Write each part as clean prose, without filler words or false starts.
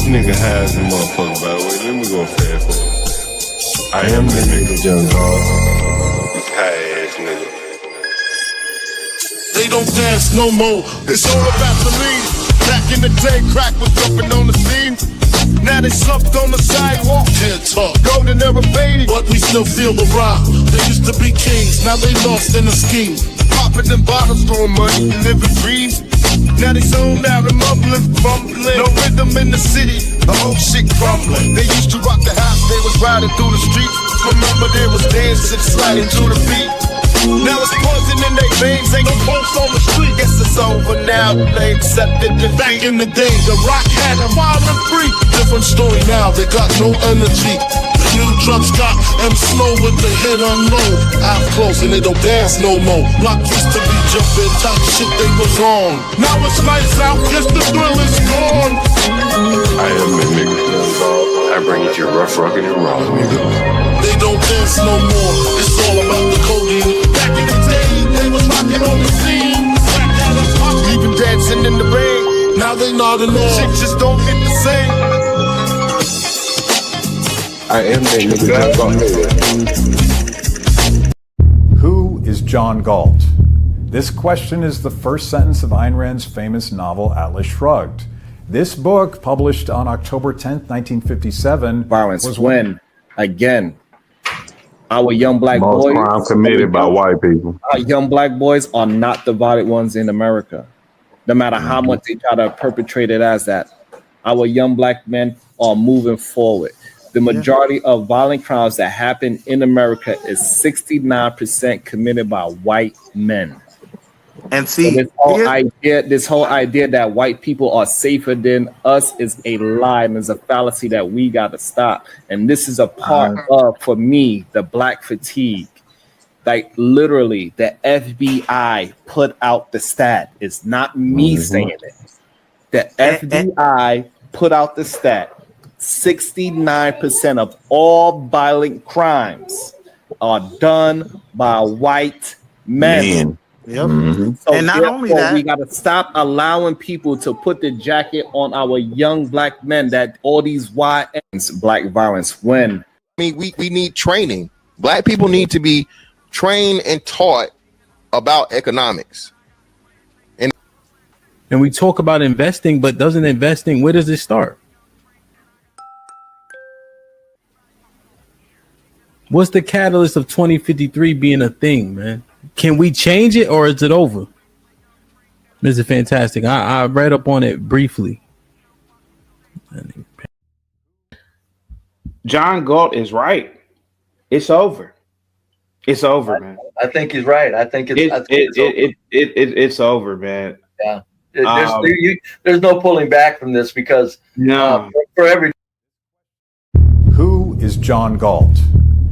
nigga high as a motherfucker, by the way. Let me go fast forward. I am the nigga John Galt. This high ass nigga. They don't dance no more. It's all about the lean. Back in the day, crack was jumping on the scene. Now they slumped on the sidewalk. Can't talk. Golden era faded, but we still feel the rock. They used to be kings, now they lost in the scheme. Popping them bottles, throwing money, and living dreams. Now they zoned out and mumbling, fumbling. No rhythm in the city, the whole shit crumbling. They used to rock the house, they was riding through the streets. Remember there was dancing, sliding to the beat. Now it's poison in their veins, ain't no pulse on the street. Guess it's over now, they accepted defeat. Back in the day, the rock had them wild and free. Different story now, they got no energy. The new drugs got them slow with the head unload. Eyes closed and they don't dance no more. Block used to be jumping, top shit they was on. Now it's lights out, guess the thrill is gone. I am the nigga John Galt. I bring it to you rough, rugged, and raw, nigga. They don't dance no more, it's all about the codeine. Back in the day, they was rocking on the scene. Even dancing in the rain. Now they nodding off. Shit just don't hit the same. I am the nigga John Galt. Who is John Galt? This question is the first sentence of Ayn Rand's famous novel Atlas Shrugged. This book, published on October 10th, 1957, violence when, again, our young black Most boys, crime committed by white people. Our young black boys are not the violent ones in America, no matter how much they try to perpetrate it as that. Our young black men are moving forward. The majority of violent crimes that happen in America is 69% committed by white men. And see, so this whole idea that white people are safer than us is a lie and is a fallacy that we got to stop. And this is a part of, for me, the black fatigue. Like literally, the FBI put out the stat. It's not me saying it. The FBI put out the stat. 69% of all violent crimes are done by white men. Yep. So and not only that, we got to stop allowing people to put the jacket on our young black men that all these YNs, black violence when. I mean, we need training. Black people need to be trained and taught about economics. And we talk about investing, but doesn't investing, where does it start? What's the catalyst of 2053 being a thing, man? Can we change it or is it over? This is fantastic. I read up on it briefly. John Galt is right. It's over. It's over, man. I think he's right. I think it's over, man. Yeah. There's no pulling back from this because for every. Who is John Galt?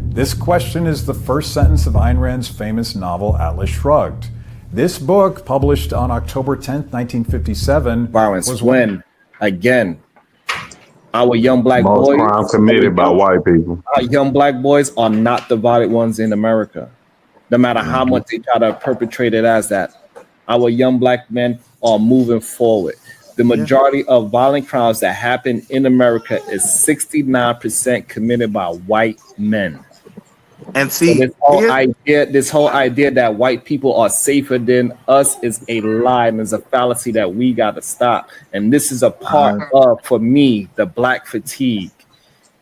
This question is the first sentence of Ayn Rand's famous novel Atlas Shrugged. This book, published on October 10th, 1957, violence when, again, our young black Most boys, crime committed by white people. Our young black boys are not the violent ones in America, no matter how much they try to perpetrate it as that. Our young black men are moving forward. The majority of violent crimes that happen in America is 69% committed by white men. And see, so this whole idea that white people are safer than us is a lie and is a fallacy that we got to stop. And this is a part of, for me, the black fatigue.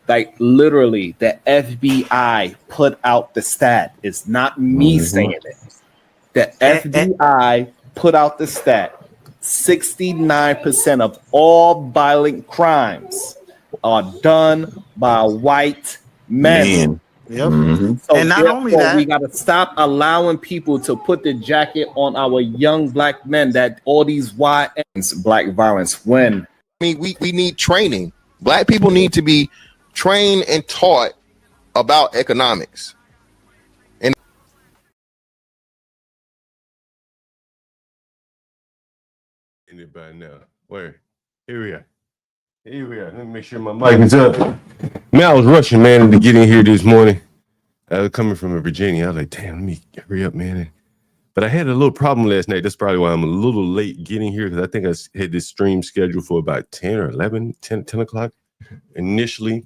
Like literally, the FBI put out the stat. It's not me saying it. The FBI put out the stat. 69% of all violent crimes are done by white men. Yep. So and not only that, we got to stop allowing people to put the jacket on our young black men that all these YNs, black violence when. I mean, we need training. Black people need to be trained and taught about economics. And it by now. Where? Here we are. Here we are. Let me make sure my mic is up. Man, I was rushing, man, to get in here this morning. I was coming from Virginia. I was like, damn, let me hurry up, man, and But I had a little problem last night. That's probably why I'm a little late getting here, because I think I had this stream scheduled for about 10 or 11, 10 o'clock initially.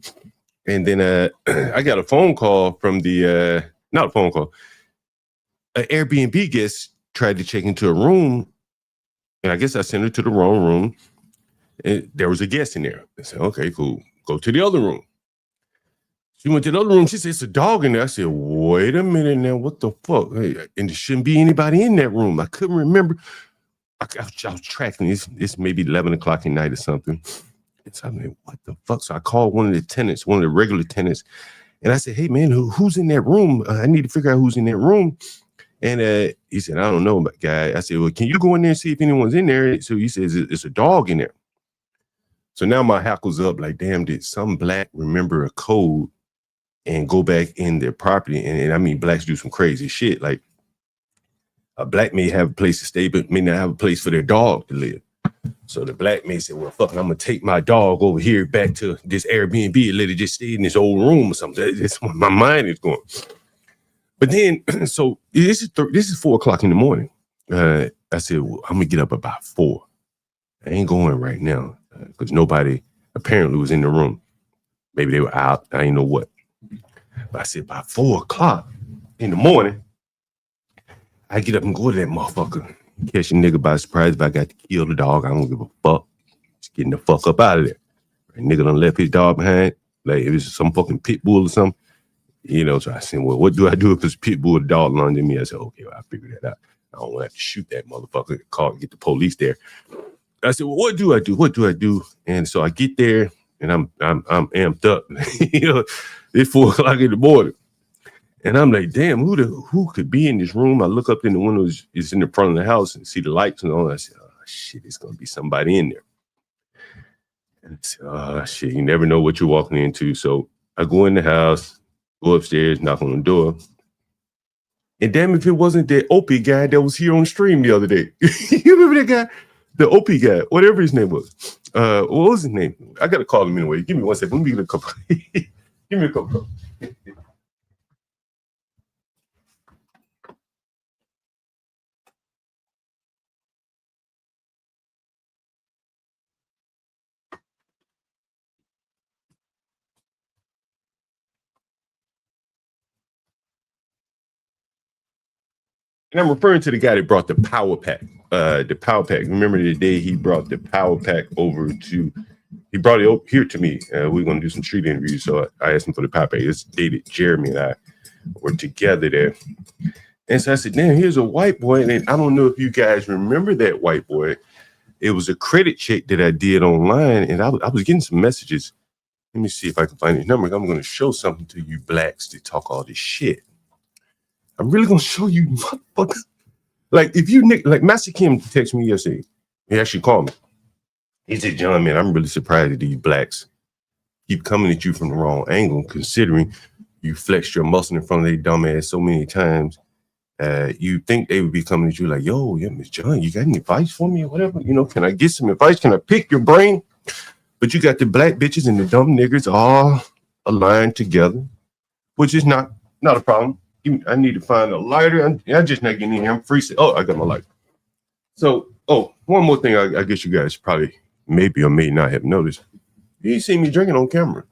And then I got a phone call from the, not a phone call, an Airbnb guest tried to check into a room. And I guess I sent her to the wrong room. And there was a guest in there. I said, okay, cool. Go to the other room. She went to the other room. She said, it's a dog in there. I said, wait a minute now. What the fuck? Hey, and there shouldn't be anybody in that room. I couldn't remember. I was tracking this. It's maybe 11 o'clock at night or something. And so I'm like, what the fuck? So I called one of the tenants, one of the regular tenants. And I said, hey, man, who's in that room? I need to figure out who's in that room. And he said, I don't know, guy. I said, well, can you go in there and see if anyone's in there? So he says, it's a dog in there. So now my hackles up like, damn, did some black remember a code and go back in their property? And I mean, blacks do some crazy shit. Like, a black may have a place to stay, but may not have a place for their dog to live. So the black may say, well, fuck, I'm going to take my dog over here back to this Airbnb and let it just stay in this old room or something. That's what my mind is going. But then, so this is 4 o'clock in the morning. I said, well, I'm going to get up about 4. I ain't going right now because nobody apparently was in the room. Maybe they were out. I ain't know what. But I said, by 4 o'clock in the morning, I get up and go to that motherfucker. Catch a nigga by surprise if I got to kill the dog. I don't give a fuck. Just getting the fuck up out of there. A nigga done left his dog behind. Like, if it's some fucking pit bull or something. You know, so I said, well, what do I do if it's pit bull or dog lunged at me? I said, okay, well, I'll figure that out. I don't want to have to shoot that motherfucker, call and get the police there. I said, well, what do I do? What do I do? And so I get there and I'm amped up. You know, it's 4 o'clock in the morning. And I'm like, damn, who could be in this room? I look up in the window, it's in the front of the house and see the lights and all. I said, oh shit, it's gonna be somebody in there. And I said, oh shit, you never know what you're walking into. So I go in the house, go upstairs, knock on the door. And damn if it wasn't that Opie guy that was here on stream the other day. You remember that guy? The Opie guy, whatever his name was. What was his name? I gotta call him anyway. Give me 1 second. Let me get a couple. Give me a couple. And I'm referring to the guy that brought the power pack. The power pack. Remember the day he brought the power pack over to, he brought it here to me. We were going to do some street interviews. So I asked him for the power pack. It's dated. Jeremy and I were together there. And so I said, damn, here's a white boy. And I don't know if you guys remember that white boy. It was a credit check that I did online. And I was getting some messages. Let me see if I can find his number. I'm going to show something to you blacks to talk all this shit. I'm really gonna show you motherfuckers. Like if you like Master Kim texted me yesterday. He actually called me. He said, John, man, I'm really surprised that these blacks keep coming at you from the wrong angle, considering you flexed your muscle in front of their dumb ass so many times. You think they would be coming at you like, yo, yeah, Miss John, you got any advice for me or whatever? You know, can I get some advice? Can I pick your brain? But you got the black bitches and the dumb niggers all aligned together, which is not a problem. I need to find a lighter. I'm just not getting in here. I'm free. Oh, I got my lighter. So, one more thing I guess you guys probably maybe or may not have noticed. You ain't seen me drinking on camera.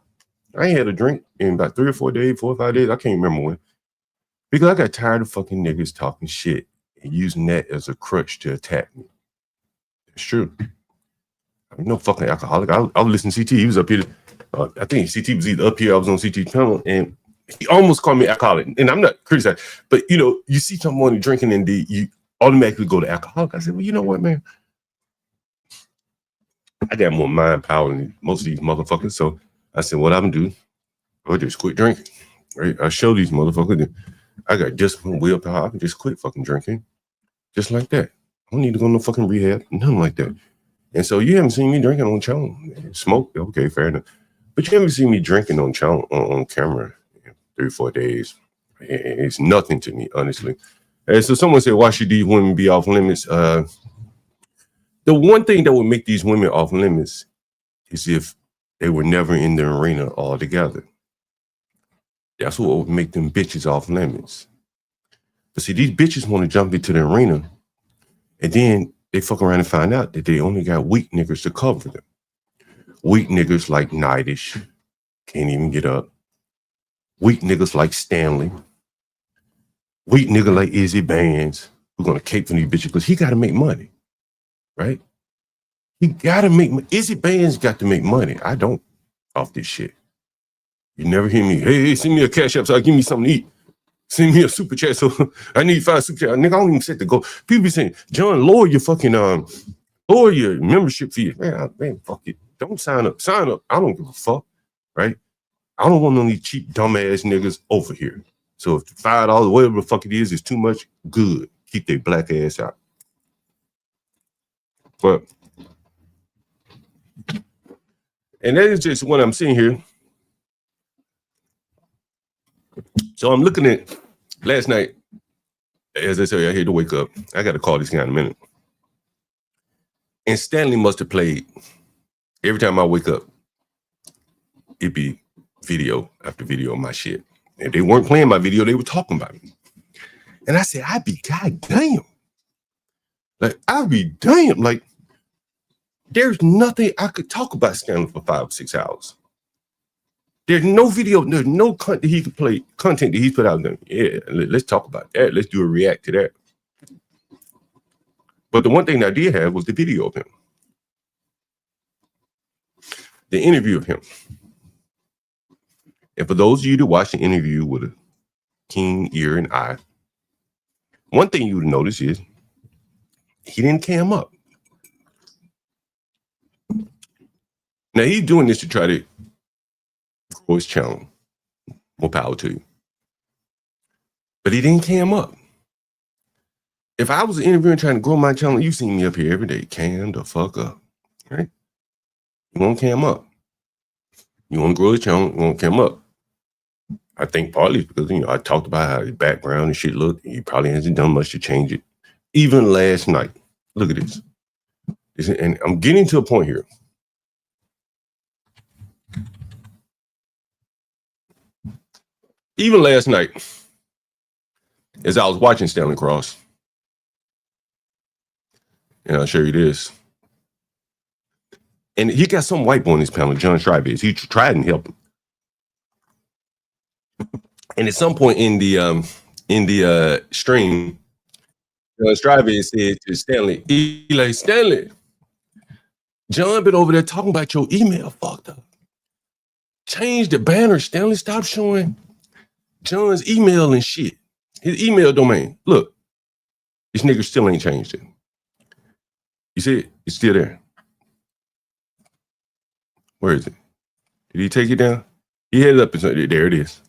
I ain't had a drink in about 3 or 4 days, 4 or 5 days. I can't remember when. Because I got tired of fucking niggas talking shit and using that as a crutch to attack me. It's true. I'm no fucking alcoholic. I was listening to CT. He was up here. I think CT was either up here. I was on CT channel and he almost called me alcoholic, and I'm not criticizing, but you know, you see someone drinking and you automatically go to alcoholic. I said, well, you know what, man? I got more mind power than most of these motherfuckers. So I said, what I'm gonna do, I'll just quit drinking. Right? I show these motherfuckers that I got discipline, willpower. I can just quit fucking drinking, just like that. I don't need to go to no fucking rehab, nothing like that. And so you haven't seen me drinking on channel. Smoke, okay, fair enough. But you haven't seen me drinking on channel on camera. 3 or 4 days. It's nothing to me, honestly. And so someone said, why should these women be off limits? The one thing that would make these women off limits is if they were never in the arena altogether. That's what would make them bitches off limits. But see, these bitches want to jump into the arena, and then they fuck around and find out that they only got weak niggas to cover them. Weak niggas like Nightish, can't even get up. Weak niggas like Stanley. Weak nigga like Izzy Bands, who's gonna cape for these bitches because he gotta make money, right? He gotta make money. Izzy Bands got to make money. I don't off this shit. You never hear me, hey, send me a cash app so I give me something to eat. Send me a super chat so I need 5 super chat. Nigga, I don't even set the goal. People be saying, John, lower your fucking lower your membership fee. Man, fuck it. Don't sign up. Sign up. I don't give a fuck, right? I don't want none of these cheap dumbass niggas over here. So if $5, whatever the fuck it is too much, good. Keep their black ass out. But and that is just what I'm seeing here. So I'm looking at last night, as I say, I had to wake up. I got to call this guy in a minute. And Stanley must have played every time I wake up. It'd be video after video of my shit. If they weren't playing my video, they were talking about me. And I said, I'd be goddamn. Like, I'd be damn. Like, there's nothing I could talk about Stanley for 5 or 6 hours. There's no video, there's no content he could play, content that he's put out there. Yeah, let's talk about that. Let's do a react to that. But the one thing I did have was the video of him. The interview of him. And for those of you that watch the interview with a keen ear and eye, one thing you would notice is he didn't cam up. Now he's doing this to try to grow his channel. More power to you. But he didn't cam up. If I was interviewing trying to grow my channel, you see me up here every day. Cam the fuck up. Right? You won't cam up. You want to grow his channel, you won't cam up. I think partly because, I talked about how his background and shit looked. He probably hasn't done much to change it. Even last night. Look at this. And I'm getting to a point here. Even last night, as I was watching Stanley Cross, and I'll show you this. And he got some white boy on his panel, John H0ES. He tried and helped him. And at some point in the stream, H0ES said to Stanley, he like, Stanley, John been over there talking about your email fucked up. Change the banner, Stanley. Stop showing John's email and shit. His email domain. Look, this nigga still ain't changed it. You see it? It's still there. Where is it? Did he take it down? He had it up and said, there it is.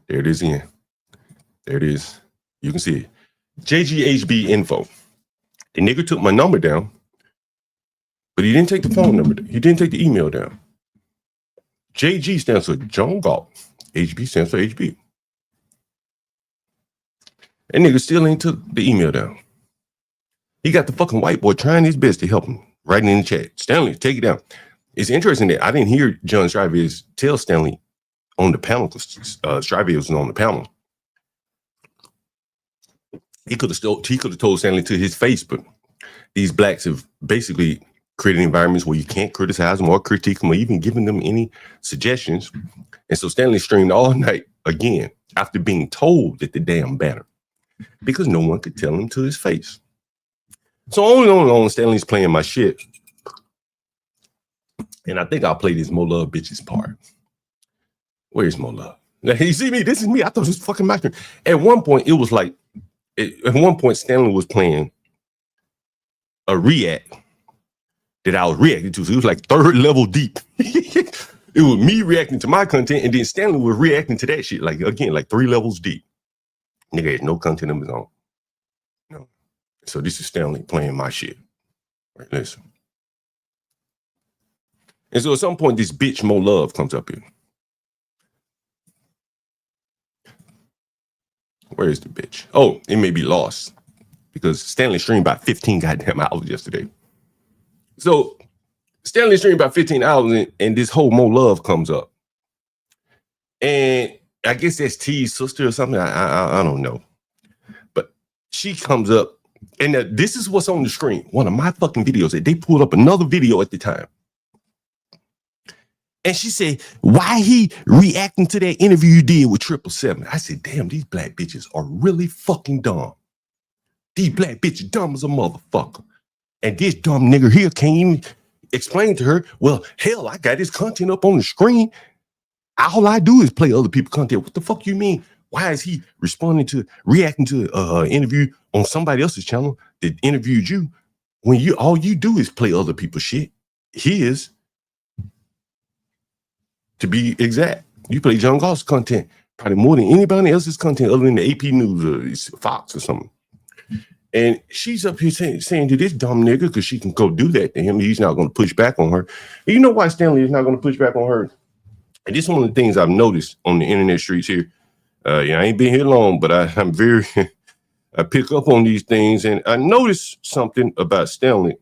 There it is again. There it is. You can see it. JGHB info. The nigga took my number down, but he didn't take the phone number down. He didn't take the email down. JG stands for John Galt. HB stands for HB. That nigga still ain't took the email down. He got the fucking white boy trying his best to help him. Writing in the chat. Stanley, take it down. It's interesting that I didn't hear John H0ES tell Stanley on the panel because H0ES was on the panel. He could have told Stanley to his face, but these blacks have basically created environments where you can't criticize them or critique them or even giving them any suggestions. And so Stanley streamed all night again after being told that the damn banner because no one could tell him to his face. So on Stanley's playing my shit. And I think I'll play this MoLove bitches part. Where's MoLove? Now, you see me? This is me. I thought it was fucking my turn. At one point, it was like, at one point, Stanley was playing a react that I was reacting to. So it was like 3rd level deep. It was me reacting to my content, and then Stanley was reacting to that shit. Like, again, like 3 levels deep. Nigga had no content of his own. No. So this is Stanley playing my shit. Right, listen. And so at some point, this bitch MoLove comes up here. Where is the bitch? Oh, it may be lost because Stanley streamed about 15 goddamn hours yesterday. So Stanley streamed about 15 hours and this whole MoLove comes up. And I guess that's T's sister or something. I don't know. she comes up, and this is what's on the screen. One of my fucking videos. They pulled up another video at the time. And she said, why he reacting to that interview you did with 777? I said, damn, these black bitches are really fucking dumb. These black bitches dumb as a motherfucker. And this dumb nigga here can't even explain to her, well, hell, I got this content up on the screen. All I do is play other people's content. What the fuck you mean? Why is he reacting to an interview on somebody else's channel that interviewed you when all you do is play other people's shit? His, to be exact. You play John Goss content probably more than anybody else's content other than the AP News or Fox or something. And she's up here saying to this dumb nigga, because she can go do that to him, he's not going to push back on her. And you know why Stanley is not going to push back on her? And this is one of the things I've noticed on the internet streets here. I ain't been here long, but I'm very, I pick up on these things, and I noticed something about Stanley.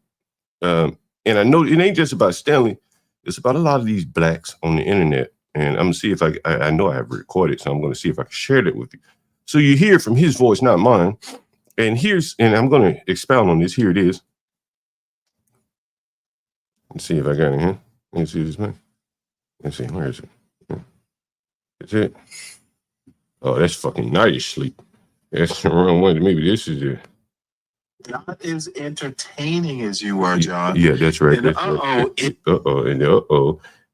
And I know it ain't just about Stanley. It's about a lot of these blacks on the internet. And I'm going to see if I know I have recorded, so I'm going to see if I can share that with you. So you hear from his voice, not mine. And I'm going to expound on this. Here it is. Let's see if I got it here. Let's see this man. Let's see, where is it? That's it. Oh, that's fucking night sleep. That's the wrong one. Maybe this is it. Not as entertaining as you are, John. Yeah, that's right. And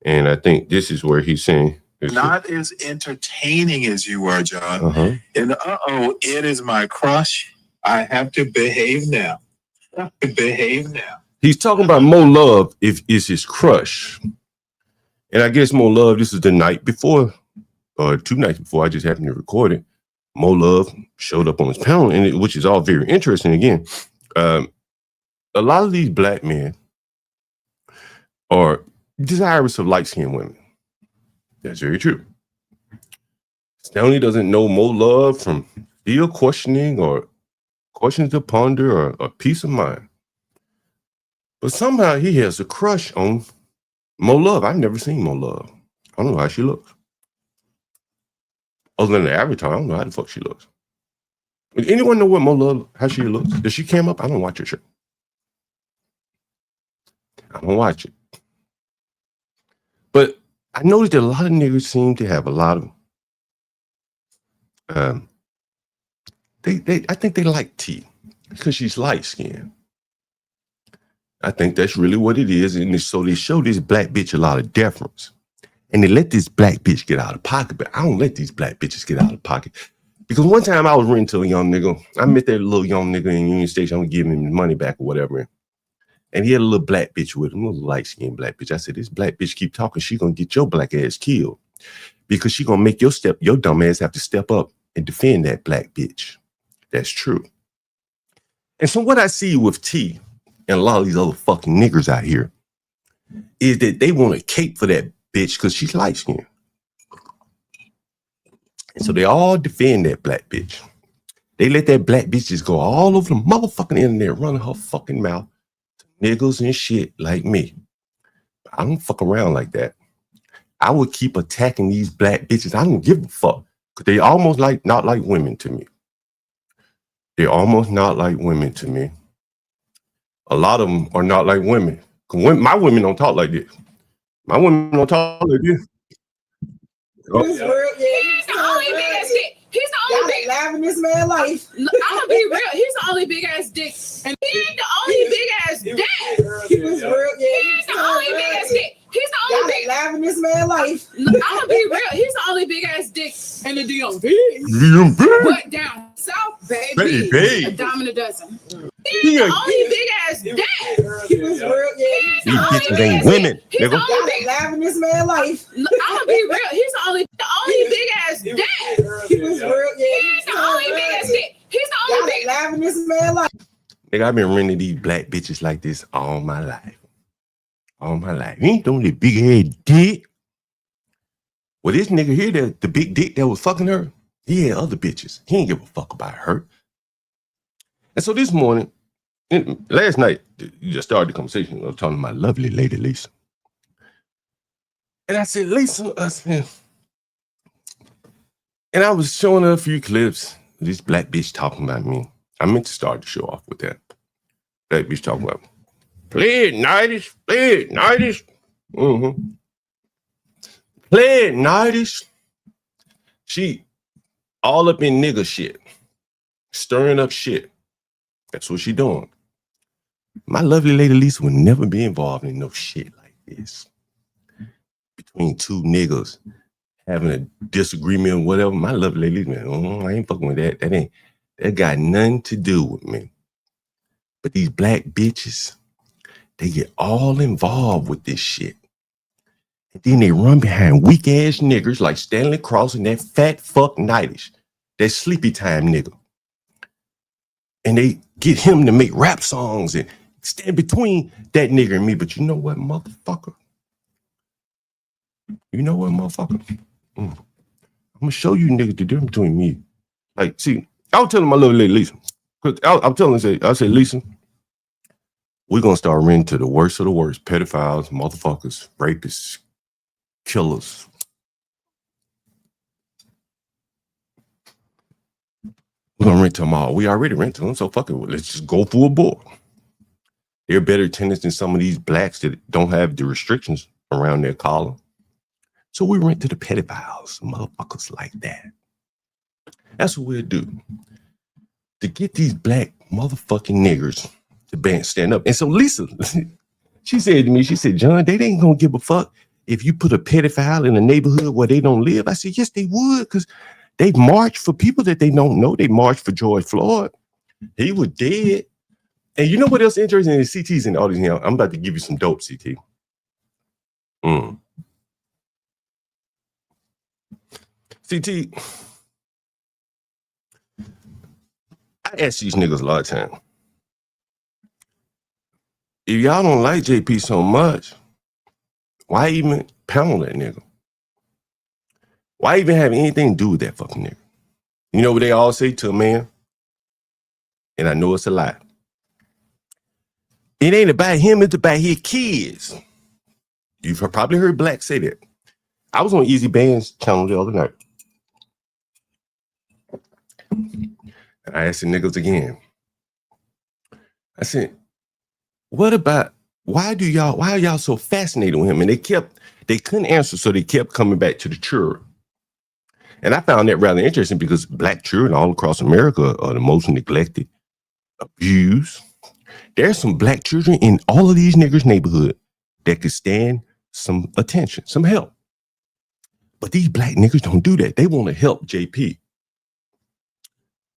And I think this is where he's saying. Not as entertaining as you are, John. And it is my crush. I have to behave now. He's talking about MoLove is his crush. And I guess MoLove, this is the night before, or 2 nights before, I just happened to record it. MoLove showed up on his panel, which is all very interesting. Again, a lot of these black men are desirous of light-skinned women. That's very true. Stanley doesn't know MoLove from still questioning or questions to ponder or a peace of mind. But somehow he has a crush on MoLove. I've never seen MoLove. I don't know how she looks. Other than the avatar, I don't know how the fuck she looks. Does anyone know what MoLove, how she looks? Does she came up? I don't watch her show. I don't watch it. But I noticed that a lot of niggas seem to have a lot of I think they like T because she's light skinned. I think that's really what it is. And so they show this black bitch a lot of deference. And they let this black bitch get out of pocket. But I don't let these black bitches get out of pocket. Because one time I was renting to a young nigga. I met that little young nigga in Union Station. I'm gonna give him his money back or whatever. And he had a little black bitch with him, a little light skinned black bitch. I said, this black bitch keep talking, she gonna get your black ass killed. Because she gonna make your dumb ass have to step up and defend that black bitch. That's true. And so what I see with T and a lot of these other fucking niggers out here is that they want to cape for that bitch because she's light skinned. And so they all defend that black bitch. They let that black bitch just go all over the motherfucking internet, running her fucking mouth to niggas and shit like me. But I don't fuck around like that. I would keep attacking these black bitches. I don't give a fuck. Because they almost not like women to me. They're almost not like women to me. A lot of them are not like women. My women don't talk like this. My women don't talk like this. Oh. He's the only big ass dick. He's the only big laughing this man life. I'm gonna be real. He's the only big ass dick, and he ain't the only big ass dick. He's the only big ass dick. He's the only big laughing this man life. I'm gonna be real. He's the only big ass dick in the DMV. But down south, baby. A dime and a dozen. He's the only big ass dick. These bitches ain't women. He's the only big laughing this man life. I'm gonna be real. He's the only big ass dick. He's the only big ass dick. He's the only big laughing this man life. Nigga, I've been renting these black bitches like this all my life. All my life. He ain't the only big head dick. Well, this nigga here, the big dick that was fucking her, he had other bitches. He ain't give a fuck about her. And so this morning, last night, you just started the conversation. I was talking to my lovely lady, Lisa. And I said, Lisa, and I was showing her a few clips of this black bitch talking about me. I meant to start the show off with that. That bitch talking about play it 90s, play it 90s. Play it 90s. She all up in nigga shit, stirring up shit. That's what she doing. My lovely lady Lisa would never be involved in no shit like this. Between two niggas having a disagreement or whatever, my lovely lady, man, I ain't fucking with that. That got nothing to do with me. But these black bitches, they get all involved with this shit. And then they run behind weak ass niggas like Stanley Cross and that fat fuck Nightish, that sleepy time nigga. And they get him to make rap songs and stand between that nigga and me. But you know what, motherfucker? I'm gonna show you niggas the difference between me. Like, see, I was telling my little lady Lisa, because I'm telling her, I said, Lisa, we're gonna start renting to the worst of the worst, pedophiles, motherfuckers, rapists, killers. We're gonna rent to them all. We already rent to them, so fuck it. Let's just go for a board. They're better tenants than some of these blacks that don't have the restrictions around their collar. So we rent to the pedophiles, motherfuckers like that. That's what we'll do. To get these black motherfucking niggers to stand up. And so Lisa, she said to me, she said, John, they ain't gonna give a fuck if you put a pedophile in a neighborhood where they don't live. I said, yes, they would, because they march for people that they don't know. They march for George Floyd. He was dead. And you know what else interesting is CT's in the audience here. I'm about to give you some dope, CT. CT, I ask these niggas a lot of time. If y'all don't like JP so much, why even pound that nigga? Why even have anything to do with that fucking nigga? You know what they all say to a man? And I know it's a lie. It ain't about him, it's about his kids. You've probably heard blacks say that. I was on Easy Band's channel the other night. And I asked the niggas again. I said, why are y'all so fascinated with him? And they couldn't answer, so they kept coming back to the children. And I found that rather interesting because black children all across America are the most neglected, abused. There's some black children in all of these niggas' neighborhood that could stand some attention, some help. But these black niggas don't do that. They want to help JP.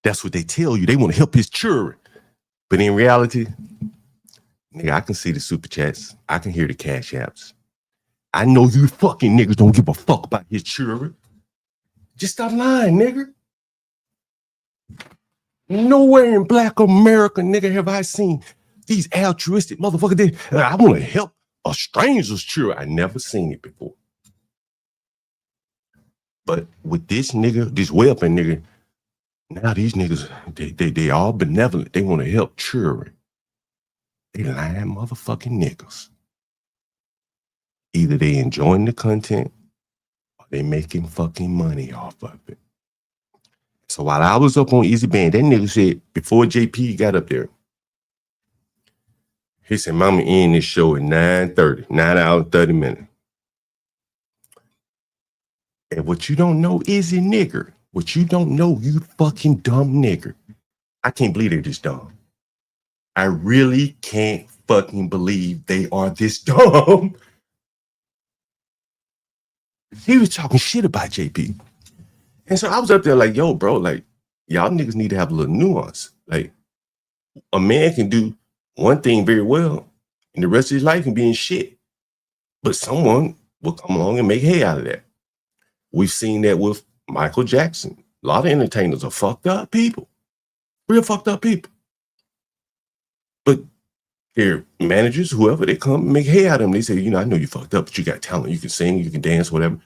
That's what they tell you. They want to help his children. But in reality, nigga, I can see the super chats. I can hear the cash apps. I know you fucking niggas don't give a fuck about his children. Just stop lying, nigga. Nowhere in black America, nigga, have I seen these altruistic motherfuckers. I want to help a stranger's children. I never seen it before. But with this nigga, this welfare nigga, now these niggas, they all benevolent. They want to help children. They lying motherfucking niggas. Either they enjoying the content or they making fucking money off of it. So while I was up on Easy Band, that nigga said, before JP got up there, he said, Mama end this show at 9:30, 9 hours, 30 minutes. And what you don't know is a nigger. What you don't know, you fucking dumb nigger. I can't believe they're this dumb. I really can't fucking believe they are this dumb. He was talking shit about JP. And so I was up there like, yo, bro, like, y'all niggas need to have a little nuance. Like, a man can do one thing very well, and the rest of his life can be in shit. But someone will come along and make hay out of that. We've seen that with Michael Jackson. A lot of entertainers are fucked up people. Real fucked up people. But their managers, whoever, they come and make hay out of them. They say, you know, I know you fucked up, but you got talent. You can sing, you can dance, whatever.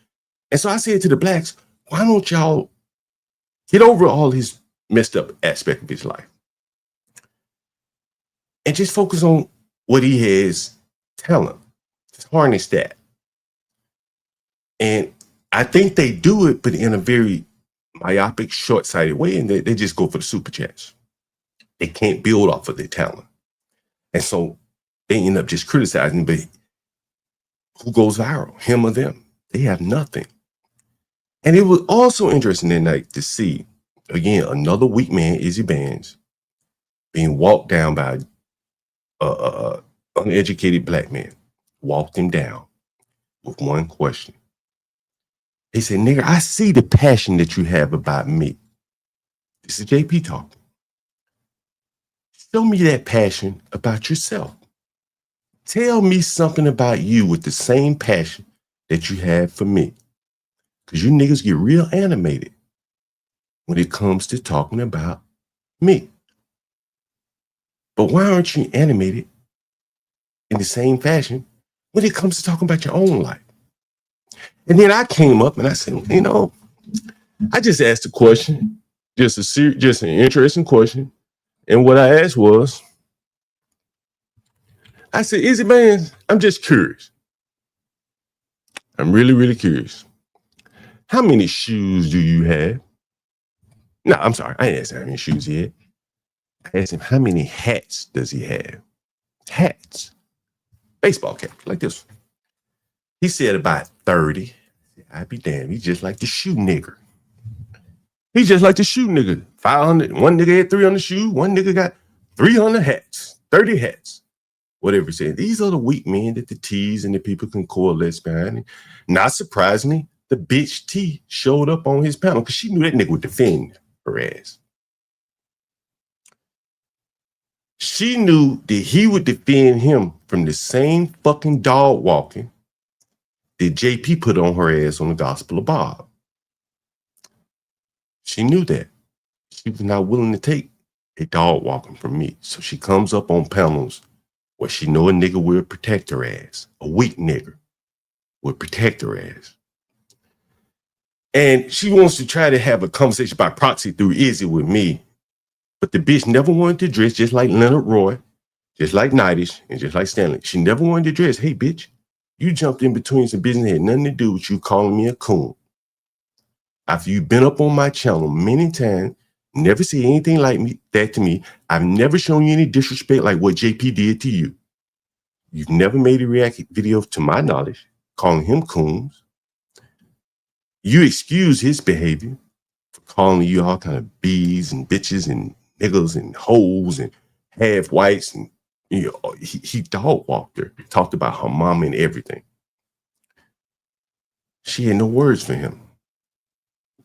And so I said to the blacks, why don't y'all get over all his messed up aspect of his life and just focus on what he has talent. Just harness that. And I think they do it, but in a very myopic, short-sighted way, and they just go for the super chats. They can't build off of their talent. And so they end up just criticizing, but who goes viral, him or them? They have nothing. And it was also interesting that night to see, again, another weak man, Izzy Bands, being walked down by a uneducated black man. Walked him down with one question. He said, nigga, I see the passion that you have about me. This is JP talking. Show me that passion about yourself. Tell me something about you with the same passion that you have for me. Because you niggas get real animated when it comes to talking about me. But why aren't you animated in the same fashion when it comes to talking about your own life? And then I came up and I said, you know, I just asked a question, just an interesting question. And what I asked was, I said, Izzy Bands, I'm just curious. I'm really, really curious. How many shoes do you have? No, I'm sorry. I didn't ask him how many shoes he had. I asked him, how many hats does he have? Hats. Baseball cap, like this one. He said about 30. I'd be damned. He's just like the shoe nigger. He's just like the shoe nigger. 500. One nigga had 300 shoes. One nigga got 300 hats. 30 hats. Whatever he said. These are the weak men that the T's and the people can coalesce behind. Not surprisingly, the bitch T showed up on his panel because she knew that nigga would defend her ass. She knew that he would defend him from the same fucking dog walking that JP put on her ass on the Gospel of Bob. She knew that. She was not willing to take a dog walking from me. So she comes up on panels where she know a nigga will protect her ass. A weak nigga will protect her ass. And she wants to try to have a conversation by proxy through Izzy with me. But the bitch never wanted to dress just like Leonard Roy, just like Nightish, and just like Stanley. She never wanted to dress, hey, bitch, you jumped in between some business that had nothing to do with you calling me a coon. After you've been up on my channel many times, never said anything like that to me. I've never shown you any disrespect like what JP did to you. You've never made a react video, to my knowledge, calling him coons. You excuse his behavior for calling you all kind of bees and bitches and niggas and hoes and half whites, and you know, he dog walked her, talked about her mom and everything. She had no words for him.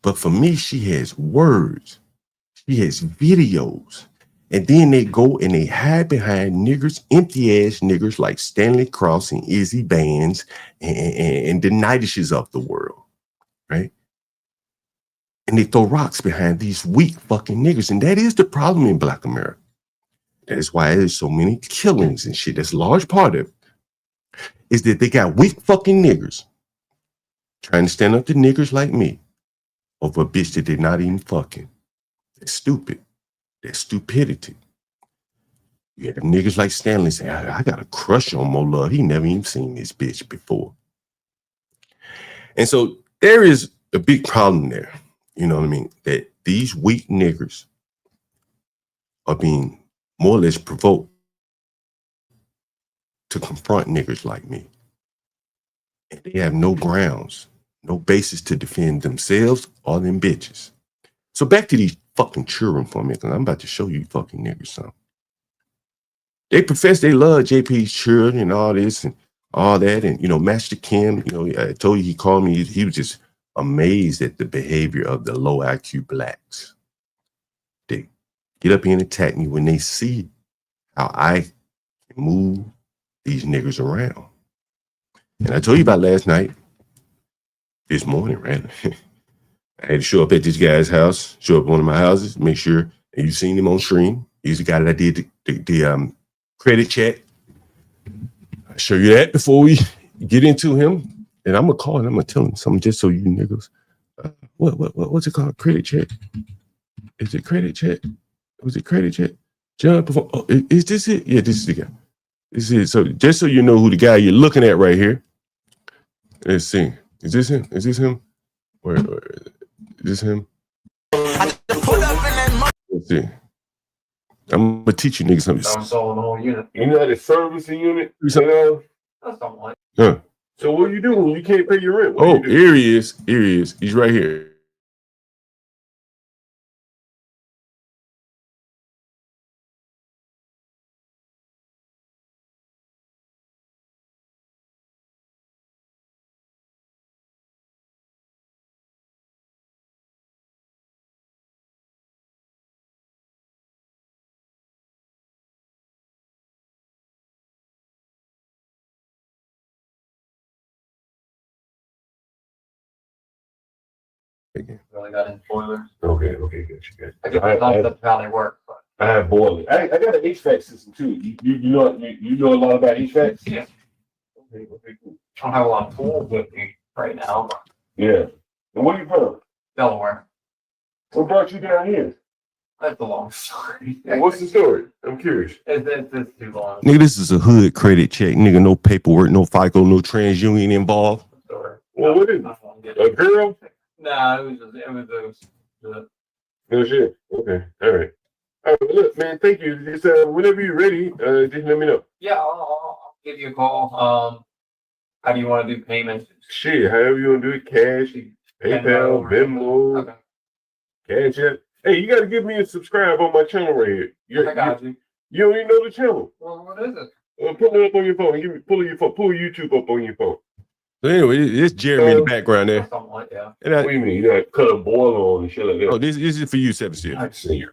But for me, she has words. She has videos. And then they go and they hide behind niggers, empty ass niggers like Stanley Cross and Izzy Bands and the Nightishes of the world, right? And they throw rocks behind these weak fucking niggers. And that is the problem in Black America. That is why there's so many killings and shit. That's a large part of it. Is that they got weak fucking niggers trying to stand up to niggers like me over a bitch that they're not even fucking. That's stupid. That's stupidity. You have niggas like Stanley say, I got a crush on MoLove. He never even seen this bitch before. And so there is a big problem there. You know what I mean? That these weak niggers are being more or less provoked to confront niggers like me. And they have no grounds, no basis to defend themselves or them bitches. So back to these fucking children for a minute, because I'm about to show you fucking niggas something. They profess they love JP's children and all this and all that. And, you know, Master Kim, you know, I told you he called me, he was just amazed at the behavior of the low IQ blacks. They get up here and attack me when they see how I can move these niggas around. And I told you about last night, this morning, right? I had to show up at this guy's house, show up at one of my houses, make sure, and you've seen him on stream. He's the guy that I did the credit check. I'll show you that before we get into him. And I'm gonna call and I'm gonna tell him something just so you niggas. What's it called? Credit check? Is it credit check? Was it credit check? John, is this it? Yeah, this is the guy. This is it. So just so you know who the guy you're looking at right here. Let's see. Is this him? Is this him? Or is this him? Let's see. I'm gonna teach you niggas something. So I'm installing the whole unit. You know how to service a unit? You know? That's something like. Huh. So what do you do when you can't pay your rent? Oh, here he is. Here he is. He's right here. Really got in boilers. Okay, good. I get the concept of how they work, but I have boilers. I got an HVAC system too. You know a lot about HVAC? yeah. Okay, cool. I don't have a lot of tools with me right now, but Yeah. And where you from? Delaware. What brought you down here? That's a long story. What's the story? I'm curious. It's too long. Nigga, this is a hood credit check. Nigga, no paperwork, no FICO, no TransUnion involved. Story. Well, what is it? A girl? Nah, it was No shit. Okay. All right. All right. Look, man, thank you. Just whenever you're ready, just let me know. yeah, I'll give you a call. How do you want to do payments? Shit, however you want to do it, cash, PayPal, Venmo, Okay. Cash App. Hey, you got to give me a subscribe on my channel right here. I got you. You don't even know the channel. Well, what is it? Pull it up on your phone. Pull YouTube up on your phone. So anyway, it's Jeremy in the background there. Something like that. And what do you mean? You got cut a boiler on and shit like that? Oh, this is for you, 7 Steel. I see.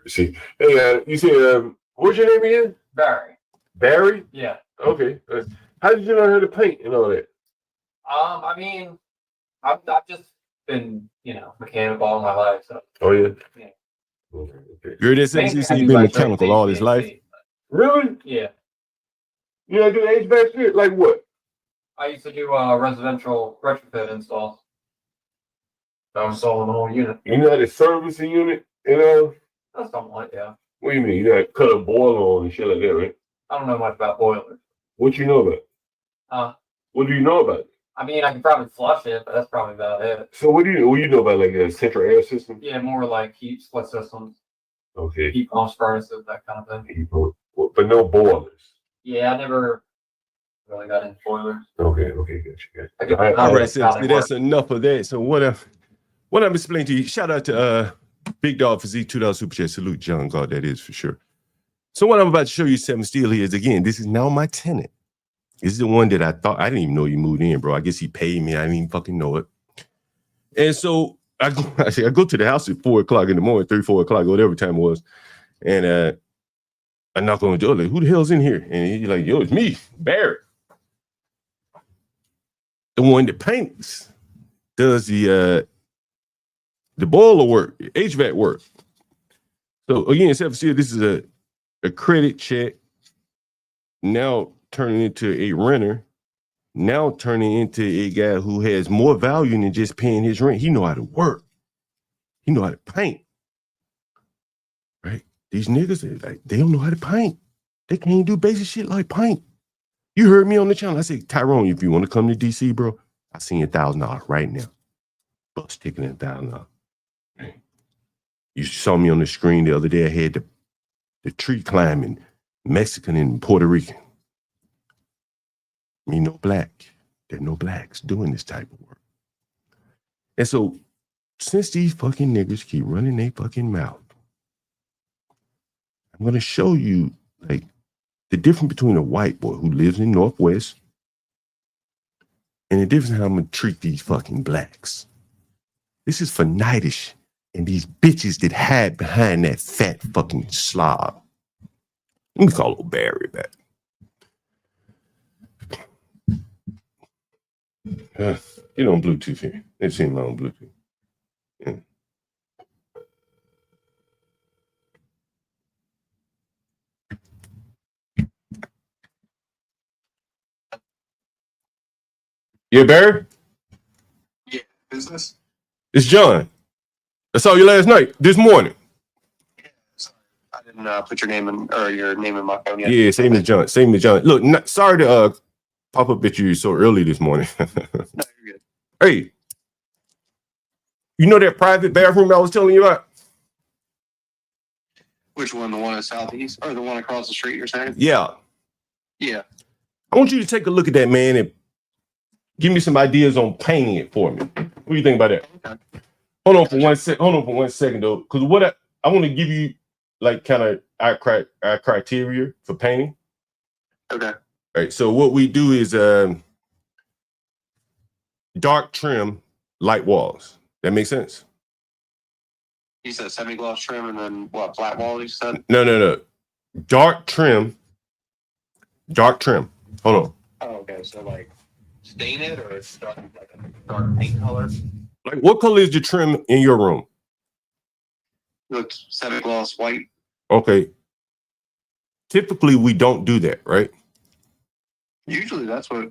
Hey, you said, what's your name again? Barry. Barry? Yeah. Okay. How did you learn how to paint and all that? I mean, I've just been, mechanical all my life. So. Oh yeah. Yeah. Okay. You're this he's been mechanical all his life. Really? Yeah. You know, do HVAC shit like what? I used to do residential retrofit installs. So I'm installing the whole unit. You know how to service a unit? You know? That's something like that. What do you mean? You got to cut a boiler on and shit like that, right? I don't know much about boilers. What you know about? What do you know about it? I mean, I can probably flush it, but that's probably about it. So what do you know about like a central air system? Yeah, more like heat split systems. Okay. Heat pumps, furnaces, that kind of thing. But no boilers. Yeah, I never really got into boilers. Okay, gotcha. All right, so that's enough of that. So what I'm explaining to you, shout out to Big Dog for Z $2 Super Chat. Salute John God, that is for sure. So what I'm about to show you, 7 Steel, here is, again, this is now my tenant. This is the one that I didn't even know you moved in, bro. I guess he paid me. I didn't even fucking know it. And so I go to the house at 4 o'clock in the morning, 3, 4 o'clock, whatever time it was. And I knock on the door, like, who the hell's in here? And he's like, yo, it's me, Barrett. The one that paints, does the boiler work, HVAC work. So again, 7 Steel, this is a credit check. Now turning into a renter, now turning into a guy who has more value than just paying his rent. He know how to work. He know how to paint. Right? These niggas, they don't know how to paint. They can't do basic shit like paint. You heard me on the channel. I said, Tyrone, if you want to come to DC, bro, I seen $1,000 right now. Bus ticket and $1,000. Right? You saw me on the screen the other day. I had the tree climbing Mexican and Puerto Rican. Me no black. There are no blacks doing this type of work. And so, since these fucking niggas keep running their fucking mouth, I'm going to show you, like, the difference between a white boy who lives in Northwest and the difference in how I'm going to treat these fucking blacks. This is for Nightish and these bitches that hide behind that fat fucking slob. Let me call old Barry back. Get on Bluetooth here. They've seen my own Bluetooth. Yeah. Yeah, Barry? Yeah, business. It's John. I saw you last night, this morning. Sorry, I didn't put your name in my phone yet. Yeah, same as John. Same as John. Look, sorry to pop up at you so early this morning. No, you're good. Hey, you know that private bathroom I was telling you about? Which one? The one at Southeast or the one across the street? You're saying? Yeah. Yeah. I want you to take a look at that, man, and give me some ideas on painting it for me. What do you think about that? Okay. Hold on for 1 sec. Hold on for 1 second though, because what I want to give you like kind of our criteria for painting. Okay. All right. So what we do is dark trim, light walls. That makes sense? You said semi-gloss trim and then what? Flat wall? You said? No. Dark trim. Dark trim. Hold on. Oh, okay. So like stain it or it's dark, like a dark paint color? Like what color is the trim in your room? Looks semi-gloss white. Okay. Typically we don't do that, right? Usually that's what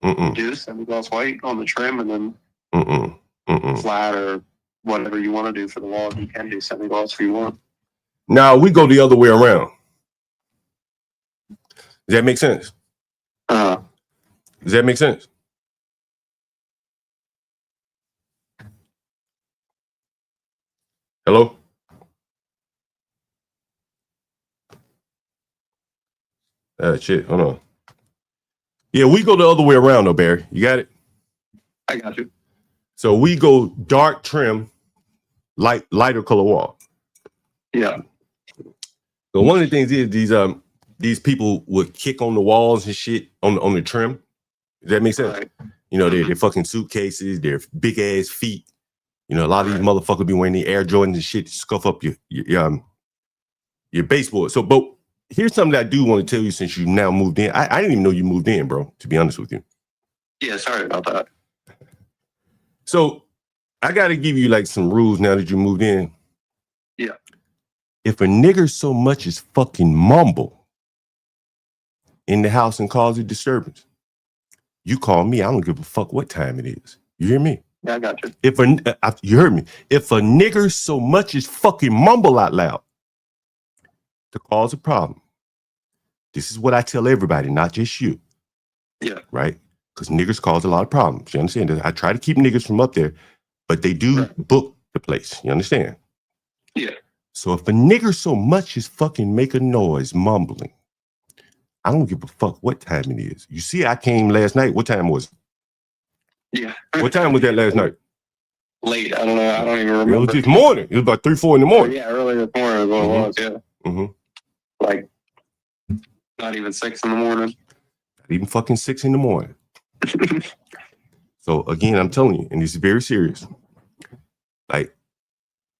you do, semi-gloss white on the trim and then flat or whatever you want to do for the wall. You can do semi-gloss if you want. Now we go the other way around. Does that make sense? Does that make sense? Hello? Shit, hold on. Yeah, we go the other way around though, Barry. You got it? I got you. So we go dark trim, lighter color wall. Yeah. So one of the things is these people would kick on the walls and shit on the trim. Does that make sense? Right. You know, they're fucking suitcases, their big ass feet. You know, a lot of these motherfuckers be wearing the Air Jordans and shit to scuff up your baseboard. So, but here's something that I do want to tell you since you now moved in. I didn't even know you moved in, bro, to be honest with you. Yeah, sorry about that. So I got to give you like some rules now that you moved in. Yeah. If a nigger so much as fucking mumble in the house and cause a disturbance, you call me. I don't give a fuck what time it is. You hear me? Yeah, I got you. You heard me. If a nigger so much as fucking mumble out loud to cause a problem, this is what I tell everybody, not just you. Yeah. Right? Because niggers cause a lot of problems. You understand? I try to keep niggas from up there, but they do book the place. You understand? Yeah. So if a nigger so much as fucking make a noise mumbling, I don't give a fuck what time it is. You see, I came last night. What time was it? Yeah. What time was that last night? Late. I don't know. I don't even remember. It was this morning. It was about 3, 4 in the morning. Yeah, earlier this morning is what it was. Yeah. Mm-hmm. Like not even 6 in the morning. Not even fucking 6 in the morning. So again, I'm telling you, and this is very serious. Like,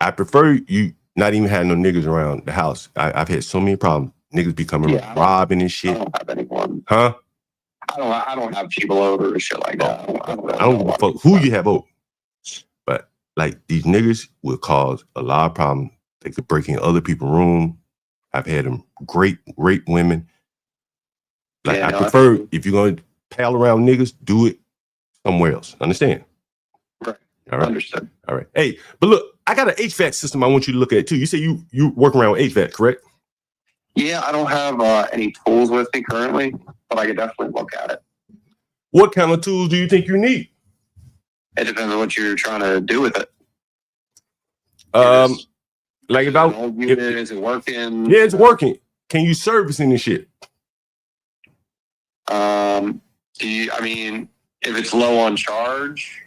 I prefer you not even have no niggas around the house. I've had so many problems. Niggas be coming robbing and shit. I don't have anyone. Huh? I don't have people over or shit like that. I don't give a fuck who you have over. But like these niggas will cause a lot of problems. They could break in other people's room. I've had them rape women. Like I prefer if you're gonna pal around niggas, do it somewhere else. Understand? Right. All right. Understood. All right. Hey, but look, I got an HVAC system I want you to look at too. You say you work around with HVAC, correct? Yeah, I don't have any tools with me currently, but I could definitely look at it. What kind of tools do you think you need? It depends on what you're trying to do with it. Like is it working? Yeah, it's working. Can you service any shit? If it's low on charge,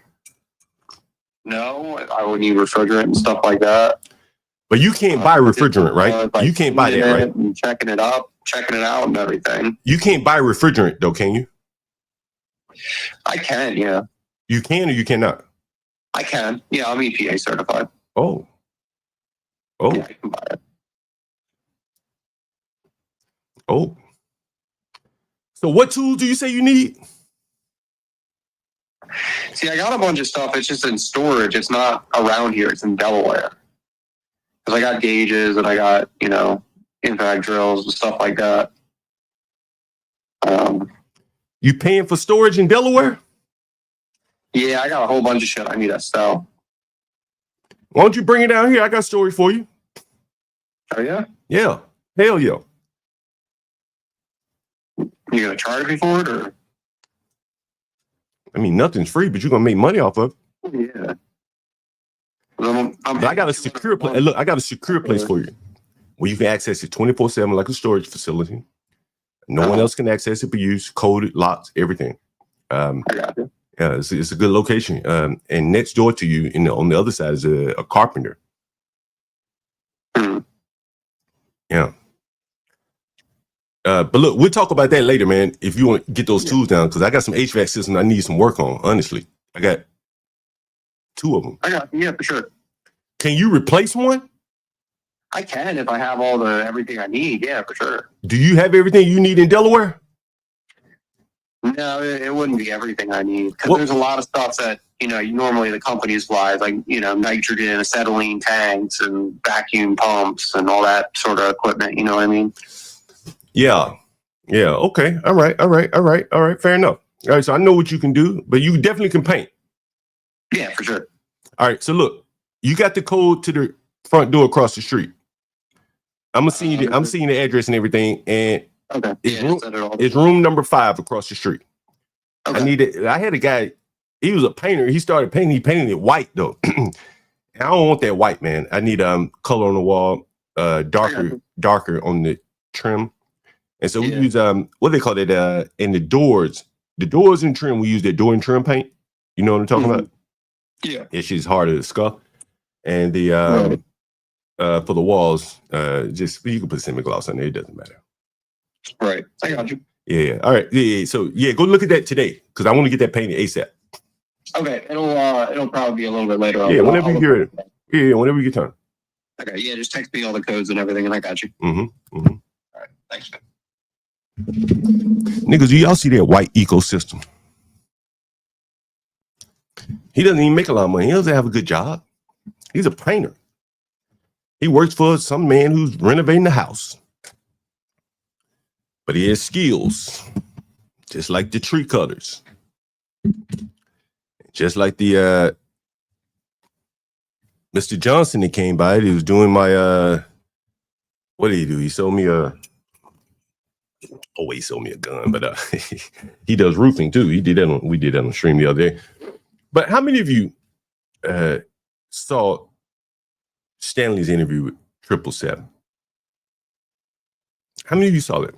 no, I would need refrigerant and stuff like that. But you can't buy refrigerant, right? You can't buy that, right? And checking it out and everything. You can't buy refrigerant though, can you? I can, yeah. You can or you cannot? I can. Yeah, I'm EPA certified. Oh. Yeah, I can buy it. Oh. So what tools do you say you need? See, I got a bunch of stuff. It's just in storage. It's not around here. It's in Delaware. Because I got gauges and I got, impact drills and stuff like that. You paying for storage in Delaware? Yeah, I got a whole bunch of shit I need to sell. Why don't you bring it down here? I got a story for you. Oh, yeah? Yeah. Hell yeah. You gonna charge me for it, or? I mean, nothing's free, but you're gonna make money off of it. Yeah. I got a secure place. Look, I got a secure place for you. where you can access it 24/7 like a storage facility. No one else can access it but use coded locks, everything. Yeah, it's a good location. And next door to you, on the other side is a carpenter. Yeah. But look, we'll talk about that later, man. If you want to get those tools down, because I got some HVAC systems I need some work on. Honestly, I got 2 of them. I got, yeah, for sure. Can you replace one? I can if I have everything I need. Yeah, for sure. Do you have everything you need in Delaware? No, it wouldn't be everything I need, because there's a lot of stuff that normally the companies fly, like nitrogen, acetylene tanks, and vacuum pumps, and all that sort of equipment. You know what I mean? Yeah. Okay. All right. Fair enough. All right. So I know what you can do, but you definitely can paint. Yeah, for sure. All right. So look, you got the code to the front door across the street. I'm seeing the address and everything, and okay, it's room number 5 across the street. Okay. I had a guy. He was a painter. He started painting. He painted it white though. I don't want that white, man. I need color on the wall, darker on the trim. And so we use what they call it in the doors and trim. We use that door and trim paint. You know what I'm talking about? Yeah. It's just harder to scuff. And the for the walls, just you can put semi-gloss on there. It doesn't matter. Right. I got you. Yeah. All right. Yeah. So go look at that today because I want to get that painted ASAP. Okay. It'll probably be a little bit later on. Yeah. Whenever you hear it. Yeah. Whenever you get time. Okay. Yeah. Just text me all the codes and everything, and I got you. All right. Thanks, man. Niggas, do y'all see that white ecosystem? He doesn't even make a lot of money. He doesn't have a good job. He's a painter. He works for some man who's renovating the house. But he has skills, just like the tree cutters. Just like the Mr. Johnson that came by. He was doing my what did he do? He sold me he sold me a gun, but he does roofing too. We did that on stream the other day. But how many of you saw Stanley's interview with 777? How many of you saw that?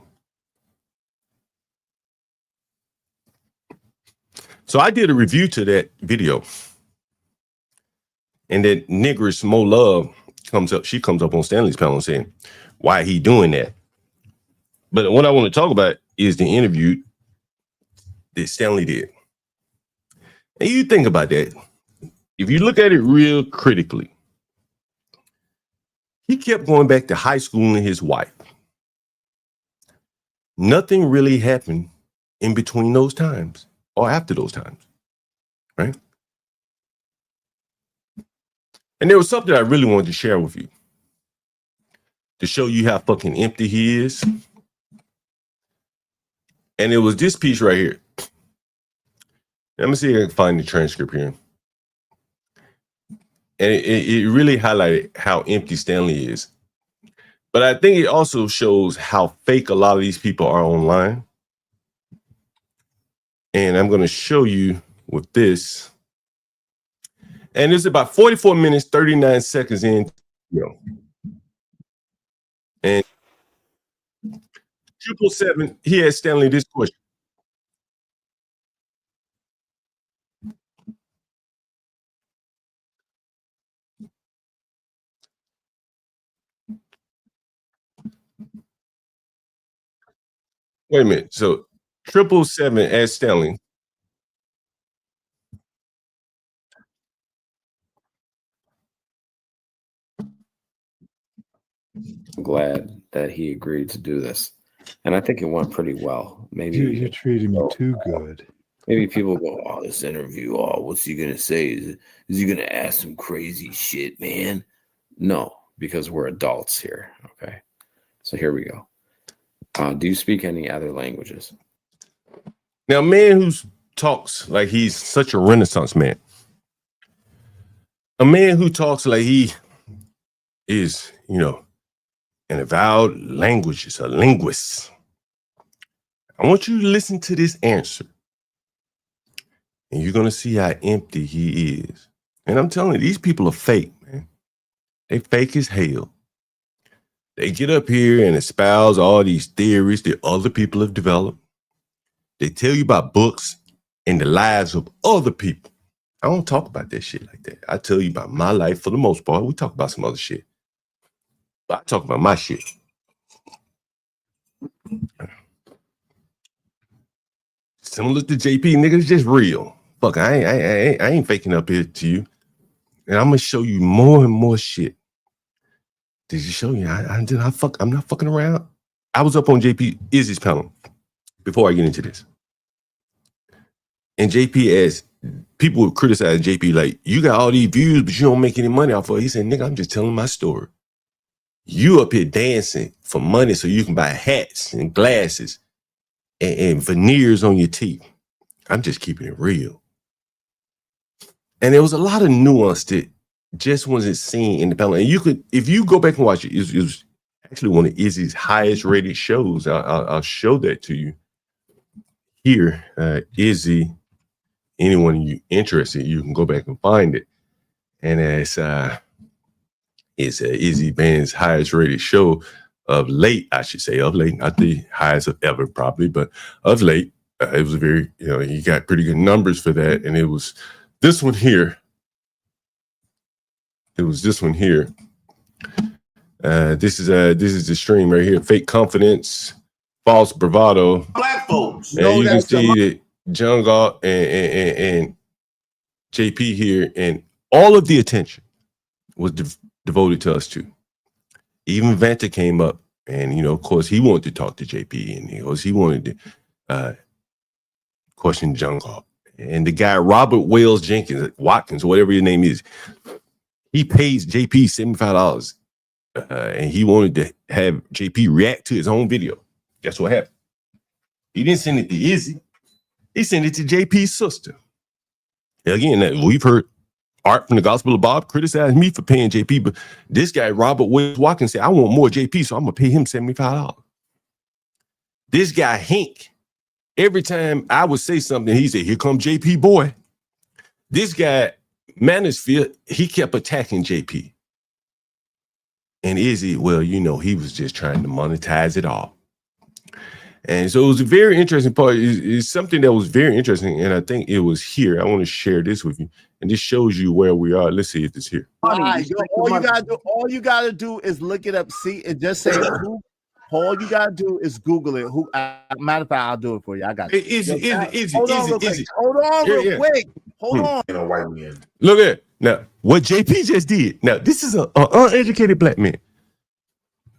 So I did a review to that video, and that nigger's MoLove comes up. She comes up on Stanley's panel saying, "Why he doing that?" But what I want to talk about is the interview that Stanley did. And you think about that. If you look at it real critically, he kept going back to high school and his wife. Nothing really happened in between those times or after those times, right? And there was something I really wanted to share with you to show you how fucking empty he is. And it was this piece right here. Let me see if I can find the transcript here. And it really highlighted how empty Stanley is. But I think it also shows how fake a lot of these people are online. And I'm going to show you with this. And it's about 44 minutes, 39 seconds in. And 777, he asked Stanley this question. Wait a minute. So 777 asked Stanley. I'm glad that he agreed to do this. And I think it went pretty well. Maybe you're treating me too good. Maybe people go, "Oh, this interview, what's he gonna say? Is he gonna ask some crazy shit, man?" No, because we're adults here. Okay. So here we go. Do you speak any other languages? Now, a man who talks like he's such a Renaissance man, a man who talks like he is, an avowed languages, a linguist. I want you to listen to this answer, and you're going to see how empty he is. And I'm telling you, these people are fake, man. They fake as hell. They get up here and espouse all these theories that other people have developed. They tell you about books and the lives of other people. I don't talk about that shit like that. I tell you about my life for the most part. We talk about some other shit. But I talk about my shit. Similar to JP, nigga, it's just real. Fuck, I ain't faking up here to you. And I'm gonna show you more and more shit. Did you show you? I'm not fucking around. I was up on JP Izzy's panel before I get into this. And JP asked, people would criticize JP like, you got all these views, but you don't make any money off of it. He said, nigga, I'm just telling my story. You up here dancing for money so you can buy hats and glasses and veneers on your teeth. I'm just keeping it real. And there was a lot of nuance that just wasn't seen in the panel. And you could, if you go back and watch it, it was actually one of Izzy's highest rated shows. I'll show that to you here. Izzy, anyone you interested, you can go back and find it. And it's Izzy Band's highest rated show of late, I should say, of late, not the highest of ever probably, but of late. It was a very, he got pretty good numbers for that. And it was this one here. It was this one here. This is the stream right here. Fake confidence, false bravado. Black folks. And you can see that Jungle and JP here, and all of the attention was devoted to us two. Even Vanta came up, and of course, he wanted to talk to JP, and he wanted to question Jungle. And the guy Robert Wales Jenkins, Watkins, whatever his name is, he pays JP $75, and he wanted to have JP react to his own video. Guess what happened? He didn't send it to Izzy. He sent it to JP's sister. Again, we've heard Art from the Gospel of Bob criticize me for paying JP, but this guy, Robert Wales Watkins, said, I want more JP, so I'm going to pay him $75. This guy, Hank, every time I would say something, he said, here comes JP boy. This guy, Manosphere, he kept attacking JP. And Izzy, well, he was just trying to monetize it all. And so it was a very interesting part. It's something that was very interesting, and I think it was here. I want to share this with you, and this shows you where we are. Let's see if it's here. All you gotta do is look it up. See, it just say who. All you gotta do is Google it. Who? Matter of fact, I'll do it for you. I got it. Izzy. Hold on, real quick. Hold on. White man. Look at it. Now, what JP just did. Now, this is an uneducated black man,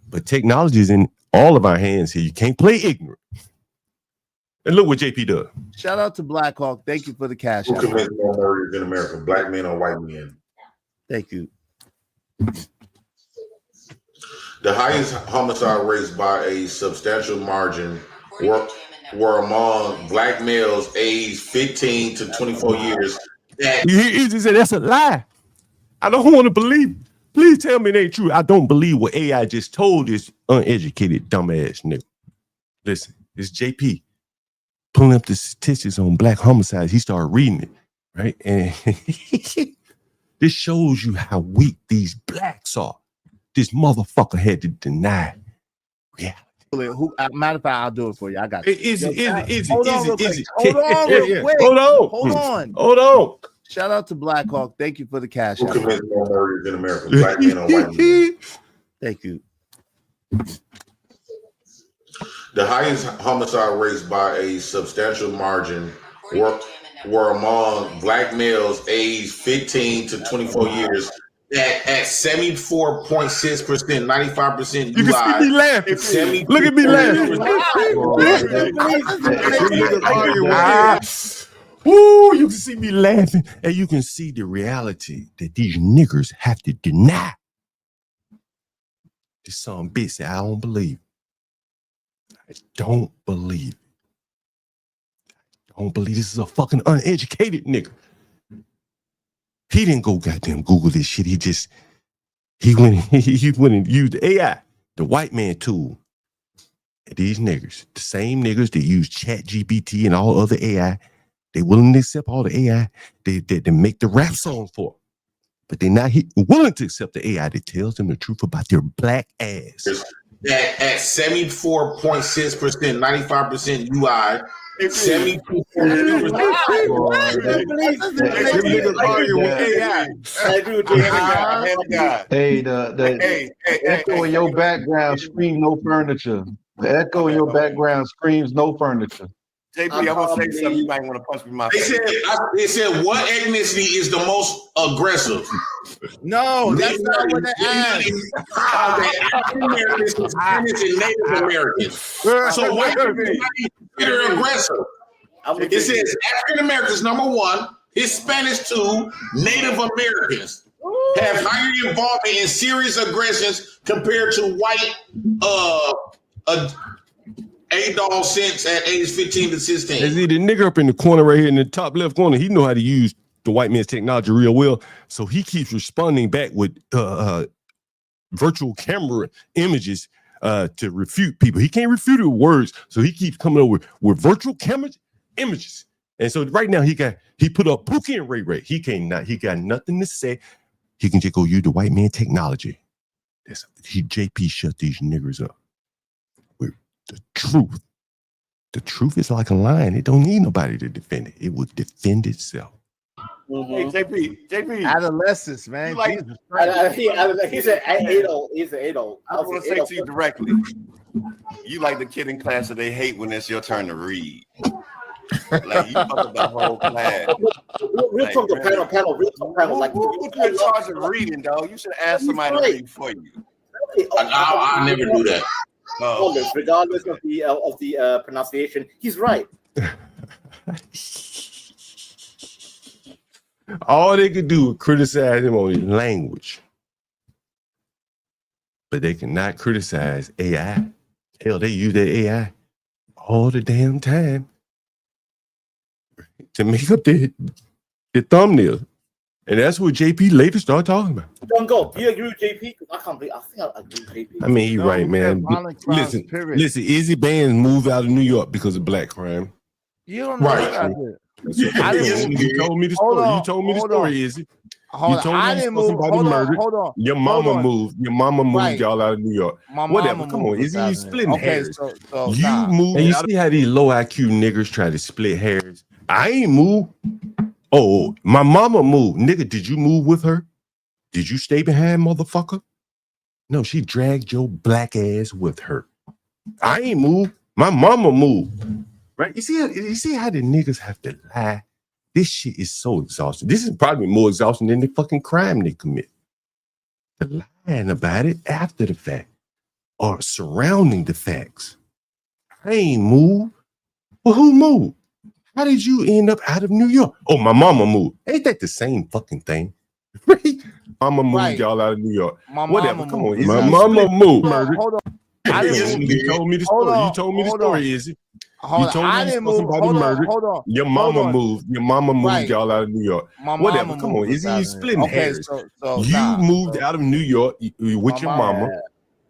but technology is in all of our hands here. You can't play ignorant. And look what JP does. Shout out to Black Hawk. Thank you for the cash. Who commits more murders in America, black men or white men? Thank you. The highest homicide rates by a substantial margin were among black males aged 15 to 24 years. He said that's a lie. I don't want to believe. Please tell me it ain't true. I don't believe what AI just told this uneducated dumbass nigga. Listen, it's JP pulling up the statistics on black homicides. He started reading it, right? And this shows you how weak these blacks are. This motherfucker had to deny reality. Who? Matter of fact, I'll do it for you. I got it. Easy. Hold on. Shout out to Black Hawk. Thank you for the cash. Who commits more murders in America, black men or white men? Thank you. The highest homicide rates by a substantial margin were among black males aged 15 to 24 years at 74.6%, 95%. You can see me laughing. Look at me laughing. Ooh, you can see me laughing, and you can see the reality that these niggers have to deny. This some bitch said, I don't believe. I don't believe. I don't believe this is a fucking uneducated nigga. He didn't go goddamn Google this shit. He went and used the AI, the white man tool. And these niggers, the same niggers that use ChatGPT and all other AI, they willing to accept all the AI they make the rap song for. but they're not willing to accept the AI that tells them the truth about their black ass. At 74.6%, 95% UI, 72%. Hey, the echo in your background screams no furniture. The echo in your background screams no furniture. JP, I'm gonna say something. You might want to punch me in my face. They said what ethnicity is the most aggressive? No, that's not what they asked. African Americans, Hispanics, and Native Americans. So white people are aggressive. It says African Americans #1, Hispanics 2, Native Americans have higher involvement in serious aggressions compared to white adolescents at age 15 to 16. Is he the nigger up in the corner right here in the top left corner? He know how to use the white man's technology real well, so he keeps responding back with virtual camera images to refute people. He can't refute it with words, so he keeps coming over with virtual camera images. And so right now he put up Pookie and Ray Ray. He got nothing to say. He can just go use the white man technology. JP shut these niggers up. The truth is like a lion. It don't need nobody to defend it. It will defend itself. Hey, JP. Adolescence, man. Like, he said 8-0. He's an 8-0. I want to say to you directly, you like the kid in class that they hate when it's your turn to read. Like you fuck up the whole class. Real talk the panel. Like who put you in charge of reading, dog? You should ask somebody to read for you. I never do that. Regardless of the pronunciation, he's right. All they could do was criticize him on his language, but they cannot criticize AI. Hell, they use their AI all the damn time to make up the thumbnail. And that's what JP later started talking about. Don't go. Do you agree with JP? I think I agree with JP. I mean, he's right, man. Listen, Izzy Bands moved out of New York because of black crime. You don't know about it. You told me the story. You told me the story, Izzy. You told me somebody murdered. Your mama moved. Your mama moved y'all out of New York. Whatever. Come on, Izzy, you splitting hairs. You moved. And you see how these low IQ niggers try to split hairs. I ain't moved. Oh, my mama moved. Nigga, did you move with her? Did you stay behind, motherfucker? No, she dragged your black ass with her. I ain't moved. My mama moved. Right? You see how the niggas have to lie? This shit is so exhausting. This is probably more exhausting than the fucking crime they commit. The lying about it after the fact or surrounding the facts. I ain't moved. Well, who moved? How did you end up out of New York? Oh, my mama moved. Ain't that the same fucking thing? Right? Mama moved y'all out of New York. Whatever. Come on. My mama moved. Hold on. You told me the story. You told me the story, Izzy. You told me somebody murdered. Your mama moved. Your mama moved y'all out of New York. Whatever. Come on, Izzy. You splitting hairs. You moved out of New York with your mama.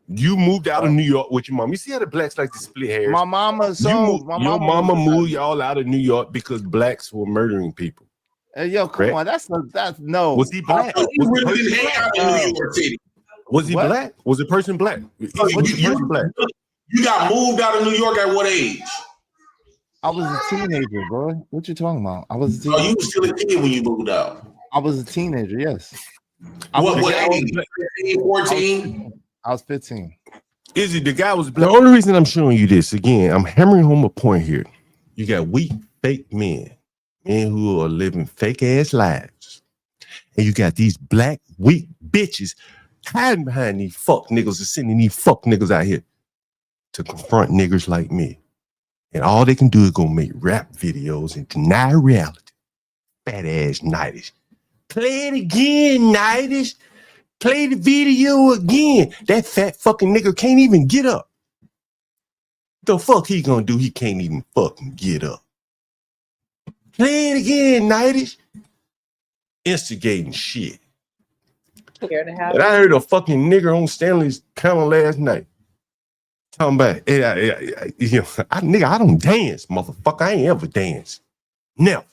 You moved out of New York with your mom. You see how the blacks like to split hairs? My mama. Your mama moved y'all out of New York because blacks were murdering people. Hey, yo, come on. That's no. Was he black? Was he black? Was the person black? You got moved out of New York at what age? I was a teenager, bro. What you talking about? I was a teenager. Oh, you were still a kid when you moved out. I was a teenager, yes. What age? 14? I was 15. Izzy, the guy was black. The only reason I'm showing you this, again, I'm hammering home a point here. You got weak, fake men who are living fake ass lives. And you got these black, weak bitches hiding behind these fuck niggas and sending these fuck niggas out here to confront niggas like me. And all they can do is go make rap videos and deny reality. Fat ass Nightish. Play it again, Nightish. Play the video again. That fat fucking nigga can't even get up. The fuck he gonna do? He can't even fucking get up. Play it again, Nightish. Instigating shit. And I heard a fucking nigger on Stanley's panel last night talking about, nigga, I don't dance, motherfucker. I ain't ever danced. Never.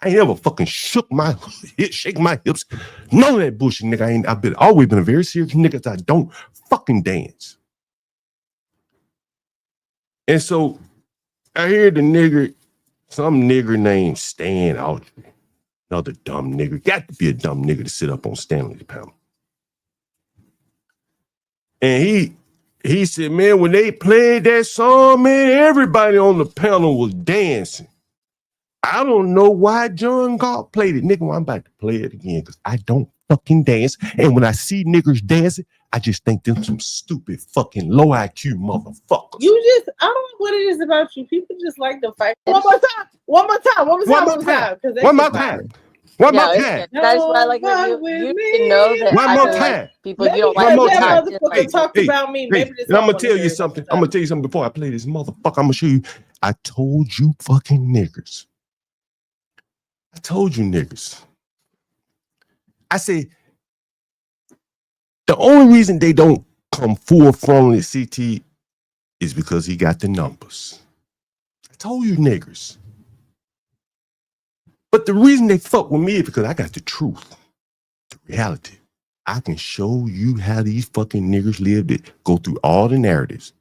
I ain't ever fucking shake my hips. None of that bullshit, nigga. I've always been a very serious nigga. I don't fucking dance. And so I hear some nigger named Stan Autry, another dumb nigger. Got to be a dumb nigga to sit up on Stanley's panel. And he said, man, when they played that song, man, everybody on the panel was dancing. I don't know why John Galt played it. Nigga, well, I'm about to play it again because I don't fucking dance. And when I see niggers dancing, I just think them some stupid fucking low IQ motherfuckers. I don't know what it is about you. People just like to fight. One more time. One more time. One more time. That's why, like, you can know that one more time. People you don't like. That motherfucker talked about me. Maybe this. And I'm gonna tell you something. I'm gonna tell you something before I play this motherfucker. I'm gonna show you. I told you fucking niggers. I told you niggas. I said, the only reason they don't come full frontal at CT is because he got the numbers. I told you niggas. But the reason they fuck with me is because I got the truth, the reality. I can show you how these fucking niggers lived it, go through all the narratives.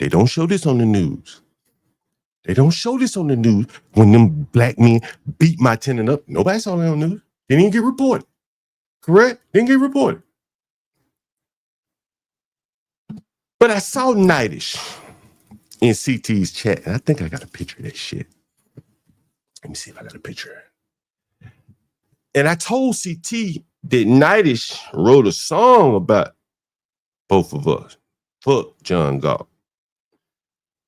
They don't show this on the news. They don't show this on the news when them black men beat my tenant up. Nobody saw that on the news. They didn't get reported. Correct? Didn't get reported. But I saw Nightish in CT's chat, and I think I got a picture of that shit. Let me see if I got a picture. And I told CT that Nightish wrote a song about both of us. Fuck John Galt.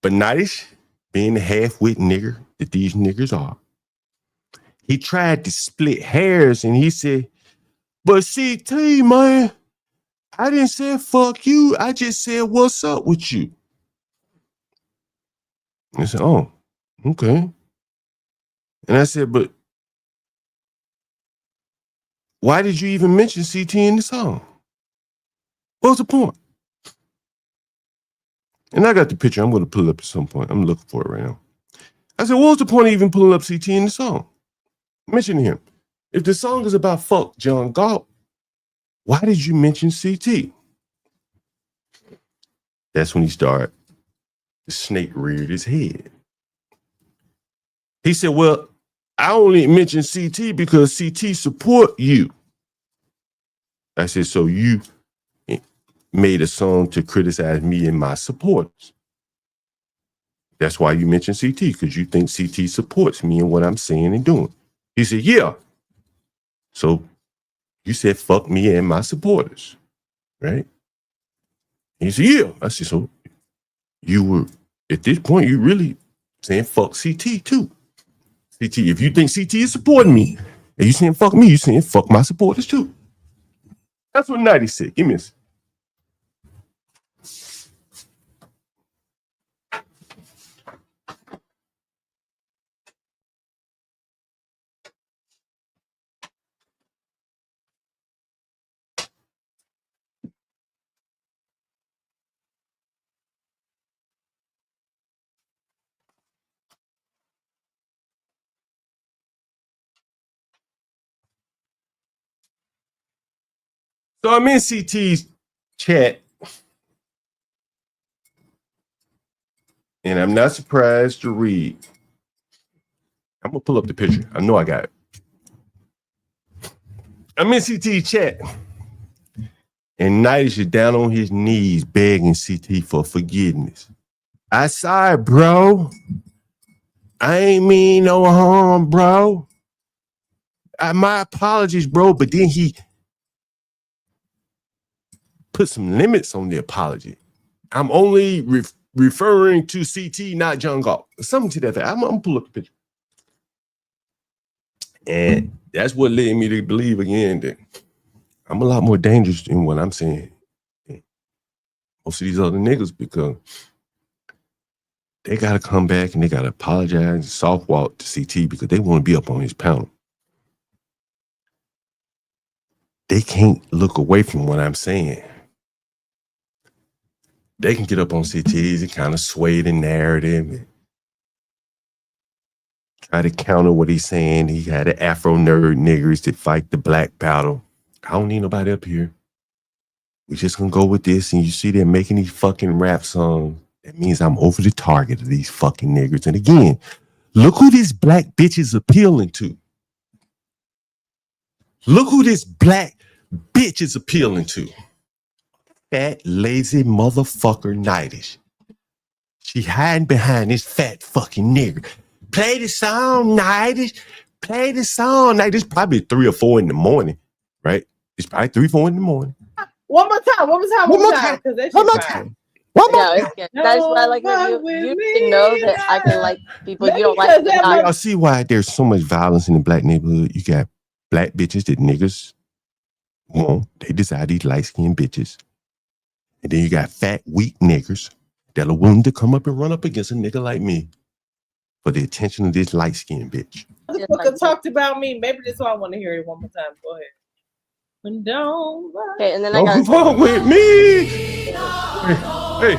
But Nightish, being the half-wit nigger that these niggers are, he tried to split hairs and he said, but CT, man, I didn't say fuck you. I just said, what's up with you? I said, oh, okay. And I said, but why did you even mention CT in the song? What was the point? And I got the picture. I'm going to pull it up at some point. I'm looking for it right now. I said, what was the point of even pulling up CT in the song? Mention him. If the song is about fuck John Galt, why did you mention CT? That's when he started. The snake reared his head. He said, well, I only mentioned CT because CT support you. I said, so you made a song to criticize me and my supporters. That's why you mentioned CT, because you think CT supports me and what I'm saying and doing. He said, yeah. So you said, fuck me and my supporters, right? He said, yeah. I said, so you were, at this point, you really saying fuck CT too. CT, if you think CT is supporting me, and you saying fuck me, you saying fuck my supporters too. That's what 90 said. Give me this. So I'm in CT's chat, and I'm not surprised to read. I'm gonna pull up the picture. I know I got it. I'm in CT's chat, and Nightish is down on his knees begging CT for forgiveness. I sorry, bro. I ain't mean no harm, bro. My apologies, bro. But then he put some limits on the apology. I'm only referring to CT, not John Galt. Something to that effect. I'm gonna pull up the picture. And that's what led me to believe again that I'm a lot more dangerous than what I'm saying. Most of these other niggas, because they gotta come back and they gotta apologize and soft walk to CT because they want to be up on his panel. They can't look away from what I'm saying. They can get up on CTs and kind of sway the narrative and try to counter what he's saying. He had an Afro nerd niggers to fight the black battle. I don't need nobody up here. We just gonna go with this, and you see they're making these fucking rap songs. That means I'm over the target of these fucking niggers. And again, look who this black bitch is appealing to. Look who this black bitch is appealing to. Fat, lazy motherfucker Nightish. She hiding behind this fat fucking nigger. Play the song, Nightish. Play the song. Night. It's probably 3 or 4 in the morning, right? It's probably 3, 4 in the morning. One more time. One more time. One more time. One more time. One more No, it's good. That's why I like you. You can know that I can like people you don't like. Y'all see why there's so much violence in the black neighborhood? You got black bitches that niggas want. They decide these light-skinned bitches. And then you got fat, weak niggers that are willing to come up and run up against a nigga like me for the attention of this light-skinned bitch. This book talked about me. Maybe this one I want to hear it one more time. Go ahead. Okay, and then Don't fuck with me. Hey.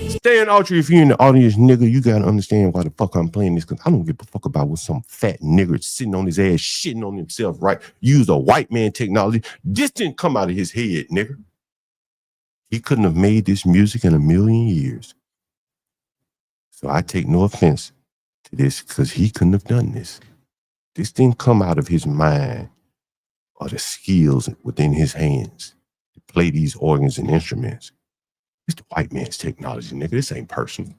Stan Autry, if you're in the audience, nigga, you gotta understand why the fuck I'm playing this, because I don't give a fuck about what some fat nigger sitting on his ass, shitting on himself, right? Use a white man technology. This didn't come out of his head, nigga. He couldn't have made this music in a million years. So I take no offense to this, because he couldn't have done this. This didn't come out of his mind or the skills within his hands to play these organs and instruments. It's the white man's technology, nigga. This ain't personal.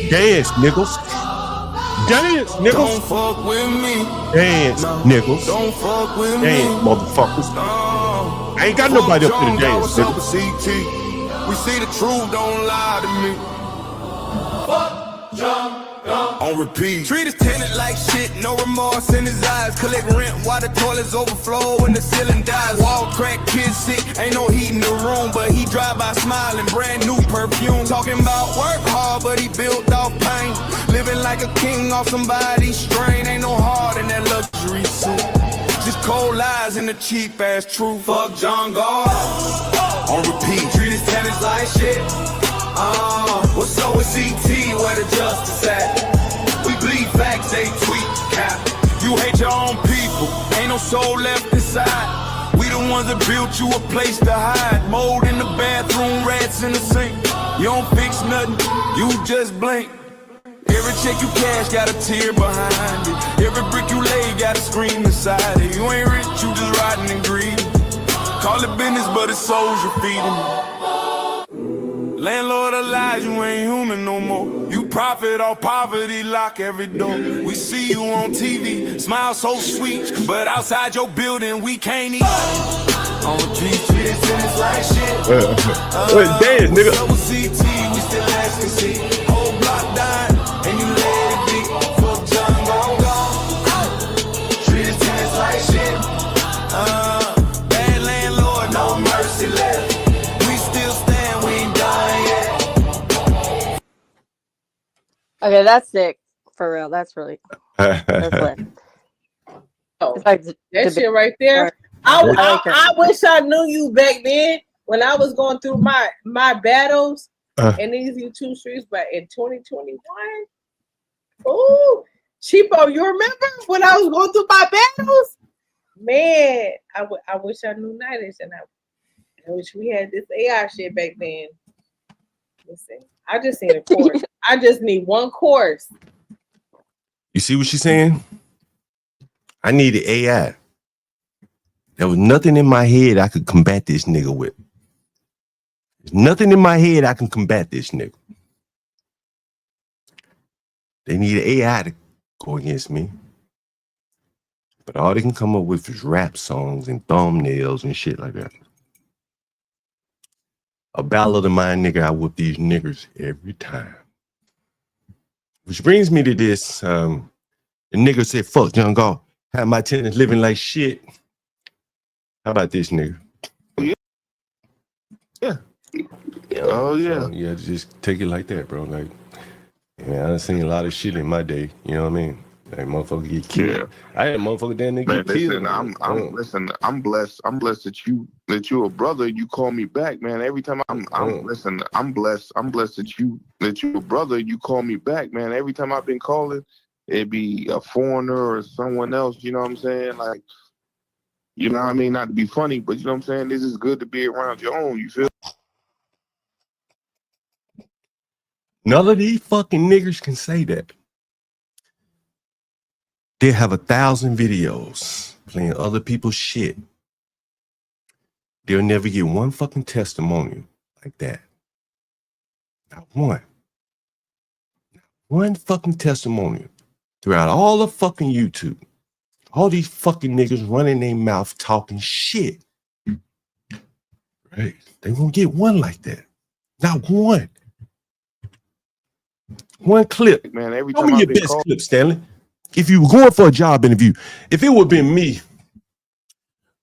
Dance, niggas. Dance, niggas. Don't fuck with me. Dance, niggas. Don't fuck with me. Dance, motherfuckers. I ain't got nobody up here to dance, What's up nigga. with CT? We see the truth, don't lie to me. Fuck John. On repeat. Treat his tenant like shit, no remorse in his eyes. Collect rent while the toilets overflow and the ceiling dies. Wall crack, kids sick, ain't no heat in the room, but he drive by smiling, brand new perfume. Talking about work hard, but he built off pain. Living like a king off somebody's strain. Ain't no heart in that luxury suit. Just cold lies and the cheap ass truth. Fuck John Gall. On repeat. Treat his tenants like shit. What's up with CT, where the justice at? We bleed facts, they tweet cap. You hate your own people, ain't no soul left inside. We the ones that built you a place to hide. Mold in the bathroom, rats in the sink. You don't fix nothing, you just blink. Every check you cash got a tear behind it. Every brick you lay got a scream inside it. You ain't rich, you just riding and greedy. Call it business, but it's souls you're feeding. Landlord of lies, you ain't human no more. You profit off poverty, lock every door. We see you on TV, smile so sweet, but outside your building we can't eat. On repeat, treat it tenants like shit. Dance, nigga. What's up with CT, we still asking see. Whole block dying, and you let it be. Fuck John gone. Treat it tenants like shit. Bad landlord, no mercy left. Okay, that's sick. For real. That's really that's lit. It's like That shit right there. I wish I knew you back then when I was going through my battles in these YouTube streets, but in 2021. Oh, Cheapo, you remember when I was going through my battles? Man, I wish I knew Nightish, and I wish we had this AI shit back then. Listen, I just need a course. I just need one course. You see what she's saying? I needed AI. There was nothing in my head I could combat this nigga with. There's nothing in my head I can combat this nigga. They need AI to go against me. But all they can come up with is rap songs and thumbnails and shit like that. A ballad of mine, nigga, I whoop these niggers every time. Which brings me to this. The nigga said, fuck John Gall. Have my tenants living like shit. How about this, nigga? Yeah. Oh, yeah. So, yeah, just take it like that, bro. Like, yeah, I've seen a lot of shit in my day. You know what I mean? That motherfucker get killed. I had a motherfucker down there Man, get killed. listen, I'm blessed. I'm blessed that you're a brother. You call me back, man. Every time I'm blessed. I'm blessed that you're a brother. You call me back, man. Every time I've been calling, it'd be a foreigner or someone else. You know what I'm saying? Like, you know what I mean? Not to be funny, but you know what I'm saying? This is good to be around your own. You feel? None of these fucking niggers can say that. They have 1,000 videos playing other people's shit. They'll never get one fucking testimonial like that. Not one. One fucking testimonial throughout all of fucking YouTube. All these fucking niggas running their mouth talking shit. Right? They won't get one like that. Not one. One clip. Man, every Show time me I've your been best called. clip, Stanley. If you were going for a job interview, if it would have been me,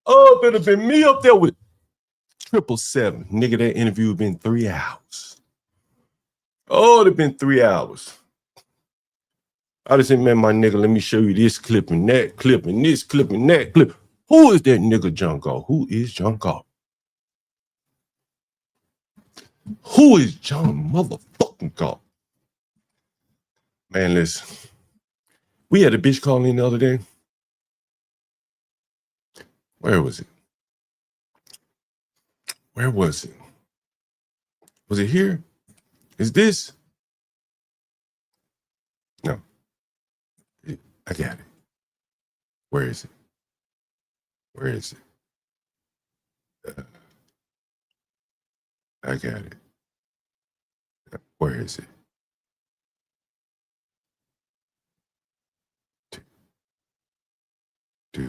oh, it would have been me up there with 777. Nigga, that interview would have been 3 hours. Oh, it'd have been 3 hours. I just said, man, my nigga, let me show you this clip and that clip and this clip and that clip. Who is that nigga Junko? Who is Junko? Who is John motherfucking God? Man, listen. We had a bitch calling in the other day. Where was it? Where was it? Was it here? Is this? No. I got it. Where is it? Where is it? I got it. Where is it? Where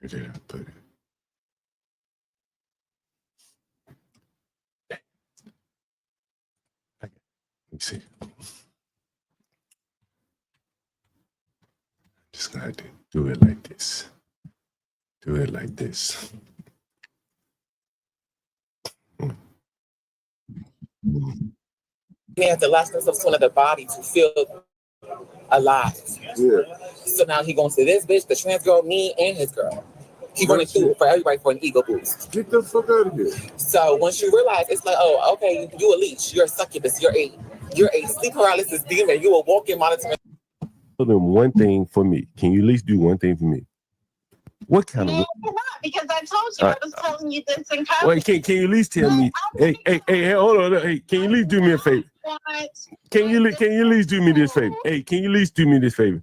did I put it? Let me see. Just gonna have to do it like this. Do it like this. He has the lessons of one of the body to feel alive. Yeah. So now he going to this bitch, the trans girl, me and his girl. He running through it for everybody for an ego boost. Get the fuck out of here. So once you realize, it's like, oh, okay, you a leech, you're a succubus, you're a sleep paralysis demon, you a walking monitoring. Tell them one thing for me. Can you at least do one thing for me? What kind No, of? you're not, because I told you I was telling you this in college. Wait, can you at least tell me? Hey, hold on. Hey, can you at least do me a favor? Can you at least do me this favor? Hey, can you at least do me this favor?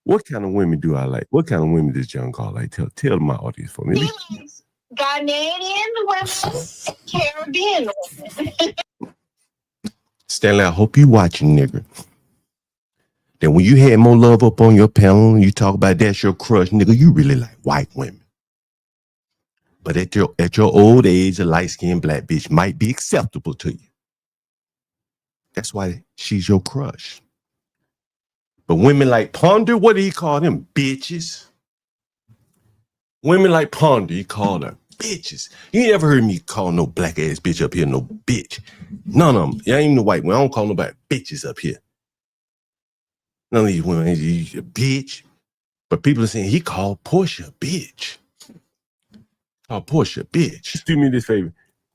What kind of women do I like? What kind of women does John call like? Tell my audience for me. He likes Ghanaian women, Caribbean women. Stanley, I hope you watching, nigga. Then when you had MoLove up on your panel and you talk about that's your crush, nigga, you really like white women. But at your old age, a light-skinned black bitch might be acceptable to you. That's why she's your crush. But women like Ponder, what do he call them? Bitches. Women like Ponder, he called her bitches. You ain't ever heard me call no black ass bitch up here, no bitch. None of them. I ain't even the white one. I don't call nobody bitches up here. None of these women, he's a bitch. But people are saying he called Portia a bitch. Called Portia a bitch. Do me this favor.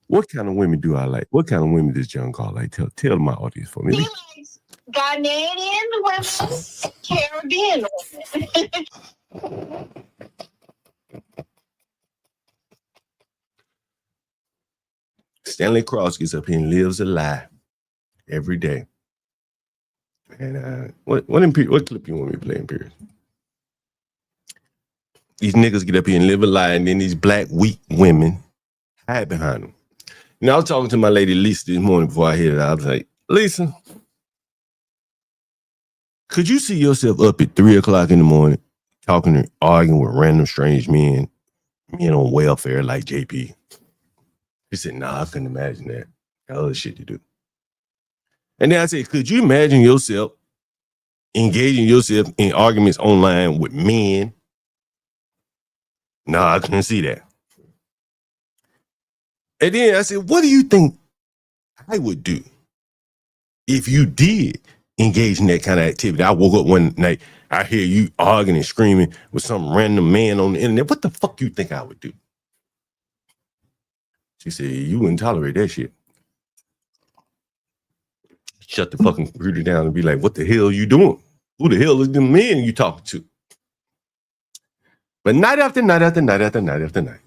What kind of women do I like? What kind of women does John call like? Tell my audience for me. He likes Ghanaian women, Caribbean women. Stanley Cross gets up here and lives a lie every day. And what clip you want me to play in period? These niggas get up here and live a lie, and then these black weak women hide behind them. You know, I was talking to my lady Lisa this morning before I hit it. I was like, Lisa, could you see yourself up at 3 o'clock in the morning talking and arguing with random strange men on welfare like JP? She said, nah, I couldn't imagine that. Got other shit to do. And then I said, could you imagine yourself engaging yourself in arguments online with men? No, I couldn't see that. And then I said, what do you think I would do if you did engage in that kind of activity, I woke up one night, I hear you arguing and screaming with some random man on the internet. What the fuck you think I would do? She said, you wouldn't tolerate that shit. Shut the fucking computer down and be like, what the hell are you doing? Who the hell is the men you talking to? But night after night after night after night after night,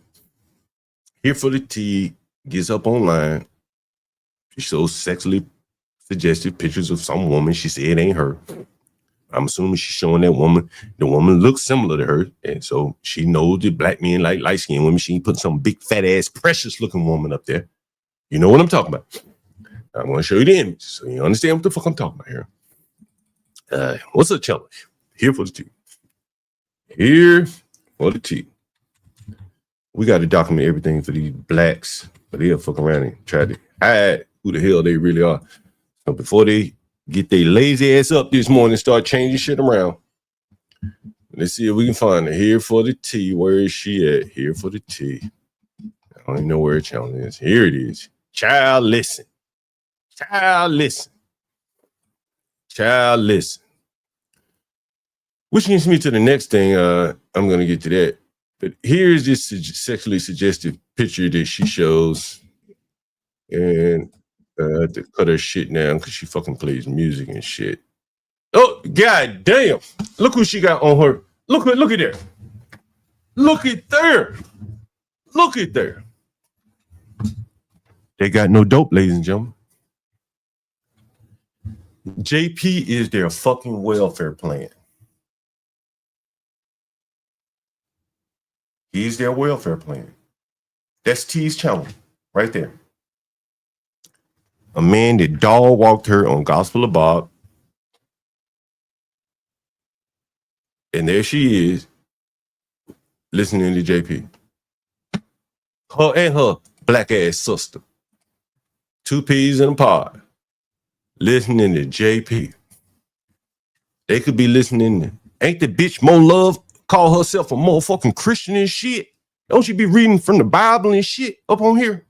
Here for the Tea gets up online. She shows sexually suggestive pictures of some woman. She said it ain't her. I'm assuming she's showing that woman. The woman looks similar to her. And so she knows that black men like light-skinned women. She ain't putting some big, fat-ass, precious-looking woman up there. You know what I'm talking about. I'm going to show you the image so you understand what the fuck I'm talking about here. What's the challenge? Here for the Tea. Here for the Tea. We got to document everything for these blacks, but they'll fuck around and try to hide who the hell they really are. So before they get their lazy ass up this morning and start changing shit around, let's see if we can find her. Here for the Tea. Where is she at? Here for the Tea. I don't even know where her channel is. Here it is. Child, listen. Child, listen. Child, listen. Which gets me to the next thing. I'm going to get to that. But here's this sexually suggestive picture that she shows. And to cut her shit down because she fucking plays music and shit. Oh, god damn. Look who she got on her. Look at there. Look at there. Look at there. They got no dope, ladies and gentlemen. JP is their fucking welfare plan. He's their welfare plan. That's T's channel right there. A man that dog walked her on Gospel of Bob. And there she is listening to JP. Her and her black ass sister. 2 peas in a pod. Listening to JP. They could be listening to, ain't the bitch MoLove call herself a motherfucking Christian and shit? Don't she be reading from the Bible and shit up on here?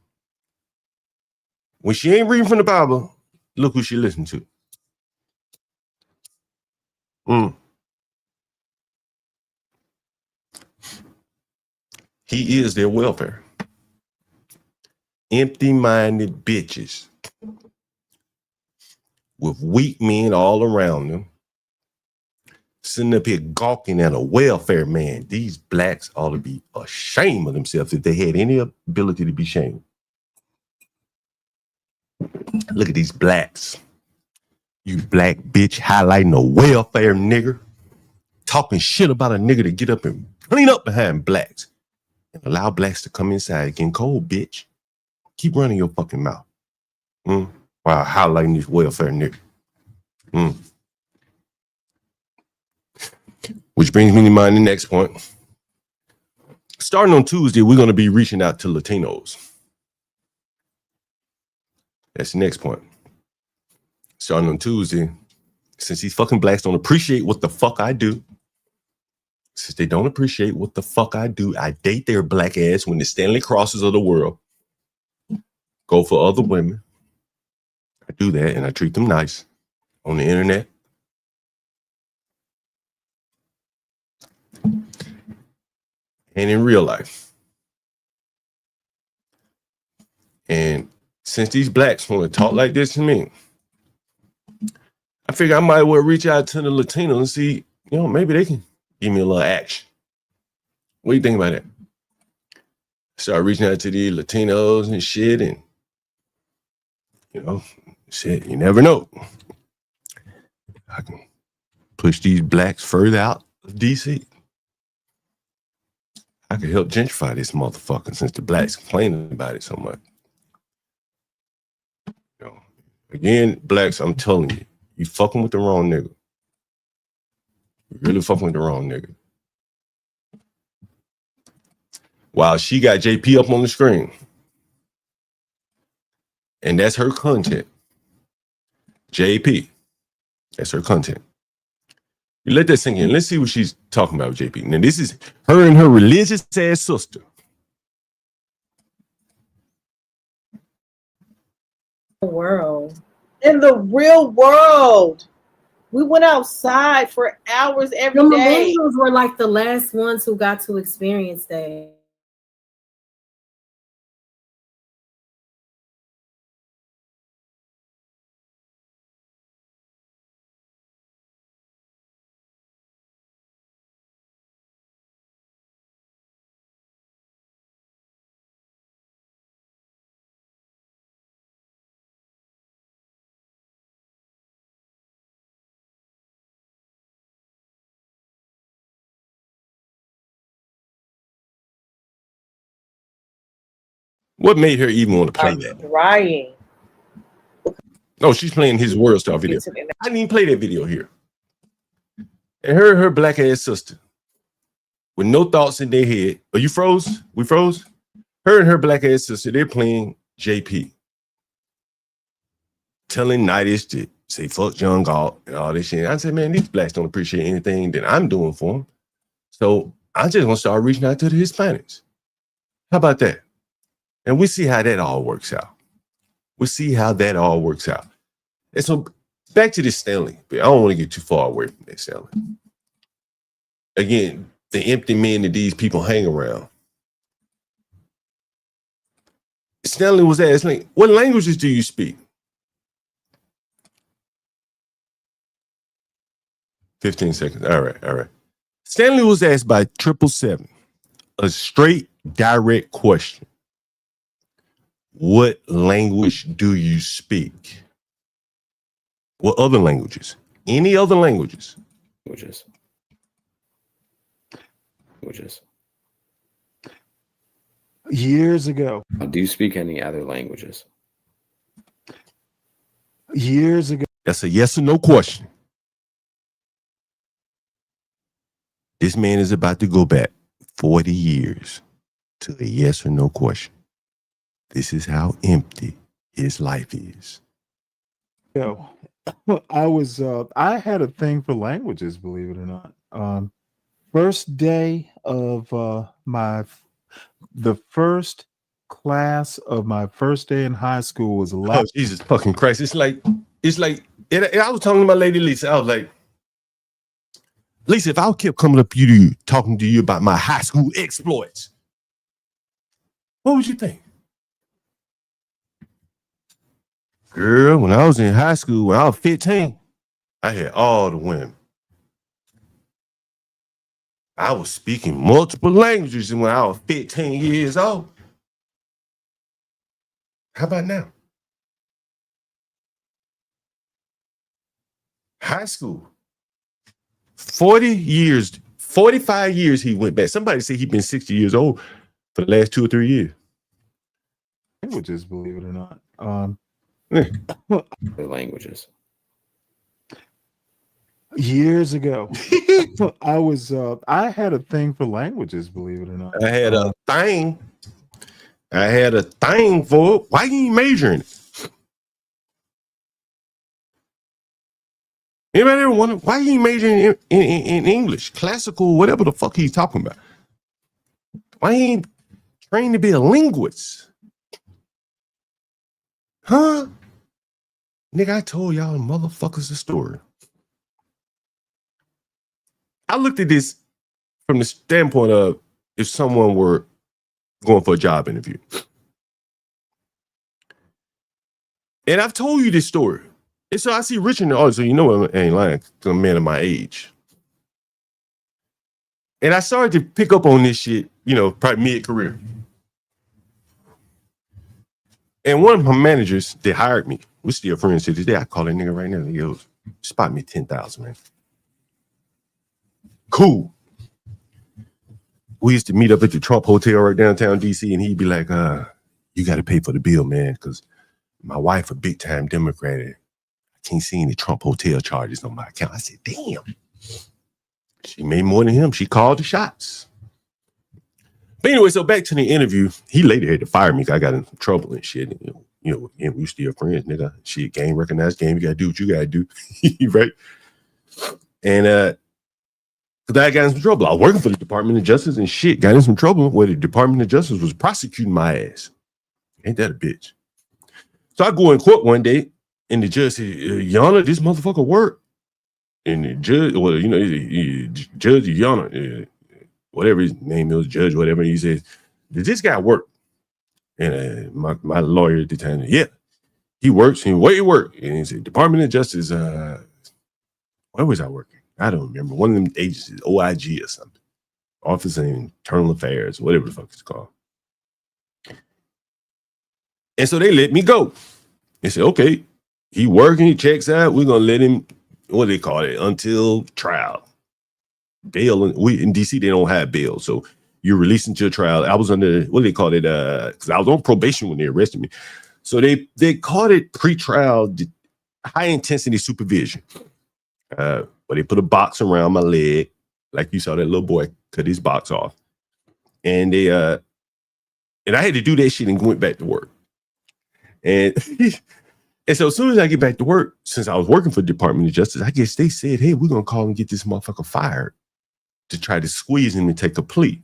When she ain't reading from the Bible, look who she listen to. He is their welfare. Empty-minded bitches with weak men all around them, sitting up here gawking at a welfare man. These blacks ought to be ashamed of themselves if they had any ability to be ashamed. Look at these blacks. You black bitch highlighting a welfare nigger, talking shit about a nigga to get up and clean up behind blacks and allow blacks to come inside getting cold, bitch. Keep running your fucking mouth. While highlighting this welfare nigga. Which brings me to mind the next point. Starting on Tuesday, we're going to be reaching out to Latinos. That's the next point. Starting on Tuesday, since these fucking blacks don't appreciate what the fuck I do, since they don't appreciate what the fuck I do, I date their black ass when the Stanley Crosses of the world go for other women. I do that and I treat them nice on the internet. And in real life. And since these blacks want to talk like this to me, I figure I might well reach out to the Latinos and see, maybe they can give me a little action. What do you think about that? Start reaching out to the Latinos and shit, and shit, you never know. I can push these blacks further out of DC. I could help gentrify this motherfucker since the blacks complaining about it so much. Again, blacks, I'm telling you, you fucking with the wrong nigga. You really fucking with the wrong nigga. While she got JP up on the screen. And that's her content. JP. That's her content. You let that sink in. Let's see what she's talking about with JP. Now, this is her and her religious ass sister. World. In the real world, we went outside for hours every The day. millennials were like the last ones who got to experience that. What made her even want to play that? Crying. No, she's playing his World Star video. I didn't even play that video here. And her black ass sister with no thoughts in their head. Are you froze? We froze? Her and her black ass sister, they're playing JP. Telling Nightish to say fuck Young Galt and all this shit. I said, man, these blacks don't appreciate anything that I'm doing for them. So I just want to start reaching out to the Hispanics. How about that? And we see how that all works out. We see how that all works out. And so back to this Stanley. I don't want to get too far away from that Stanley. Again, the empty men that these people hang around. Stanley was asked, like, what languages do you speak? 15 seconds. All right. Stanley was asked by 777 a straight, direct question. What language do you speak? What other languages? Any other languages? Languages. Years ago. Do you speak any other languages? Years ago. That's a yes or no question. This man is about to go back 40 years to a yes or no question. This is how empty his life is. Yo, I had a thing for languages, believe it or not. First day of the first class of my first day in high school was Oh, Jesus fucking Christ. It's like, I was talking to my lady Lisa. I was like, Lisa, if I kept coming up to you, talking to you about my high school exploits, what would you think? Girl, when I was in high school, when I was 15, I had all the women. I was speaking multiple languages when I was 15 years old. How about now? High school. 40 years, 45 years he went back. Somebody said he'd been 60 years old for the last 2 or 3 years. Languages, believe it or not. The languages. Years ago, I had a thing for languages, believe it or not. I had a thing. I had a thing for it. Why you ain't majoring it? Anybody ever wonder why you ain't majoring in English, classical, whatever the fuck he's talking about? Why you ain't trained to be a linguist? Huh? Nigga, I told y'all motherfuckers the story. I looked at this from the standpoint of if someone were going for a job interview. And I've told you this story. And so I see Rich in the audience, so you know I ain't lying, because I'm a man of my age. And I started to pick up on this shit, probably mid-career. And one of my managers, they hired me. We're still friends to this day. I call that nigga right now. He goes, spot me 10,000, man. Cool. We used to meet up at the Trump Hotel right downtown DC, and he'd be like, you got to pay for the bill, man, because my wife a big-time Democrat. I can't see any Trump Hotel charges on my account. I said, damn. She made more than him. She called the shots. But anyway, so back to the interview. He later had to fire me because I got in trouble and shit. And we still friends, nigga. Shit, game recognized game. You got to do what you got to do. Right? And because I got in some trouble. I was working for the Department of Justice and shit. Got in some trouble where the Department of Justice was prosecuting my ass. Ain't that a bitch? So I go in court one day And the judge said, Your Honor, this motherfucker work. And the judge, well, you know, Judge Your Honor, whatever his name is, judge, whatever, he says, did this guy work? And my lawyer at the time, yeah, he works. And where he work? And he said, Department of Justice, where was I working? I don't remember. One of them agencies, OIG or something. Office of Internal Affairs, whatever the fuck it's called. And so they let me go. They said, okay, he working, he checks out, we're going to let him, what do they call it, until trial. Bail, in DC, they don't have bail. So you're released until trial. I was under, what do they call it? Because I was on probation when they arrested me. So they called it pre-trial high intensity supervision. Where they put a box around my leg, like you saw that little boy cut his box off. And they and I had to do that shit and went back to work. And so as soon as I get back to work, since I was working for the Department of Justice, I guess they said, hey, we're gonna call and get this motherfucker fired to try to squeeze him and take a plea.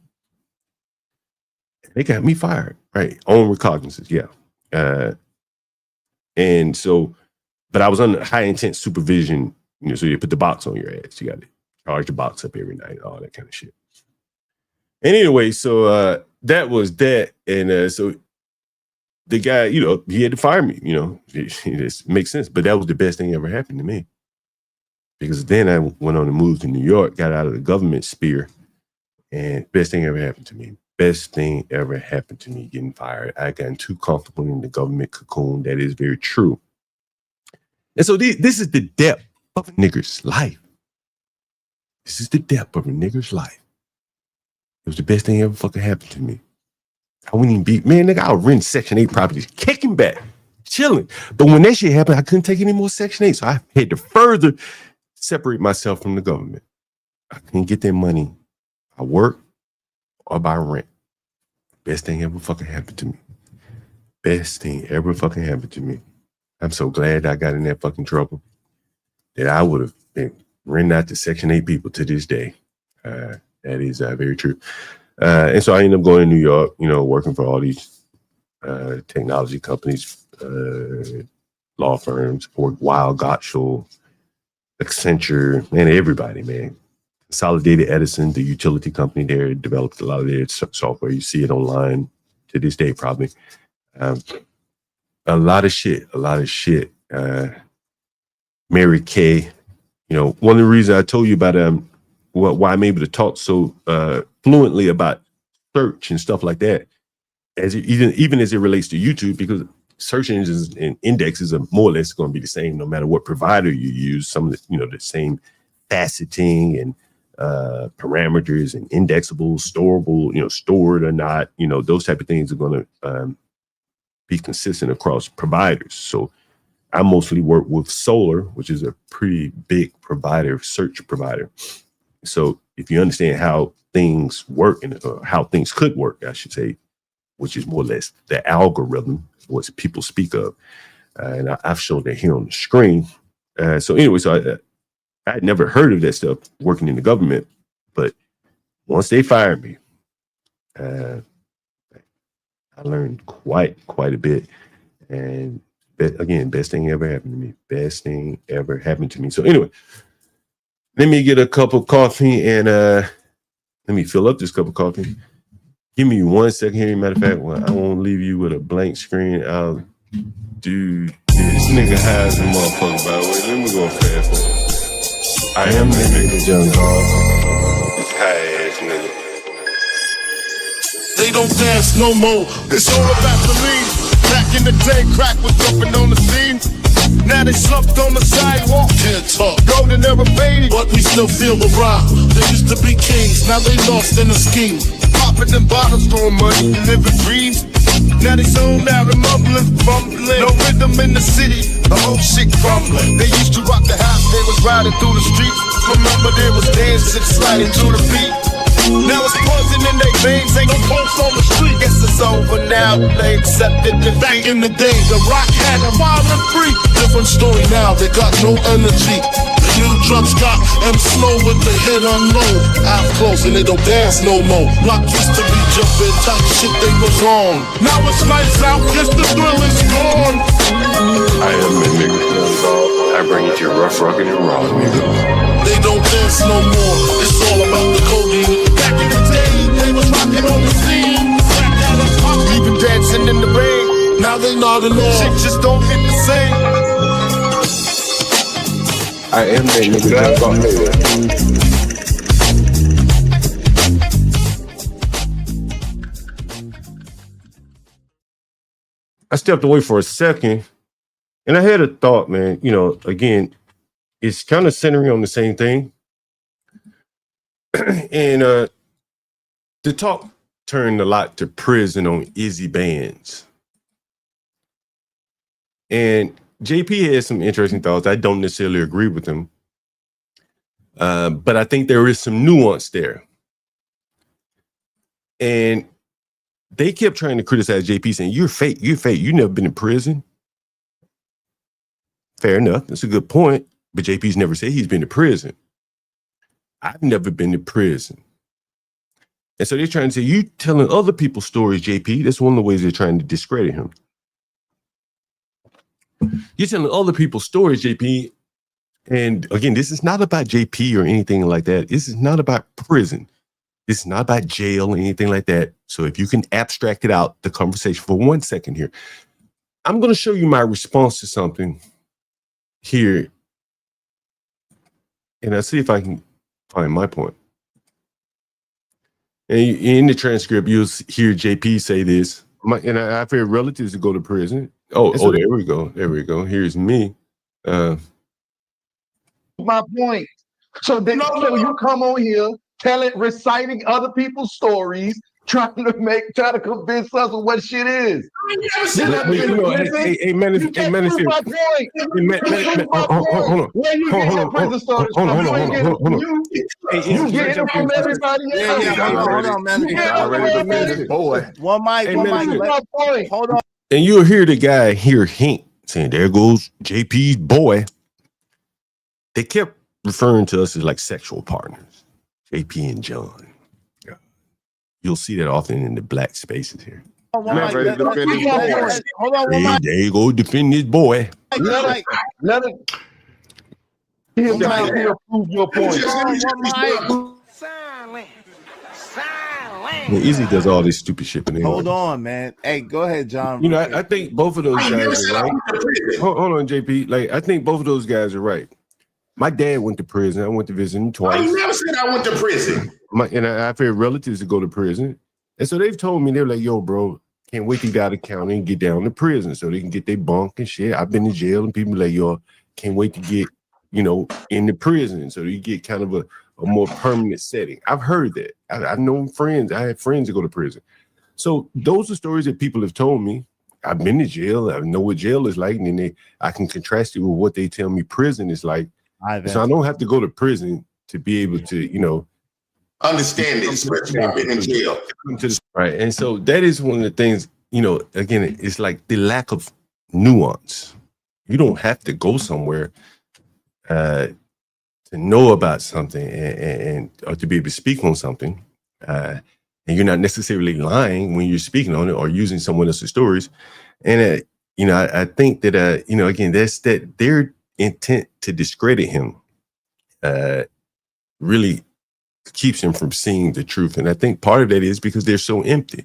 They got me fired, right? On recognizance, yeah. And so, but I was under high intense supervision, you know, so you put the box on your ass. You got to charge the box up every night, all that kind of shit. And anyway, so that was that. And so the guy, you know, he had to fire me, you know, it makes sense. But that was the best thing that ever happened to me. Because then I went on to move to New York, got out of the government sphere, and best thing ever happened to me. Best thing ever happened to me, getting fired. I gotten too comfortable in the government cocoon. That is very true. And so this is the depth of a nigger's life. This is the depth of a nigger's life. It was the best thing ever fucking happened to me. I wouldn't even be, man, nigga, I would rent Section 8 properties, kicking back, chilling. But when that shit happened, I couldn't take any more Section 8. So I had to further separate myself from the government. I couldn't get that money by work or by rent. Best thing ever fucking happened to me. Best thing ever fucking happened to me. I'm so glad I got in that fucking trouble that I would have been renting out to Section 8 people to this day. That is very true. And so I ended up going to New York, you know, working for all these technology companies, law firms, Weil, Gottschull, Accenture, man, everybody, man. Consolidated Edison, the utility company there, developed a lot of their software. You see it online to this day, probably. A lot of shit. Mary Kay, you know, one of the reasons I told you about why I'm able to talk so fluently about search and stuff like that, as even as it relates to YouTube, because search engines and indexes are more or less going to be the same no matter what provider you use. Some of the, you know, the same faceting and parameters and indexable, storable, you know, stored or not, you know, those type of things are going to be consistent across providers. So I mostly work with Solar, which is a pretty big provider, search provider. So if you understand how things work and how things could work, I should say, which is more or less the algorithm, what people speak of. And I've shown that here on the screen. So anyway, so I had never heard of that stuff working in the government, but once they fired me, I learned quite a bit. And again, best thing ever happened to me. Best thing ever happened to me. So anyway, let me get a cup of coffee and let me fill up this cup of coffee. Give me 1 second here. Matter of fact, I won't leave you with a blank screen. I'll do this. Nigga high as a motherfucker, by the way. Let me go fast forward. I am the nigga young dog. This high ass nigga. They don't dance no more. It's all about the lean. Back in the day, crack was jumping on the scene. Now they slumped on the sidewalk. Can't talk. Golden era baby, but we still feel the rock. They used to be kings, now they lost in the scheme. Popping them bottles, throwing money, living dreams. Now they zoned out and mumbling, fumbling. No rhythm in the city, the whole shit crumbling. They used to rock the house, they was riding through the streets. Remember there was dancing, sliding to the beat. Now it's poison in their veins, ain't no pulse on the street. Guess it's over now, they accepted defeat. Back in the day, the rock had a violent freak. Different story now, they got no energy. The new Truck stop and slow with the head unknown. Eyes closed and they don't dance no more. Block used to be jumping, tight shit they was on. Now it's lights out, guess the thrill is gone. I am a nigga. I bring it to your rough, rugged, and raw, nigga. They don't dance no more. It's all about the codeine. Back in the day, they was rocking on the scene. Even dancing in the rain. Now they nodding off. Shit just don't hit the same. I am that nigga. I stepped away for a second and I had a thought, man. You know, again, it's kind of centering on the same thing. And the talk turned a lot to prison on Izzy Bands. And JP has some interesting thoughts. I don't necessarily agree with him. But I think there is some nuance there. And they kept trying to criticize JP, saying, you're fake, you've never been in prison. Fair enough, that's a good point. But JP's never said he's been to prison. I've never been to prison. And so they're trying to say, you telling other people's stories, JP. That's one of the ways they're trying to discredit him. You're telling other people's stories, JP. And again, this is not about JP or anything like that. This is not about prison. This is not about jail or anything like that. So if you can abstract it out, the conversation for 1 second here. I'm going to show you my response to something here. And I'll see if I can find my point. And in the transcript, you'll hear JP say this. And I've heard relatives to go to prison. Oh, there we go. There we go. Here's me. My point. So you come on here, reciting other people's stories, trying to convince us of what shit is. Hey, man, hold on. Where you get your prison stories from? You ain't getting from you. You get it from everybody else. Hold on, man. Boy. One mic. Hold on. And you'll hear the guy here hint, saying, there goes JP's boy. They kept referring to us as like sexual partners, JP and John. You'll see that often in the black spaces here. There you go, defend this boy. Let it. He'll prove your point. Well, Izzy does all this stupid shit. Hold on, man. Hey, go ahead, John. You know, I think both of those guys are right. Hold on, JP. Like, I think both of those guys are right. My dad went to prison. I went to visit him twice. I never said I went to prison. I've had relatives to go to prison. And so they've told me, they're like, yo, bro, can't wait to get out of county and get down to prison so they can get their bunk and shit. I've been in jail and people like, yo, can't wait to get, in the prison so you get kind of a more permanent setting. I've heard that. I've known friends. I had friends that go to prison. So those are stories that people have told me. I've been to jail. I know what jail is like. And then I can contrast it with what they tell me prison is like. So I don't have to go to prison to be able to, understand it, especially I've been in jail. Right. And so that is one of the things, again, it's like the lack of nuance. You don't have to go somewhere to know about something and or to be able to speak on something. And you're not necessarily lying when you're speaking on it or using someone else's stories. And, I think that, again, that's that their intent to discredit him really keeps him from seeing the truth. And I think part of that is because they're so empty.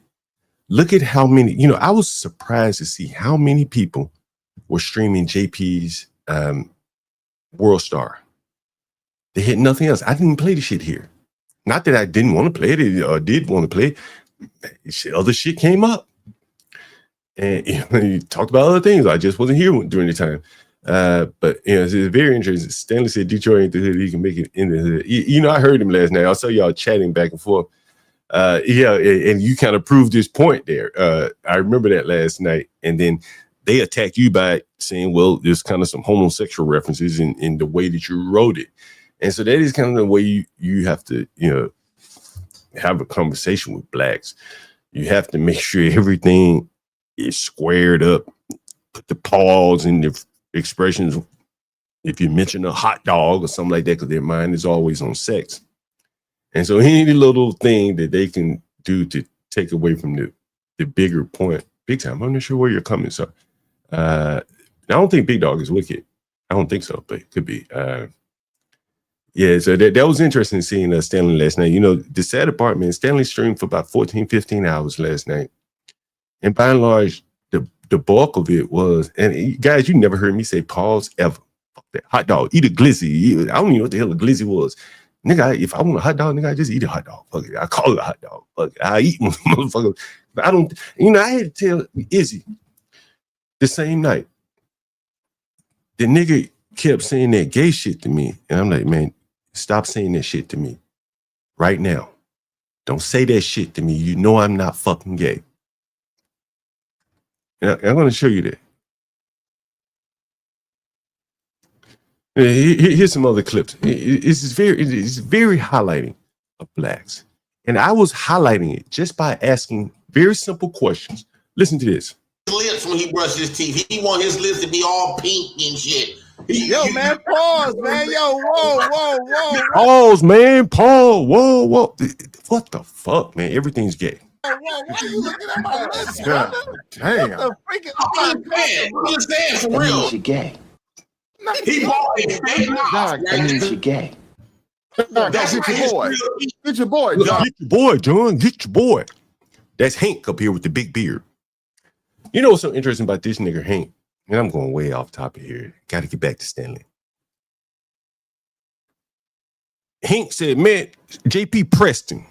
Look at how many, I was surprised to see how many people were streaming JP's World Star. They had nothing else. I didn't play the shit here. Not that I didn't want to play it or did want to play it. Other shit came up. And you talked about other things. I just wasn't here during the time. But it's very interesting. Stanley said Detroit ain't the hood. He can make it in the hood. I heard him last night. I saw y'all chatting back and forth. And you kind of proved this point there. I remember that last night. And then they attacked you by saying, well, there's kind of some homosexual references in the way that you wrote it. And so that is kind of the way you have to, have a conversation with blacks. You have to make sure everything is squared up, put the pause in the expressions, if you mention a hot dog or something like that, because their mind is always on sex. And so any little thing that they can do to take away from the bigger point, big time. I'm not sure where you're coming. So I don't think Big Dog is wicked. I don't think so, but it could be. Yeah, so that was interesting seeing Stanley last night. You know, the sad part, man, Stanley streamed for about 14, 15 hours last night. And by and large, the bulk of it was, and guys, you never heard me say pause ever. Fuck that. Hot dog, eat a glizzy. I don't even know what the hell a glizzy was. Nigga, if I want a hot dog, nigga, I just eat a hot dog. Fuck it. I call it a hot dog. Fuck it. I eat motherfucker. But I don't, you know, I had to tell Izzy the same night. The nigga kept saying that gay shit to me. And I'm like, man, stop saying that shit to me right now. Don't say that shit to me. You know I'm not fucking gay. And I'm going to show you that. Here's some other clips. It's very highlighting of blacks. And I was highlighting it just by asking very simple questions. Listen to this. Lips when he brushes his teeth. He want his lips to be all pink and shit. Yo, man, pause, man. Yo, whoa. Pause, man. Pause. Whoa. What the fuck, man? Everything's gay. Whoa, why are you looking at my lips, God damn. What the freaking I'm just saying, for That real. means you're gay. He bought a fake mouth. That means you're gay. That's Get right. your boy. Get your boy, John. Get your boy, John. Get your boy. That's Hank up here with the big beard. You know what's so interesting about this nigga, Hank? And I'm going way off topic here. Got to get back to Stanley. Hank said, man, JP Preston.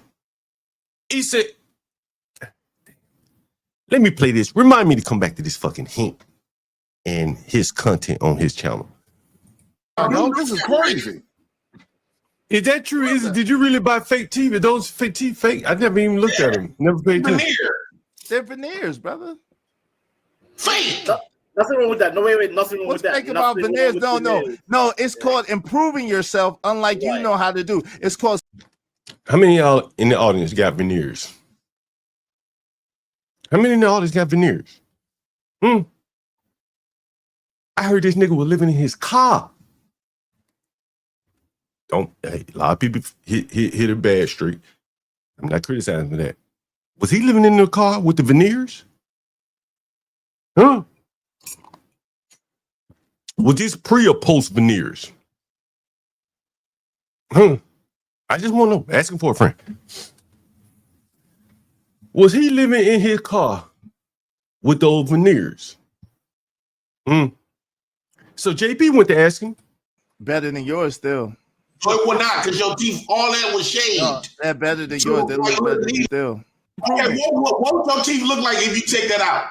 He said, let me play this. Remind me to come back to this fucking Hank and his content on his channel. No, this is crazy. Is that true? Did you really buy fake teeth? Are those fake teeth fake? I never even looked at them. Never paid attention. They're veneers, brother. Fake. Nothing wrong with that. No, wait. Nothing wrong What's with that. fake about Nothing veneers? wrong with veneers. No. It's called improving yourself, unlike you know how to do. It's called. How many of y'all in the audience got veneers? How many in the audience got veneers? I heard this nigga was living in his car. A lot of people hit a bad streak. I'm not criticizing for that. Was he living in the car with the veneers? Huh? Was this pre or post veneers? I just want to know. Asking for a friend. Was he living in his car with those veneers? So JP went to ask him. Better than yours still. So it was not, because your teeth, all that was shaved. No, they're better than yours. They look better than still. Okay, what would your teeth look like if you take that out?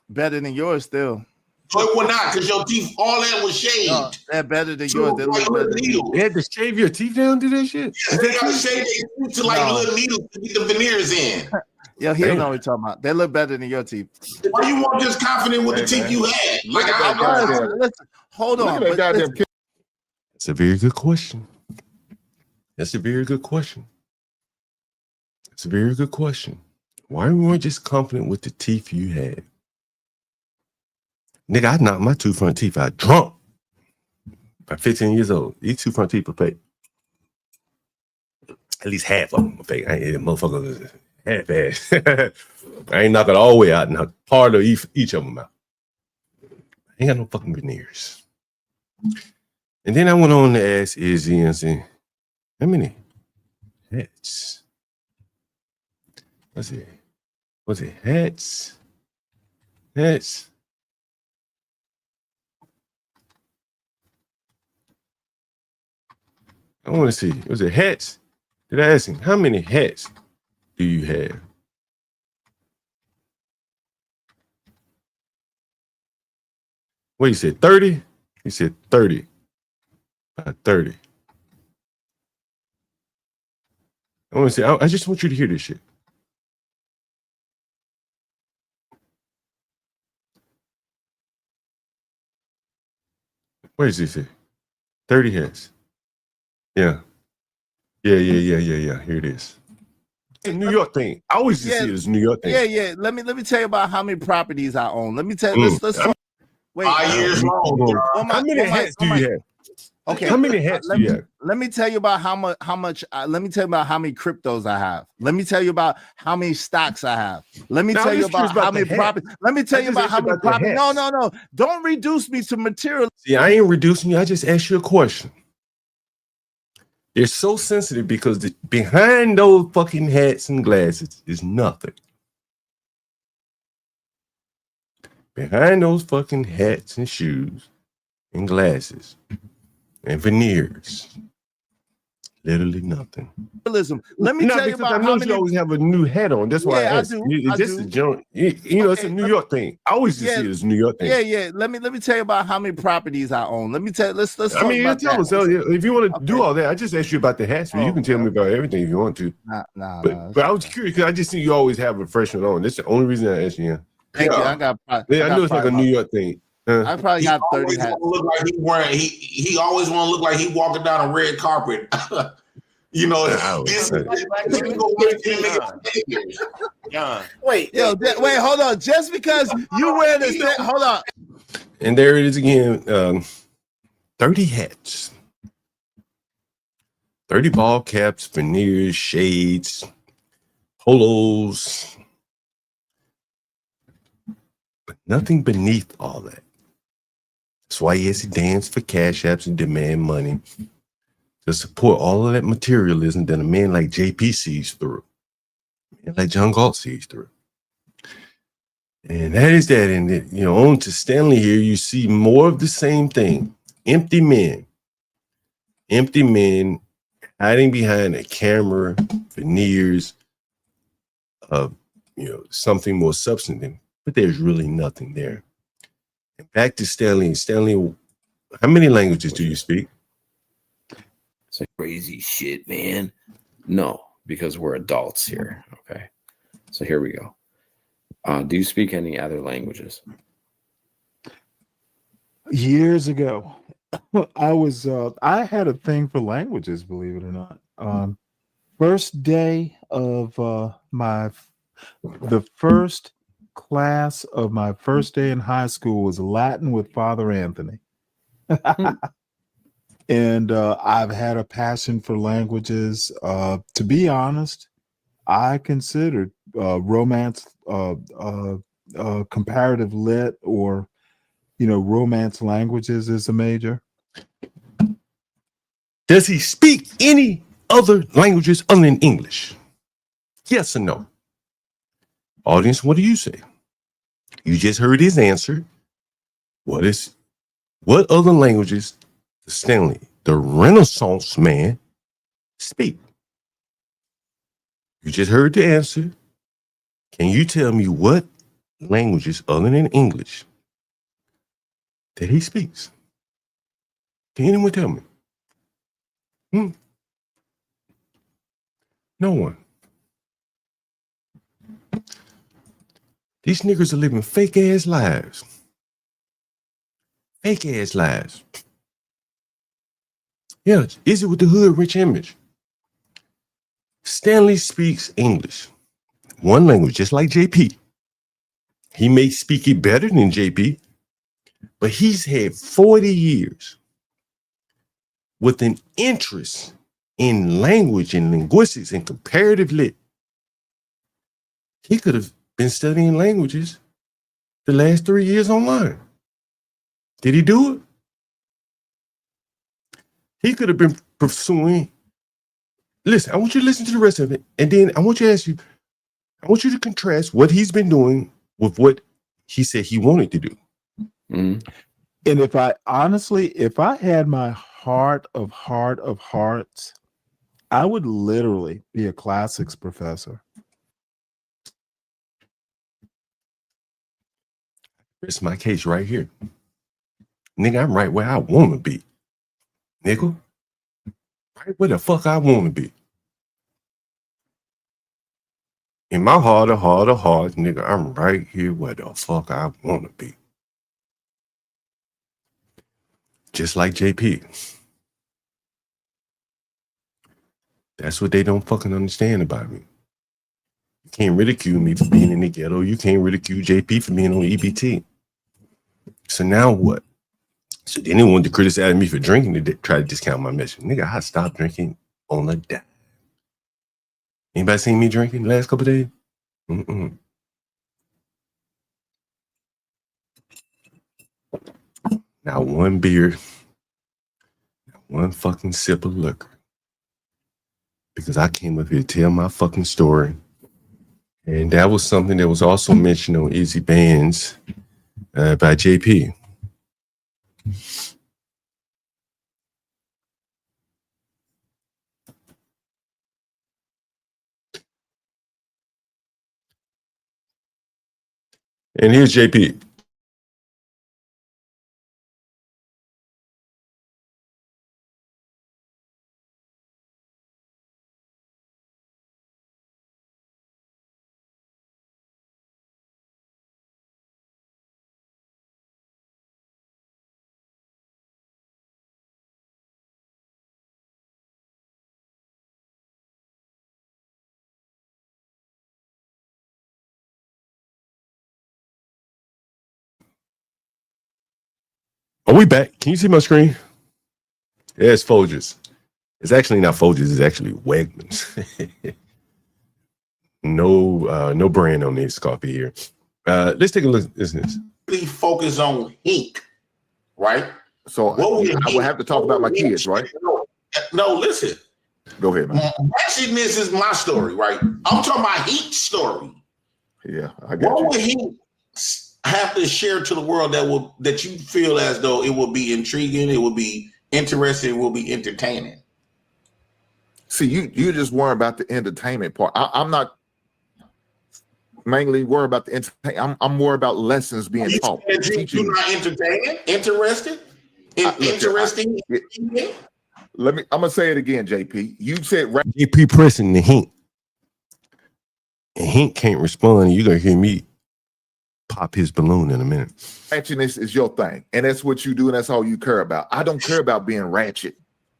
Better than yours still. So it was not, because your teeth, all that was shaved. No, they're better than yours. They look better than yours. They had to shave your teeth down to that shit? Yes, they got to shave their teeth to like little needles to get the veneers in. Yo, he don't know what you're talking about. They look better than your teeth. Why you weren't just confident with the teeth you had? Like I was. Listen, hold on. That's a very good question. That's a very good question. That's a very good question. Why weren't you just confident with the teeth you had? Nigga, I knocked my two front teeth out drunk. By 15 years old. These two front teeth are fake. At least half of them are fake. I ain't motherfucker half-ass. I ain't knock it all the way out. Knock part of each of them out. I ain't got no fucking veneers. And then I went on to ask Izzy and say, how many hats? Was it hats? Hats? I want to see. Was it hats? Did I ask him, how many hats do you have? What he said, 30? He said 30. 30. I want to say, I just want you to hear this shit. What does he say? 30 hats. Yeah. Here it is. It's a New York thing. I always just see it as a New York thing. Yeah. Let me tell you about how many properties I own. Let me tell you. Let's talk. Wait, 5 years long. How many hats do you have? Okay. How many hats do you have? Let me tell you about how much. Let me tell you about how many cryptos I have. Let me tell you about how many stocks I have. Let me tell you about how many properties. Let me tell you about how many properties. No. Don't reduce me to material. See, I ain't reducing you. I just asked you a question. They're so sensitive because behind those fucking hats and glasses is nothing. Behind those fucking hats and shoes and glasses and veneers, literally nothing. Let me tell you about I know you always have a new hat on. That's why I asked. It's just a joke. You know, it's a New York thing. I always just see it as a New York thing. Yeah. Let me tell you about how many properties I own. Let me tell. Let's. I mean, you tell us. If you want to do all that, I just asked you about the hats, but you can tell me about everything if you want to. But I was curious because I just see you always have a freshman on. That's the only reason I asked you. Thank you. I got. I know it's like a New York thing. I probably got 30 hats. Look like he always want to look like he walking down a red carpet. You know, John. Wait, hold on. Just because you wear this, hold on. And there it is again. 30 hats, 30 ball caps, veneers, shades, polos, but nothing beneath all that. That's why he has to dance for cash apps and demand money to support all of that materialism that a man like JP sees through, and like John Galt sees through. And that is that. And, you know, on to Stanley here, you see more of the same thing. Empty men hiding behind a camera, veneers of, you know, something more substantive, but there's really nothing there. And back to Stanley. Stanley, how many languages do you speak? It's like crazy shit, man. No, because we're adults here. Okay. So here we go. Do you speak any other languages? Years ago, I had a thing for languages, believe it or not. First day of the first class of my first day in high school was Latin with Father Anthony. And I've had a passion for languages. To be honest, I considered romance, comparative lit, or, you know, romance languages as a major. Does he speak any other languages other than English? Yes or no? Audience, what do you say? You just heard his answer. What other languages does Stanley, the Renaissance man, speak? You just heard the answer. Can you tell me what languages other than English that he speaks? Can anyone tell me? No one. These niggas are living fake ass lives. Fake ass lives. Yeah, is it with the hood rich image? Stanley speaks English, one language, just like JP. He may speak it better than JP, but he's had 40 years with an interest in language and linguistics and comparative lit. He could have been studying languages the last 3 years online. Did he do it? He could have been pursuing. Listen, I want you to listen to the rest of it, and then I want you to contrast what he's been doing with what he said he wanted to do. Mm-hmm. And if I had my heart of hearts, I would literally be a classics professor. It's my case right here. Nigga, I'm right where I want to be. Nigga, right where the fuck I want to be. In my heart of hearts, nigga, I'm right here where the fuck I want to be. Just like JP. That's what they don't fucking understand about me. You can't ridicule me for being in the ghetto. You can't ridicule JP for being on EBT. So now what? So then they wanted to criticize me for drinking to try to discount my mission. Nigga, I stopped drinking on a dime. Anybody seen me drinking the last couple of days? Mm-mm. Not one beer, not one fucking sip of liquor. Because I came up here to tell my fucking story. And that was something that was also mentioned on Easy Bands by JP. And here's JP. Are we back? Can you see my screen? Yeah, it's Folgers. It's actually not Folgers. It's actually Wegmans. No brand on this coffee here. Let's take a look at this. Really focus on Hink, right? So I would have to talk about my kids, right? No, listen. Go ahead, man. Ratchetness is my story, right? I'm talking about Hink's story. Yeah, I got What you. would he have to share to the world that you feel as though it will be intriguing, it will be interesting, it will be entertaining? See, you just worry about the entertainment part. I'm not mainly worried about the entertainment. I'm more about lessons being taught. You're not entertaining, interested, interesting. I'm gonna say it again, JP. You said JP pressing the Hink. And Hink can't respond. You're gonna hear me pop his balloon in a minute. ratchetness is your thing, and that's what you do, and that's all you care about. I don't care about being ratchet.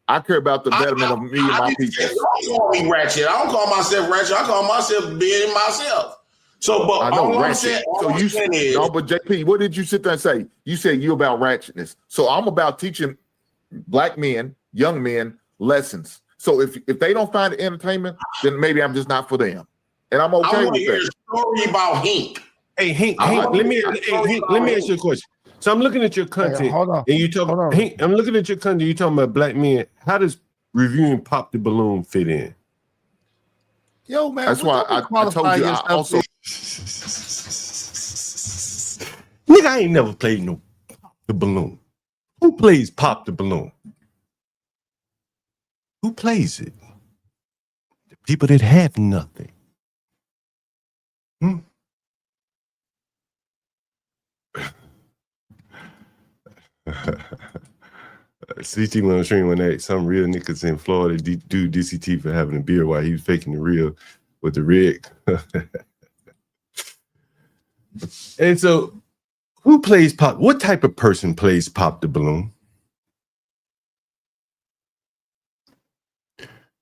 I care about the betterment of me and my people. I don't call me ratchet. I don't call myself ratchet. I call myself being myself. So, but I know all I'm ratchet. saying, So you said, no, but JP, what did you sit there and say? You said you about ratchetness. So I'm about teaching black men, young men, lessons. So if they don't find entertainment, then maybe I'm just not for them, and I'm okay I want with to hear that. a story about Hink. Hey, Hink, let me ask you a question. So I'm looking at your content, hold on. and you talk. Hink, I'm looking at your content. You talking about black men. How does reviewing Pop the Balloon fit in? Yo, man, That's why I told you. I also, nigga, I ain't never played no Pop the Balloon. Who plays Pop the Balloon? Who plays it? The people that have nothing. CT went on stream one night. Some real niggas in Florida do DCT for having a beer while he was faking the real with the rig. And so, who plays Pop? What type of person plays Pop the Balloon?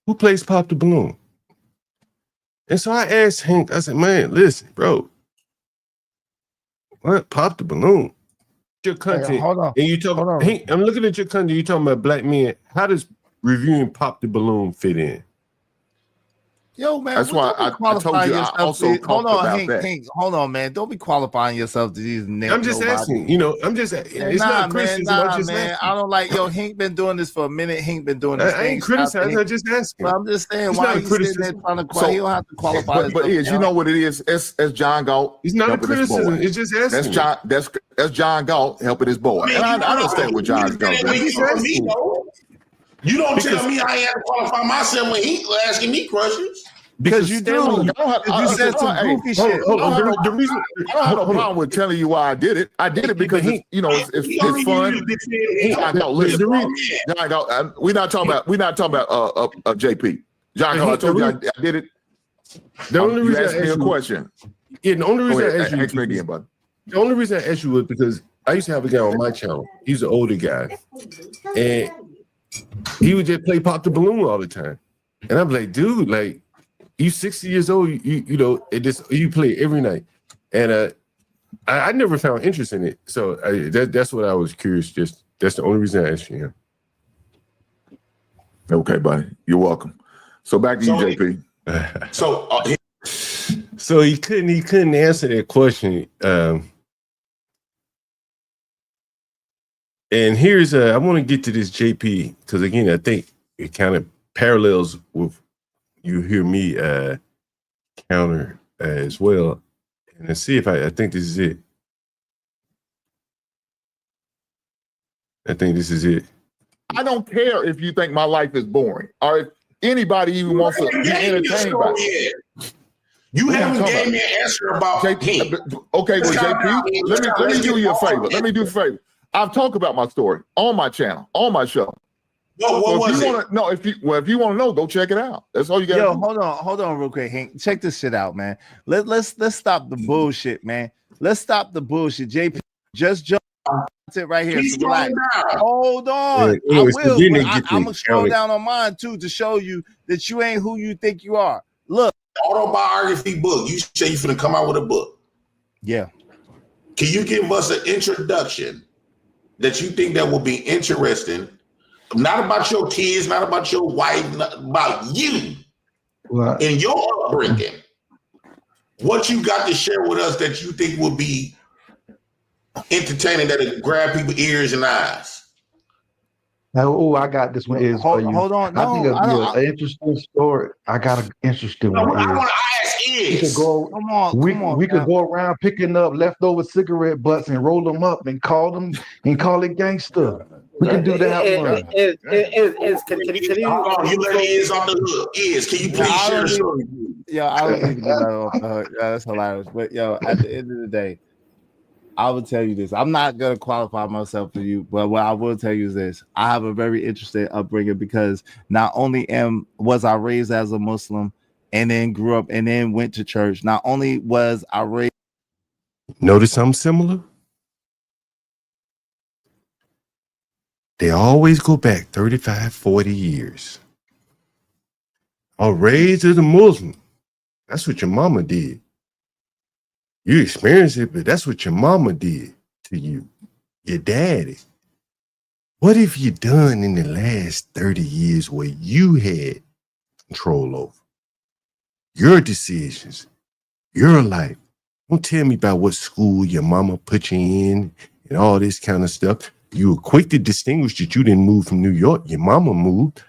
Who plays Pop the Balloon? And so I asked Hank, I said, man, listen, bro. What? Pop the Balloon? Your content. Hold on. And you talk, Hank, I'm looking at your content. You talking about black men. How does reviewing Pop the Balloon fit in? Yo, man, that's why I told you. I also talked hold on, about Hank, that. Hank, hold on, man. Don't be qualifying yourself to these names. I'm just asking. You know, I'm just. It's not criticism. I'm just man. asking. I don't like. Yo, Hank been doing this for a minute. Hank been doing this. I ain't criticizing. I'm just asking. But I'm just saying, It's why not are you sitting there trying to? So- He don't have to qualify. But you know what it is? It's John Galt. It's not a helping his criticism. boy. It's just asking. That's John Galt helping his boy. And I understand what John Galt does. You don't tell me I have to qualify myself when he asking me questions. Because you do. You said some goofy shit. I don't have no problem with telling you why I did it. I did it because it's fun. John Galt, listen. John Galt, we're not talking about JP. John Galt, I told you I did it. The only reason you asked me a question. Yeah, the only reason I asked you. Ask me again, bud. The only reason I asked you was because I used to have a guy on my channel. He's an older guy, and he would just play Pop the Balloon all the time. And I'm like, dude, like, you 60 years old, you know, you play every night. And I never found interest in it. So that's what I was curious. Just that's the only reason I asked you. Okay, buddy. You're welcome. So back to you, JP. So he couldn't answer that question. And here's I want to get to this JP because again I think it kind of parallels with you hear me counter as well. And let's see if I think this is it. I think this is it. I don't care if you think my life is boring or if anybody even wants to be entertained by it. You haven't gave me an answer about JP. Okay, well, JP, let me do you a favor. Let me do a favor. I've talked about my story on my channel, on my show. What was it? If you want to know, go check it out. That's all you got. Yo, hold on, real quick, Hank. Check this shit out, man. Let's stop the bullshit, man. Let's stop the bullshit. JP, just jump it right here. So relax. Hold on. I will. I'm gonna scroll down on mine too to show you that you ain't who you think you are. Look, autobiography book. You say you're finna come out with a book. Yeah. Can you give us an introduction that you think that will be interesting? Not about your kids, not about your wife, not about you and your upbringing. What you got to share with us that you think will be entertaining, that will grab people's ears and eyes? Oh, I got this one is for you. Hold on. I think it'll be an interesting story. I got an interesting one. I want to ask is. We could go around picking up leftover cigarette butts and roll them up and call it gangster. We can do that one. You let Is on the hook. Is, can you please share the story? Yo, I don't even do that off the hook. That's hilarious. But yo, at the end of the day, I will tell you this. I'm not gonna qualify myself for you, but what I will tell you is this: I have a very interesting upbringing because not only was I raised as a Muslim, and then grew up and then went to church. Not only was I raised. Notice something similar? They always go back 35, 40 years. I was raised as a Muslim. That's what your mama did. You experienced it, but that's what your mama did to you, your daddy. What have you done in the last 30 years where you had control over your decisions, your life? Don't tell me about what school your mama put you in and all this kind of stuff. You were quick to distinguish that you didn't move from New York. Your mama moved.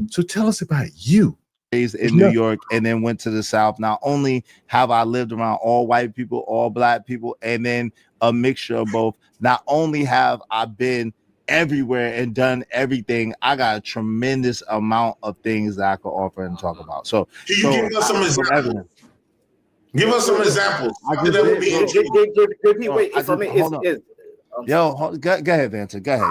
So tell us about you. Raised in New York and then went to the South. Not only have I lived around all white people, all black people, and then a mixture of both. Not only have I been everywhere and done everything, I got a tremendous amount of things that I could offer and talk about. So, can you give us some examples? Give us some examples. Yo, go ahead, Vanta. Go ahead.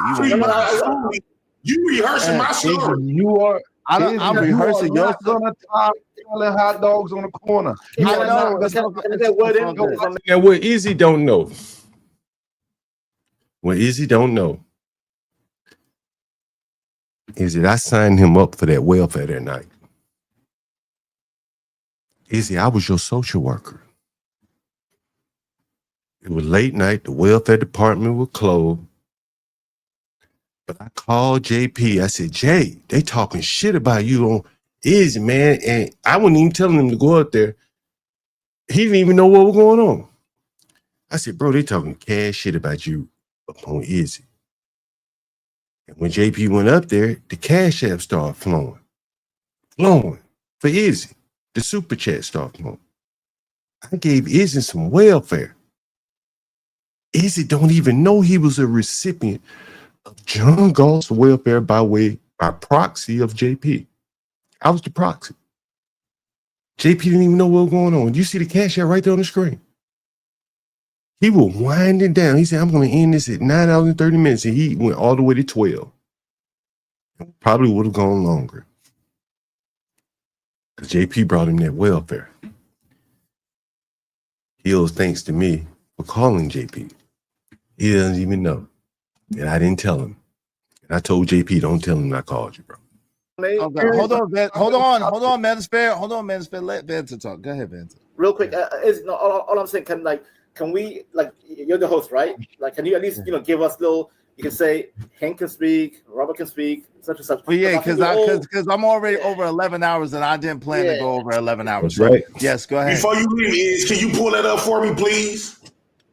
You rehearsing my story. You are. I'm rehearsing your gonna top selling hot dogs on the corner. Now, what Izzy don't know. What Izzy don't know is that I signed him up for that welfare that night. Izzy, I was your social worker. It was late night. The welfare department was closed. But I called JP. I said, Jay, they talking shit about you on Izzy, man. And I wasn't even telling him to go out there. He didn't even know what was going on. I said, bro, they talking cash shit about you up on Izzy. And when JP went up there, the cash app started flowing for Izzy. The super chat started flowing. I gave Izzy some welfare. Izzy don't even know he was a recipient of John Galt's welfare by proxy of JP. I was the proxy. JP didn't even know what was going on. You see the cash app right there on the screen. He was winding down. He said, I'm going to end this at 9 hours and 30 minutes. And he went all the way to 12. Probably would have gone longer. Because JP brought him that welfare. He owes thanks to me for calling JP. He doesn't even know. And I didn't tell him. And I told JP, don't tell him I called you, bro. Okay. Hold on, man. It's fair. Hold on, man. It's fair. Let Vanta talk. Go ahead, Vanta. Real quick, all I'm saying, kind of like can we, like, you're the host, right? Like, can you at least, give us little, you can say, Hank can speak, Robert can speak, such and such. Well, yeah, because I'm already over 11 hours and I didn't plan to go over 11 hours. That's right. Yes, go ahead. Before you leave, can you pull that up for me, please?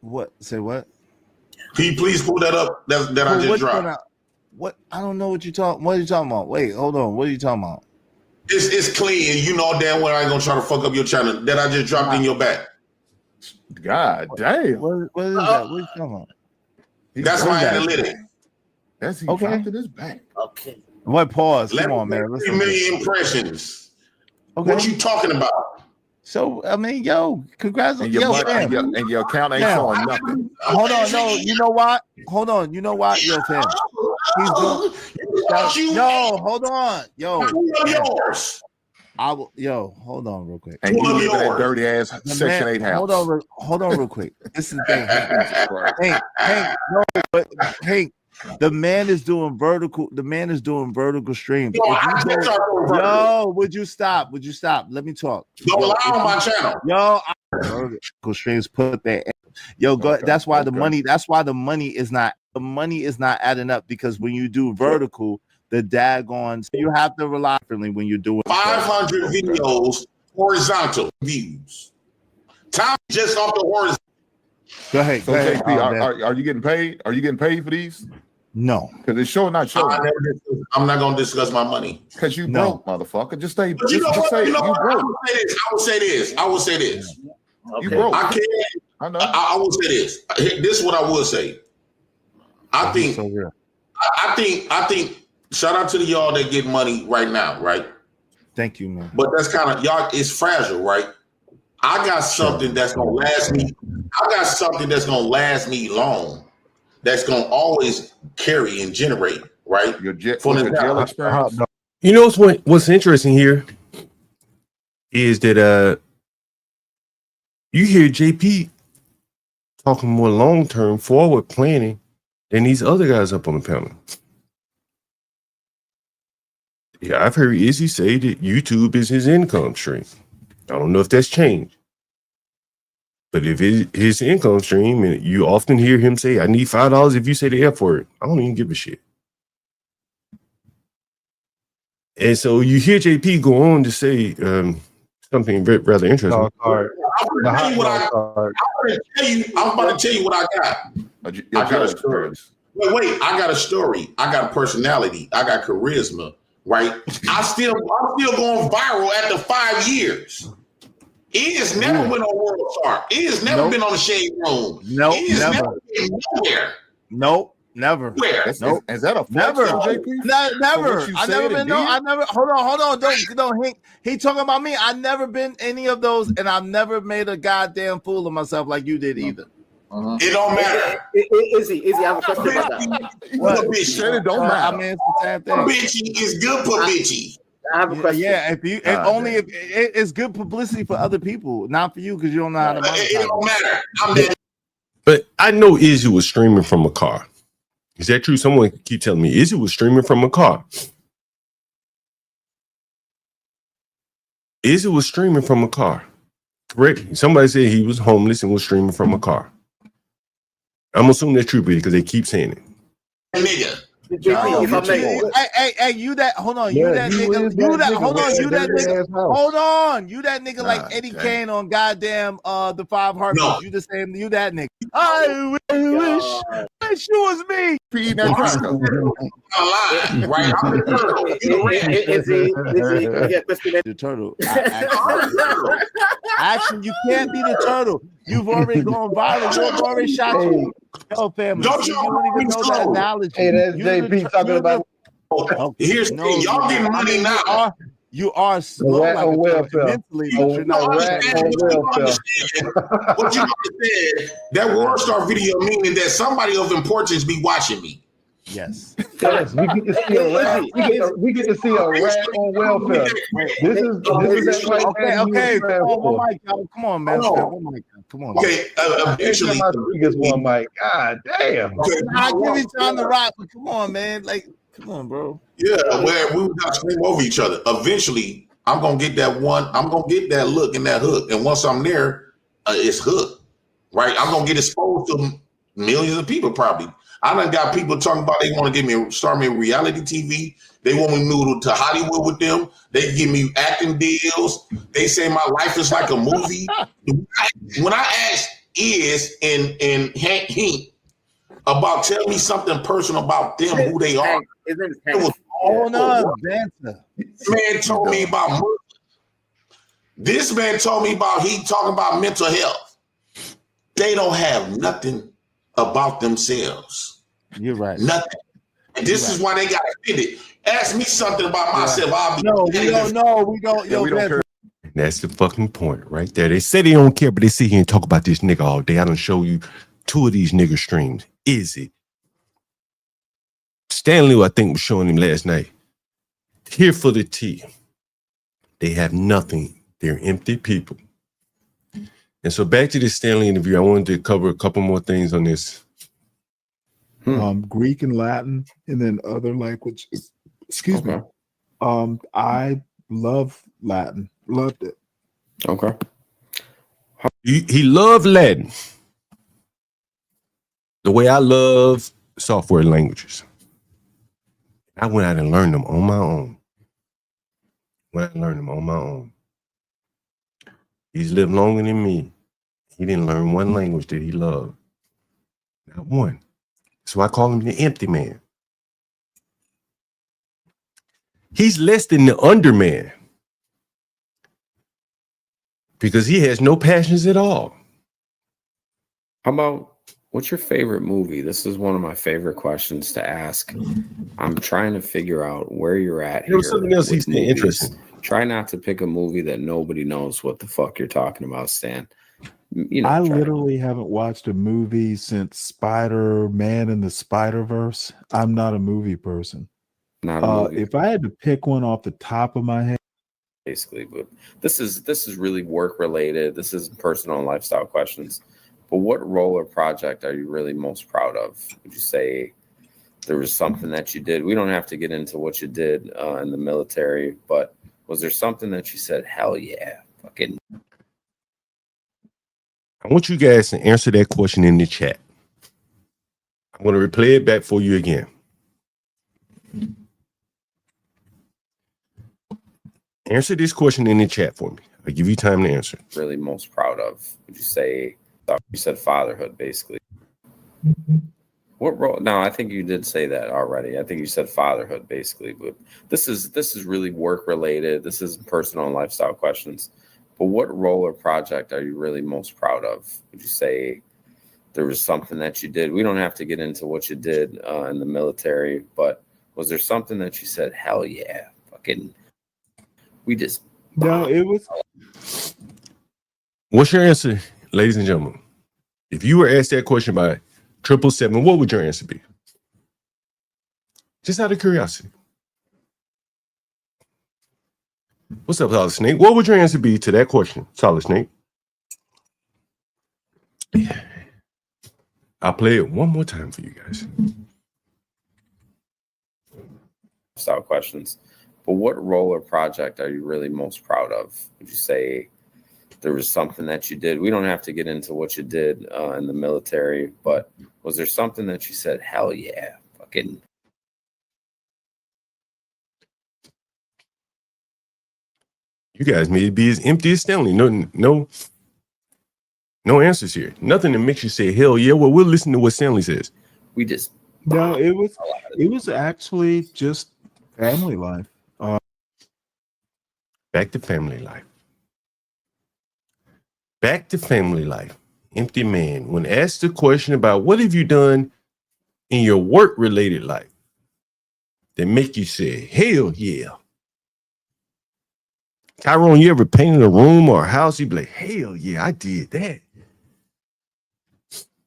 What? Say what? Can you please pull that up that I just dropped? What? I don't know what you're talking. What are you talking about? Wait, hold on. What are you talking about? It's clean. You know damn well I ain't gonna try to fuck up your channel that I just dropped in your back. God damn. What is that? What are you talking about? That's my analytic. That's he Okay. dropped in his back. Okay. What? Pause. Come 11 on, man. Let's 3 million impressions. Okay. What you talking about? So I mean, yo, congrats. And your, and your account ain't showing nothing. Hold on, no. You know what? Hold on. You know what? Yo, fam. He's doing. Yo, hold on. Yo. Yours. I will. Yo, hold on, real quick. And you live in that dirty ass The Section man- 8 house. Hold on, real quick. This is the thing. Hank, no, but Hank, the man is doing vertical. The man is doing vertical streams. Would you stop? Would you stop? Let me talk. Don't lie on my channel. Vertical streams. Put that. Go. Okay, That's why the okay. money. That's why the money is not. The money is not adding up because when you do vertical, the daggone. So you have to rely differently when you're doing 500 videos, horizontal views. Time just off the horizontal. Go ahead. So Go ahead. JP, are you getting paid? Are you getting paid for these? No, because it's showing not showing. I'm not gonna discuss my money because you broke, motherfucker. Just say. But you know Just what? say You know you what? broke. I will say this. You broke. I can't. I know. I will say this. This is what I will say. I think. I think. Shout out to the y'all that get money right now, right? Thank you, man. But that's kind of y'all. It's fragile, right? I got something that's gonna last me. I got something that's gonna last me long. That's gonna always carry and generate, right? Your jail experience. You know what's interesting here is that you hear JP talking more long-term forward planning than these other guys up on the panel. Yeah, I've heard Izzy say that YouTube is his income stream. I don't know if that's changed. But if it's his income stream, and you often hear him say, I need $5 if you say the F word, I don't even give a shit. And so you hear JP go on to say something rather interesting. I'm about to tell you what I got. I got a story. Wait, I got a story. I got a personality. I got charisma, right? I'm still going viral after 5 years. It has never been on World Star. It has never been on the Shade Room. Nope, it has never. been nowhere. Nope, never. Where? Is that a never? JP? Never. So I never been. No, I never. Hold on. Don't. He talking about me. I never been any of those, and I've never made a goddamn fool of myself like you did either. It don't matter. Izzy, I have a question about that. What bitchy? It don't matter. I mean, it's the same thing. Bitchy is good for bitchy. I have a question. Yeah, if it's good publicity for other people, not for you because you don't know how to monetize. It don't matter. But I know Izzy was streaming from a car. Is that true? Someone keep telling me Izzy was streaming from a car. Izzy was streaming from a car. Correct? Somebody said he was homeless and was streaming from a car. I'm assuming that's true because they keep saying it. Nigga. Hey, you that? Hold on, you that nigga? You that? Hold on, you that nigga? Hold on, you that nigga like Eddie Kane on goddamn the 5 Heartbeats? No. You the same? You that nigga? I wish it was me. Feeding that cracker. Right? I'm The turtle. Actually, you can't be the turtle. You've already gone viral. You've already shot you. Yo, family. Don't you don't even know that analogy. Hey, that's JP talking about. Here's the thing. Y'all getting money now. You are slow rat like on a welfare. mentally, but you're not. What you understand? That World Star video meaning that somebody of importance be watching me. Yes. Yes, we get to see a rat. We get to see a rat on welfare. This is that white man. Okay. Come on, man. Come on. Okay, eventually. My biggest one, Mike. God damn. I give each other the rock, but come on, man. Like, come on, bro. Yeah, where we got to scream over each other. Eventually, I'm gonna get that one. I'm gonna get that look and that hook, and once I'm there, it's hooked. right? I'm gonna get exposed to millions of people probably. I done got people talking about they want to start me reality TV. They want me to move to Hollywood with them. They give me acting deals. They say my life is like a movie. When I asked Is and Hank about tell me something personal about them, who they are, His name is it was Oh all no, dancer. This man told me about murder. This man told me about he talking about mental health. They don't have nothing about themselves. You're right. Nothing. And this is why they got offended. Ask me something about myself. I'll be No, we don't know. We don't. Yeah, we don't care. That's the fucking point right there. They say they don't care, but they sit here and talk about this nigga all day. I done show you 2 of these nigga streams. Is it? Stanley, I think, was showing him last night. Here for the tea. They have nothing. They're empty people. And so back to this Stanley interview, I wanted to cover a couple more things on this. Greek and Latin, and then other languages. Excuse me. I love Latin. Loved it. Okay. He loved Latin. The way I love software languages. I went out and learned them on my own. He's lived longer than me. He didn't learn one language that he loved. Not one. So I call him the empty man. He's less than the underman because he has no passions at all. How about, what's your favorite movie? This is one of my favorite questions to ask. I'm trying to figure out where you're at here. Something else he's interesting. Try not to pick a movie that nobody knows what the fuck you're talking about, Stan. You know, I literally haven't watched a movie since Spider-Man and the Spider-Verse. I'm not a movie person. Not a movie. If I had to pick one off the top of my head, basically, but this is really work related. This is personal and lifestyle questions. But what role or project are you really most proud of? Would you say there was something that you did? We don't have to get into what you did in the military, but was there something that you said, hell yeah, fucking? I want you guys to answer that question in the chat. I'm going to replay it back for you again. Answer this question in the chat for me. I'll give you time to answer. Really most proud of? Would you say, you said fatherhood, basically. What role? No, I think you did say that already. I think you said fatherhood, basically. But this is really work related. This is personal and lifestyle questions. But what role or project are you really most proud of? Would you say there was something that you did? We don't have to get into what you did in the military, but was there something that you said, hell yeah, fucking, we just... No, it was... What's your answer, ladies and gentlemen? If you were asked that question by 777, what would your answer be? Just out of curiosity. What's up, Solid Snake? What would your answer be to that question, Solid Snake? I'll play it one more time for you guys. Style questions. But what role or project are you really most proud of? Would you say there was something that you did? We don't have to get into what you did in the military, but was there something that you said, hell yeah, fucking... You guys may be as empty as Stanley. No answers here. Nothing that makes you say, hell yeah. Well, we'll listen to what Stanley says. We just... No, it was actually just family life. Back to family life. Back to family life. Empty man. When asked the question about what have you done in your work-related life that make you say, hell yeah. Tyrone, you ever painted a room or a house? You'd be like, hell yeah, I did that.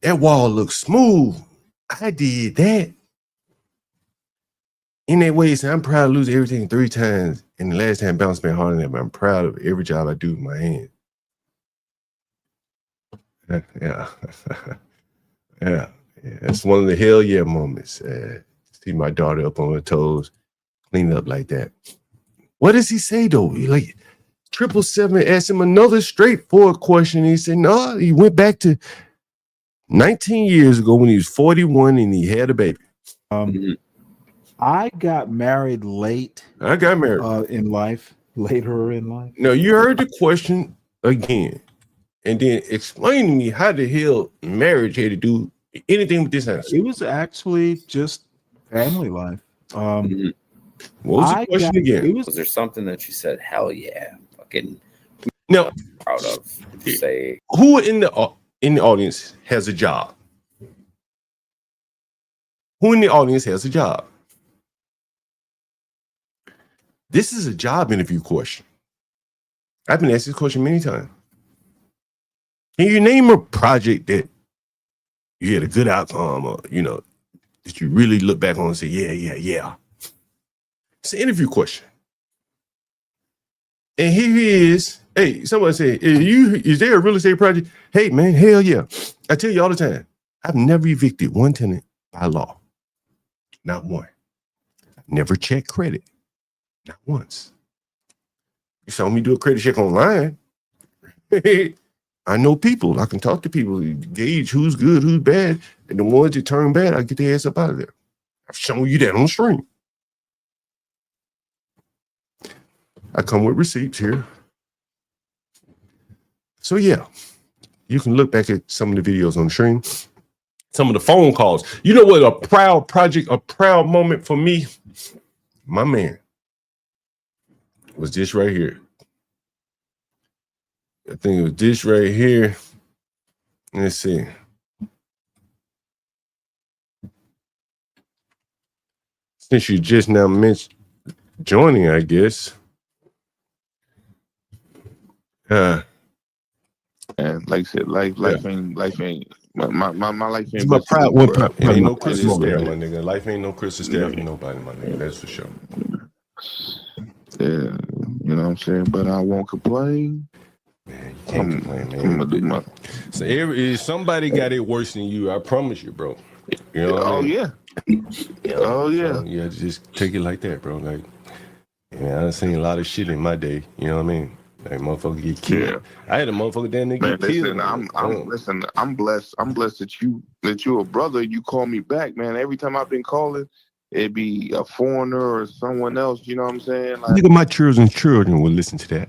That wall looks smooth. I did that. In that way, so I'm proud to lose everything 3 times. And the last time bounced me harder than that, but I'm proud of every job I do with my hand. Yeah. Yeah. That's one of the hell yeah moments. See my daughter up on her toes, clean up like that. What does he say though? He like 777 asked him another straightforward question. He said, no, he went back to 19 years ago when he was 41 and he had a baby. I got married late. I got married later in life. Now you heard the question again, and then explain to me how the hell marriage had to do anything with this answer. It was actually just family life. What was the question again? Was there something that you said, hell yeah, fucking now proud of? Did you say who in the audience has a job? Who in the audience has a job? This is a job interview question. I've been asked this question many times. Can you name a project that you had a good outcome, or that you really look back on and say, yeah? It's an interview question. And here he is. Hey, somebody say, is there a real estate project? Hey, man, hell yeah. I tell you all the time, I've never evicted one tenant by law. Not one. I've never checked credit. Not once. You saw me do a credit check online. I know people. I can talk to people, gauge who's good, who's bad. And the ones that turn bad, I get their ass up out of there. I've shown you that on the stream. I come with receipts here. So yeah, you can look back at some of the videos on the stream, some of the phone calls. You know what? A proud project, a proud moment for me, my man, was this right here. I think it was this right here. Let's see. Since you just now mentioned joining, I guess. And like I said, life ain't my life ain't. It's my proud one. It ain't no crystal staff, my nigga. Life ain't no crystal staff for nobody, my nigga. That's for sure. Yeah, you know what I'm saying? But I won't complain. Man, you can't complain, man. I'm gonna do my. So if somebody got it worse than you, I promise you, bro. You know what I mean? Oh yeah. So, yeah, just take it like that, bro. Like, I've seen a lot of shit in my day. You know what I mean? Like, motherfucker get killed. Yeah. I had a motherfucker down there get killed. I'm blessed. I'm blessed that you're a brother. You call me back, man. Every time I've been calling, it'd be a foreigner or someone else. You know what I'm saying? Like, nigga, my children will listen to that.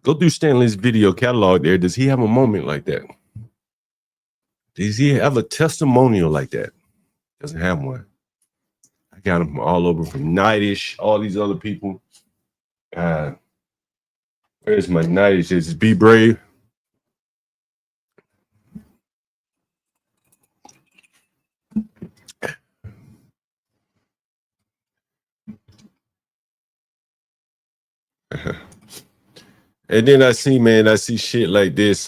Go through Stanley's video catalog there. Does he have a moment like that? Does he have a testimonial like that? Doesn't have one. I got him from all over, from Nightish, all these other people. Where's my Nightish? It's Be Brave. And then I see shit like this.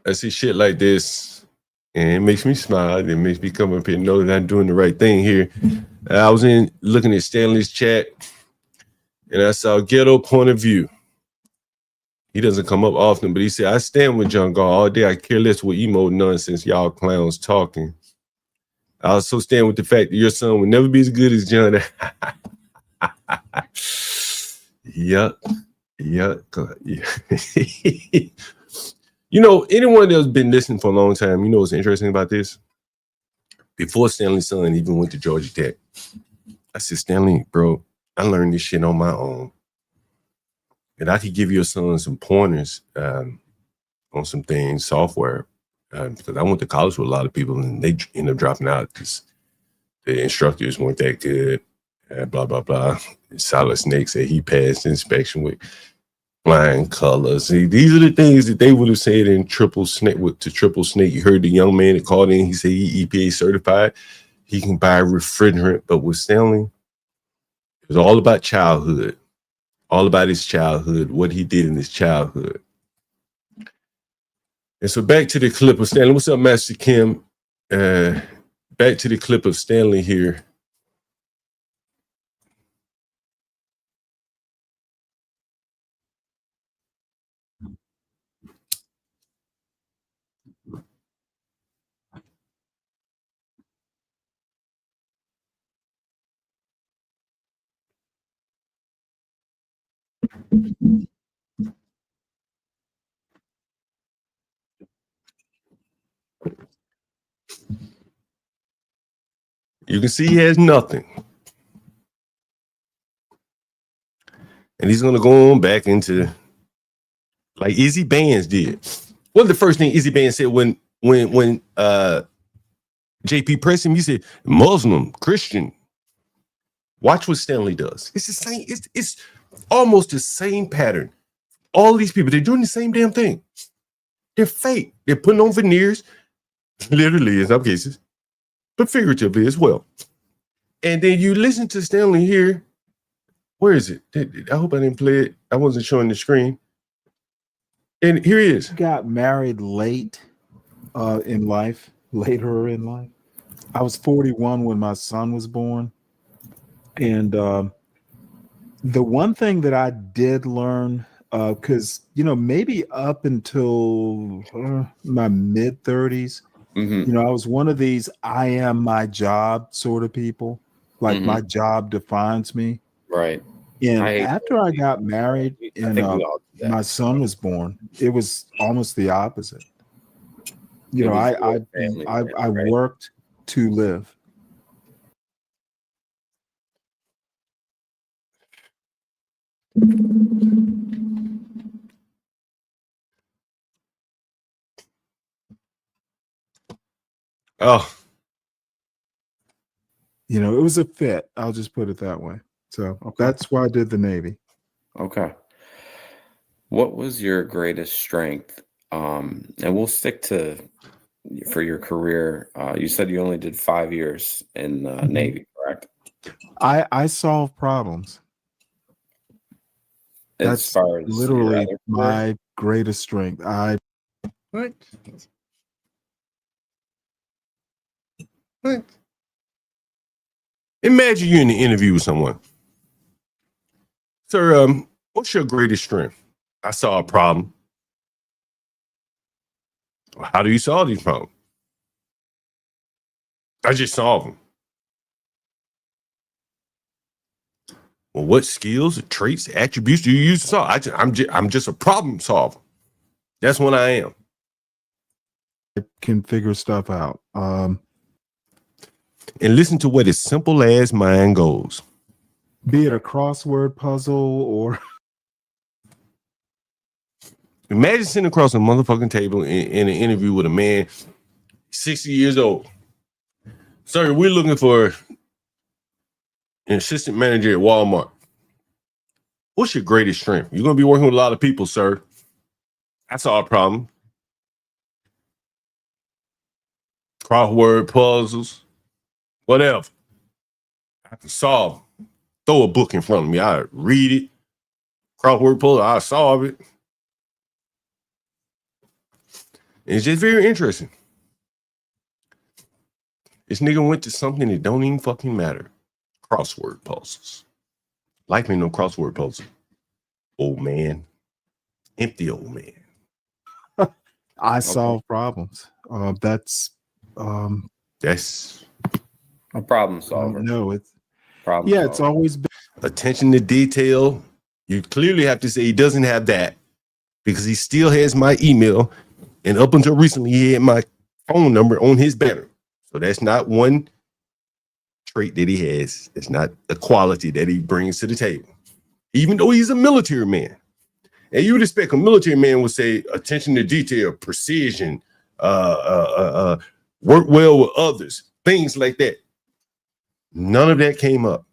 I see shit like this, and it makes me smile. It makes me come up here and know that I'm doing the right thing here. I was looking at Stanley's chat, and I saw Ghetto Point of View. He doesn't come up often, but he said, I stand with John Gar all day. I care less what emo nonsense y'all clowns talking. I also stand with the fact that your son will never be as good as John. Yuck. You know, anyone that's been listening for a long time, you know what's interesting about this? Before Stanley's son even went to Georgia Tech, I said, Stanley, bro, I learned this shit on my own. And I could give your son some pointers on some things, software, because I went to college with a lot of people and they end up dropping out because the instructors weren't that good, blah, blah, blah. Solid Snake said he passed inspection with flying colors. See, these are the things that they would have said in Triple Snake. You heard the young man that called in, he said he EPA certified. He can buy refrigerant, but with Stanley, it was all about childhood. All about his childhood, what he did in his childhood. And so back to the clip of Stanley. What's up, Master Kim? Back to the clip of Stanley here. You can see he has nothing. And he's going to go on back into like Izzy Bands did. One of the first things Izzy Bands said when JP pressed him, he said, Muslim, Christian. Watch what Stanley does. It's the same. It's almost the same pattern. All these people, they're doing the same damn thing. They're fake. They're putting on veneers, literally in some cases, but figuratively as well. And then you listen to Stanley here. Where is it? I hope I didn't play it. I wasn't showing the screen. And here he is. Got married late in life, later in life. I was 41 when my son was born. And the one thing that I did learn, because, maybe up until my mid 30s, I was one of these I am my job sort of people. Like my job defines me. Right. And after I got married and my son was born, it was almost the opposite. I worked to live. Oh. It was a fit. I'll just put it that way. So that's why I did the Navy. Okay. What was your greatest strength? And we'll stick to for your career. You said you only did 5 years in Navy, correct? I solve problems. That's far as literally my greatest strength. What? Imagine you're in an interview with someone. Sir, what's your greatest strength? I saw a problem. How do you solve these problems? I just solve them. Well, what skills, traits, attributes do you use to solve? I'm just a problem solver. That's what I am. I can figure stuff out. And listen to what his simple as mind goes. Be it a crossword puzzle or imagine sitting across a motherfucking table in an interview with a man 60 years old. Sir, we're looking for an assistant manager at Walmart. What's your greatest strength? You're going to be working with a lot of people, sir. That's our problem. Crossword puzzles, whatever. I can solve them. Throw a book in front of me. I read it. Crossword puzzle, I solve it. And it's just very interesting. This nigga went to something that don't even fucking matter. Crossword puzzles. Like me no crossword puzzle. Old man. Empty old man. I solve problems. That's a problem solver. No, it's problem. Yeah, it's always been attention to detail. You clearly have to say he doesn't have that because he still has my email, and up until recently he had my phone number on his banner. So that's not one trait that he has. It's not a quality that he brings to the table, even though he's a military man. And you would expect a military man would say attention to detail, precision, work well with others, things like that. None of that came up.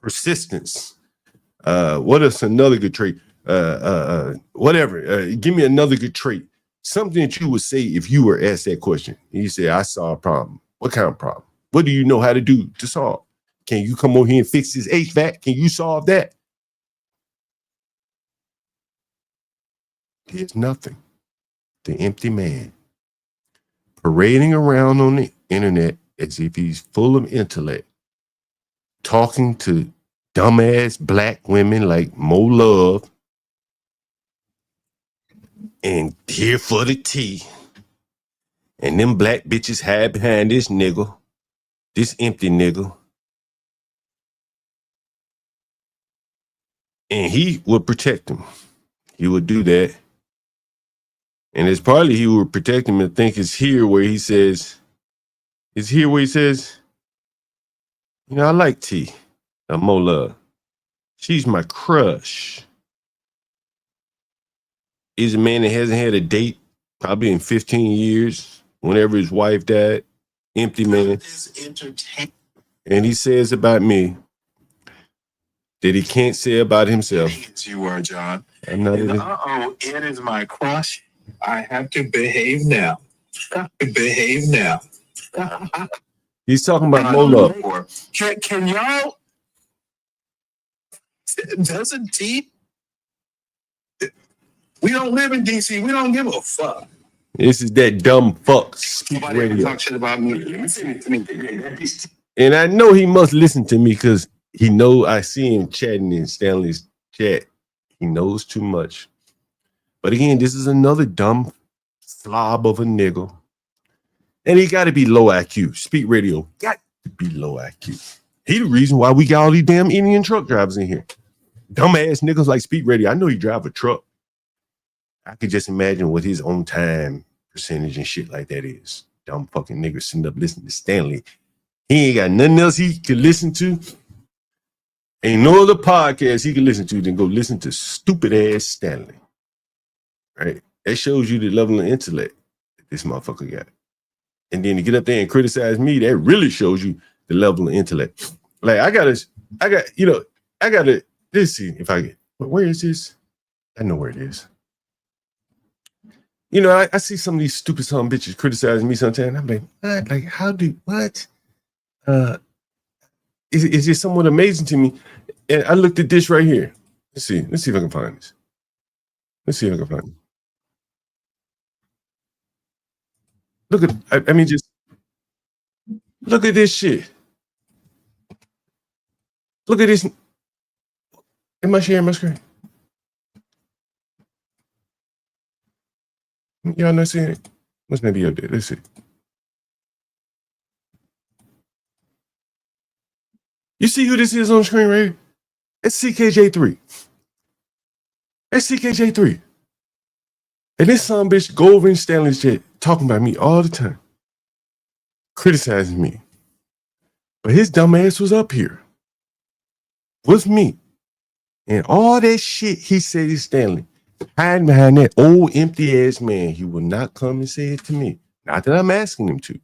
Persistence. What is another good trait? Whatever. Give me another good trait. Something that you would say if you were asked that question. And you say, I saw a problem. What kind of problem? What do you know how to do to solve? Can you come over here and fix this HVAC? Can you solve that? There's nothing. The empty man parading around on the internet as if he's full of intellect, talking to dumbass black women like MoLove and here for the tea. And them black bitches hide behind this nigga, this empty nigga. And he would protect him. He would do that. And it's partly he would protect him. I think it's here where he says, you know, I like T, MoLove. She's my crush. He's a man that hasn't had a date probably in 15 years, whenever his wife died. Empty man. And he says about me that he can't say about himself. You are, John. I'm not even. It is my crush. I have to behave now. Behave now. He's talking about MoLove. Can y'all? Doesn't T? We don't live in DC. We don't give a fuck. This is that dumb fuck speak radio. Talk shit about me. And I know he must listen to me because he know I see him chatting in Stanley's chat. He knows too much. But again, this is another dumb slob of a nigga. And he got to be low IQ. Speak radio got to be low IQ. He the reason why we got all these damn Indian truck drivers in here. Dumbass niggas like Speak Radio. I know he drive a truck. I could just imagine what his on time percentage and shit like that is. Dumb fucking niggas sitting up listening to Stanley. He ain't got nothing else he could listen to. Ain't no other podcast he can listen to than go listen to stupid ass Stanley. Right? That shows you the level of intellect that this motherfucker got. And then to get up there and criticize me, that really shows you the level of intellect. Like let's see if I get, where is this? I know where it is. You know, I see some of these stupid son of bitches criticizing me sometimes. I'm like, what? Like, what? It's just somewhat amazing to me. And I looked at this right here. Let's see if I can find this. Look at, just look at this shit. Look at this. Am I sharing my screen? Y'all not seeing it? Must maybe up there. Let's see. You see who this is on the screen right here? It's CKJ3. That's CKJ3. And this son bitch go over in Stanley's chat talking about me all the time. Criticizing me. But his dumb ass was up here. With me. And all that shit he said is Stanley. Hiding behind that old empty ass man. He will not come and say it to me. Not that I'm asking him to.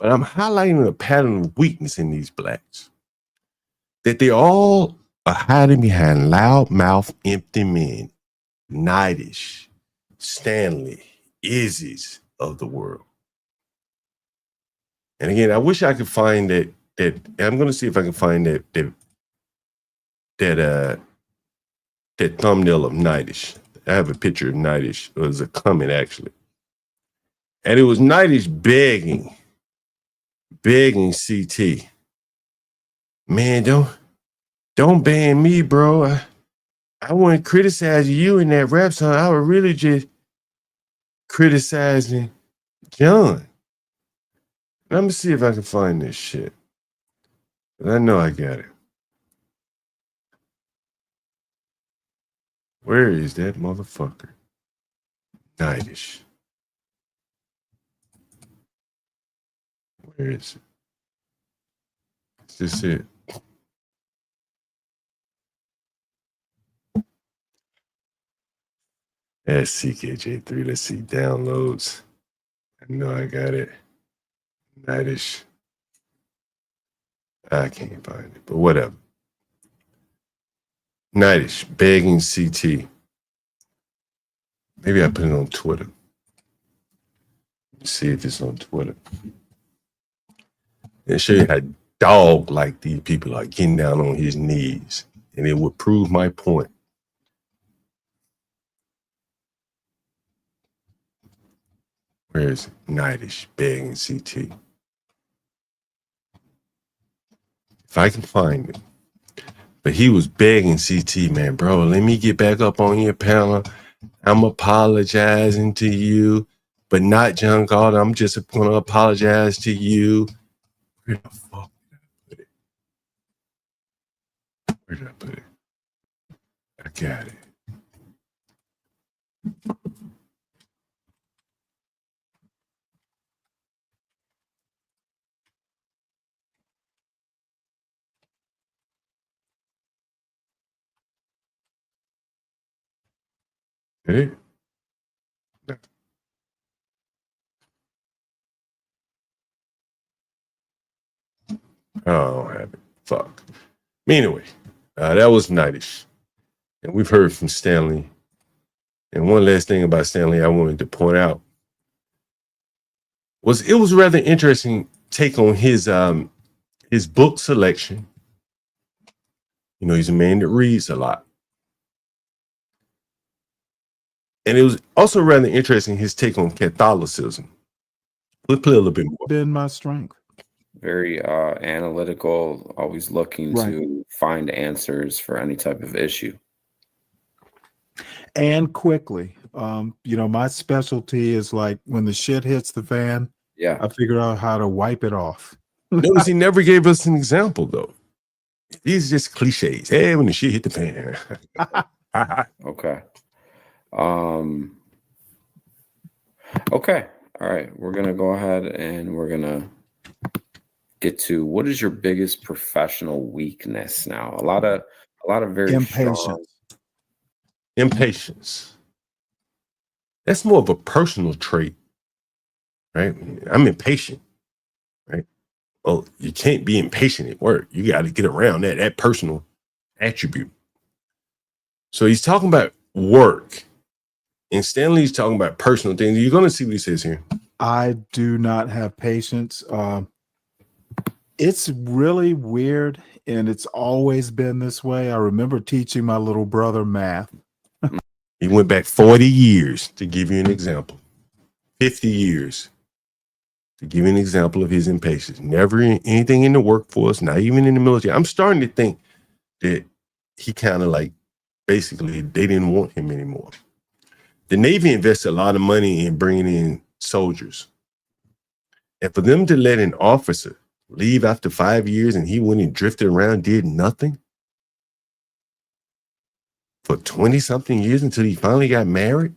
But I'm highlighting a pattern of weakness in these blacks. That they all are hiding behind loudmouth empty men. Knightish. Stanley. Izzy's of the world. And again, I wish I could find that I'm going to see if I can find that thumbnail of Knightish. I have a picture of Knightish. It was a comment, actually. And it was Knightish begging CT. Man, don't ban me, bro. I wouldn't criticize you in that rap song. I was really just criticizing John. Let me see if I can find this shit. I know I got it. Where is that motherfucker? Knightish. Where is it? Is this it? That's CKJ3. Let's see. Downloads. I know I got it. Knightish. I can't find it, but whatever. Knightish begging CT. Maybe I put it on Twitter. Let's see if it's on Twitter. And show you how dog-like these people are getting down on his knees. And it would prove my point. Where is it? Knightish begging CT. If I can find it. But he was begging CT, man, bro, let me get back up on your panel. I'm apologizing to you, but not John Carter. I'm just going to apologize to you. Where the fuck did I put it? Where did I put it? I got it. Hey. Oh, I don't have it. Fuck. Anyway, that was Nightish. And we've heard from Stanley. And one last thing about Stanley I wanted to point out was it was rather interesting take on his book selection. You know, he's a man that reads a lot. And it was also rather interesting his take on Catholicism. We'll play a little bit more. Been my strength. Very analytical, always looking to find answers for any type of issue. And quickly. You know, my specialty is like when the shit hits the fan, I figure out how to wipe it off. Notice he never gave us an example, though. These are just cliches. Hey, when the shit hit the fan. Okay. Okay. All right. We're gonna go ahead and we're gonna get to what is your biggest professional weakness now? A lot of very strong. Impatience. That's more of a personal trait, right? I'm impatient, right? Well, you can't be impatient at work. You got to get around that personal attribute. So he's talking about work, and Stanley's talking about personal things. You're going to see what he says here. I do not have patience. It's really weird, and it's always been this way. I remember teaching my little brother math. He went back 40 years to give you an example. 50 years to give you an example of his impatience. Never anything in the workforce, not even in the military. I'm starting to think that he kind of like basically they didn't want him anymore. The Navy invested a lot of money in bringing in soldiers. And for them to let an officer leave after 5 years and he went and drifted around, did nothing for 20-something years until he finally got married,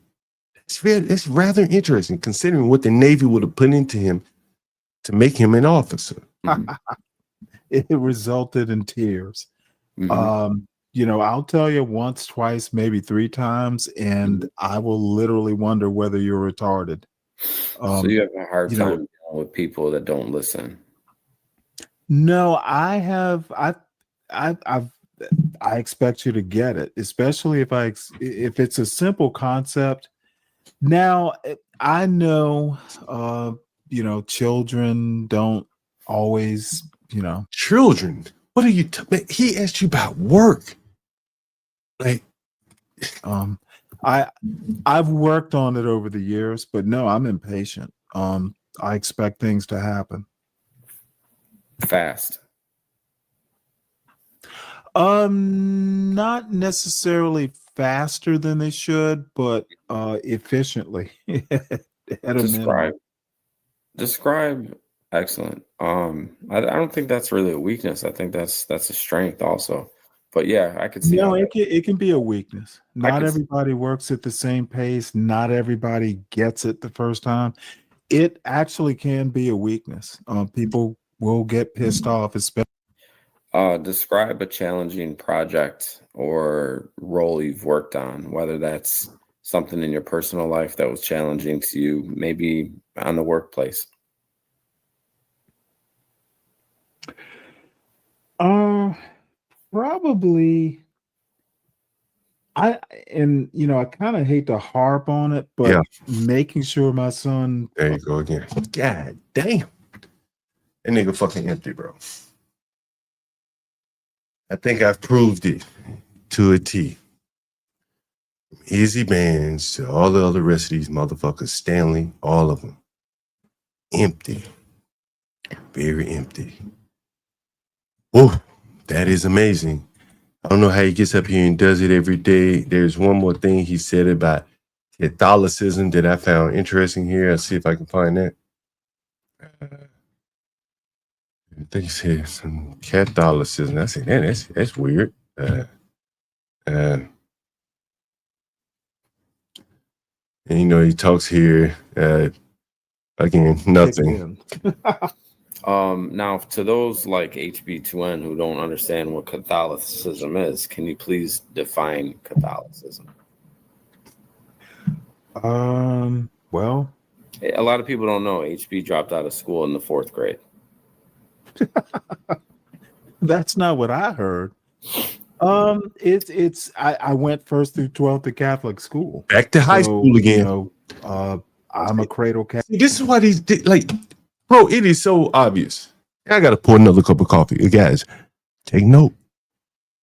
it's rather interesting considering what the Navy would have put into him to make him an officer. It resulted in tears. You know, I'll tell you once, twice, maybe 3 times, and I will literally wonder whether you're retarded. So you have a hard time dealing with people that don't listen. No, I have. I expect you to get it, especially if it's a simple concept. Now, I know, you know, children don't always, you know. Children? What are you? He asked you about work. Like, I've worked on it over the years, but no, I'm impatient. I expect things to happen fast. Not necessarily faster than they should, but efficiently. Describe excellent. I don't think that's really a weakness. I think that's a strength also. But yeah, I could see. No, it can be a weakness. Not everybody works at the same pace. Not everybody gets it the first time. It actually can be a weakness. People will get pissed off, especially. Describe a challenging project or role you've worked on, whether that's something in your personal life that was challenging to you, maybe on the workplace. Probably. I kind of hate to harp on it, but making sure my son. There you go again. God damn. That nigga fucking empty, bro. I think I've proved it to a T. Easy Bands to all the other rest of these motherfuckers, Stanley, all of them. Empty. Very empty. Oh, that is amazing. I don't know how he gets up here and does it every day. There's one more thing he said about Catholicism that I found interesting here. I'll see if I can find that. I think he said some Catholicism. I said, man, that's weird. And he talks here. Again, nothing. Now, to those like HB2N who don't understand what Catholicism is, can you please define Catholicism? Well, a lot of people don't know HB dropped out of school in the 4th grade. That's not what I heard. I went 1st through 12th at Catholic school. Back to high school again. I'm a cradle cat. See, this is why these bro, it is so obvious. I gotta pour another cup of coffee. Guys, take note.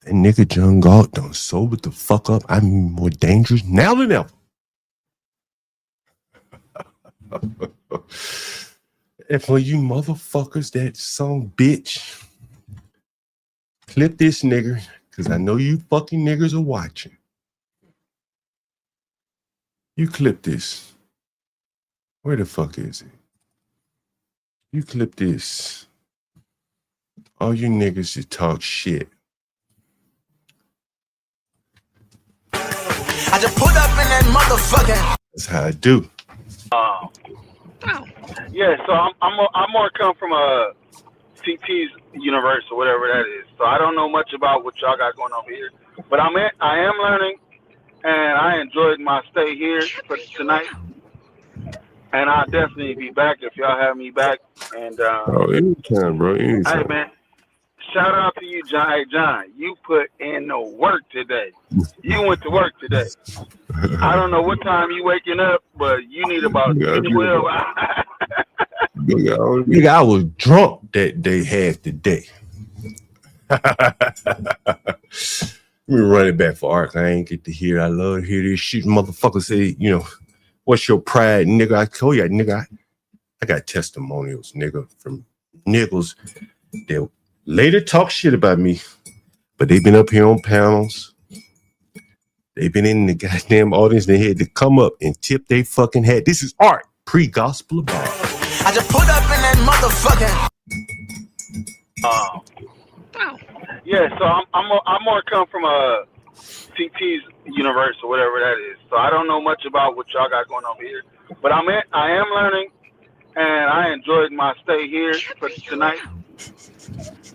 That nigga John Galt done sobered the fuck up. I'm more dangerous now than ever. And for you motherfuckers, that some bitch, clip this nigger, because I know you fucking niggers are watching. You clip this. Where the fuck is it? You clip this. All you niggas that talk shit. I just put up in that motherfucking. That's how I do. Yeah, so I'm more come from a CT's universe or whatever that is. So I don't know much about what y'all got going on here, but I am learning, and I enjoyed my stay here for tonight. And I'll definitely be back if y'all have me back. And anytime, bro. Anytime. Hey, man, shout out to you, John. Hey, John, you put in the work today. You went to work today. I don't know what time you waking up, but you need about 12 hours. Nigga, I was drunk that day half the day. Let me run it back for Ark. I ain't get to hear. I love to hear this shit. Motherfucker say, what's your pride, nigga? I told you, nigga, I got testimonials, nigga, from niggas that later talk shit about me, but they've been up here on panels. They've been in the goddamn audience. They had to come up and tip they fucking hat. This is art, pre-gospel of art. I just put up in that motherfucking. Yeah, so I'm more come from a CT's universe or whatever that is. So I don't know much about what y'all got going on here, but I am learning, and I enjoyed my stay here for tonight.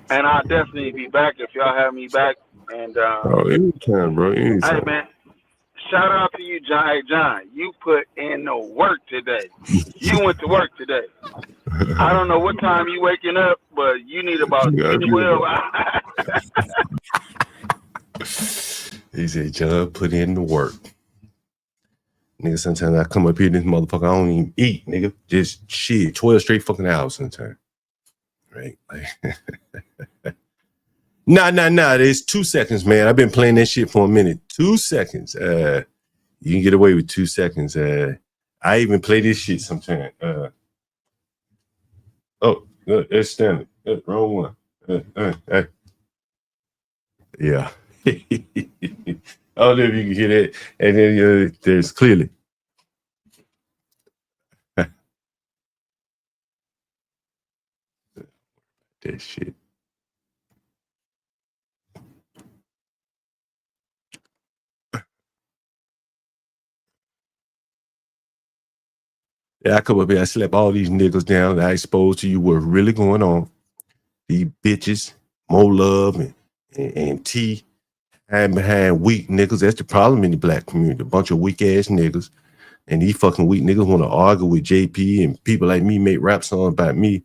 And I'll definitely be back if y'all have me back. And anytime, bro. Anytime. Hey, man, shout out to you, John. Hey, John, you put in the work today. You went to work today. I don't know what time you waking up, but you need about 12 hours. He said, John, put in the work. Nigga, sometimes I come up here, this motherfucker, I don't even eat, nigga. Just shit, 12 straight fucking hours sometimes. Right? Like, nah. There's 2 seconds, man. I've been playing that shit for a minute. 2 seconds. You can get away with 2 seconds. I even play this shit sometimes. It's Stanley. Wrong one. Yeah. I don't know if you can hear that. And then there's clearly. That shit. Yeah, I come up here, I slap all these niggas down. I expose to you what's really going on. These bitches, MoLove and T, hiding behind weak niggas. That's the problem in the black community. A bunch of weak ass niggas. And these fucking weak niggas want to argue with JP, and people like me make rap songs about me.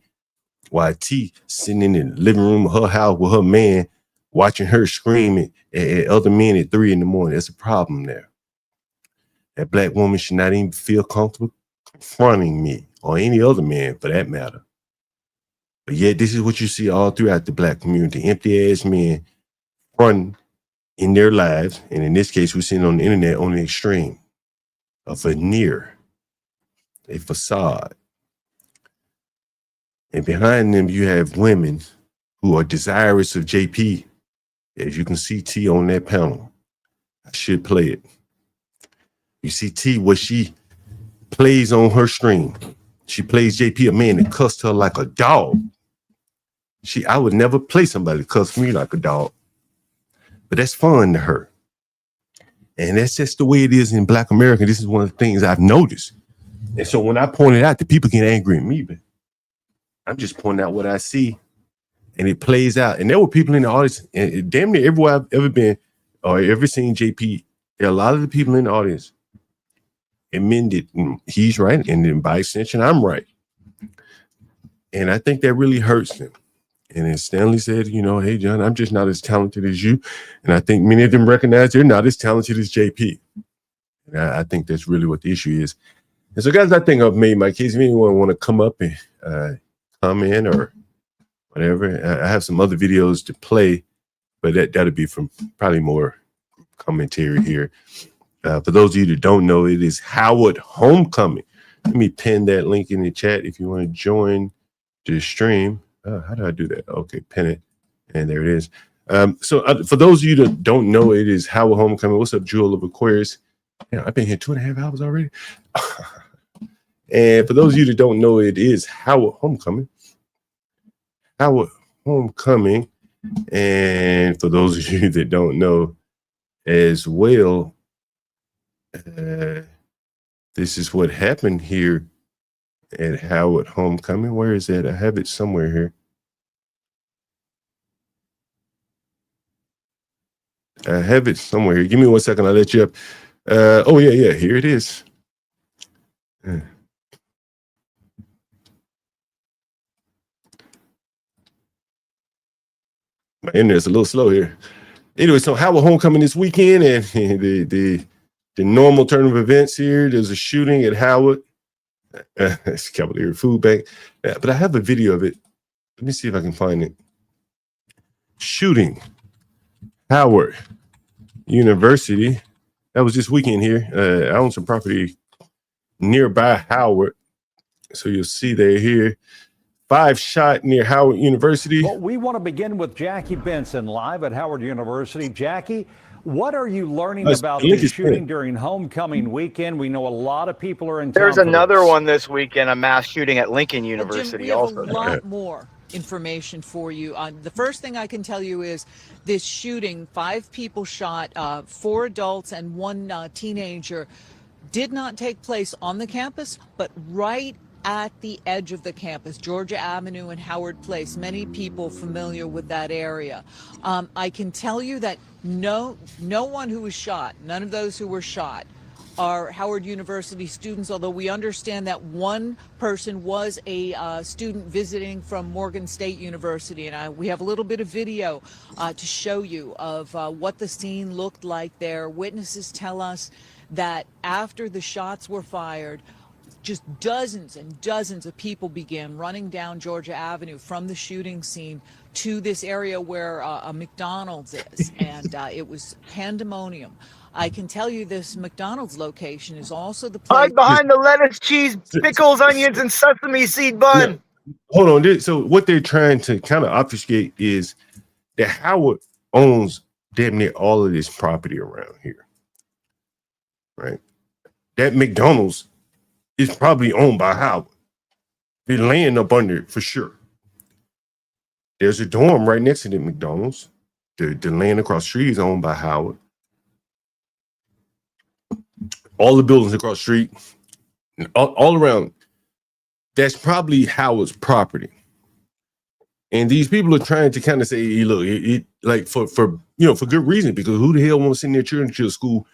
While T sitting in the living room of her house with her man, watching her screaming at other men at 3 a.m. That's a problem there. That black woman should not even feel comfortable confronting me or any other man for that matter. But yet this is what you see all throughout the black community. Empty ass men running in their lives. And in this case, we're seeing on the internet on the extreme. A veneer, a facade. And behind them, you have women who are desirous of JP. As you can see T on that panel. I should play it. You see T, what she plays on her stream. She plays JP, a man that cussed her like a dog. I would never play somebody that cussed me like a dog. But that's fun to her. And that's just the way it is in Black America. This is one of the things I've noticed. And so when I point it out, the people get angry at me, but I'm just pointing out what I see, and it plays out. And there were people in the audience, and damn near everywhere I've ever been or ever seen JP, there are a lot of the people in the audience admitted he's right, and then by extension, I'm right. And I think that really hurts them. And then Stanley said, you know, hey, John, I'm just not as talented as you. And I think many of them recognize they're not as talented as JP. And I think that's really what the issue is. And so, guys, I think I've made my case. If anyone want to come up and comment or whatever, I have some other videos to play, but that'll be from probably more commentary here. For those of you that don't know, it is Howard Homecoming. Let me pin that link in the chat if you want to join the stream. How do I do that? Okay, pin it, and there it is. So for those of you that don't know, it is Howard Homecoming. What's up, Jewel of Aquarius? Yeah, I've been here 2.5 hours already. And for those of you that don't know, it is Howard Homecoming. Howard Homecoming. And for those of you that don't know as well, this is what happened here at Howard Homecoming. Where is that? I have it somewhere here. I have it somewhere here. Give me 1 second. I'll let you up. Oh, yeah. Here it is. My internet's a little slow here. Anyway, so Howard Homecoming this weekend, and the normal turn of events here. There's a shooting at Howard. It's Cavalier Food Bank. But I have a video of it. Let me see if I can find it. Shooting. Howard University. That was this weekend here. I own some property nearby Howard. So you'll see they're here. 5 shot near Howard University. Well, we want to begin with Jackie Benson live at Howard University. Jackie, what are you learning about the shooting during homecoming weekend? We know a lot of people are in town. There's another one this weekend, a mass shooting at Lincoln University. Jim, we have also. a lot more information for you. The first thing I can tell you is this shooting, 5 people shot, 4 adults and 1 teenager, did not take place on the campus, but right at the edge of the campus, Georgia Avenue and Howard Place. Many people familiar with that area. I can tell you that no one who was shot, none of those who were shot, are Howard University students, although we understand that one person was a student visiting from Morgan State University. And we have a little bit of video to show you of what the scene looked like there. Witnesses tell us that after the shots were fired, just dozens and dozens of people began running down Georgia Avenue from the shooting scene to this area where a McDonald's is, and it was pandemonium. I can tell you this McDonald's location is also the place behind the lettuce, cheese, pickles, onions, and sesame seed bun. Yeah. Hold on. So what they're trying to kind of obfuscate is that Howard owns damn near all of this property around here, right? That McDonald's is probably owned by Howard. They're laying up under it for sure. There's a dorm right next to the McDonald's. The land across the street is owned by Howard. All the buildings across the street, all around, that's probably Howard's property. And these people are trying to kind of say, hey, look, it like for good reason, because who the hell wants to send their children to a school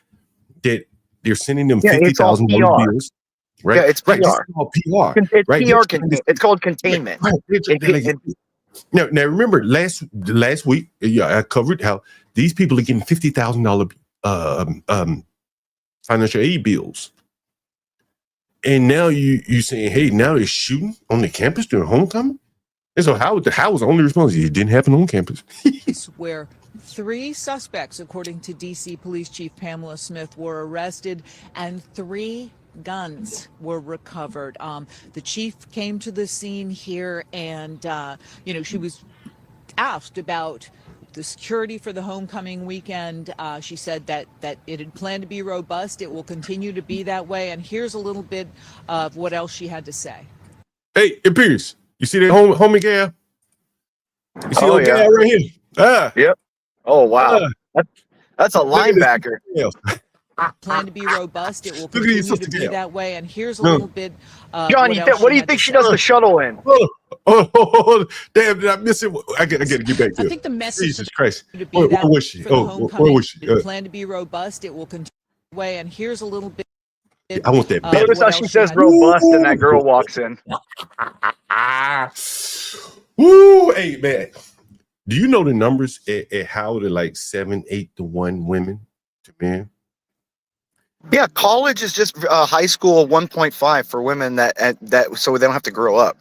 that they're sending them $50,000 bills? Right? Yeah, it's PR. Right. This is called PR. It's right? PR. It's called containment. Right. Now remember last week, I covered how these people are getting $50,000 financial aid bills, and now you saying, hey, now they're shooting on the campus during homecoming, and so how was the only response? It didn't happen on campus. where 3 suspects, according to DC Police Chief Pamela Smith, were arrested and 3 guns were recovered. The chief came to the scene here, and she was asked about the security for the homecoming weekend. She said that it had planned to be robust. It will continue to be that way. And here's a little bit of what else she had to say. Hey, it Pierce, you see that homie gal? You see that gal right here? Yep. Oh wow, that's a linebacker. plan to be robust. It will Look at these continue to sister be Gail. that way. And here's a No. little bit. John, what do you had think to she does say. the shuttle in? Oh, damn! Did I miss it? I got to get back to I it. think the message Jesus Christ. to be Where that was she? for the Oh, homecoming. where was she? Plan to be robust. It will continue way. And here's a little bit. I want that. Notice how she says robust and that girl walks in. Woo! Hey man, do you know the numbers at Howard are like 7-8 to 1 women to men? Yeah, college is just high school 1.5 for women that so they don't have to grow up.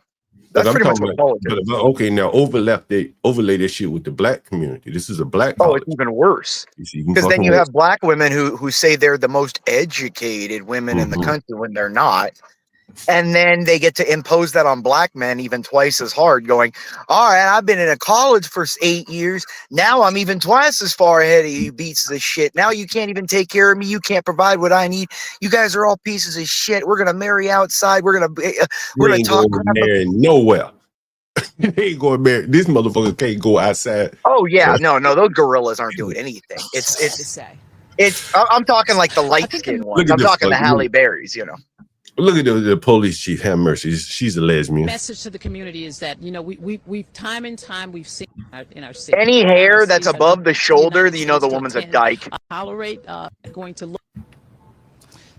That's But I'm pretty much talking what about, college is. but okay, now overlay that shit with the black community. This is a black Oh, college. it's even worse. You see, you can Because then fucking you work. have black women who say they're the most educated women in the country when they're not. And then they get to impose that on black men even twice as hard, going, all right, I've been in a college for 8 years. Now I'm even twice as far ahead of you pieces of shit. Now you can't even take care of me. You can't provide what I need. You guys are all pieces of shit. We're going to marry outside. We're going to talk crap. Marry nowhere. They ain't going to marry. This motherfucker can't go outside. Oh, yeah. No, those gorillas aren't doing anything. I'm talking like the light skinned ones. I'm talking the Halle Berrys, you know. Look at the police chief, have mercy. She's a lesbian. Message to the community is that, you know, we've time and time we've seen in our city. Any hair that's above the shoulder, you know the woman's a dyke. Tolerate going to look.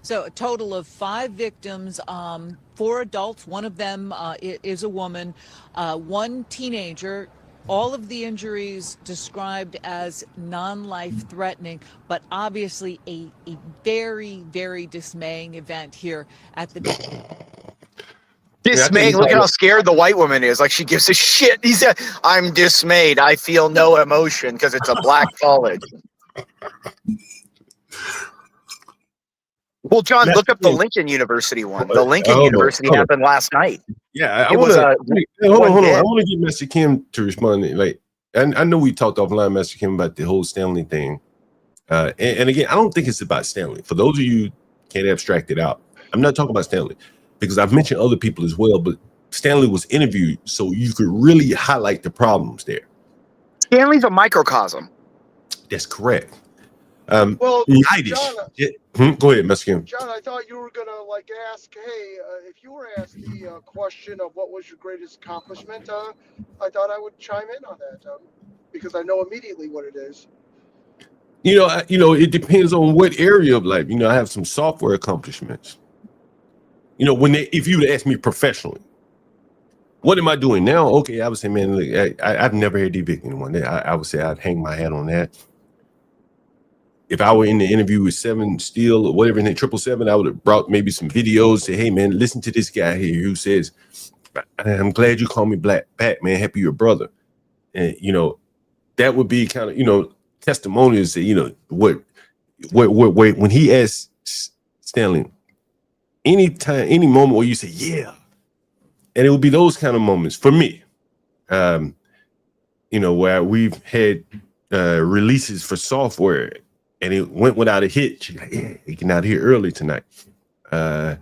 So a total of 5 victims, 4 adults. One of them is a woman, 1 teenager. All of the injuries described as non-life threatening, but obviously a very, very dismaying event here at the. Dismaying. Look at how scared the white woman is. Like she gives a shit. He said, I'm dismayed. I feel no emotion because it's a black college. Well, John, look up the Lincoln University one. The Lincoln University happened last night. Yeah, I It want was to hold on. dead. I want to get Mr. Kim to respond. Like, I know we talked offline, Mr. Kim, about the whole Stanley thing. And again, I don't think it's about Stanley. For those of you who can't abstract it out, I'm not talking about Stanley because I've mentioned other people as well. But Stanley was interviewed, so you could really highlight the problems there. Stanley's a microcosm. That's correct. Well, John, go ahead, Mr. Kim. John, I thought you were gonna ask, hey, if you were asked the question of what was your greatest accomplishment, I thought I would chime in on that because I know immediately what it is. You know, it depends on what area of life. You know, I have some software accomplishments. You know, if you would ask me professionally, what am I doing now? Okay, I would say, man, look, I've never had evict anyone. I would say I'd hang my hat on that. If I were in the interview with 7 Steel or whatever in the 777, I would have brought maybe some videos. Say, hey man, listen to this guy here who says, "I'm glad you call me Black Pat, man. Happy you're a brother." And you know, that would be kind of testimonials that what when he asked Stanley, any moment where you say yeah, and it would be those kind of moments for me. Where we've had releases for software. And it went without a hitch. She's like, yeah, he can out here early tonight. So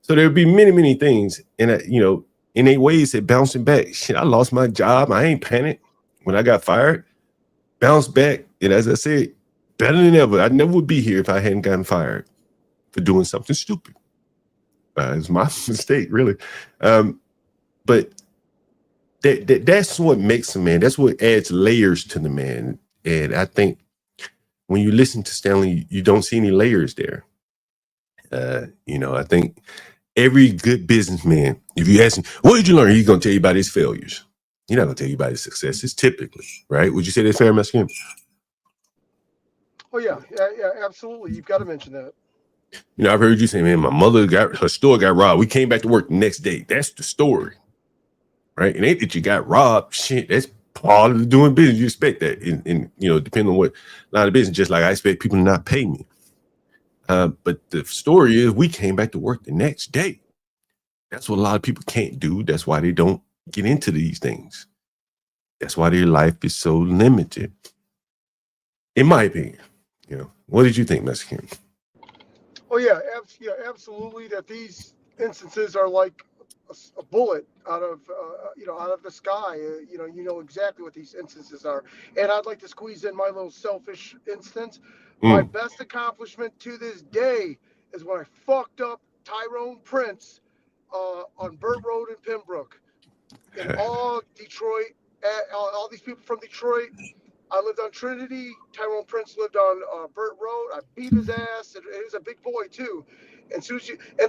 there would be many, many things. And, in a ways that bouncing back. Shit, I lost my job. I ain't panicked when I got fired. Bounced back. And as I said, better than ever. I never would be here if I hadn't gotten fired for doing something stupid. It's my mistake, really. But that's what makes a man. That's what adds layers to the man. And I think, when you listen to Stanley, you don't see any layers there. I think every good businessman, if you ask him, what did you learn? He's going to tell you about his failures. He's not going to tell you about his successes, typically, right? Would you say that's fair, Mr. Kim? Oh, yeah, absolutely. You've got to mention that. I've heard you say, man, my her store got robbed. We came back to work the next day. That's the story, right? It ain't that you got robbed. Shit, that's part of doing business. You expect that, and depending on what line of business. Just like I expect people to not pay me. But the story is, we came back to work the next day. That's what a lot of people can't do. That's why they don't get into these things. That's why their life is so limited. In my opinion, what did you think, Mr. Kim? Oh yeah, absolutely. That these instances are like a bullet out of out of the sky. You know exactly what these instances are. And I'd like to squeeze in my little selfish instance. My best accomplishment to this day is when I fucked up Tyrone Prince on Burt Road in Pembroke. In all Detroit, all these people from Detroit. I lived on Trinity. Tyrone Prince lived on Burt Road. I beat his ass. And he was a big boy too. And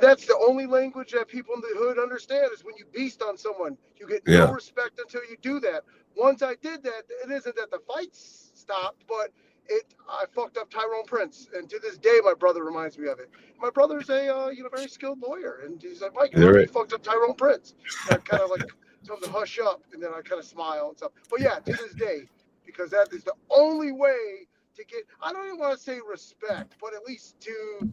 that's the only language that people in the hood understand is when you beast on someone. You get no respect until you do that. Once I did that, it isn't that the fights stopped, but I fucked up Tyrone Prince, and to this day, my brother reminds me of it. My brother's a very skilled lawyer, and he's like, Mike, you fucked up Tyrone Prince. And I kind of like tell him to hush up, and then I kind of smile and stuff. But yeah, to this day, because that is the only way to get, I don't even want to say respect, but at least to,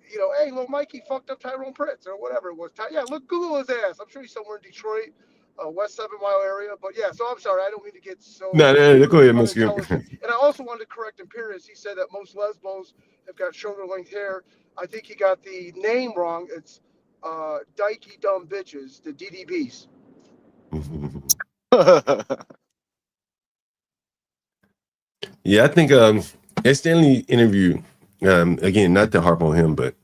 hey, little Mikey fucked up Tyrone Prince or whatever it was. Yeah, look, Google his ass. I'm sure he's somewhere in Detroit, West 7 Mile area. But yeah, so I'm sorry. I don't mean to get so. No, go ahead, Mr. And I also wanted to correct Imperius. He said that most lesbos have got shoulder length hair. I think he got the name wrong. It's Dykey Dumb Bitches, the DDBs. Yeah, I think that Stanley interview, again, not to harp on him, but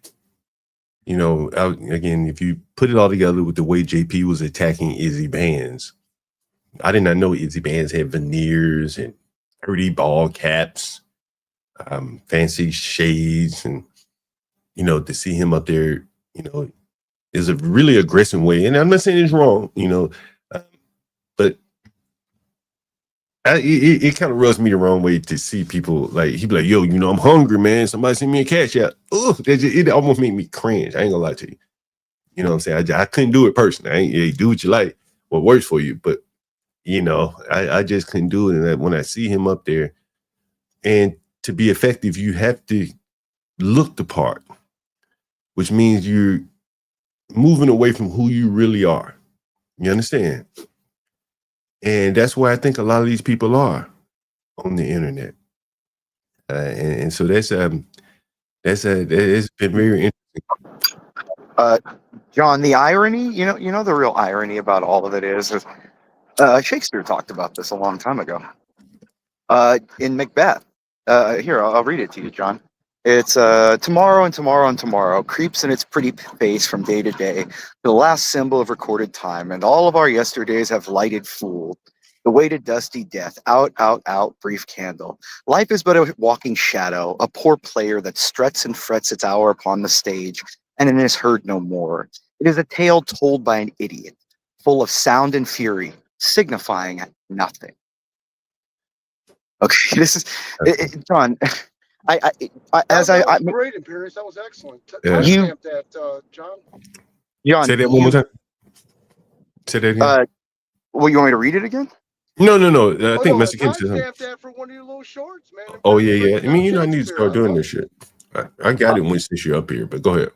again, if you put it all together with the way JP was attacking Izzy Bands, I did not know Izzy Bands had veneers and pretty ball caps, fancy shades, and to see him up there, is a really aggressive way. And I'm not saying it's wrong, but it kind of rubs me the wrong way to see people like he be like, yo, I'm hungry, man. Somebody send me a cash out. It almost made me cringe. I ain't gonna lie to you. You know what I'm saying? I couldn't do it personally. Do what you like, what works for you. But I just couldn't do it. And when I see him up there, and to be effective, you have to look the part, which means you're moving away from who you really are. You understand? And that's where I think a lot of these people are on the internet. And so it's been very interesting. John, the irony, the real irony about all of it is Shakespeare talked about this a long time ago. In Macbeth. Here, I'll read it to you, John. It's tomorrow and tomorrow and tomorrow creeps in its pretty face from day to day, the last symbol of recorded time, and all of our yesterdays have lighted fooled. The way to dusty death, out, out, out, brief candle. Life is but a walking shadow, a poor player that struts and frets its hour upon the stage, and it is heard no more. It is a tale told by an idiot, full of sound and fury, signifying nothing. Okay, this is John. Great, Imperius. That was excellent. Timestamp that, John. John, say that one more time. Say that again. Well, you want me to read it again? No. I think Mr. Kim said Timestamp that for one of your little shorts, man. Oh yeah. I mean, I need to start doing this shit. I got it since you're up here, but go ahead.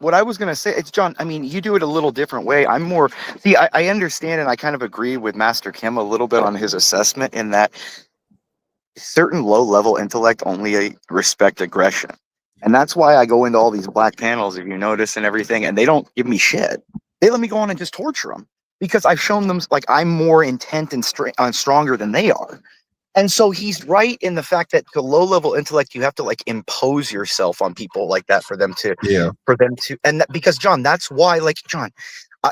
What I was gonna say, it's John. I mean, you do it a little different way. I'm more. See, I understand, and I kind of agree with Master Kim a little bit on his assessment in that certain low-level intellect only respect aggression, and that's why I go into all these black panels, if you notice, and everything, and they don't give me shit. They let me go on and just torture them because I've shown them like I'm more intent and stronger than they are. And so he's right in the fact that to low-level intellect, you have to like impose yourself on people like that for them to, because John, that's why, like John,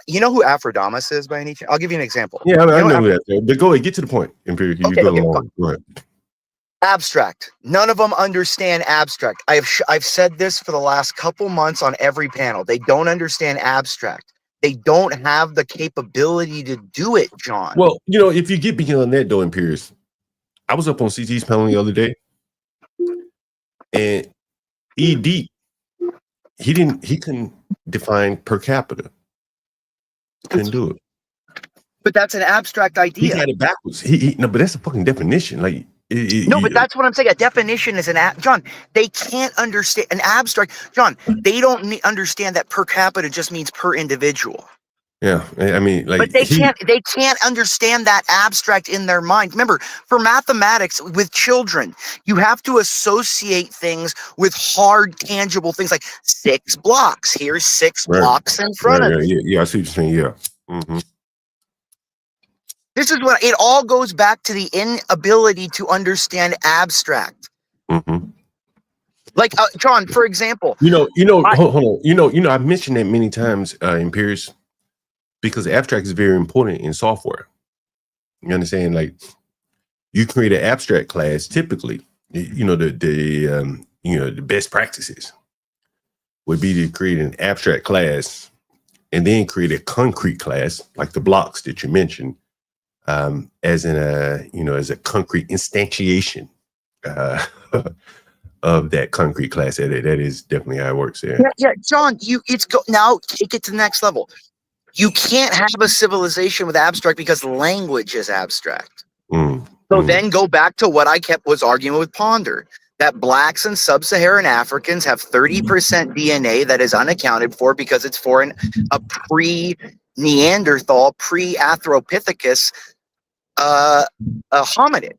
you know who Aphrodite is by any chance? I'll give you an example. Yeah, I know that. But go ahead, get to the point. Empiric, go ahead. Abstract. None of them understand abstract. I've said this for the last couple months on every panel. They don't understand abstract. They don't have the capability to do it, John. Well, if you get beyond that, though, Imperius, I was up on CT's panel the other day, and ED, he couldn't define per capita. Couldn't do it. But that's an abstract idea. He had it backwards. No, but that's a fucking definition. Like, but that's what I'm saying. A definition is John. They can't understand an abstract. John, they don't understand that per capita just means per individual. Yeah, I mean, like, but they can't understand that abstract in their mind. Remember, for mathematics with children, you have to associate things with hard, tangible things like 6 blocks. Here's 6 blocks in front of you. Yeah, I see what you're saying. Yeah. This is what it all goes back to, the inability to understand abstract. Like John, for example, hold on. I've mentioned that many times in Pierce, because abstract is very important in software. You understand? Like, you create an abstract class, typically, the best practices would be to create an abstract class and then create a concrete class, like the blocks that you mentioned, as a concrete instantiation of that concrete class. That is definitely how it works there. Yeah, John, now take it to the next level. You can't have a civilization with abstract because language is abstract. So then go back to what I was arguing with Ponder, that blacks and sub-Saharan Africans have 30% DNA that is unaccounted for because it's for a pre-Neanderthal, pre-Anthropithecus hominid.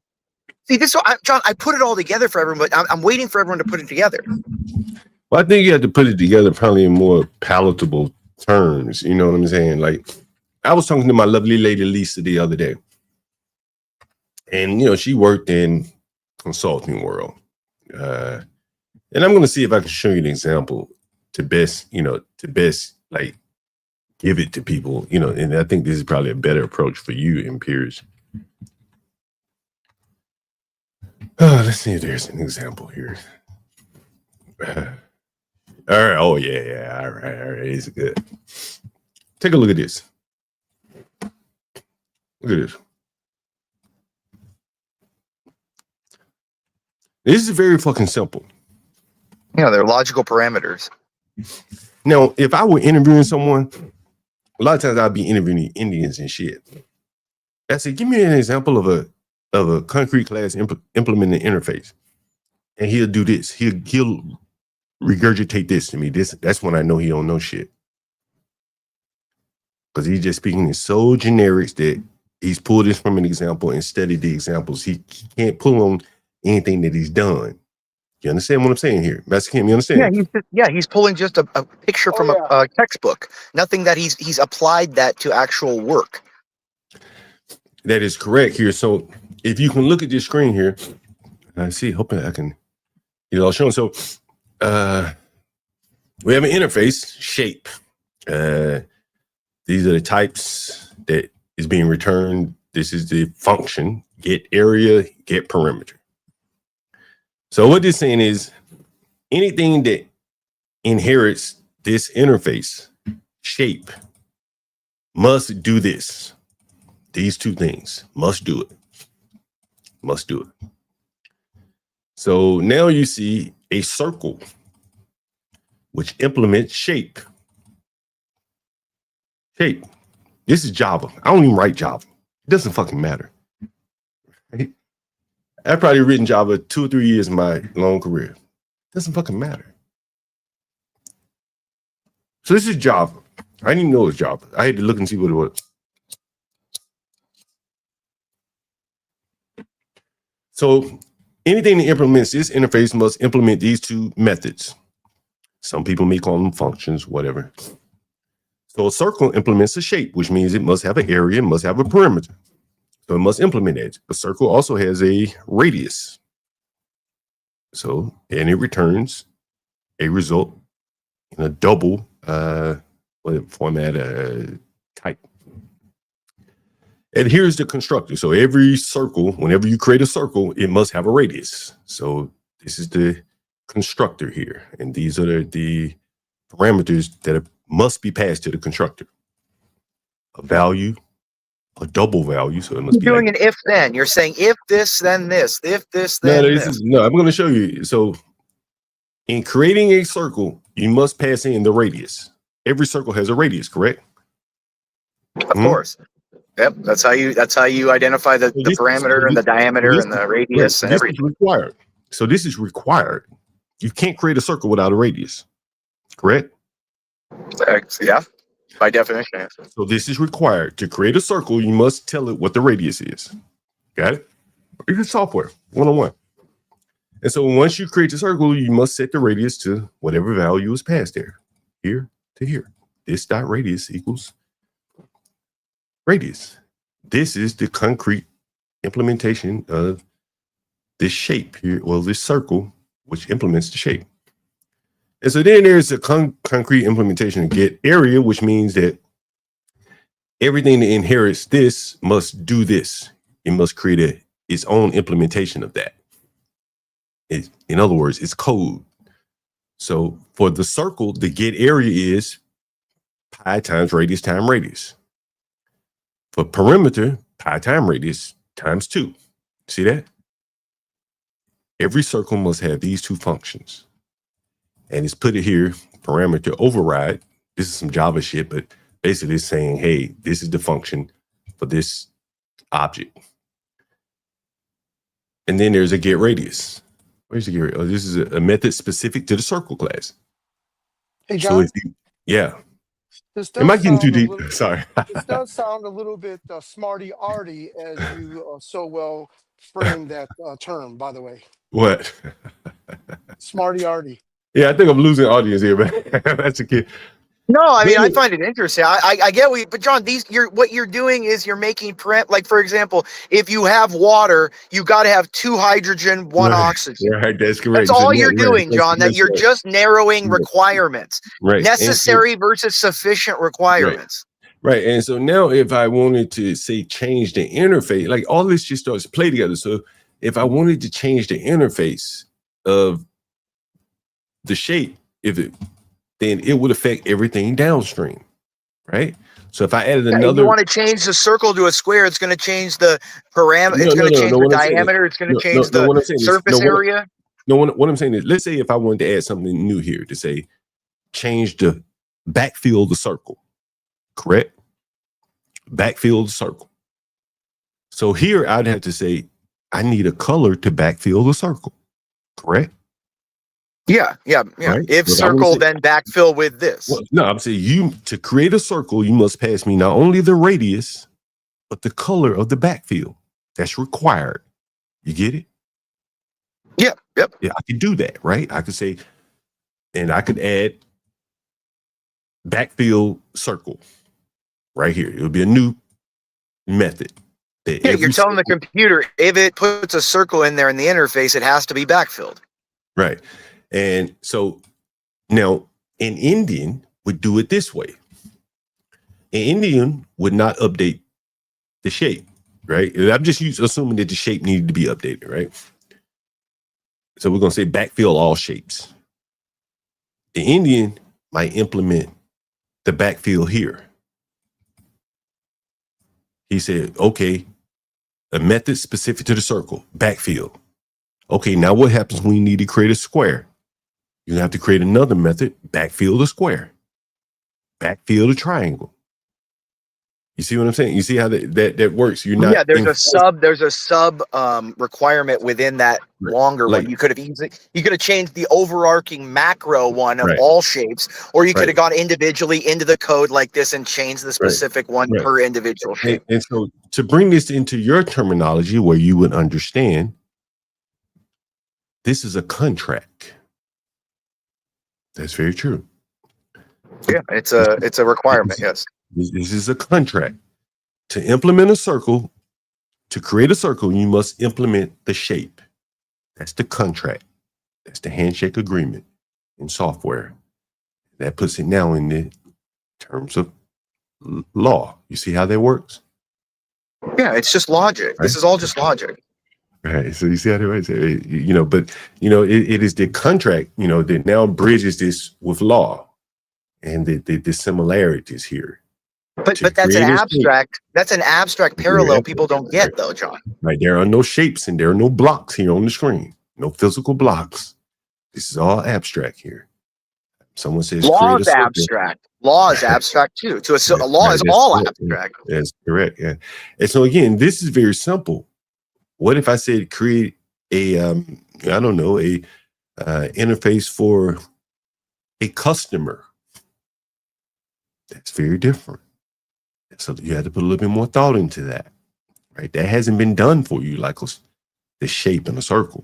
See, John, I put it all together for everyone, but I'm waiting for everyone to put it together. Well, I think you have to put it together probably in more palatable terms. You know what I'm saying? Like, I was talking to my lovely lady Lisa the other day, and she worked in consulting world, and I'm going to see if I can show you an example to best like give it to people. And I think this is probably a better approach for you and peers. Let's see if there's an example here. All right. Oh, yeah. All right. It's good. Take a look at this. Look at this. This is very fucking simple. They're logical parameters. Now, if I were interviewing someone, a lot of times I'd be interviewing Indians and shit. I said, give me an example of a concrete class implementing interface. And he'll do this. He'll regurgitate this to me. That's when I know he don't know shit. Because he's just speaking in so generics that he's pulled this from an example and studied the examples. He can't pull on anything that he's done. You understand what I'm saying here? Master Kim, you understand? He's pulling just a picture from a textbook. Nothing that he's applied that to actual work. That is correct here. So if you can look at this screen here, I see, hoping I can get it all shown. So we have an interface shape. These are the types that is being returned. This is the function, get area, get perimeter. So what this saying is anything that inherits this interface shape must do this. These two things must do it. Must do it. So now you see a circle which implements shape. Shape. This is Java. I don't even write Java. It doesn't fucking matter. Right? I've probably written Java 2 or 3 years in my long career. It doesn't fucking matter. So this is Java. I didn't even know it was Java. I had to look and see what it was. So anything that implements this interface must implement these two methods. Some people may call them functions, whatever. So a circle implements a shape, which means it must have an area, it must have a perimeter. So it must implement it. A circle also has a radius. So, and it returns a result in a double format type. And here's the constructor. So every circle, whenever you create a circle, it must have a radius. So this is the constructor here. And these are the parameters that must be passed to the constructor. A value, a double value. So it must be doing an if then. You're saying if this, then this. If this, then this. No, I'm going to show you. So in creating a circle, you must pass in the radius. Every circle has a radius, correct? Of course. Yep, that's how you identify the parameter and the diameter and the radius and everything. This is required. So this is required. You can't create a circle without a radius, correct? Yeah, by definition. So this is required. To create a circle, you must tell it what the radius is. Got it? It's software, one-on-one. And so once you create the circle, you must set the radius to whatever value is passed there, here to here. This dot radius equals radius. This is the concrete implementation of this shape here, well, this circle, which implements the shape. And so then there's a concrete implementation of get area, which means that everything that inherits this must do this. It must create its own implementation of that. In other words, it's code. So for the circle, the get area is pi times radius times radius. For perimeter, pi times radius times 2. See that? Every circle must have these two functions. And it's put it here, parameter override. This is some Java shit, but basically it's saying, hey, this is the function for this object. And then there's a get radius. Where's the get radius? Oh, this is a method specific to the circle class. Hey, John. So if you, yeah. This Am I does getting too sound a deep? little- Sorry. This does sound a little bit smarty-arty, as you so well framed that term, by the way. What? Smarty-arty. Yeah, I think I'm losing audience here, man. That's a kid. No, I mean, I find it interesting. I get what you, but John, what you're doing is you're making like, for example, if you have water, you got to have 2 hydrogen, 1 oxygen. Right, that's correct. That's all you're doing, John, that you're just narrowing requirements, Right. necessary versus sufficient requirements. Right. And so now if I wanted to say change the interface, like all this just starts to play together. So if I wanted to change the interface of the shape, then it would affect everything downstream, right? So if I added If another, you want to change the circle to a square, it's going to change the parameter. It's going to change the diameter. It's going to change the surface area. What I'm saying is, let's say if I wanted to add something new here to say, change the backfill of the circle, correct? Backfill the circle. So here I'd have to say, I need a color to backfill the circle, correct? Yeah. Right? If circle, then backfill with this. Well, no, I'm saying to create a circle, you must pass me not only the radius, but the color of the backfill. That's required. You get it? Yep. Yeah, I could do that, right? I could say, and I could add backfill circle right here. It would be a new method. Yeah, you're telling the computer if it puts a circle in there in the interface, it has to be backfilled. Right. And so now an Indian would do it this way. An Indian would not update the shape, right? I'm just assuming that the shape needed to be updated, right? So we're going to say backfill all shapes. The Indian might implement the backfill here. He said, okay, a method specific to the circle, backfill. Okay, now what happens when you need to create a square? You have to create another method, backfill the square, backfill the triangle. You see what I'm saying? You see how that works? You're not. Yeah, there's a sub requirement within that longer one. You could have changed the overarching macro one of all shapes, or you could have gone individually into the code like this and changed the specific one per individual shape. And so to bring this into your terminology where you would understand, this is a contract. That's very true. Yeah, it's a requirement. Yes. This is a contract. To implement a circle, to create a circle, you must implement the shape. That's the contract. That's the handshake agreement in software. That puts it now in the terms of law. You see how that works? Yeah, it's just logic. This is all just logic. Right. So you see how they works? It is the contract, that now bridges this with law and the similarities here. But that's an abstract. That's an abstract parallel people don't get, though, John. Right. There are no shapes and there are no blocks here on the screen. No physical blocks. This is all abstract here. Someone says law is abstract. Law is abstract too. So a law is all abstract. That's correct. Yeah. And so again, this is very simple. What if I said create a interface for a customer? That's very different. So you have to put a little bit more thought into that, right? That hasn't been done for you, like the shape in a circle.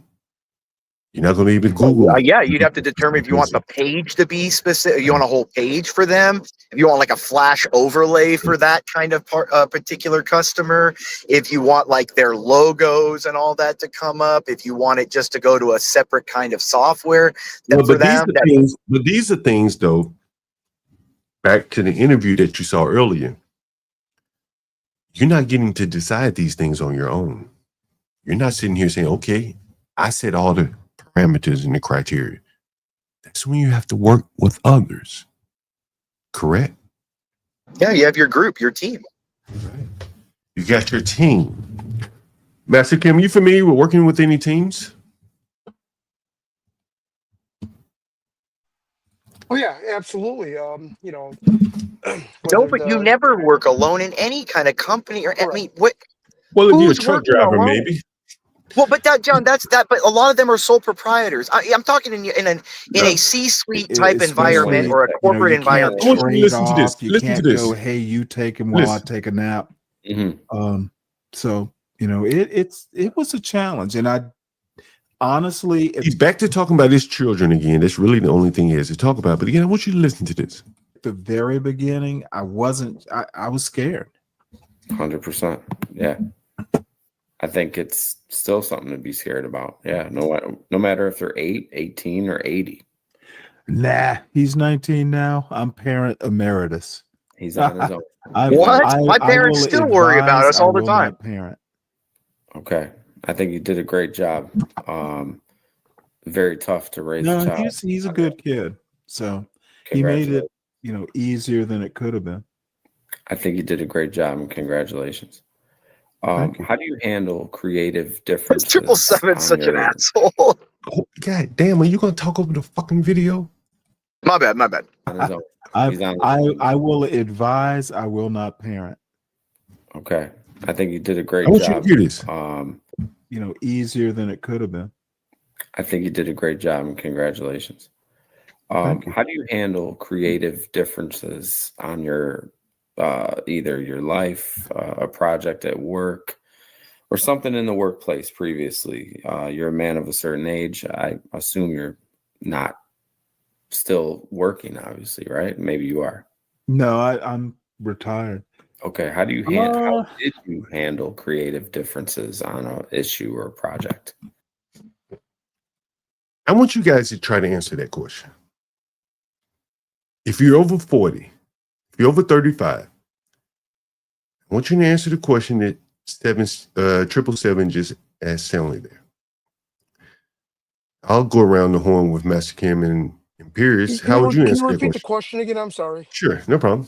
You're not going to even Google. Yeah, you'd have to determine if you want the page to be specific. You want a whole page for them. If you want like a flash overlay for that kind of particular customer. If you want like their logos and all that to come up. If you want it just to go to a separate kind of software Well, for but these them. are things. But these are things, though. Back to the interview that you saw earlier. You're not getting to decide these things on your own. You're not sitting here saying, "Okay, I set all the parameters and the criteria." That's when you have to work with others. Correct? Yeah, you have your group, your team. You got your team. Master Kim, you familiar with working with any teams? Oh yeah, absolutely. You know, No, but you never work alone in any kind of company or I mean, what? Well, if you're a who's truck working driver, alone? maybe. Well, but that, John, that's that. But a lot of them are sole proprietors. I'm talking in a C-suite type environment Especially, or a you know, corporate you can't environment. I want you to trade listen to this. off. You Listen to can't this. go, hey, you take him while I Listen. take a nap. Mm-hmm. So you know, it was a challenge, and I honestly, He's back to talking about his children again. That's really the only thing he has to talk about. But again, I want you to listen to this. at the very beginning, I was scared. 100%. Yeah. I think it's still something to be scared about. Yeah. No matter if they're 8, 18, or 80. Nah, he's 19 now. I'm parent emeritus. He's on his own. My parents still worry about us all the time. Parent. Okay. I think you did a great job. Very tough to raise a No, child. he's a good kid. So he made it, you know, easier than it could have been. I think you did a great job, and congratulations. How do you handle creative differences? 777's such an asshole. Oh, God damn, are you going to talk over the fucking video? My bad. I will advise. I will not parent. Okay. I think you did a great I want job. you to hear this. You know, easier than it could have been. I think you did a great job, and congratulations. How do you handle creative differences on your either your life, a project at work, or something in the workplace previously? You're a man of a certain age. I assume you're not still working, obviously, right? Maybe you are. No, I'm retired. Okay. How did you handle creative differences on an issue or a project? I want you guys to try to answer that question. If you're over 40, if you're over 35, I want you to answer the question that 777 just asked Stanley there. I'll go around the horn with Master Kim and Imperius. How would you answer that repeat question? the question again? I'm sorry. Sure, no problem.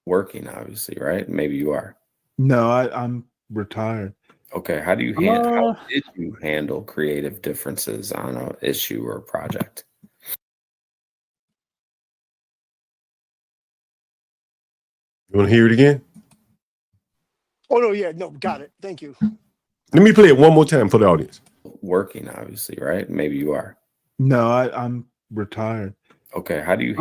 Working, obviously, right? Maybe you are. No, I'm retired. Okay. How did you handle creative differences on an issue or a project? You want to hear it again? Oh no, yeah, no, got it. Thank you. Let me play it one more time for the audience. Working, obviously, right? Maybe you are. No, I'm retired. Okay. How did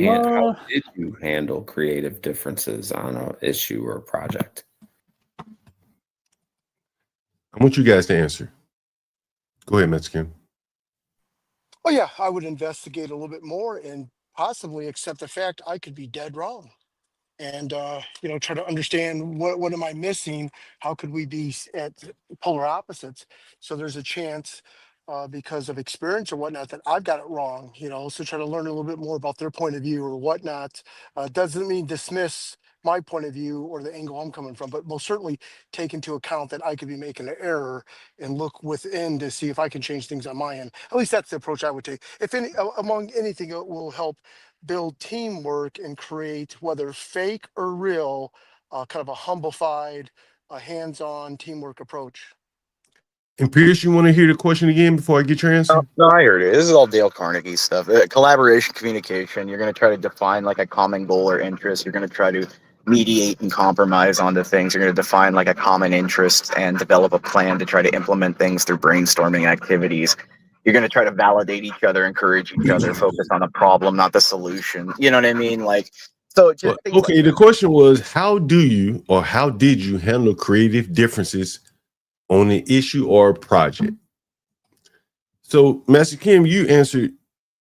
you handle creative differences on an issue or a project? I want you guys to answer. Go ahead, Master Kim. Oh yeah, I would investigate a little bit more and possibly accept the fact I could be dead wrong. And you know, try to understand what am I missing? How could we be at polar opposites? So there's a chance because of experience or whatnot that I've got it wrong. You know, so try to learn a little bit more about their point of view or whatnot. Doesn't mean dismiss my point of view or the angle I'm coming from, but most certainly take into account that I could be making an error and look within to see if I can change things on my end. At least that's the approach I would take. If any, among anything, it will help build teamwork and create, whether fake or real, kind of a humblified, hands-on teamwork approach. Imperius, you want to hear the question again before I get your answer? No, I heard it. This is all Dale Carnegie stuff. Collaboration, communication. You're going to try to define like a common goal or interest. You're going to try to mediate and compromise onto things. You're going to define like a common interest and develop a plan to try to implement things through brainstorming activities. You're going to try to validate each other, encourage each other, focus on the problem, not the solution. You know what I mean? Like, so just okay, the question was, how did you handle creative differences on an issue or a project. So, Master Kim, you answered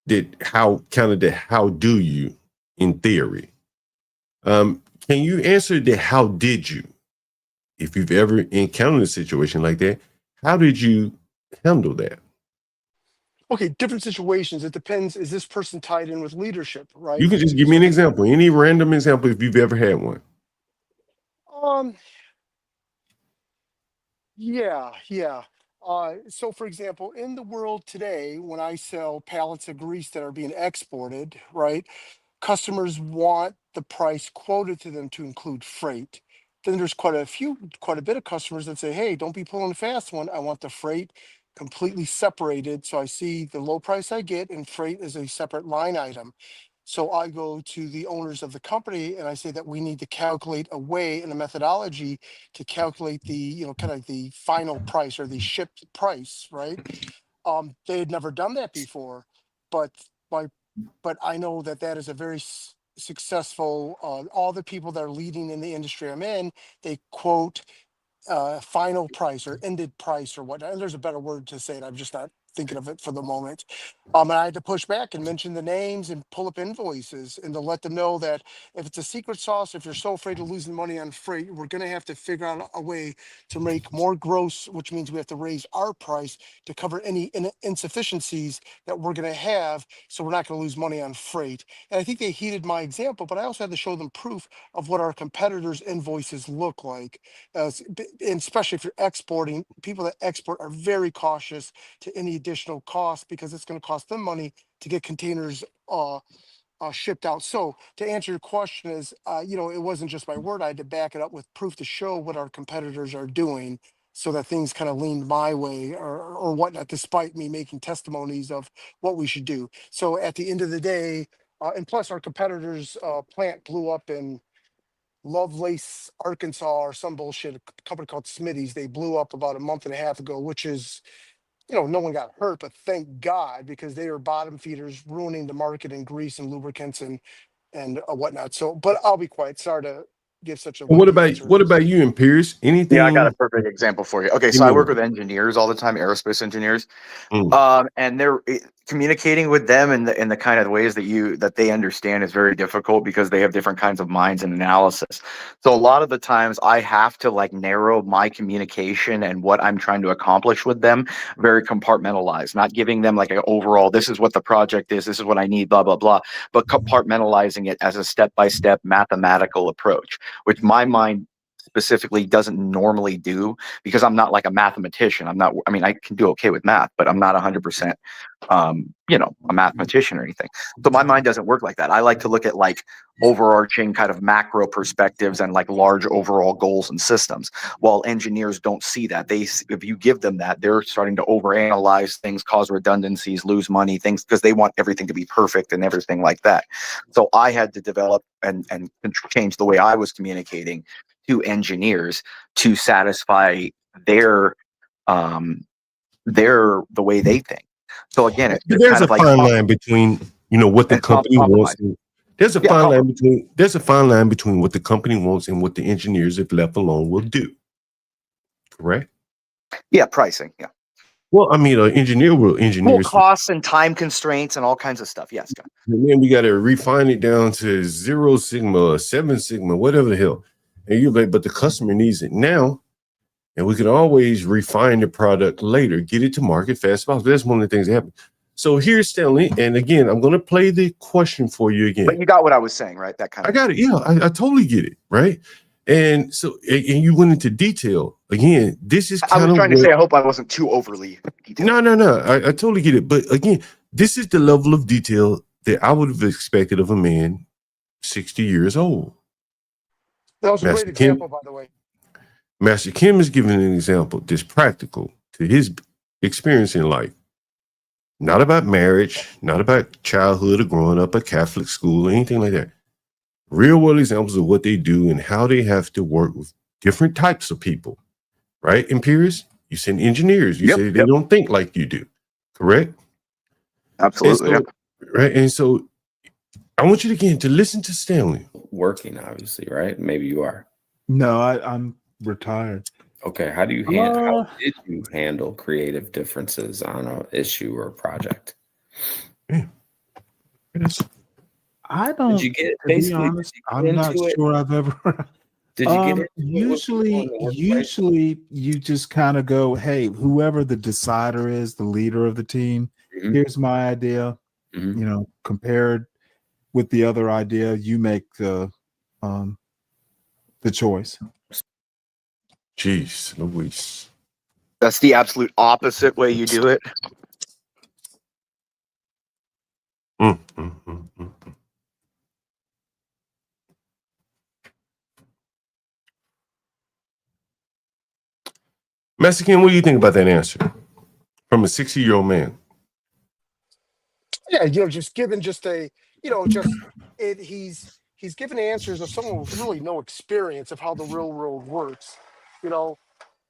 that how do you in theory. Can you answer the how did you? If you've ever encountered a situation like that, how did you handle that? Okay, different situations. It depends. Is this person tied in with leadership, right? You can just give me an example, any random example if you've ever had one. Yeah. So for example, in the world today, when I sell pallets of grease that are being exported, right, customers want the price quoted to them to include freight. Then there's quite a bit of customers that say, hey, don't be pulling a fast one. I want the freight completely separated. So I see the low price I get and freight is a separate line item. So I go to the owners of the company and I say that we need to calculate a way and a methodology to calculate the, kind of the final price or the shipped price, right? They had never done that before, but I know that that is a very successful, all the people that are leading in the industry I'm in, they quote final price or ended price or whatnot. And there's a better word to say it. I'm just not thinking of it for the moment. And I had to push back and mention the names and pull up invoices and to let them know that if it's a secret sauce, if you're so afraid of losing money on freight, we're going to have to figure out a way to make more gross, which means we have to raise our price to cover any insufficiencies that we're going to have. So we're not going to lose money on freight. And I think they heeded my example, but I also had to show them proof of what our competitors' invoices look like. And especially if you're exporting, people that export are very cautious to any additional cost because it's going to cost them money to get containers shipped out. So to answer your question is, it wasn't just my word. I had to back it up with proof to show what our competitors are doing so that things kind of leaned my way or whatnot, despite me making testimonies of what we should do. So at the end of the day, and plus our competitors' plant blew up in Lovelace, Arkansas, or some bullshit, a company called Smitty's. They blew up about a month and a half ago, which is, no one got hurt, but thank God, because they are bottom feeders ruining the market in grease and lubricants and whatnot. So, but I'll be quiet. Sorry to give such a What lengthy about answer. you and Pierce? Anything? Yeah, I got a perfect example for you. Okay, Give so me I work one. with engineers all the time, aerospace engineers, Mm. and they're communicating with them in the kind of ways that they understand is very difficult because they have different kinds of minds and analysis. So a lot of the times I have to like narrow my communication and what I'm trying to accomplish with them very compartmentalized, not giving them like an overall, this is what the project is, this is what I need, blah, blah, blah, but compartmentalizing it as a step-by-step mathematical approach, which my mind specifically doesn't normally do because I'm not like a mathematician. I can do okay with math, but I'm not 100%, a mathematician or anything. So my mind doesn't work like that. I like to look at like overarching kind of macro perspectives and like large overall goals and systems. While engineers don't see that. If you give them that, they're starting to overanalyze things, cause redundancies, lose money, things because they want everything to be perfect and everything like that. So I had to develop and change the way I was communicating to engineers to satisfy their the way they think. So again, it's There's kind a of like fine line between what the company wants. There's a fine line between what the company wants and what the engineers, if left alone, will do. Correct? Yeah, pricing. Yeah. Well, I mean, an engineer will engineer costs and time constraints and all kinds of stuff. Yes, John. and then we got to refine it down to 0 sigma or 7 sigma, whatever the hell. And you're like, but the customer needs it now. And we can always refine the product later, get it to market fast as possible. That's one of the things that happen. So here's Stanley. And again, I'm going to play the question for you again. But you got what I was saying, right? That kind of. I got it. Yeah, I totally get it. Right. And so, and you went into detail. Again, this is kind I was of trying to say, I hope I wasn't too overly detailed. No. I totally get it. But again, this is the level of detail that I would have expected of a man 60 years old. That was a great example, by the way. Master Kim is giving an example that's practical to his experience in life. Not about marriage, not about childhood or growing up at Catholic school or anything like that. Real world examples of what they do and how they have to work with different types of people. Right? And Pierce, you said engineers. You say they don't think like you do. Correct? Absolutely. And so, right. And so I want you to listen to Stanley. Working, obviously, right? Maybe you are. No, I'm retired. Okay, how did you handle creative differences on an issue or project? I don't. Did you get To be honest, I'm not sure I've ever. Did you get into Usually you just kind of go, hey, whoever the decider is, the leader of the team, here's my idea. Compared with the other idea, you make the choice. Jeez, Louise. That's the absolute opposite way you do it. Mexican, what do you think about that answer from a 60-year-old man? Yeah, just given just a, he's given answers of someone with really no experience of how the real world works.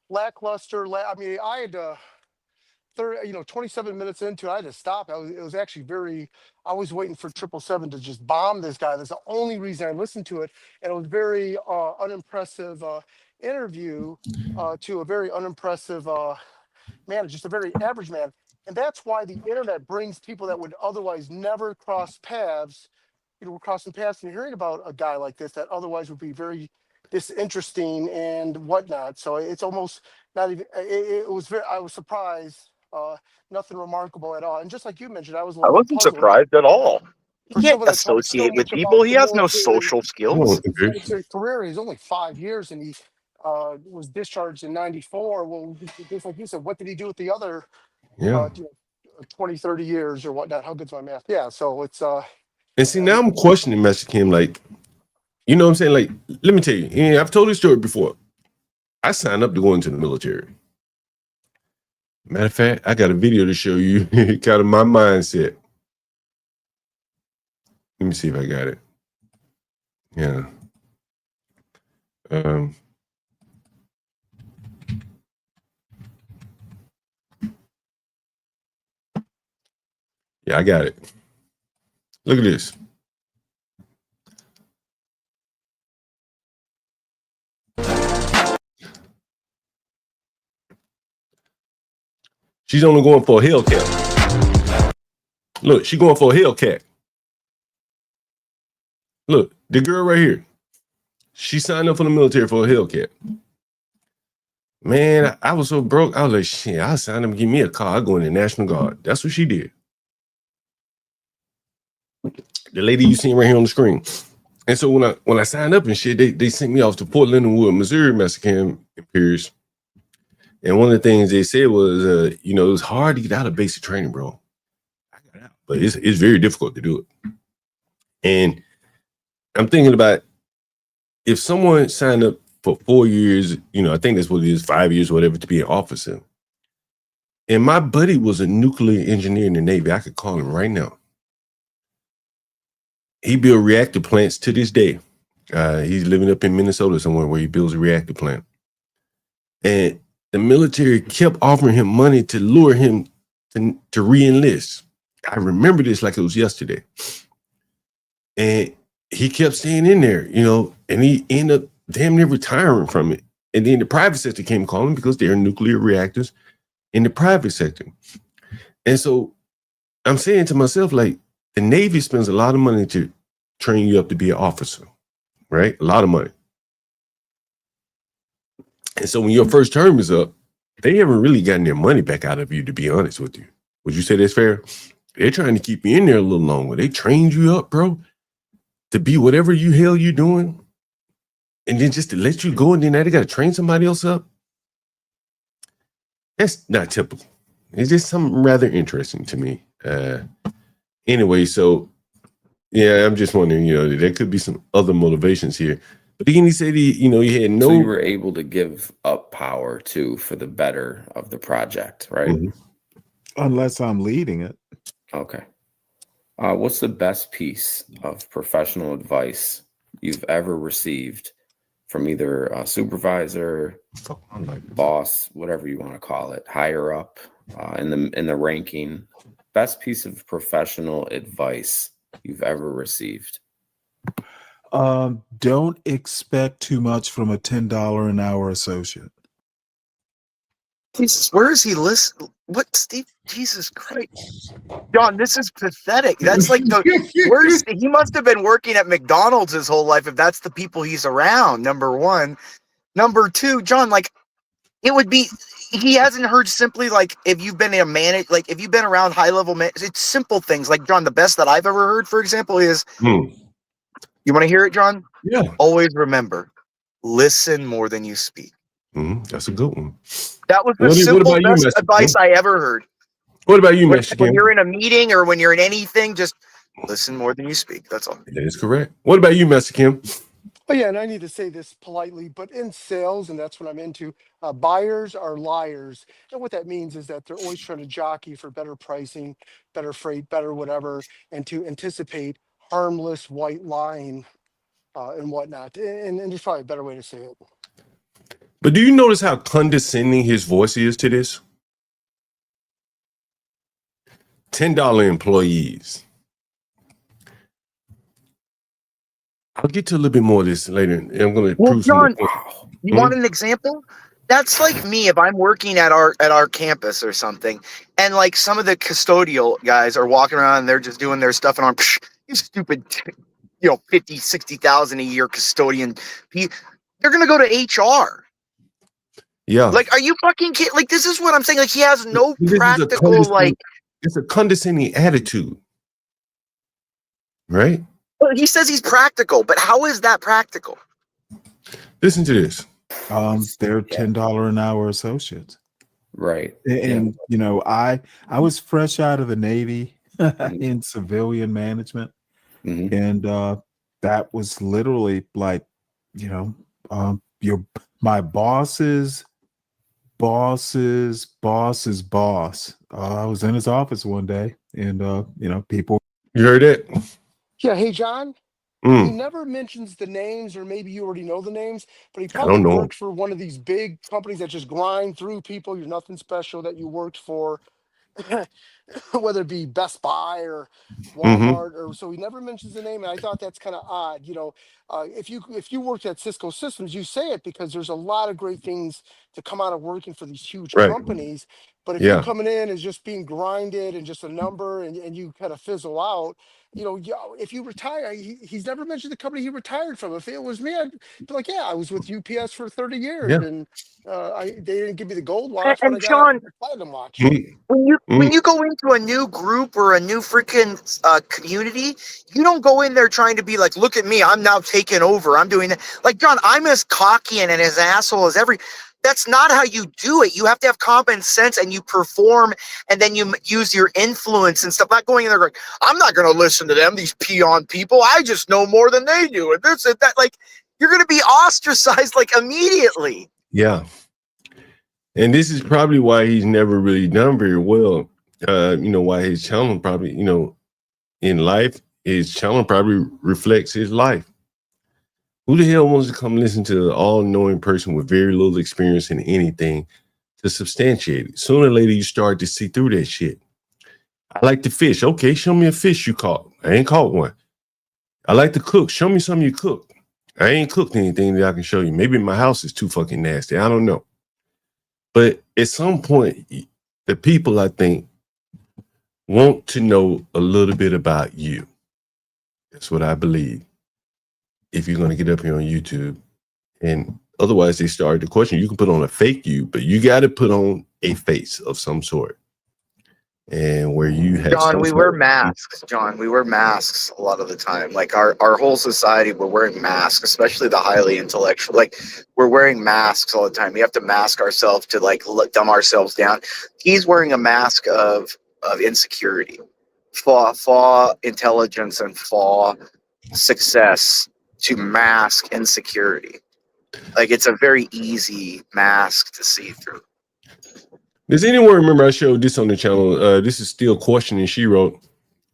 Lackluster. I mean, I had to. 27 minutes into it, I had to stop. It was actually I was waiting for 777 to just bomb this guy. That's the only reason I listened to it. And it was very unimpressive interview to a very unimpressive man, just a very average man. And that's why the internet brings people that would otherwise never cross paths. We're crossing paths and hearing about a guy like this that otherwise would be very disinteresting and whatnot. So it's almost not even, it was I was surprised. Nothing remarkable at all. And just like you mentioned, I was a I little wasn't puzzled. surprised at all. For He can't someone that talks so associate with much people. about He the has no military, social skills. his military career is only 5 years, and he was discharged in '94. Well, just like you said, what did he do with the other 20, 30 years or whatnot? How good's my math? Yeah, so it's And see, now I'm questioning Mexican, like, you know what I'm saying? Like, let me tell you, I've told this story before. I signed up to go into the military. Matter of fact, I got a video to show you kind of my mindset. Let me see if I got it. Yeah. Yeah, I got it. Look at this. She's only going for a Hellcat. Look, she's going for a Hellcat. Look, the girl right here. She signed up for the military for a Hellcat. Man, I was so broke. I was like, shit, I'll sign up and give me a car. I'll go in the National Guard. That's what she did. The lady you seen right here on the screen. And so when I signed up and shit, they sent me off to Port Leonard Wood, Missouri, Mexican Imperials. And one of the things they said was, it was hard to get out of basic training, bro. I got out, but it's very difficult to do it. And I'm thinking about if someone signed up for 4 years, I think that's what it is, 5 years, whatever, to be an officer. And my buddy was a nuclear engineer in the Navy. I could call him right now. He built reactor plants to this day. He's living up in Minnesota somewhere where he builds a reactor plant. And the military kept offering him money to lure him to re-enlist. I remember this like it was yesterday. And he kept staying in there, and he ended up damn near retiring from it. And then the private sector came calling because there are nuclear reactors in the private sector. And so I'm saying to myself, like, the Navy spends a lot of money to train you up to be an officer, right? A lot of money. And so when your first term is up, they haven't really gotten their money back out of you, to be honest with you. Would you say that's fair? They're trying to keep you in there a little longer. They trained you up, bro, to be whatever hell you doing. And then just to let you go, and then now they got to train somebody else up. That's not typical. It's just something rather interesting to me. Anyway, so yeah, I'm just wondering, there could be some other motivations here. But again, he said he had no. So you were able to give up power too for the better of the project, right? Mm-hmm. Unless I'm leading it. Okay. What's the best piece of professional advice you've ever received from either a supervisor, boss, whatever you want to call it, higher up in the ranking? Best piece of professional advice you've ever received? Don't expect too much from a $10 an hour associate. Jesus, where is he listen? What, Steve? Jesus Christ. John, this is pathetic. That's like the worst. He must have been working at McDonald's his whole life if that's the people he's around, number one. Number two, John, like, it would be, he hasn't heard simply, like, if you've been like, if you've been around high-level man, it's simple things. Like, John, the best that I've ever heard, for example, is, you want to hear it, John? Yeah. Always remember, listen more than you speak. That's a good one. That was the simple best advice I ever heard. What about you, Mexican? When you're in a meeting or when you're in anything, just listen more than you speak. That's all. That is correct. What about you, Mexican? Oh yeah, and I need to say this politely, but in sales, and that's what I'm into, buyers are liars. And what that means is that they're always trying to jockey for better pricing, better freight, better whatever, and to anticipate harmless white lying and whatnot. And there's probably a better way to say it. But do you notice how condescending his voice is to this? $10 employees. I'll get to a little bit more of this later. I'm going to prove John, you want an example? That's like me if I'm working at our campus or something, and like some of the custodial guys are walking around and they're just doing their stuff, and I'm, you stupid, 50, 60,000 a year custodian. They're gonna go to HR. Yeah. Like, are you fucking kidding? Like, this is what I'm saying. Like, he has no practical, like. It's a condescending attitude, right? Well, he says he's practical, but how is that practical? Listen to this. They're $10 an hour associates, right? And I was fresh out of the Navy in civilian management, and that was literally like, my boss's boss's boss. I was in his office one day, and people. You heard it? Yeah, hey John. He never mentions the names, or maybe you already know the names, but he probably worked for one of these big companies that just grind through people. You're nothing special that you worked for, whether it be Best Buy or Walmart, or so he never mentions the name. And I thought that's kind of odd. If you worked at Cisco Systems, you say it because there's a lot of great things to come out of working for these huge companies. But if you're coming in as just being grinded and just a number, and you kind of fizzle out, if you retire, he's never mentioned the company he retired from. If it was me, I'd be like, yeah, I was with UPS for 30 years, and they didn't give me the gold watch, but I got the platinum watch. When you go into a new group or a new freaking community, you don't go in there trying to be like, look at me, I'm now taking over, I'm doing that. Like, John, I'm as cocky and as asshole as that's not how you do it. You have to have common sense, and you perform, and then you use your influence and stuff. Not going in there going, I'm not going to listen to them, these peon people. I just know more than they do. And this and that. Like, you're going to be ostracized like immediately. Yeah. And this is probably why he's never really done very well. Why his channel probably, in life, his channel probably reflects his life. Who the hell wants to come listen to an all-knowing person with very little experience in anything to substantiate it? Sooner or later, you start to see through that shit. I like to fish. Okay, show me a fish you caught. I ain't caught one. I like to cook. Show me something you cooked. I ain't cooked anything that I can show you. Maybe my house is too fucking nasty. I don't know. But at some point, the people, I think, want to know a little bit about you. That's what I believe. If you're going to get up here on YouTube, and otherwise they start to question, you can put on a fake you, but you got to put on a face of some sort. And where you have John, we wear masks. John, we wear masks a lot of the time. Like our whole society, we're wearing masks, especially the highly intellectual. Like, we're wearing masks all the time. We have to mask ourselves to like dumb ourselves down. He's wearing a mask of insecurity, for intelligence and for success, to mask insecurity. Like, it's a very easy mask to see through. Does anyone remember I showed this on the channel? This is still questioning. She wrote,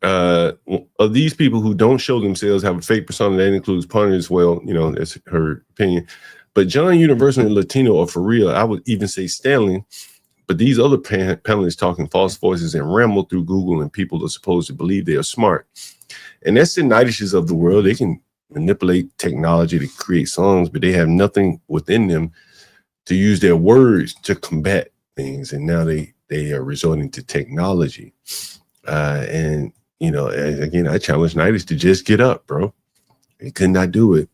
of these people who don't show themselves have a fake persona that includes partners as well. That's her opinion. But John Universal and Latino are for real. I would even say Stanley. But these other panelists talking false voices and ramble through Google, and people are supposed to believe they are smart. And that's the nightishes of the world. They can manipulate technology to create songs, but they have nothing within them to use their words to combat things, and now they are resorting to technology. And again, I challenge Nighters to just get up, bro. He could not do it.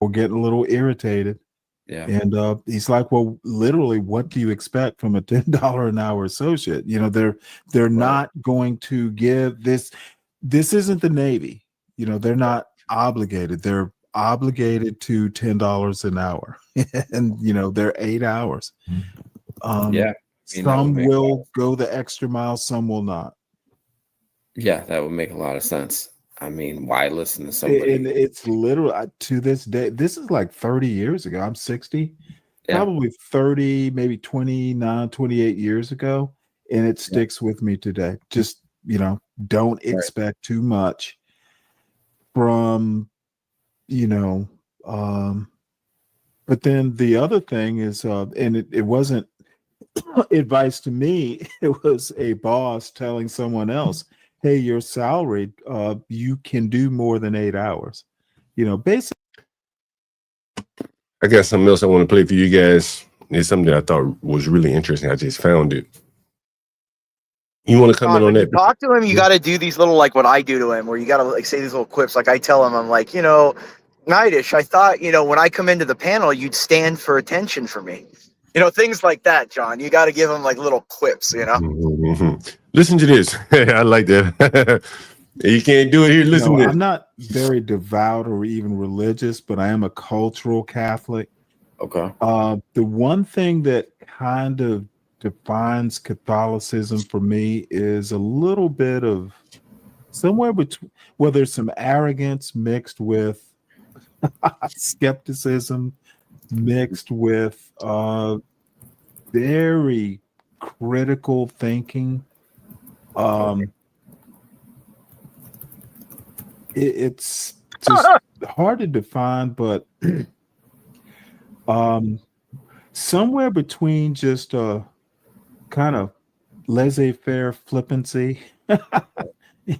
Or get a little irritated. Yeah. And he's like, well, literally, what do you expect from a $10 an hour associate? They're not going to give this. This isn't the Navy. They're not obligated. They're obligated to $10 an hour. And, they're 8 hours. Some will go the extra mile, some will not. Yeah, that would make a lot of sense. I mean, why listen to somebody? And it's literally to this day. This is like 30 years ago. I'm 60, probably 30, maybe 29, 28 years ago. And it sticks with me today. Just, don't expect too much from, but then the other thing is, and it wasn't advice to me. It was a boss telling someone else, hey, you're salaried. You can do more than 8 hours. Basically. I got something else I want to play for you guys. It's something I thought was really interesting. I just found it. You want to comment on that? Talk to him. You got to do these little, like what I do to him, where you got to say these little quips. Like I tell him, I'm like, Nightish, I thought, when I come into the panel, you'd stand for attention for me. Things like that, John. You got to give him like little quips, Mm-hmm. Listen to this. I like that. You can't do it here. Listen to this. I'm not very devout or even religious, but I am a cultural Catholic. Okay. The one thing that kind of defines Catholicism for me is a little bit of somewhere between, well, there's some arrogance mixed with skepticism, mixed with very critical thinking. It's just hard to define, but somewhere between just a kind of laissez-faire flippancy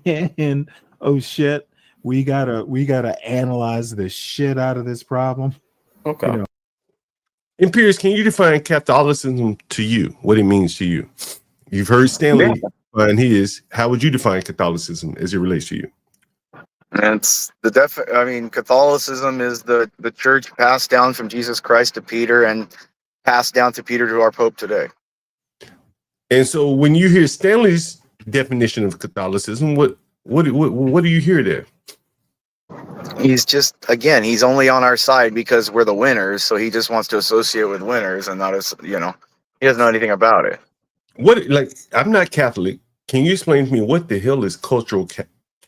and oh shit, we gotta analyze the shit out of this problem. Okay. And Pierce, can you define Catholicism to you? What it means to you? You've heard Stanley define his. How would you define Catholicism as it relates to you? It's Catholicism is the church passed down from Jesus Christ to Peter and passed down to Peter to our Pope today. And so when you hear Stanley's definition of Catholicism, what do you hear there? He's just, again, he's only on our side because we're the winners. So he just wants to associate with winners and not as, he doesn't know anything about it. I'm not Catholic. Can you explain to me what the hell is cultural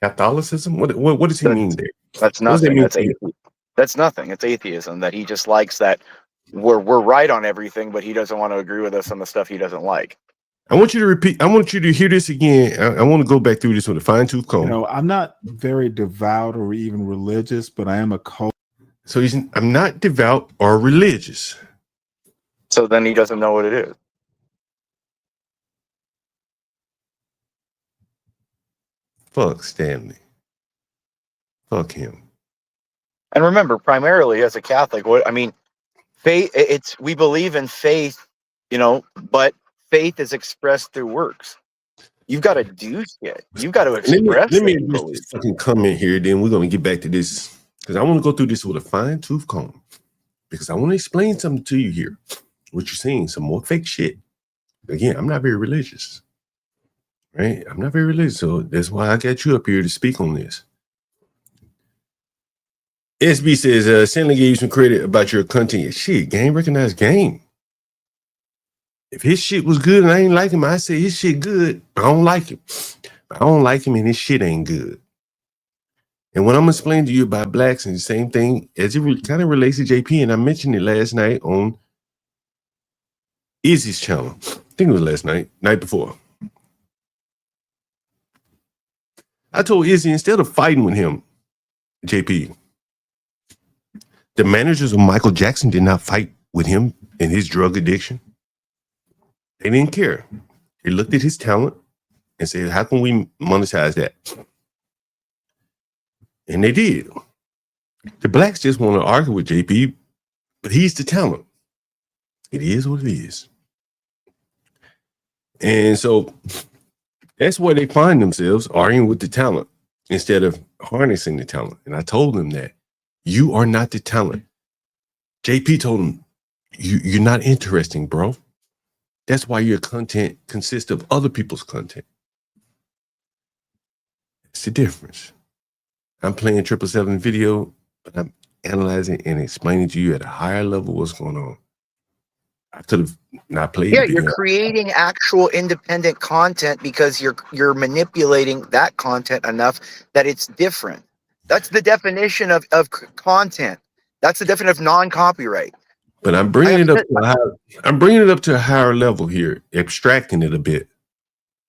Catholicism? What does he mean there? That's nothing. That's nothing. It's atheism, that he just likes that we're right on everything, but he doesn't want to agree with us on the stuff he doesn't like. I want you to repeat. I want you to hear this again. I want to go back through this with a fine-tooth comb. I'm not very devout or even religious, but I am a cult. So I'm not devout or religious. So then he doesn't know what it is. Fuck Stanley. Fuck him. And remember, primarily as a Catholic, faith, we believe in faith, but faith is expressed through works. You've got to do shit. You've got to express. Let me address this fucking comment here, then we're going to get back to this. Because I want to go through this with a fine-tooth comb. Because I want to explain something to you here. What you're seeing, some more fake shit. Again, I'm not very religious. Right? I'm not very religious. So that's why I got you up here to speak on this. SB says, Stanley gave you some credit about your content. Shit, game recognized game. If his shit was good and I ain't like him, I say his shit good. I don't like him. I don't like him and his shit ain't good. And what I'm explaining to you about blacks and the same thing as it kind of relates to JP, and I mentioned it last night on Izzy's channel. I think it was last night before. I told Izzy, instead of fighting with him, JP, the managers of Michael Jackson did not fight with him in his drug addiction. They didn't care. They looked at his talent and said, how can we monetize that? And they did. The blacks just want to argue with JP, but he's the talent. It is what it is. And so that's where they find themselves, arguing with the talent instead of harnessing the talent. And I told them that you are not the talent. JP told him, you're not interesting, bro. That's why your content consists of other people's content. It's the difference. I'm playing 777 video, but I'm analyzing and explaining to you at a higher level what's going on. I could have not played. Yeah, you're creating actual independent content because you're manipulating that content enough that it's different. That's the definition of content. That's the definition of non-copyright. But I'm bringing it up to a higher level here, abstracting it a bit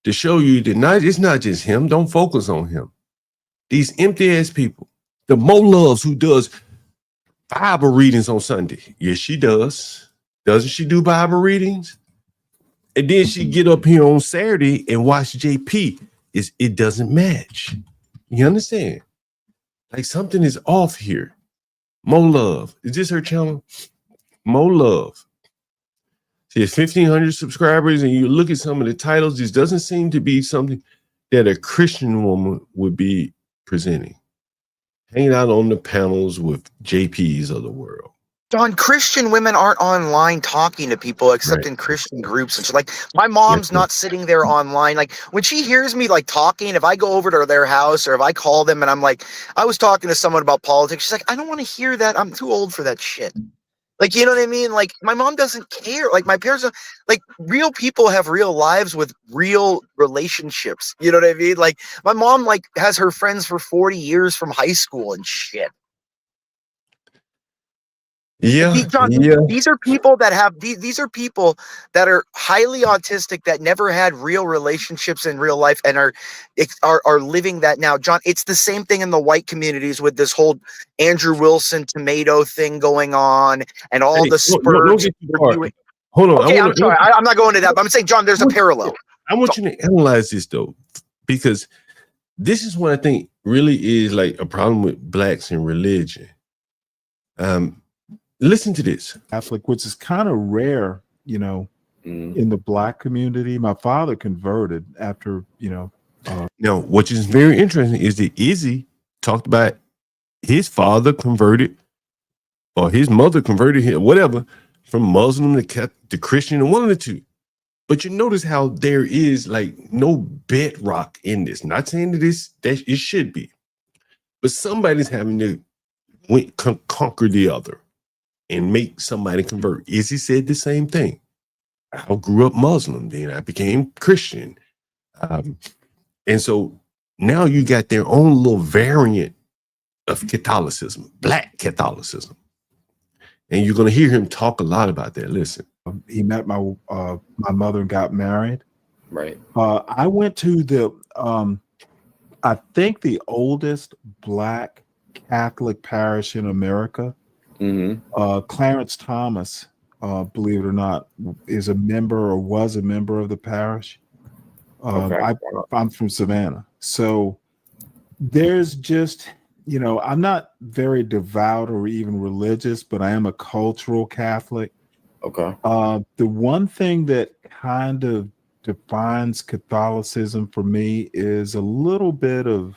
to show you that it's not just him. Don't focus on him. These empty ass people, the MoLoves who does Bible readings on Sunday. Yes, she does. Doesn't she do Bible readings? And then she get up here on Saturday and watch JP. It doesn't match. You understand? Like something is off here. MoLove. Is this her channel? MoLove. She has 1,500 subscribers, and you look at some of the titles. This doesn't seem to be something that a Christian woman would be presenting. Hanging out on the panels with JPs of the world. John, Christian women aren't online talking to people except in Christian groups. And like, my mom's not sitting there online. Like, when she hears me like talking, if I go over to their house or if I call them and I'm like, I was talking to someone about politics, she's like, I don't want to hear that. I'm too old for that shit. Like, you know what I mean? Like, my mom doesn't care. Like, my parents are like, real people have real lives with real relationships. You know what I mean? Like, my mom like has her friends for 40 years from high school and shit. Yeah, John, these are people that have these are people that are highly autistic that never had real relationships in real life and are living that now. John, it's the same thing in the white communities with this whole Andrew Wilson tomato thing going on and all the spurs. Hold on. Okay, I'm sorry. I'm not going to that, but I'm saying, John, there's a parallel. I want you to analyze this though, because this is what I think really is like a problem with blacks in religion. Listen to this. Catholic, which is kind of rare, you know, in the black community. My father converted after, you know. Now, what is very interesting is that Izzy talked about his father converted or his mother converted him, whatever, from Muslim to Christian, and one of the two. But you notice how there is like no bedrock in this. Not saying that it should be, but somebody's having to conquer the other and make somebody convert. Izzy said the same thing. I grew up Muslim, then I became Christian. And so now you got their own little variant of Catholicism, black Catholicism. And you're going to hear him talk a lot about that. Listen. He met my mother and got married. Right. I went to the, I think the oldest black Catholic parish in America. Clarence Thomas, believe it or not, is a member or was a member of the parish. I'm from Savannah. So there's just, you know, I'm not very devout or even religious, but I am a cultural Catholic. Okay. The one thing that kind of defines Catholicism for me is a little bit of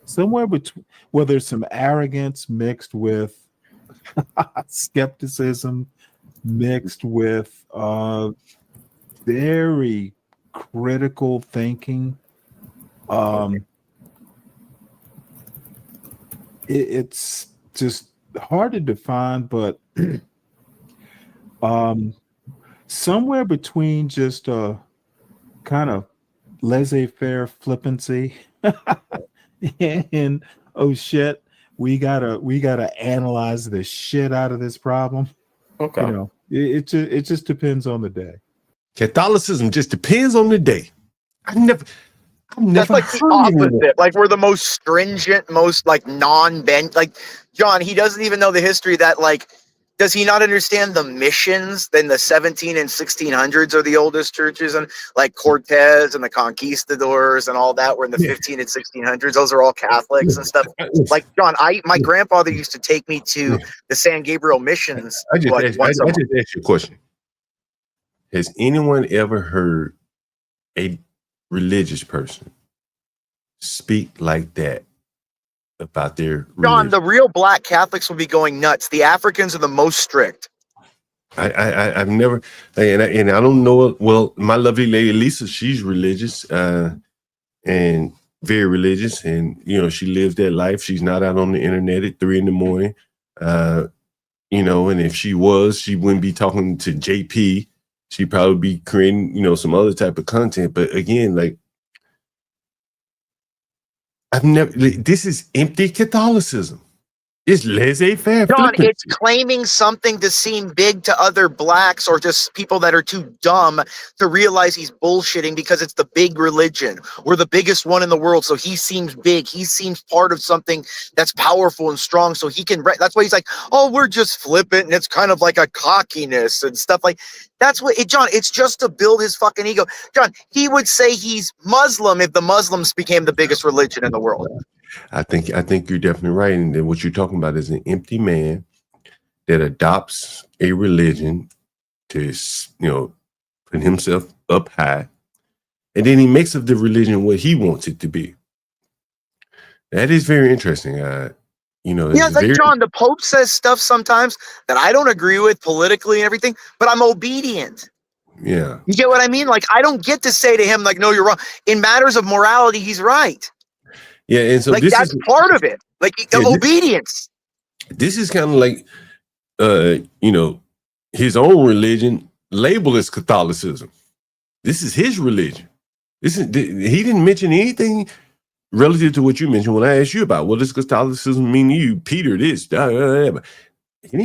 somewhere between, where there's some arrogance mixed with skepticism, mixed with very critical thinking. It's just hard to define, but somewhere between just a kind of laissez-faire flippancy and oh shit, we gotta analyze the shit out of this problem. Okay. You know, it just depends on the day. Catholicism just depends on the day. That's like the opposite. Like, we're the most stringent, most like non-bend. Like, John, he doesn't even know the history that, like, does he not understand the missions? Then the 17 and 1600s are the oldest churches, and like Cortez and the conquistadors and all that were in the 15 and 1600s. Those are all Catholics and stuff. Like, John, my grandfather used to take me to the San Gabriel missions. I just asked you a question. Has anyone ever heard a religious person speak like that about their John, religion? the real black Catholics will be going nuts. The Africans are the most strict. I've never, and I don't know. Well, my lovely lady Lisa, she's religious, and very religious, and she lives that life. She's not out on the internet at 3 a.m. And if she was, she wouldn't be talking to JP. She'd probably be creating, some other type of content. But again, like, this is empty Catholicism. It's laissez-faire. John, it's claiming something to seem big to other blacks or just people that are too dumb to realize he's bullshitting because it's the big religion. We're the biggest one in the world, so he seems big. He seems part of something that's powerful and strong, so he can... That's why he's like, oh, we're just flippant, and it's kind of like a cockiness and stuff like... That's what... John, it's just to build his fucking ego. John, he would say he's Muslim if the Muslims became the biggest religion in the world. I think you're definitely right. And then what you're talking about is an empty man that adopts a religion to, put himself up high. And then he makes of the religion what he wants it to be. That is very interesting. Yeah, like John, the Pope says stuff sometimes that I don't agree with politically and everything, but I'm obedient. Yeah. You get what I mean? Like, I don't get to say to him, like, no, you're wrong. In matters of morality, he's right. Yeah, and so like that's part of it. Like obedience. This is kind of like, his own religion labeled as Catholicism. This is his religion. He didn't mention anything relative to what you mentioned when I asked you about what does Catholicism mean to you, Peter. He didn't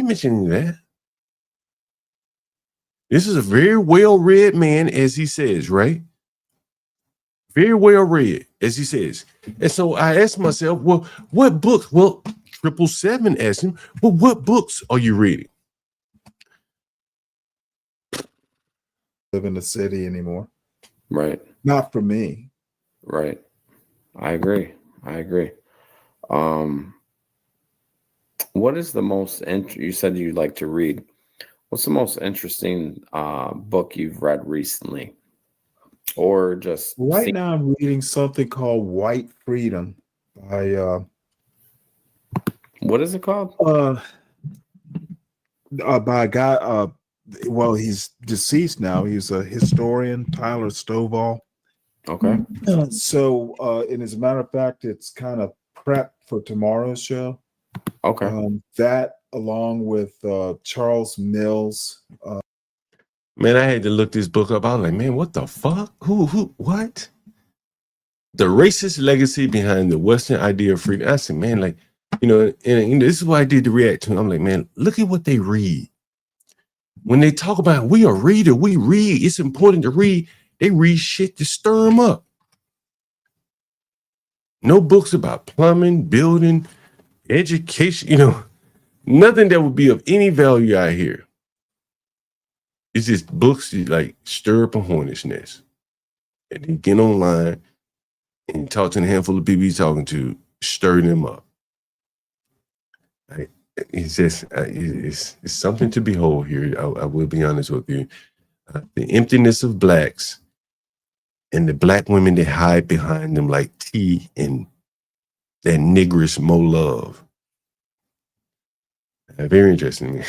mention any of that. This is a very well-read man, as he says, right? Very well read, as he says. And so I asked myself, well, what books? Well, 777 asked him, well, what books are you reading? Live in the city anymore. Right. Not for me. Right. I agree. What is the most you said you like to read. What's the most interesting book you've read recently? Or just right now I'm reading something called White Freedom by what is it called? By a guy well, he's deceased now. He's a historian, Tyler Stovall. Okay. So and as a matter of fact, it's kind of prep for tomorrow's show. Okay. That along with Charles Mills. Man, I had to look this book up. I was like, man, what the fuck? Who, what? The racist legacy behind the Western idea of freedom. I said, man, like, and this is what I did to react to. I'm like, man, look at what they read. When they talk about we a reader, we read. It's important to read. They read shit to stir them up. No books about plumbing, building, education, nothing that would be of any value out here. It's just books that like stir up a hornet's nest. And then get online and talk to a handful of people he's talking to, stir them up. It's just, it's something to behold here. I will be honest with you. The emptiness of blacks and the black women that hide behind them like T and that niggerish MoLove. Very interesting to me.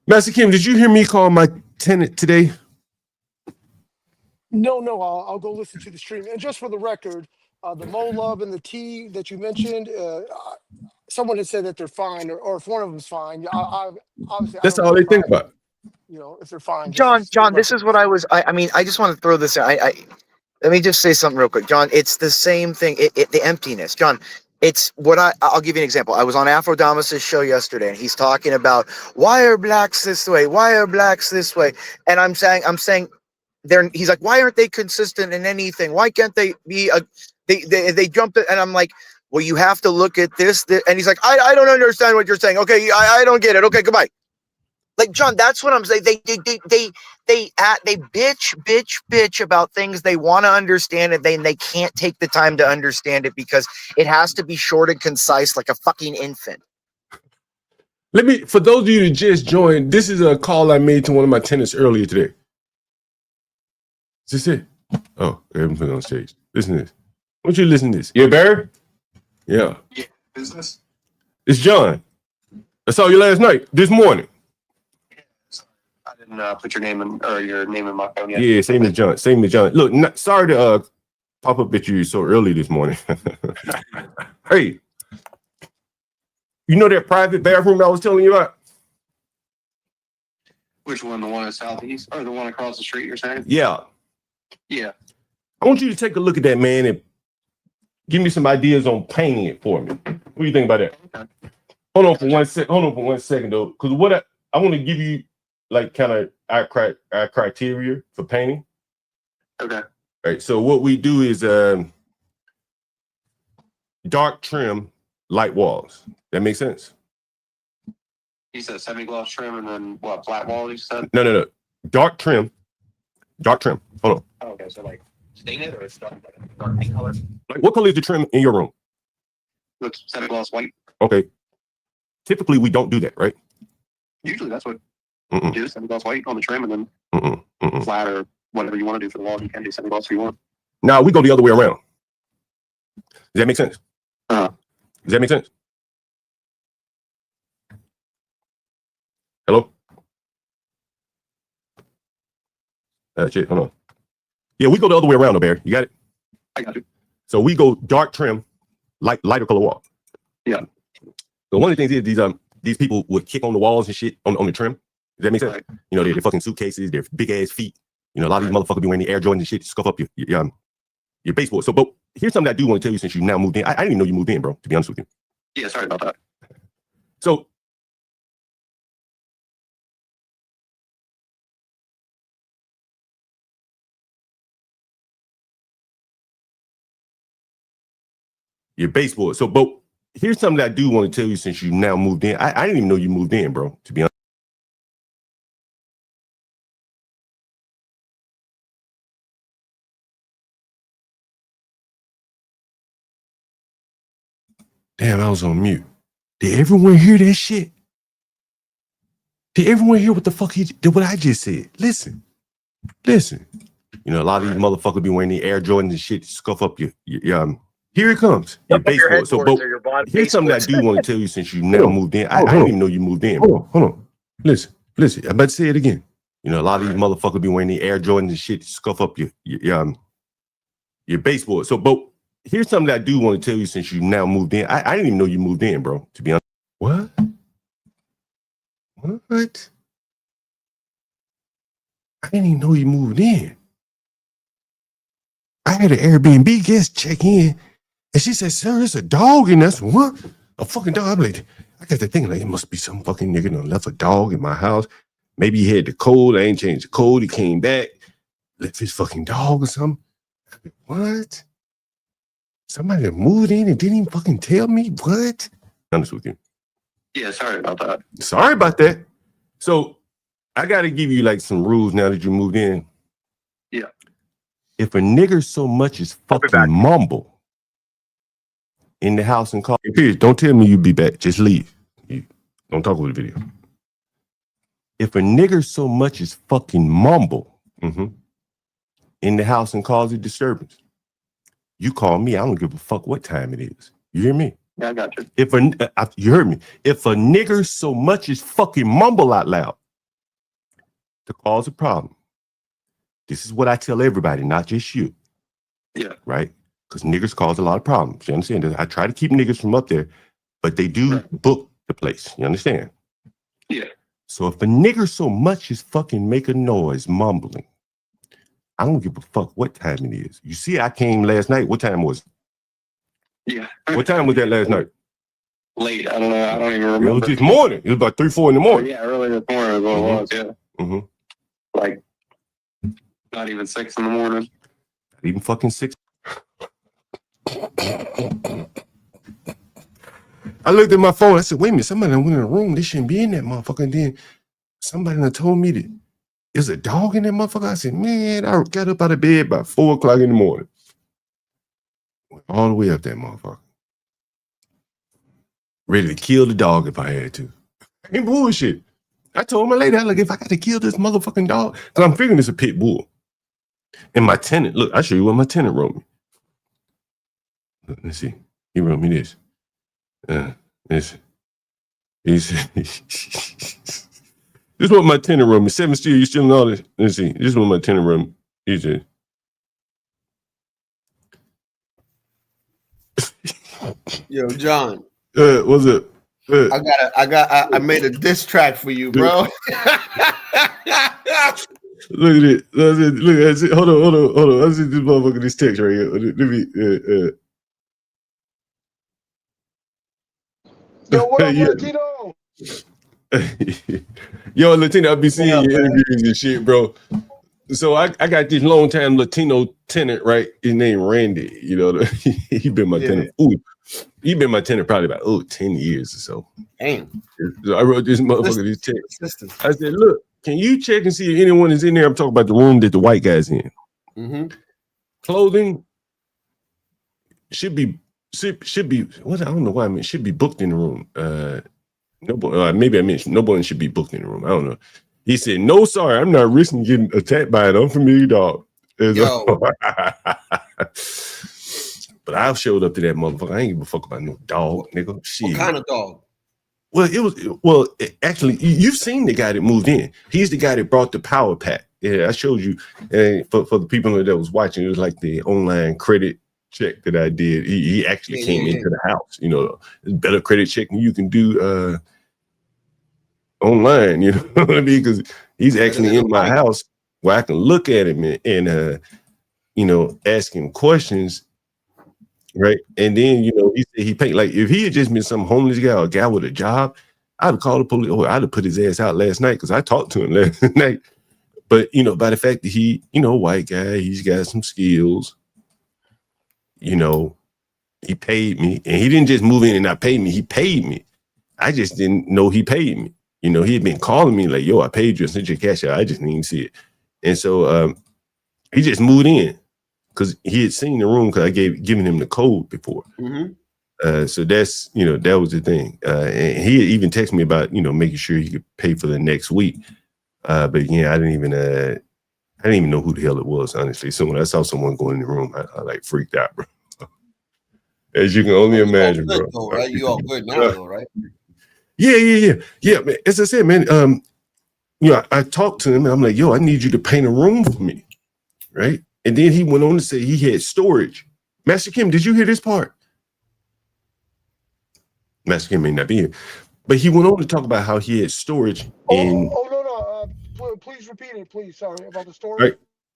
Master Kim, did you hear me call my tenant today? No, I'll go listen to the stream. And just for the record, the MoLove and the T that you mentioned, someone had said that they're fine, or if one of them's fine. Obviously, that's all they think about. If they're fine. John, this is what I was. I mean, I just want to throw this. Let me just say something real quick, John. It's the same thing. The emptiness, John. It's what I'll give you an example. I was on Afro Damas's show yesterday, and he's talking about why are blacks this way? Why are blacks this way? And I'm saying, he's like, why aren't they consistent in anything? Why can't they be they jumped it? And I'm like, well, you have to look at this. And he's like, I don't understand what you're saying. Okay, I don't get it. Okay, goodbye. Like, John, that's what I'm saying. They bitch about things they want to understand, and they can't take the time to understand it because it has to be short and concise, like a fucking infant. For those of you that just joined, this is a call I made to one of my tenants earlier today. Is this it? Oh, everything on stage. Listen to this. I want you to listen to this. Yeah, Barry? Yeah. Business? It's John. I saw you last night, this morning. I didn't put your name in my phone yet. Yeah, same as John. Same as John. Look, sorry to pop up at you so early this morning. Hey, you know that private bathroom I was telling you about? Which one? The one at Southeast or the one across the street? You're saying? Yeah. Yeah. I want you to take a look at that, man, and give me some ideas on painting it for me. What do you think about that? Okay. Hold on for 1 second. Hold on for 1 second, though, because what I want to give you, like, kind of our criteria for painting. Okay. All right. So what we do is dark trim, light walls. That makes sense? You said semi-gloss trim and then what? Flat wall? You said? No. Dark trim. Dark trim. Hold on. Oh, okay. So like stain it or stuff like dark paint color? Like, what color is the trim in your room? Looks semi-gloss white. Okay. Typically, we don't do that, right? Usually that's what you do, semi-gloss white on the trim and then flat or whatever you want to do for the wall. You can do semi-gloss if you want. Now we go the other way around. Does that make sense? Does that make sense? Hello? Shit, hold on. Yeah, we go the other way around, though, Barry. You got it? I got you. So we go dark trim, lighter color wall. Yeah. So one of the things is these people would kick on the walls and shit on the trim. Does that make sense? Right. You know, they're fucking suitcases, they're big ass feet. You know, a lot of these motherfuckers be wearing the Air Jordans and shit to scuff up your baseboard. So, but here's something I do want to tell you since you now moved in. I didn't even know you moved in, bro, to be honest with you. Yeah, sorry about that. So your baseboard. So, but here's something that I do want to tell you since you now moved in. I didn't even know you moved in, bro, to be honest. Damn, I was on mute. Did everyone hear that shit? Did everyone hear what the fuck what I just said? Listen. You know, a lot of these motherfuckers be wearing the Air Jordans and shit to scuff up your here it comes. Your baseboard. So, but here's something that I do want to tell you since you now moved in. I didn't even know you moved in. Hold on. Listen. I'm about to say it again. You know, a lot of these motherfuckers be wearing the Air Jordans and shit to scuff up your baseboard. So, but here's something that I do want to tell you since you now moved in. I didn't even know you moved in, bro, to be honest. What? I didn't even know you moved in. I had an Airbnb guest check in, and she said, "Sir, it's a dog in us." What? A fucking dog? I'm like, I got to thinking, like, it must be some fucking nigga that left a dog in my house. Maybe he had the code. I ain't changed the code. He came back, left his fucking dog or something. What? Somebody that moved in and didn't even fucking tell me? What? Honest with you. Yeah, sorry about that. Sorry about that. So I got to give you like some rules now that you moved in. Yeah. If a nigger so much as fucking mumble in the house and call, don't tell me you be back. Just leave. Don't talk over the video. If a nigger so much as fucking mumble in the house and cause a disturbance, you call me. I don't give a fuck what time it is. You hear me? Yeah, I got you. You heard me. If a nigger so much as fucking mumble out loud to cause a problem, this is what I tell everybody, not just you. Yeah. Right? Because niggers cause a lot of problems. You understand? I try to keep niggers from up there, but they do book the place. You understand? Yeah. So if a nigger so much as fucking make a noise mumbling, I don't give a fuck what time it is. You see, I came last night. What time was it? Yeah. What time was that last night? Late. I don't know. I don't even remember. It was this morning. It was about 3, 4 in the morning. Yeah, early this morning is what it was. Yeah. Mm-hmm. Like, not even 6 in the morning. Not even fucking 6. I looked at my phone. I said, wait a minute, somebody went in the room. They shouldn't be in that motherfucker. And then somebody done told me that there's a dog in that motherfucker. I said, man, I got up out of bed by 4 o'clock in the morning. Went all the way up that motherfucker. Ready to kill the dog if I had to. Ain't bullshit. I told my lady, I like, if I got to kill this motherfucking dog, because I'm figuring it's a pit bull. And my tenant, look, I'll show you what my tenant wrote me. Let's see. He wrote me this. This. He said, this is what my tenant wrote me. 7 Steel, you still in all this? Let's see. This is what my tenant wrote me. He said, Yo, John. What's up? I made a diss track for you, bro. Look at it. Look, hold on. I see this motherfucker, this text right here. Let me, Yo, what up, yeah. Latino? Yo, Latino, I be seeing your interviews and shit, bro. So I got this long time Latino tenant, right? His name Randy. You know, he been my tenant. Ooh, he been my tenant probably about 10 years or so. Damn. So I wrote this motherfucker this text. I said, look, can you check and see if anyone is in there? I'm talking about the room that the white guy's in. Mm-hmm. Clothing should be what I don't know why I mean should be booked in the room. Maybe I mentioned no one should be booked in the room. I don't know. He said, no, sorry, I'm not risking getting attacked by an unfamiliar dog. But I showed up to that motherfucker. I ain't give a fuck about no dog, nigga. Shit. What kind of dog? Well, actually, you've seen the guy that moved in. He's the guy that brought the power pack. Yeah, I showed you. And for the people that was watching, it was like the online credit check that I did. He actually came into the house. You know, better credit check than you can do online. You know what I mean? Because he's actually in my house where I can look at him and you know, ask him questions. Right. And then, you know, he said he paid, like, if he had just been some homeless guy or a guy with a job, I'd have called the police or I'd have put his ass out last night because I talked to him last night. But, you know, by the fact that he, you know, white guy, he's got some skills, you know, he paid me and he didn't just move in and not pay me. He paid me. I just didn't know he paid me. You know, he had been calling me like, yo, I paid you. I sent your cash out. I just didn't even see it. And so he just moved in. Because he had seen the room because I given him the code before. Mm-hmm. So that's, you know, that was the thing. And he had even texted me about, you know, making sure he could pay for the next week. But yeah, I didn't even know who the hell it was, honestly. So when I saw someone go in the room, I like freaked out, bro. As you can only imagine, good, bro. though, right? You all good now, though, right? Yeah, man. As I said, man, you know, I talked to him and I'm like, yo, I need you to paint a room for me, right? And then he went on to say he had storage. Master Kim, did you hear this part? Master Kim may not be here, but he went on to talk about how he had storage in. No. Please repeat it, please. Sorry about the story. Right.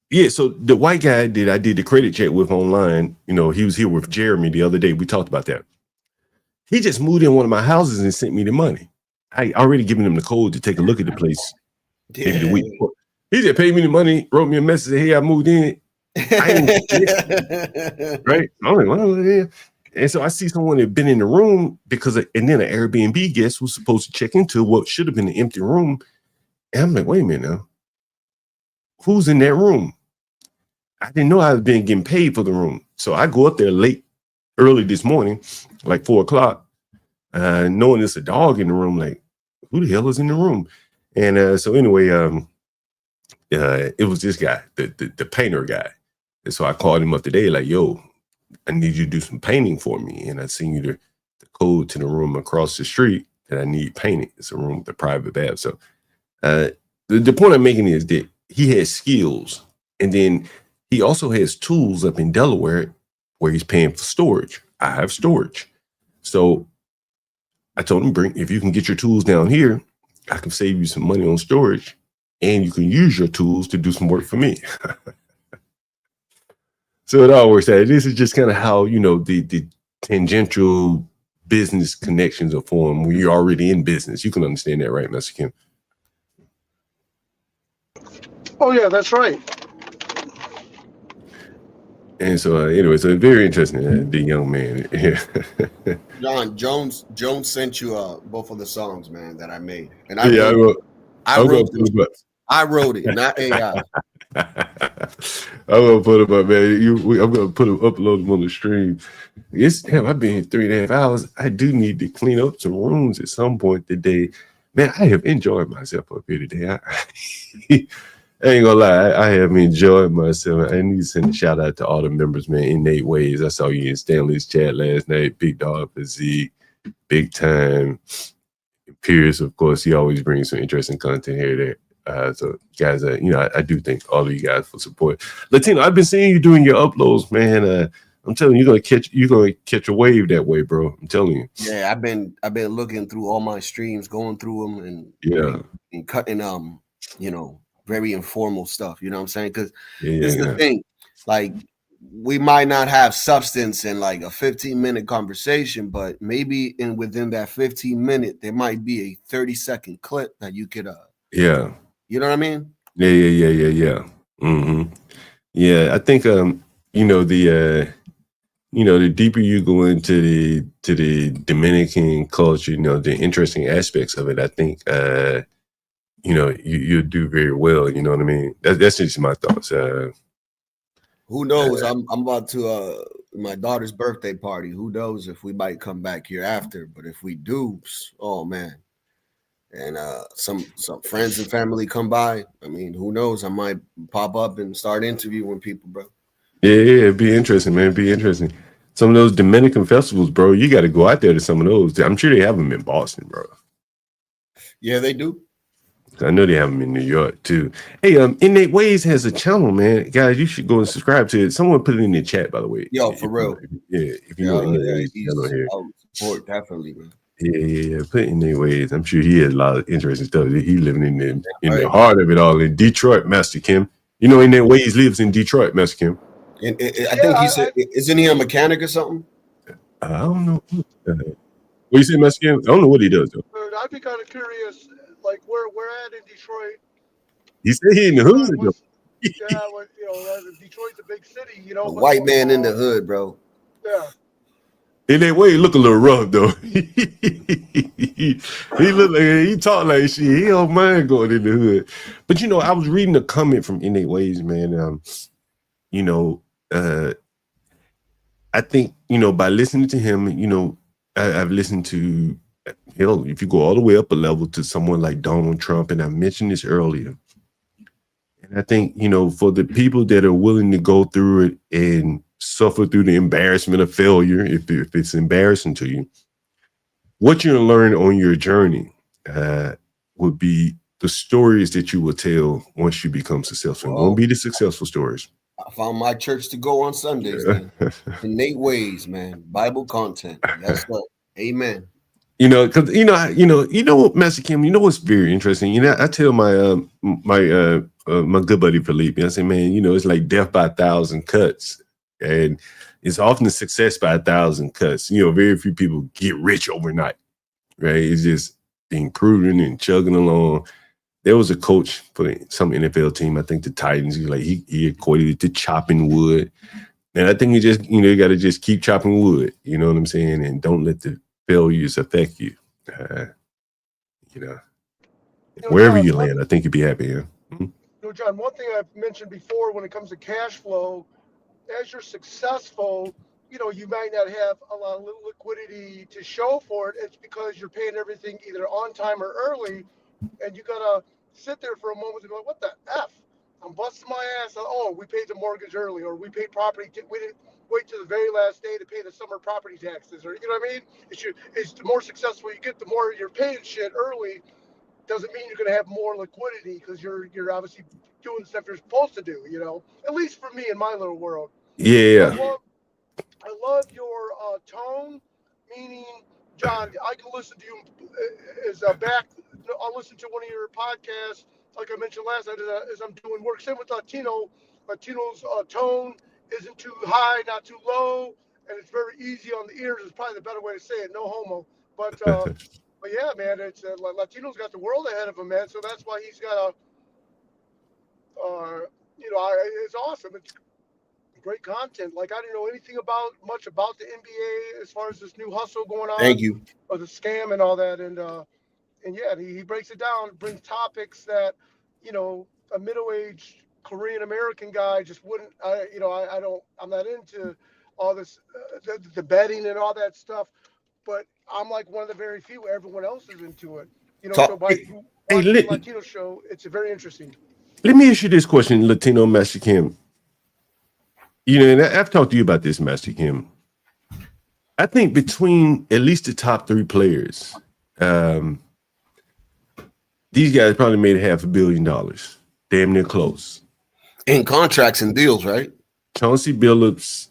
Yeah. So the white guy that I did the credit check with online, you know, he was here with Jeremy the other day. We talked about that. He just moved in one of my houses and sent me the money. I already given him the code to take a look at the place. Maybe the week before. He just paid me the money, wrote me a message, hey, I moved in. I ain't right. I'm like, well, yeah. And so I see someone that had been in the room because and then an Airbnb guest was supposed to check into what should have been an empty room. And I'm like, wait a minute now. Who's in that room? I didn't know I was getting paid for the room. So I go up there early this morning, like 4 o'clock, knowing there's a dog in the room, like, who the hell is in the room? And so anyway, it was this guy, the painter guy. And so I called him up today, like, yo, I need you to do some painting for me. And I seen you the code to the room across the street that I need painted. It's a room with a private bath. So the point I'm making is that he has skills. And then he also has tools up in Delaware where he's paying for storage. I have storage. So I told him, if you can get your tools down here, I can save you some money on storage. And you can use your tools to do some work for me. So it all works out. This is just kind of how, you know, the tangential business connections are formed when you're already in business. You can understand that, right, Mr. Kim? Oh, yeah, that's right. And so anyway, so very interesting, the young man. John, Jones sent you both of the songs, man, that I made. And I wrote it, not AI. I'm gonna put them up, man. I'm gonna upload them on the stream. I've been here 3.5 hours. I do need to clean up some rooms at some point today. Man, I have enjoyed myself up here today. I ain't gonna lie, I have enjoyed myself. I need to send a shout out to all the members, man. Innate Ways. I saw you in Stanley's chat last night. Big Dog Physique, Big Time. Pierce, of course, he always brings some interesting content here. There, so guys, I do thank all of you guys for support. Latino, I've been seeing you doing your uploads, man. I'm telling you, you're gonna catch a wave that way, bro. I'm telling you. Yeah, I've been looking through all my streams, going through them, and cutting very informal stuff. You know what I'm saying? Because this is the thing, like, we might not have substance in like a 15-minute conversation, but maybe within that 15-minute, there might be a 30-second clip that you could you know what I mean? Yeah. Mm-hmm. Yeah, I think the deeper you go into the Dominican culture, the interesting aspects of it, I think you'll do very well. You know what I mean? That's just my thoughts. Who knows? I'm about to my daughter's birthday party. Who knows if we might come back here after? But if we do, oh man. And some friends and family come by. I mean, who knows? I might pop up and start interviewing people, bro. Yeah, it'd be interesting, man. It'd be interesting. Some of those Dominican festivals, bro, you got to go out there to some of those. I'm sure they have them in Boston, bro. Yeah, they do. I know they have them in New York too. Hey, Innate Ways has a channel, man. Guys, you should go and subscribe to it. Someone put it in the chat, by the way. Yo, for real. If you know Innate Ways channel here. Support, definitely, man. Yeah. Put it in their ways. I'm sure he has a lot of interesting stuff. He living in the heart of it all in Detroit, Master Kim. You know, in their ways lives in Detroit, Master Kim. And I think he said, isn't he a mechanic or something? I don't know. What you say, Master Kim? I don't know what he does though. I'd be kind of curious, like where at in Detroit. He said he in the hood though. Detroit's a big city, A white man in the hood, bro. Yeah. In that way, he look a little rough though. He look like he talk like shit. He don't mind going in the hood. But I was reading a comment from Innate Ways, man. I think by listening to him, I've listened to hell. If you go all the way up a level to someone like Donald Trump, and I mentioned this earlier, and I think for the people that are willing to go through it and suffer through the embarrassment of failure, if it's embarrassing to you, what you're learning on your journey would be the stories that you will tell once you become successful. It won't be the successful stories. I found my church to go on Sundays, man. Innate Ways, man. Bible content. That's right. Amen. Because what, Master Kim, what's very interesting. I tell my my good buddy Felipe, I say, man, it's like death by 1,000 cuts. And it's often success by 1,000 cuts. Very few people get rich overnight, right? It's just improving and chugging along. There was a coach for some NFL team, I think the Titans. He equated it to chopping wood, and I think you got to just keep chopping wood. You know what I'm saying? And don't let the failures affect you. Wherever you land, I think you'd be happy here. John, one thing I've mentioned before when it comes to cash flow. As you're successful, you might not have a lot of liquidity to show for it. It's because you're paying everything either on time or early, and you gotta sit there for a moment and go, "What the f? I'm busting my ass." Oh, we paid the mortgage early, or we paid property. We didn't wait till the very last day to pay the summer property taxes, or you know what I mean? It's the more successful you get, the more you're paying shit early. Doesn't mean you're gonna have more liquidity because you're obviously doing stuff you're supposed to do. At least for me in my little world. Yeah. I love your tone, meaning, John, I can listen to you I'll listen to one of your podcasts, like I mentioned last night, as I'm doing work. Same with Latino. Latino's tone isn't too high, not too low, and it's very easy on the ears is probably the better way to say it, no homo. But yeah, man, it's Latino's got the world ahead of him, man, so that's why he's got it's awesome. It's great content. Like, I didn't know anything much about the NBA as far as this new hustle going on. Thank you. Or the scam and all that. And yeah, he breaks it down, brings topics that, a middle-aged Korean American guy just wouldn't, I'm not into all this, the betting and all that stuff, but I'm like one of the very few, everyone else is into it. So by watching the Latino show, it's very interesting. Let me ask you this question, Latino Master Kim. You know, and I've talked to you about this, Master Kim. I think between at least the top 3 players, these guys probably made $500 million. Damn near close. In contracts and deals, right? Chauncey Billups,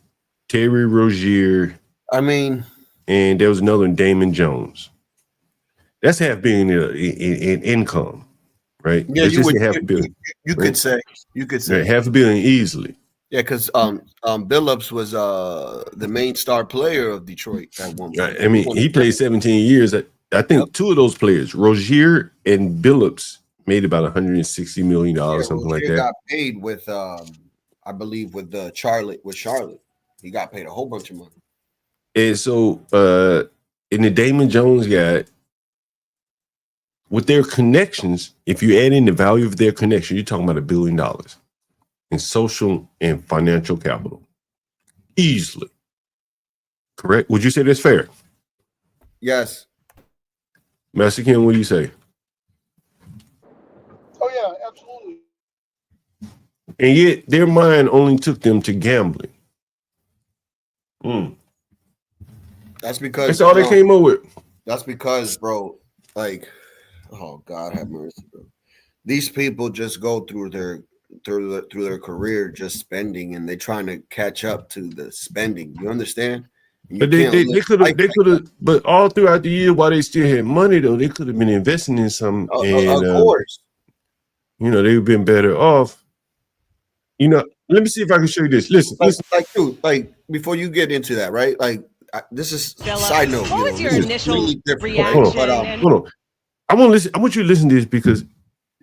Terry Rozier. I mean, and there was another one, Damon Jones. That's $500 million in income, right? Yeah, Let's you just would. say $500 million. You right? could say $500 million easily. Yeah, because Billups was the main star player of Detroit at one point. I mean, he played 17 years. I think 2 of those players, Rozier and Billups, made about $160 million, something like that. Got paid with, I believe, with Charlotte. He got paid a whole bunch of money. And so, in the Damon Jones guy, with their connections, if you add in the value of their connection, you're talking about $1 billion in social and financial capital, easily. Correct? Would you say that's fair? Yes. Master Kim, what do you say? Oh yeah, absolutely. And yet their mind only took them to gambling. That's because that's all they came up with. That's because, bro, like, oh God have mercy, bro. These people just go through their career just spending, and they're trying to catch up to the spending. You understand? But they could have, but all throughout the year, while they still had money, though, they could have been investing in some. And, of course. You know, they've been better off. You know, let me see if I can show you this. Listen. Dude, like, before you get into that, right? Like, this is side note. What was your initial reaction? Hold on. I want you to listen to this because,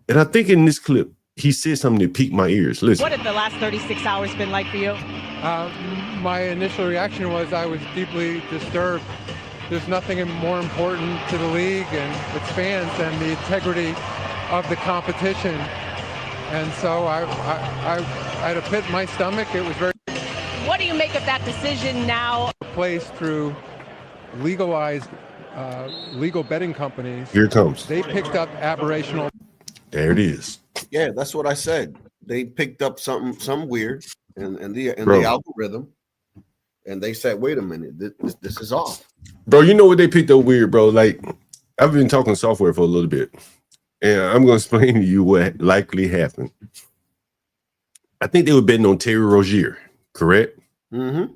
and I think in this clip, he said something that piqued my ears. Listen. What have the last 36 hours been like for you? My initial reaction was I was deeply disturbed. There's nothing more important to the league and its fans than the integrity of the competition. And so I had a pit in my stomach. It was very. What do you make of that decision now? Placed through legalized legal betting companies. Here it comes. They picked up aberrational. There it is. Yeah, that's what I said. They picked up something weird in the algorithm, and they said, "Wait a minute, this is off." Bro, you know what they picked up weird, bro? Like, I've been talking software for a little bit, and I'm going to explain to you what likely happened. I think they were betting on Terry Rozier, correct? Mm-hmm.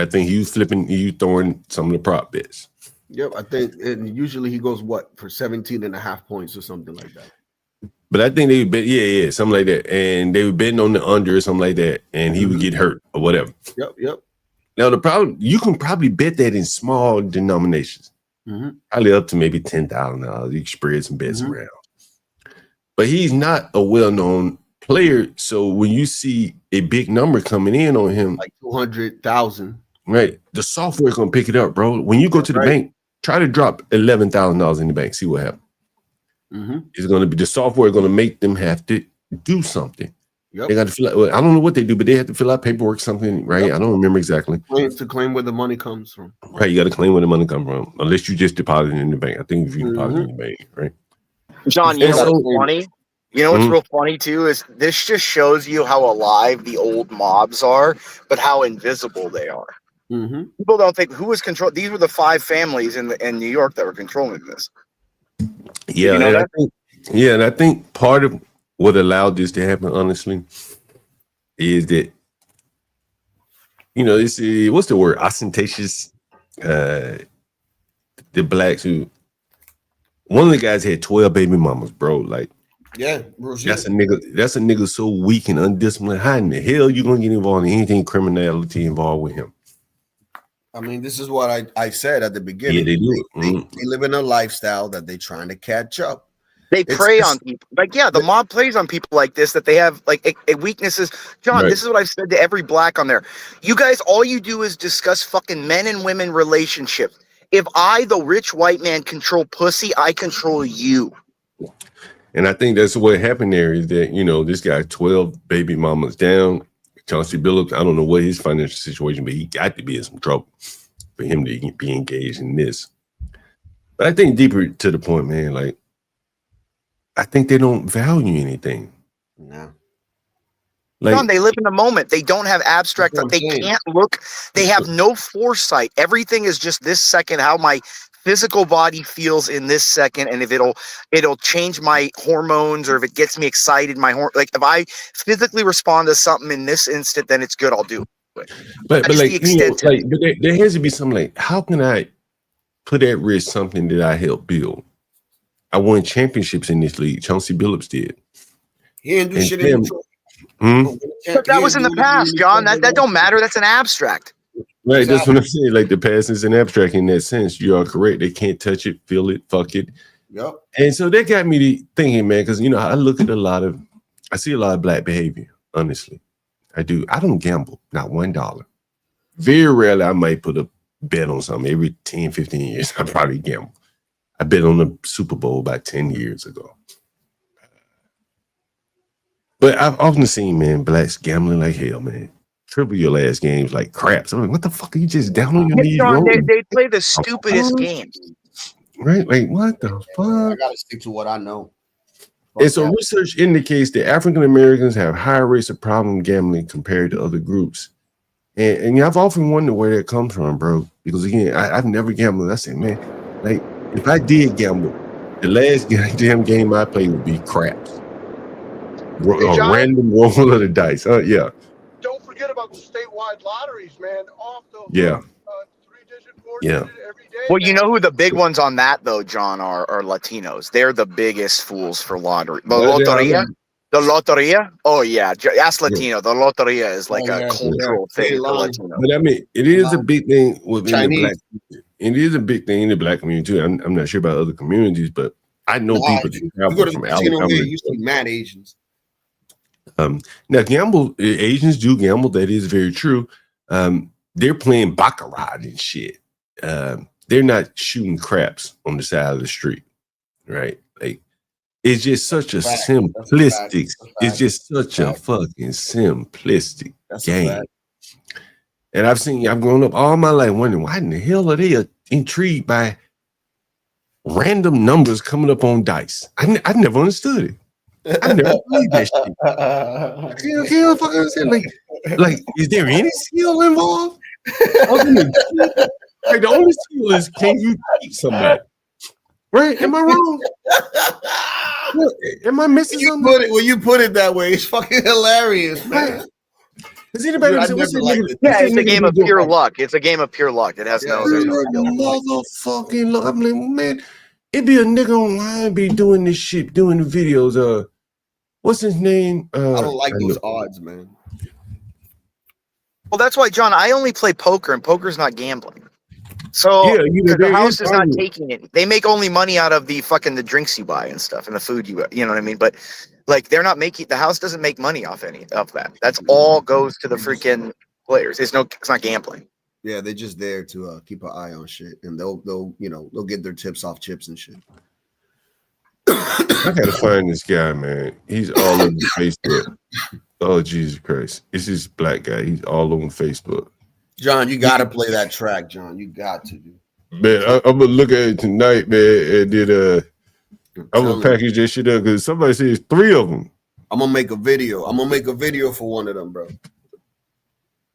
I think he was throwing some of the prop bets. Yep, I think, and usually he goes for 17.5 points or something like that. But I think they would bet, yeah, something like that. And they were betting on the under or something like that, and he would get hurt or whatever. Yep. Now, the problem, you can probably bet that in small denominations, probably up to maybe $10,000. You can spread some bets around. But he's not a well-known player, so when you see a big number coming in on him, like 200,000, right? The software is gonna pick it up, bro. When you go to the bank, try to drop $11,000 in the bank, see what happens. It's gonna be the software going to make them have to do something. Yep. They got to fill out. Well, I don't know what they do, but they have to fill out paperwork, something, right? Yep. I don't remember exactly. To claim where the money comes from. Right, you got to claim where the money comes from, unless you just deposit it in the bank. I think if you deposit it in the bank, right? John, you know what's funny? You know what's real funny too is this just shows you how alive the old mobs are, but how invisible they are. People don't think who was control. These were the 5 families in New York that were controlling this. Yeah, and I think part of what allowed this to happen, honestly, is that this is what's the word? Ostentatious. The blacks who one of the guys had 12 baby mamas, bro. Like, yeah, that's a nigga so weak and undisciplined. How in the hell you gonna get involved in anything criminality involved with him? I mean, this is what I said at the beginning. Yeah, they do. They live in a lifestyle that they're trying to catch up. They prey on people. Like, yeah, the mob plays on people like this, that they have like weaknesses. John, this is what I've said to every black on there. You guys, all you do is discuss fucking men and women relationships. If I, the rich white man, control pussy, I control you. And I think that's what happened there is that, this guy, 12 baby mamas down. Chauncey Billups, I don't know what his financial situation, but he got to be in some trouble for him to be engaged in this. But I think deeper to the point, man, like, I think they don't value anything. No. Like, John, they live in the moment. They don't have abstract. They can't look. They have no foresight. Everything is just this second. How my physical body feels in this second, and if it'll change my hormones, or if it gets me excited, like if I physically respond to something in this instant, then it's good. I'll do it. But like, you know, like, but there has to be something like, how can I put at risk something that I helped build? I won championships in this league. Chauncey Billups did. He didn't do shit in Detroit. But that was in the past, John. That don't matter. That's an abstract. Right, that's what I'm saying. Like, the past is an abstract in that sense. You are correct. They can't touch it, feel it, fuck it. Yep. And so that got me to thinking, man, because, you know, I see a lot of black behavior, honestly. I do. I don't gamble, not $1. Very rarely I might put a bet on something. Every 10, 15 years, I probably gamble. I bet on the Super Bowl about 10 years ago. But I've often seen, man, blacks gambling like hell, man. Triple your last games like craps. I'm like, what the fuck are you just down on your knees? John, they play the stupidest games. Right? Like, what the fuck? I gotta stick to what I know. And so research indicates that African Americans have higher rates of problem gambling compared to other groups. And I've often wondered where that comes from, bro. Because again, I've never gambled. I said, man, like, if I did gamble, the last damn game I played would be craps. A random roll of the dice. Yeah. Don't forget about the statewide lotteries, man. Off the Yeah. 3-digit, 4-digit Yeah. every day. Well, you know who the big ones on that though, John, are Latinos. They're the biggest fools for lottery. The Loteria. Oh yeah, ask Latino. The Loteria is like a cultural thing for Latino. But I mean, it is a big thing within the black. It is a big thing in the black community too. I'm not sure about other communities, but I know people that travel from Alabama. You see mad Asians. Now, Asians do gamble. That is very true. They're playing baccarat and shit. They're not shooting craps on the side of the street, right? Like, it's just such a simplistic. It's just such a fucking simplistic game. And I've grown up all my life wondering, why in the hell are they intrigued by random numbers coming up on dice? I never understood it. I never played that shit. You know, fucking understand? Like, is there any skill involved? Like, the only skill is, can you cheat somebody? Right? Am I wrong? Am I missing something? When you put it that way, it's fucking hilarious, man. Does anybody it's a game of pure luck. It's a game of pure luck. It has no motherfucking luck. I'm like, man, it be a nigga online be doing this shit, doing the videos. What's his name? I don't like those odds, man. Well, that's why, John, I only play poker, and poker's not gambling. So the house is not taking it. They make only money out of the drinks you buy and stuff, and the food you know what I mean? But like, they're not making, the house doesn't make money off any of that. That's all goes to the freaking players. It's not gambling. Yeah, they're just there to keep an eye on shit, and they'll get their tips off chips and shit. I gotta find this guy, man. He's all over Facebook. Oh, Jesus Christ. It's this black guy. He's all over Facebook. John, you gotta play that track, John. You got to. Man, I'm gonna look at it tonight, man, and then I'm gonna package that shit up because somebody says 3 of them. I'm gonna make a video. For one of them, bro.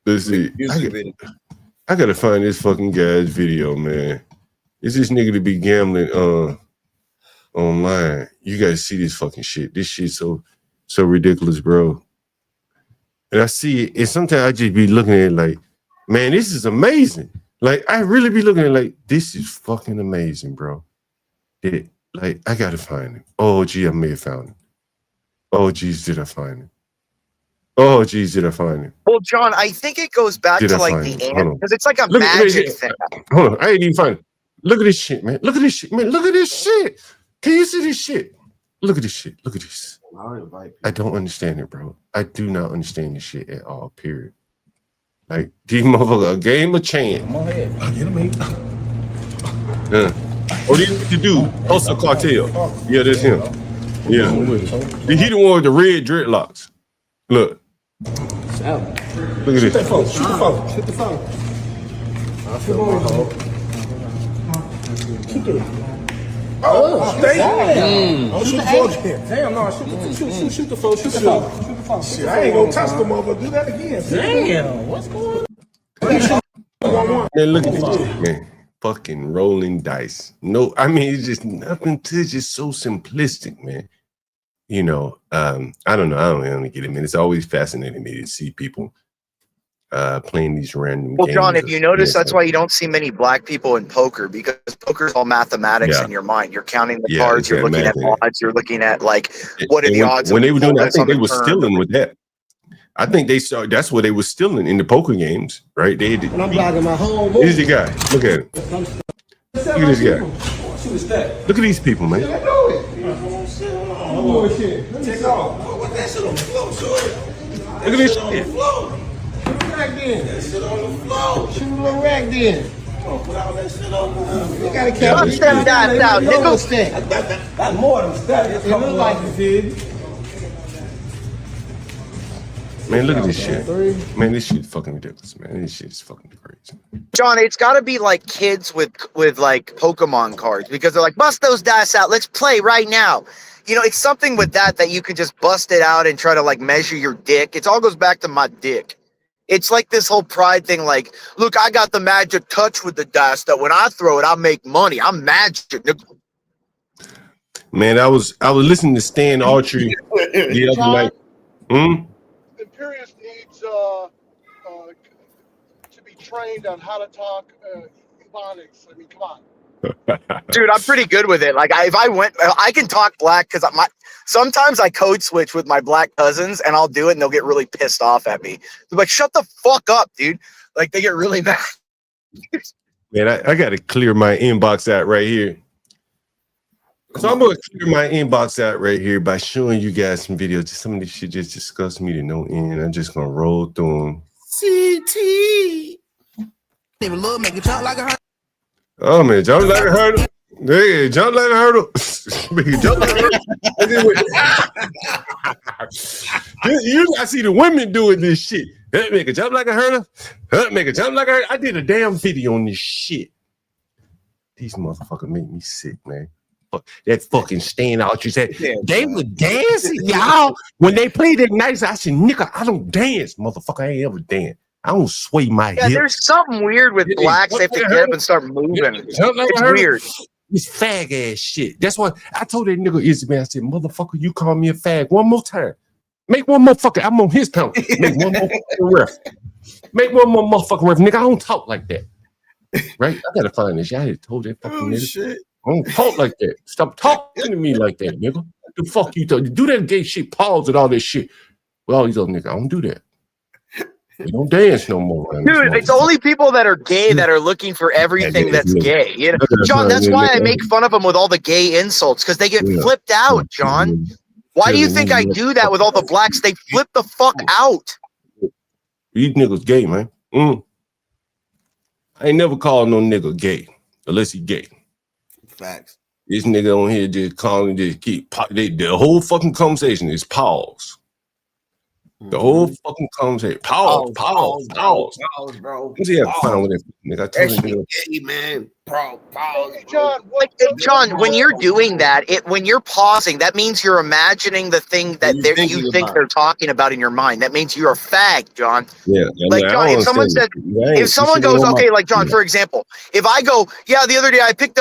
Let's see. I gotta find this fucking guy's video, man. It's this nigga to be gambling online. You gotta see this fucking shit. This shit's so ridiculous, bro. And I see it, and sometimes I just be looking at it like, man, this is amazing. Like, I really be looking at it like, this is fucking amazing, bro. Like, I gotta find it. Oh, gee, I may have found it. Oh, geez, did I find it? Oh, geez, did I find it? Well, John, I think it goes back to like the end, because it's like a magic thing. Hold on, I ain't even find it. Look at this shit, man. Look at this shit, man. Look at this shit. Can you see this shit? Look at this shit. Look at this. I don't understand it, bro. I do not understand this shit at all, period. Like, these motherfuckers, a game of chance. Come on ahead. I'll get him in. Oh, these what you do? Hustle Cartel. Yeah, that's him. Yeah. He the one with the red dreadlocks. Look. Look at this. Shoot that phone. Shoot the phone. Shoot the phone. I feel my hope. Keep it. Damn. Oh, shoot the folks. Damn, no, shoot the folks. Shoot the folks. Shit, I ain't gonna touch the motherfucker. Do that again. Damn, what's going on? Man, look at this shit, man. Fucking rolling dice. No, I mean, it's just nothing to, it's just so simplistic, man. You know, I don't know. I don't get it, man. It's always fascinating me to see people playing these random Well, games. John, if you notice, that's why you don't see many black people in poker, because poker's all mathematics in your mind. You're counting the cards, you're looking at odds, you're looking at like what are the odds. When they were doing that, I think they were stealing with that. I think they saw that's what they were stealing in the poker games, right? They did. And I'm blocking my whole move. Here's the guy. Look at him. Look at this guy. Look at these people, man. Take off. What that shit on the floor, shorty? Look at this shit. Shoot a rack then. That shit on the floor. Shoot a little rack then. Put all that shit on the floor. You gotta catch them dimes out. That's more than stack. It look like it did. Man, look at this shit. Man, this shit is fucking ridiculous, man. This shit is fucking crazy. John, it's got to be like kids with like Pokemon cards, because they're like, bust those dice out. Let's play right now. You know, it's something with that you could just bust it out and try to like measure your dick. It all goes back to my dick. It's like this whole pride thing. Like, look, I got the magic touch with the dice that when I throw it, I make money. I'm magic. Man, I was listening to Stan Archery the other night. Imperius needs to be trained on how to talk Ebonics. I mean, come on. Dude, I'm pretty good with it. Like, I can talk black because sometimes I code switch with my black cousins, and I'll do it, and they'll get really pissed off at me. They're like, "Shut the fuck up, dude!" Like, they get really mad. Man, I got to clear my inbox out right here. So I'm gonna clear my inbox out right here by showing you guys some videos. Some of this shit just disgusts me to no end. I'm just gonna roll through them. CT. Even love make it jump like a Oh man, jump like a hurdle. Yeah, jump like a hurdle. Jump like a hurdle. I see the women doing this shit. That make a jump like a hurdle. Make a jump like a hurdle. I did a damn video on this shit. These motherfuckers make me sick, man. That fucking stand out. You said they were dancing, y'all. When they played that nice, I said, nigga, I don't dance, motherfucker. I ain't ever dance. I don't sway my hips. There's something weird with blacks. They have to get up and start moving. It's weird. It's fag ass shit. That's why I told that nigga Izzy, man, I said, motherfucker, you call me a fag one more time. Make one more fucking, I'm on his penalty. Make one more fucking ref. Make one more motherfucking ref. Nigga, I don't talk like that. Right? I gotta find this. I told that fucking nigga. Shit. I don't talk like that. Stop talking to me like that, nigga. The fuck you do that gay shit, pause and all this shit. Well, all these other niggas, I don't do that. We don't dance no more. Dude, it's only people that are gay that are looking for everything that's gay. You know, John, that's why I make fun of them with all the gay insults, because they get flipped out, John. Why do you think I do that with all the blacks? They flip the fuck out. These niggas gay, man. I ain't never called no nigga gay unless he gay. Facts. This nigga on here just calling, just keep the whole fucking conversation is pause. The whole fucking conversation. Pause, bro. What's he have fun with it, nigga? I told him, gay, man. Pause. John, when you're doing that, when you're pausing, that means you're imagining the thing that you think they're talking about in your mind. That means you're a fag, John. Yeah. Like, John, if someone said, if someone goes, okay, like John, for example, if I go, yeah, the other day I bent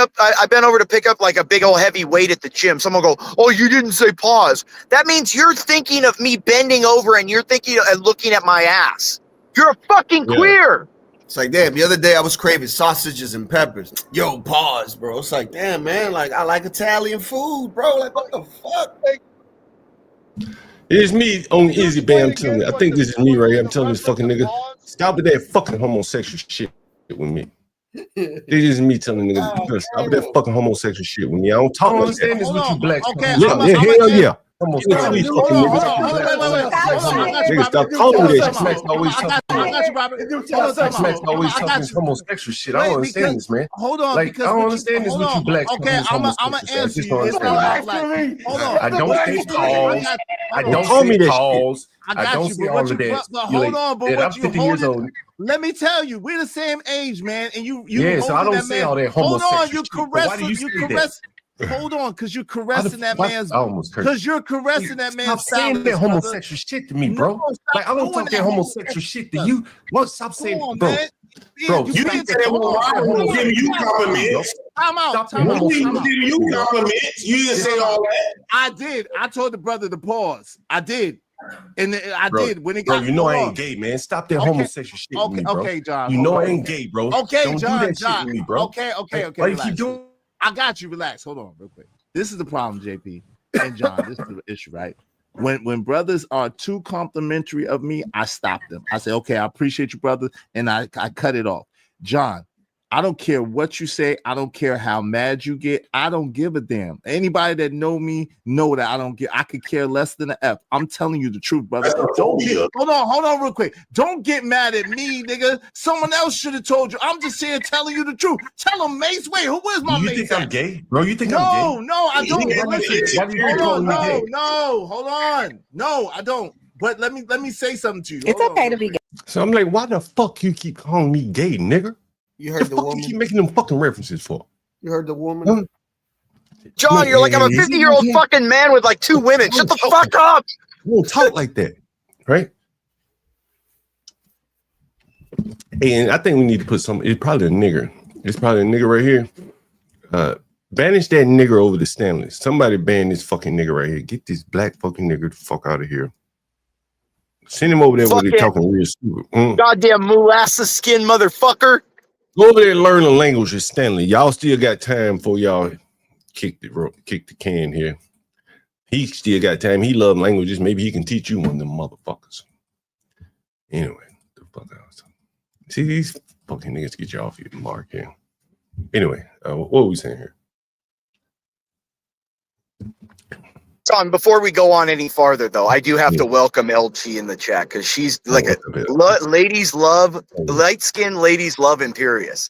over to pick up like a big old heavy weight at the gym. Someone go, oh, you didn't say pause. That means you're thinking of me bending over and you're thinking and looking at my ass. You're a fucking queer. It's like, damn, the other day I was craving sausages and peppers. Yo, pause, bro. It's like, damn, man, like, I like Italian food, bro. Like, what the fuck? It's me on Izzy Bam telling me. I think this is me right here. I'm telling this fucking nigga, stop with that fucking homosexual shit with me. This is me telling niggas, stop with that fucking homosexual shit with me. I don't talk like that. This with you blacks. Okay, hell yeah. Niggas stop calling me that. Smacks always talking homosexual shit. I don't understand this, man. Hold on, like I don't understand this with you blacks. Okay, I'm gonna answer you. Hold on. I don't say pause. I don't say pause. I don't see all of that. But hold on, but I'm 50 years old. Let me tell you, we're the same age, man. And you yeah, so I don't say all that homosexual. Hold on, you caress. Hold on, because you're caressing that man's. Almost because you're caressing that man's. Stop saying that homosexual shit to me, bro. Like I don't talk that homosexual shit to you. What? Stop saying, bro. Man. Bro, You didn't say that. Giving you compliments. Time out. Giving you compliments. You didn't say all that. I did. I told the brother to pause. I did. And I did when it got. Bro, you know I ain't gay, man. Stop that homosexual shit with me, bro. Okay, John. You know I ain't gay, bro. Okay, don't John. do that shit with me, bro. Okay. Why you keep doing? I got you. Relax. Hold on, real quick. This is the problem, JP and John. This is the issue, right? When brothers are too complimentary of me, I stop them. I say, okay, I appreciate you, brother, and I cut it off. John, I don't care what you say. I don't care how mad you get. I don't give a damn. Anybody that know me know that I don't get. I could care less than an F. I'm telling you the truth, brother. Hold on, real quick. Don't get mad at me, nigga. Someone else should have told you. I'm just here telling you the truth. Tell him, Mace. Wait, who is my Mace? You think I'm gay, bro? You think I'm gay? No, I don't. Hold on. No, I don't. But let me say something to you. It's okay to be gay. So I'm like, why the fuck you keep calling me gay, nigga? You heard the woman. You keep making them fucking references for? You heard the woman. John, you're like, I'm a 50-year-old fucking man with like 2 women. Shut the fuck up. You don't talk like that, right? And I think we need to put some. It's probably a nigger. It's probably a nigger right here. Banish that nigger over to Stanley. Somebody ban this fucking nigger right here. Get this black fucking nigger the fuck out of here. Send him over there where they're talking real stupid. Goddamn molasses skin motherfucker. Go over there and learn the language with Stanley. Y'all still got time for y'all kick the can here. He still got time. He love languages. Maybe he can teach you one of them motherfuckers. Anyway, the fuck else. See these fucking niggas get you off your mark here. Anyway, what were we saying here? John, before we go on any farther, though, I do have to welcome LG in the chat because she's like ladies love, light-skinned ladies love Imperious.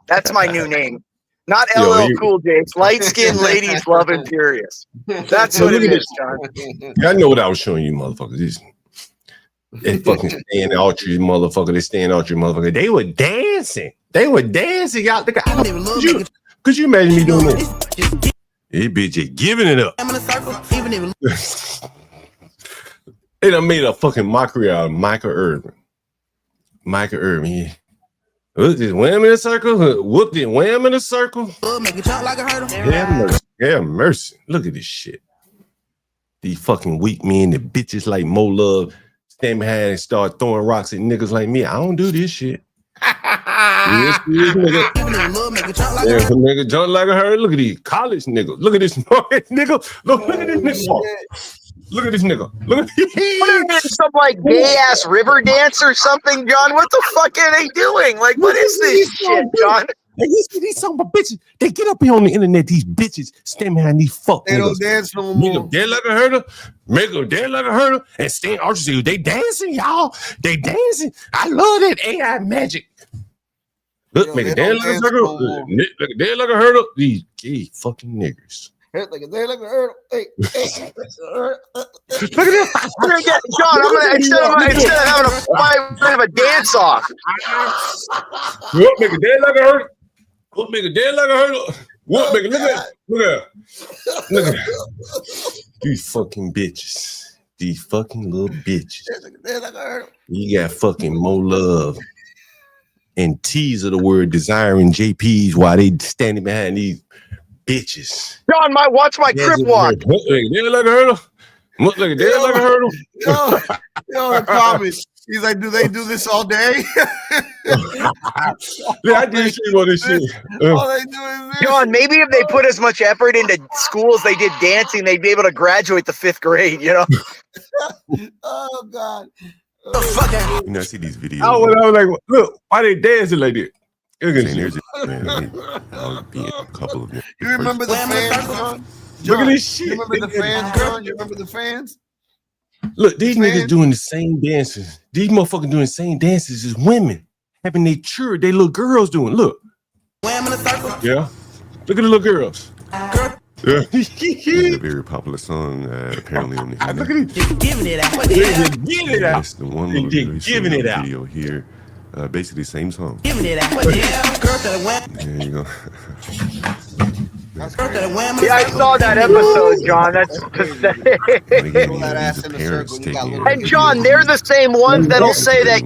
That's my new name. Not LL Cool J. It's light-skinned ladies love Imperious. That's what it is, John. I know what I was showing you, motherfuckers. They fucking staying out your motherfucker. They staying out your motherfucker. They were dancing. Y'all. Could you imagine me doing this? This bitch is giving it up. They done made a fucking mockery out of Michael Irvin. Yeah. Whoop this wham in a circle. Whoop this wham in a circle. Make it jump like a hurdle. Yeah, mercy. Look at this shit. These fucking weak men, the bitches like MoLove stand behind and start throwing rocks at niggas like me. I don't do this shit. Nigga jump like a hurdle. Look at these college niggas. Look at this nigga. Look at this nigga. Look at this nigga. Look at this. Some like gay ass river dance or something, John. What the fuck are they doing? Like, what is this shit, John? These some bitches. They get up here on the internet. These bitches stand behind these fuck they niggas. Don't dance no more. Make them dead like a hurdle. Make them dead like a hurdle. And stand archers. They dancing, y'all. They dancing. I love that AI magic. Look, make a dead like a hurdle. Make a dead like a hurdle. These gay fucking niggers. Like a dead like a hurdle. Hey. Look at this. John, I'm gonna instead of having a dance off. Look, make a dead like a hurdle. Look, make a dead like a hurdle. What, make it look at these fucking bitches. These fucking little bitches. You got fucking MoLove and T's of the word desiring JPs while they standing behind these bitches. John, watch my crip walk. Look like a hurdle. Look like a dead like a hurdle. Yo, the comments. He's like, do they do this all day? Yeah, I did see all this shit. All they do is this. John, maybe if they put as much effort into school as they did dancing, they'd be able to graduate the 5th grade, you know? Oh, God. You know, I see these videos. I was like, look, why they dancing like that? Here's it, man. I'll be a couple of them. You remember the fans, John? Look at this shit. You remember the fans, John? You remember the fans? Look, these niggas doing the same dances. These motherfuckers doing the same dances as women. Having they little girls doing. Look. Yeah. Look at the little girls. Yeah. It's a very popular song, apparently on the internet. Look at it. Giving it out. Giving it out. That's the one little giving it out video here. Basically, same song. Giving it out. There you go. Yeah, I saw that episode, John. That's pathetic. And John, they're the same ones that'll say that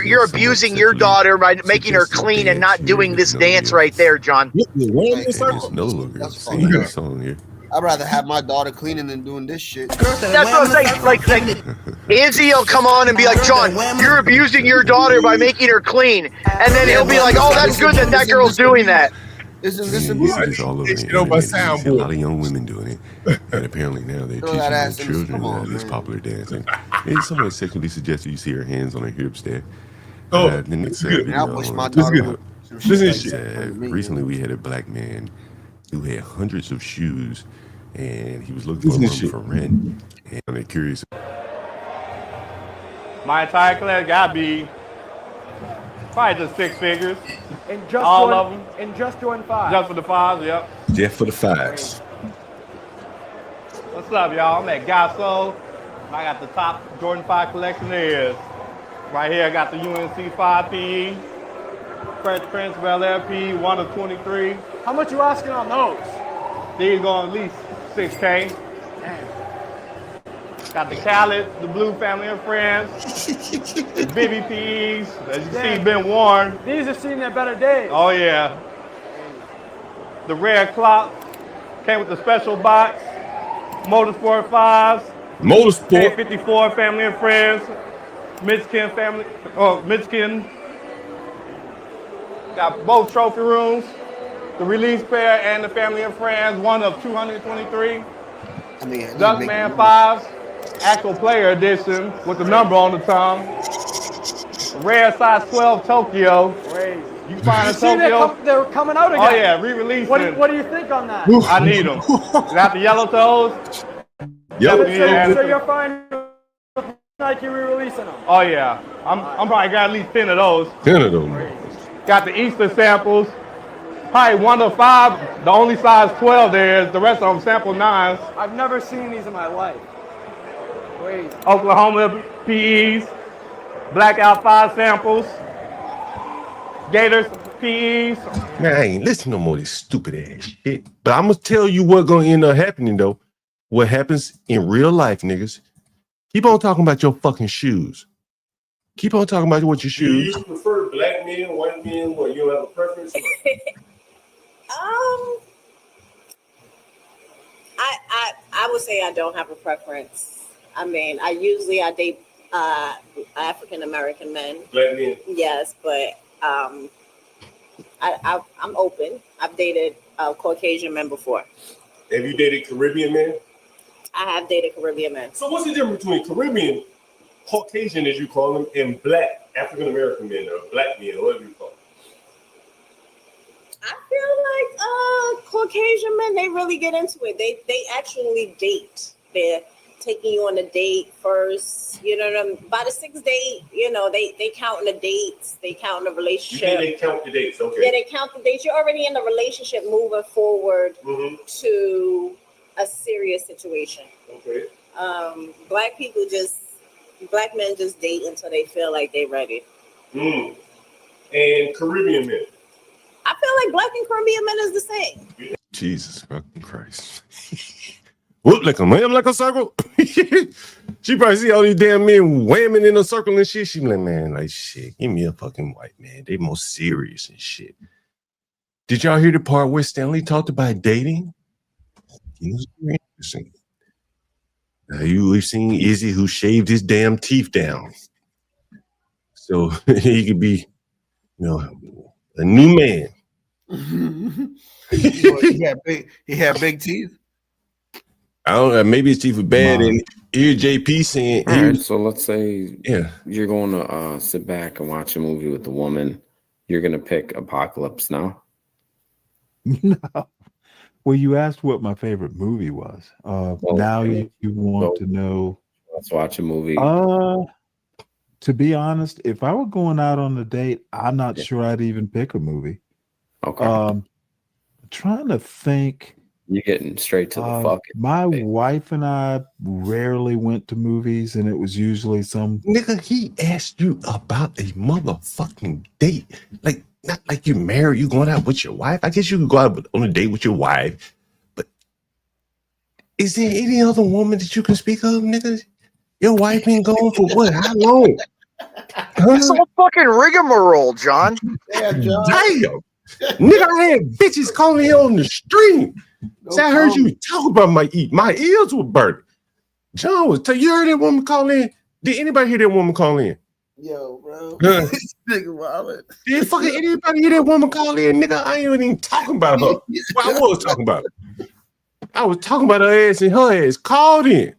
you're abusing your daughter by making her clean and not doing this dance right there, John. There's another little girl singing this song here. I'd rather have my daughter cleaning than doing this shit. That's what I'm saying. Like Izzy will come on and be like, John, you're abusing your daughter by making her clean. And then he'll be like, oh, that's good that girl's doing that. It's all over the internet. You see a lot of young women doing it, and apparently now they're teaching their children this popular dance. And it's somewhat sexually suggested. You see her hands on her hips there. Then it's recently we had a black man who had hundreds of shoes, and he was looking for them for rent. And they're curious. My entire class got be probably just 6 figures. And just all of them. And just doing 5. Just for the 5s, yep. Just for the 5s. What's up, y'all? I'm at Gasso. I got the top Jordan 5 collection there is. Right here, I got the UNC 5 PE. Fresh Prince Bel Air PE, 1 of 23. How much you asking on those? These going at least 6K. Got the Khaled, the Blue Family and Friends, the Bibby PEs, as you see, been worn. These have seen their better days. Oh yeah. The Rare Clock came with the special box. Motorsport 5s. Motorsport. K54 Family and Friends. Midskin Family. Oh, Midskin. Got both trophy rooms. The release pair and the Family and Friends. 1 of 223. Duckman 5s. Actual player edition with the number on the tongue. Rare size 12 Tokyo. Crazy. You find a Tokyo? They're coming out again. Oh yeah, re-released. What do you think on that? I need them. Got the yellow toes. So you're fine with Nike re-releasing them? Oh yeah, I'm probably got at least 10 of those. 10 of them. Got the Easter samples. Probably 1 of 5. The only size 12 there is. The rest of them sample 9s. I've never seen these in my life. Crazy. Oklahoma PEs. Blackout 5 samples. Gators PEs. Man, I ain't listening no more to this stupid ass shit. But I'm gonna tell you what's gonna end up happening though. What happens in real life, niggas? Keep on talking about your fucking shoes. Keep on talking about what your shoes. Do you prefer black men, white men? What, you don't have a preference? I would say I don't have a preference. I mean, I date African American men. Black men. Yes, but I'm open. I've dated Caucasian men before. Have you dated Caribbean men? I have dated Caribbean men. So what's the difference between Caribbean, Caucasian as you call them, and black African American men or black men or whatever you call them? I feel like Caucasian men, they really get into it. They actually date. They're taking you on a date first. You know what I mean? By the 6th date, you know, they count the dates. They count the relationship. You think they count the dates? Okay. Yeah, they count the dates. You're already in the relationship moving forward to a serious situation. Okay. Black men just date until they feel like they're ready. And Caribbean men? I feel like black and Caribbean men is the same. Jesus fucking Christ. Whoop like a man like a circle. She probably see all these damn men whamming in a circle and shit. She be like, man, like shit, give me a fucking white man. They more serious and shit. Did y'all hear the part where Stanley talked about dating? It was very interesting. We've seen Izzy who shaved his damn teeth down. So he could be, you know, a new man. he had big teeth. I don't know. Maybe his teeth were bad, and here JP saying. All right, so let's say you're going to sit back and watch a movie with a woman. You're going to pick Apocalypse Now. No. Well, you asked what my favorite movie was. Now you want to know. Let's watch a movie. To be honest, if I were going out on a date, I'm not sure I'd even pick a movie. Okay. Trying to think. You're getting straight to the fuck. My wife and I rarely went to movies, and it was usually some nigga. He asked you about a motherfucking date. Like not like you married, you going out with your wife. I guess you could go out on a date with your wife, but is there any other woman that you can speak of, nigga? Your wife been gone for what? How long? It's all fucking rigmarole, John. Yeah, John. Damn. Nigga, I had bitches calling here on the stream. So I heard you talk about my ears were burning. John was you heard that woman call in? Did anybody hear that woman call in? Yo, bro. Nigga, wallet. Did fucking anybody hear that woman call in? Nigga, I ain't even talking about her. Well, I was talking about her. I was talking about her ass, and her ass called in.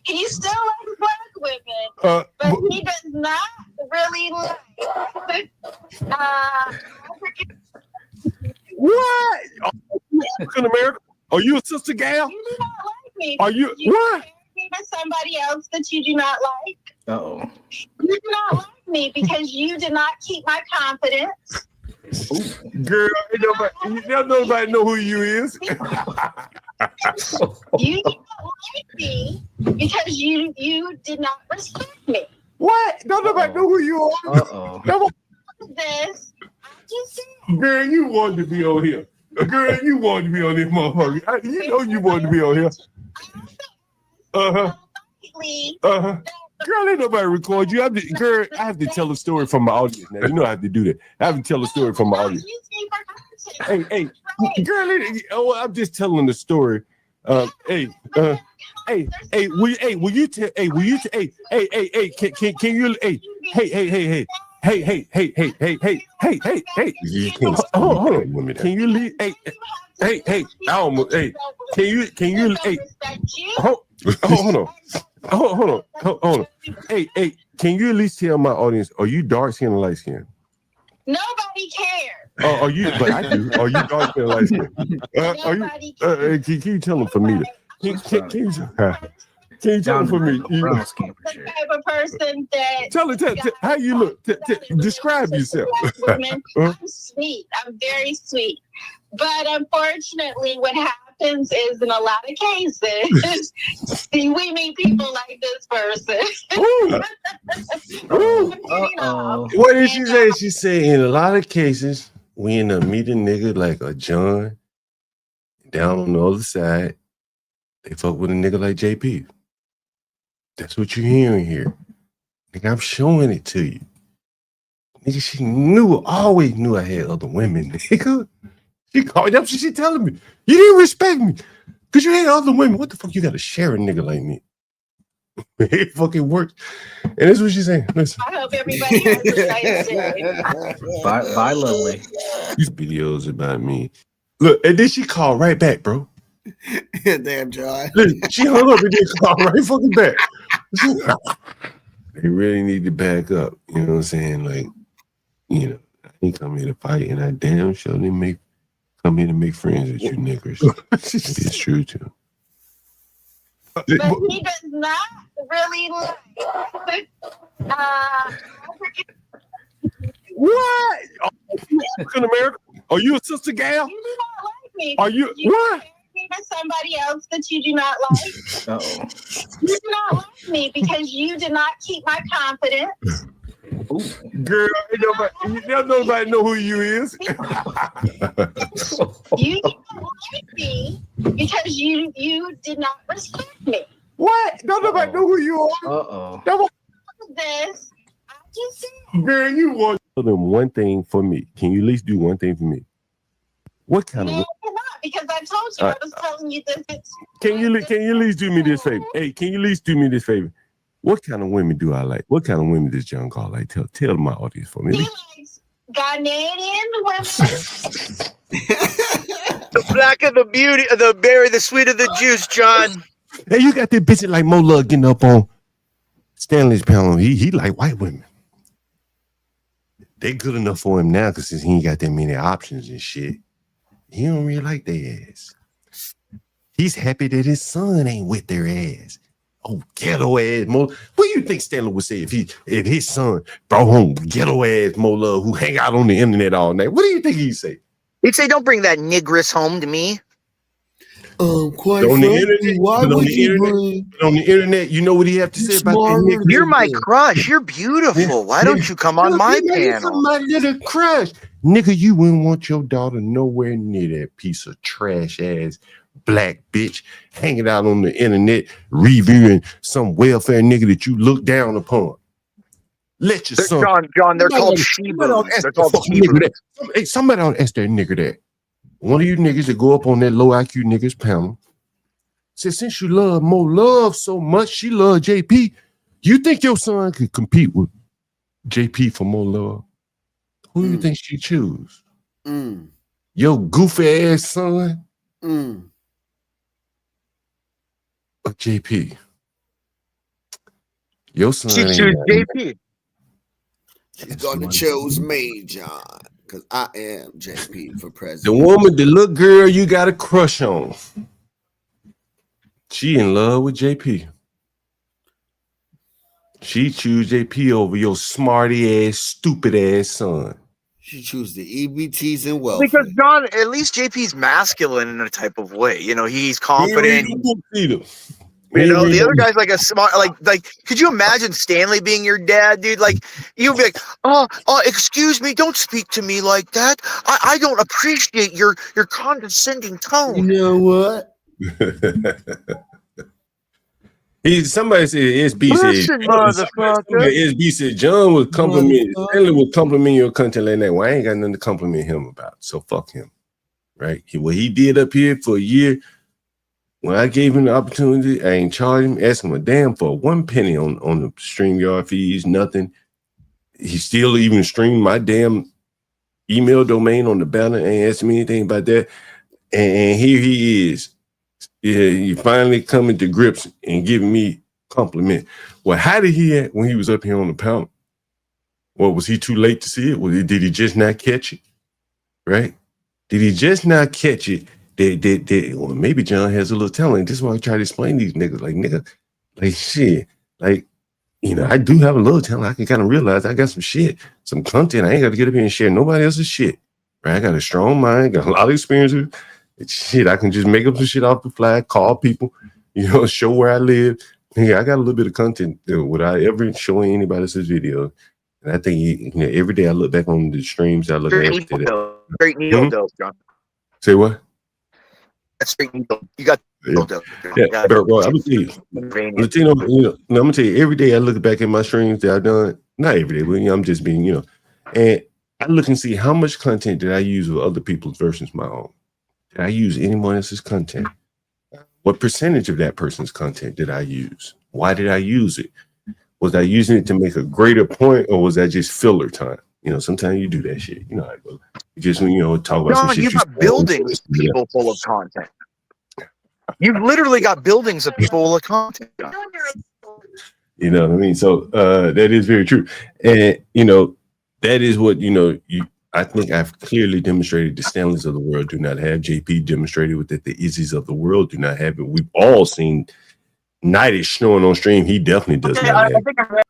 He still likes black women, but he does not really like. What? African American? Are you a sister gal? You do not like me. Are you what? To somebody else that you do not like. Uh-oh. You do not like me because you did not keep my confidence. Girl, nobody know who you is. You do not like me because you did not respect me. What? Don't nobody know who you are. Uh-oh. This, I just said. Girl, you wanted to be on here. Girl, you wanted to be on this motherfucker. You know you wanted to be on here. Girl, ain't nobody record you. I have to tell a story from my audience now. You know I have to do that. I have to tell a story from my audience. Hey, girl, I'm just telling the story. Will you tell? Can you? Hey. You can't hold on. Can you leave? Hey. Hold on. Hey. Can you at least tell my audience? Are you dark skin or light skin? Nobody cares. Oh, are you? But I do. Are you dark skin or light skin? Can you tell them for me? Can you tell them for me? The type of person that Tell how you look. Describe yourself. I'm sweet. I'm very sweet. But unfortunately, what happens is in a lot of cases, we meet people like this person. What did she say? She said in a lot of cases, we end up meeting nigga like a John. Down on the other side, they fuck with a nigga like JP. That's what you're hearing here. Nigga, I'm showing it to you. Nigga, she always knew I had other women, nigga. She called, that's what she telling me. You didn't respect me because you had other women. What the fuck you got to share a nigga like me? It fucking works. And that's what she's saying. Listen. I hope everybody has a nice day. Bye, lovely. These videos about me. Look, and then she called right back, bro. Damn, John. Listen, she hung up and then called right fucking back. They really need to back up. You know what I'm saying? Like, you know, I ain't come here to fight, and I damn sure didn't come here to make friends with you niggers. It's true too. But he does not really like. What? African American? Are you a sister gal? You do not like me. Are you what? To somebody else that you do not like. Uh-oh. You do not like me because you did not keep my confidence. Girl, nobody know who you is. You do not like me because you did not respect me. What? Nobody know who you are. Uh-oh. This, I just said. Girl, you want to tell them one thing for me. Can you at least do one thing for me? What kind No, of? I cannot because I told you I was telling you this. Can you at least do me this favor? Hey, can you at least do me this favor? What kind of women do I like? What kind of women does John call like? Tell my audience for me. He likes Ghanaian women. The blacker the beauty, the berry, the sweeter the juice, John. Hey, you got that bitch like MoLove getting up on Stanley's panel. He like white women. They good enough for him now because he ain't got that many options and shit. He don't really like their ass. He's happy that his son ain't with their ass. Oh, ghetto ass Mo. What do you think Stanley would say if his son brought home ghetto ass MoLove who hang out on the internet all night? What do you think he'd say? He'd say, "Don't bring that negress home to me." Quite on the frankly, internet, why but on would the you internet, bring but on the internet, you know what he have to say about that nigga? You're my crush. You're beautiful. Why don't you come on my panel? My little crush. Nigga, you wouldn't want your daughter nowhere near that piece of trash ass black bitch hanging out on the internet reviewing some welfare nigga that you look down upon. Let your son. John, they're called she-boos. They're called she-boos. Hey, somebody don't ask that nigga that. One of you niggas that go up on that low IQ niggas panel said, since you love MoLove so much, she love JP. You think your son could compete with JP for MoLove? Who do you think she choose? Your goofy ass son? Or JP? Your son She ain't choose got JP. She's gonna choose me, John, because I am JP for the president. woman, the little girl you got a crush on. She in love with JP. She choose JP over your smarty ass, stupid ass son. She choose the EBTs and welfare. Because John, at least JP's masculine in a type of way. You know, he's confident. You know, the other guy's like a smart, like. Could you imagine Stanley being your dad, dude? Like, you'd be like, oh, excuse me, don't speak to me like that. I don't appreciate your condescending tone. You know what? Somebody said SB Listen, motherfucker. SB said John was complimenting Stanley was complimenting your content like that. Well, I ain't got nothing to compliment him about. So fuck him. Right? What he did up here for a year. When I gave him the opportunity, I ain't charged him, asked him a damn for 1 penny on the StreamYard fees, nothing. He still even streamed my damn email domain on the banner, ain't asked me anything about that. And here he is. Yeah, he finally coming to grips and giving me compliment. Well, how did he act when he was up here on the panel? Well, was he too late to see it? Did he just not catch it? Right? Did he just not catch it? Well, maybe John has a little talent. This is why I try to explain these niggas. Like, nigga, like shit. Like, you know, I do have a little talent. I can kind of realize I got some shit, some content. I ain't got to get up here and share nobody else's shit. Right? I got a strong mind, got a lot of experience. Shit, I can just make up some shit off the fly, call people, you know, show where I live. Yeah, I got a little bit of content without ever showing anybody else's video. And I think you know, every day I look back on the streams, I look at it. Straight needle dope, John. Say what? That's straight needle. You got dope. Yeah, bro, I'm gonna tell you, every day I look back at my streams that I've done, not every day, but you know, I'm just being, you know, and I look and see how much content did I use with other people's versus my own. Did I use anyone else's content? What percentage of that person's content did I use? Why did I use it? Was I using it to make a greater point, or was that just filler time? You know, sometimes you do that shit. You know how it goes. You just, you know, talk about some shit. You've got buildings of people full of content. You've literally got buildings of people full of content. You know what I mean? So that is very true. And, you know, that is what, you know, I think I've clearly demonstrated the Stanleys of the world do not have. JP demonstrated with that the Izzies of the world do not have it. We've all seen Nightish snowing on stream. He definitely does not have it.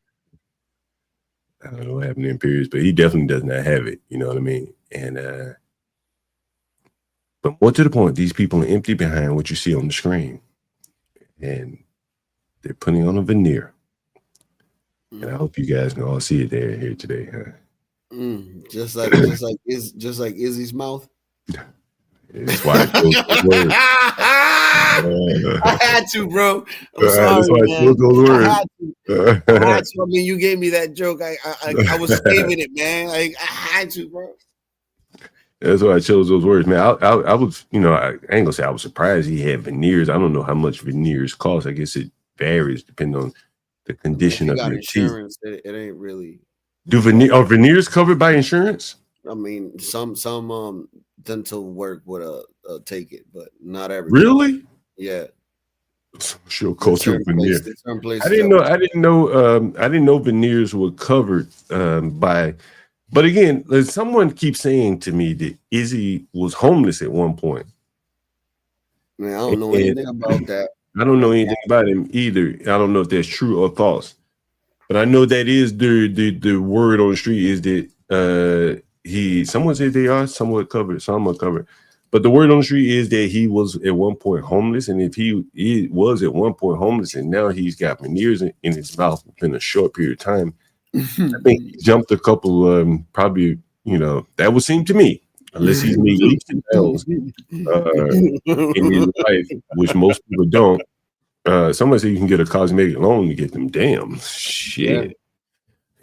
I don't know what happened in periods, but he definitely does not have it. You know what I mean? And but more to the point, these people are empty behind what you see on the screen. And they're putting on a veneer. And I hope you guys can all see it there here today, huh? Just like Izzy's mouth. That's why I chose those words. I had to, bro. I'm sorry, that's why man. I chose those words. I had to. I mean, you gave me that joke. I was saving it, man. I had to, bro. That's why I chose those words, man. I was, you know, I ain't gonna say I was surprised he had veneers. I don't know how much veneers cost. I guess it varies depending on the condition of your insurance, teeth. it ain't really. Are veneers covered by insurance? I mean, some dental work would take it, but not everything. Really? Yeah. Sure, cultural veneer. I didn't know veneers were covered by. But again, someone keeps saying to me that Izzy was homeless at one point. Man, I don't know anything about that. I don't know anything about him either. I don't know if that's true or false. But I know that is the word on the street is that someone said they are somewhat covered, some are covered. But the word on the street is that he was at one point homeless, and if he was at one point homeless, and now he's got veneers in his mouth in a short period of time, I think he jumped a couple. Probably, that would seem to me, unless he's made leaps and bounds in his life, which most people don't. Somebody said you can get a cosmetic loan to get them. Damn shit.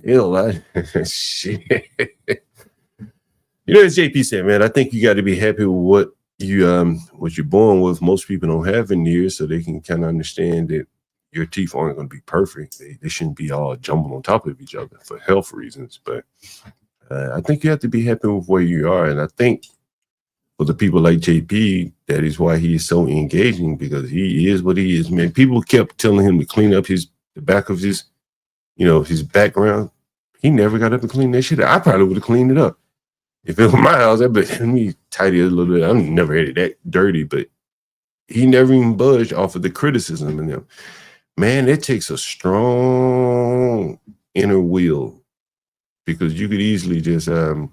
Hell, shit. As JP said, man, I think you got to be happy with what you're born with. Most people don't have veneers, so they can kind of understand that your teeth aren't going to be perfect. They shouldn't be all jumbled on top of each other for health reasons. But I think you have to be happy with where you are. And I think for the people like JP, that is why he is so engaging, because he is what he is, man. People kept telling him to clean up the back of his background. He never got up and cleaned that shit up. I probably would have cleaned it up. If it was my house, I'd be, let me tidy it a little bit. I've never had it that dirty, but he never even budged off of the criticism. And man, it takes a strong inner will, because you could easily just go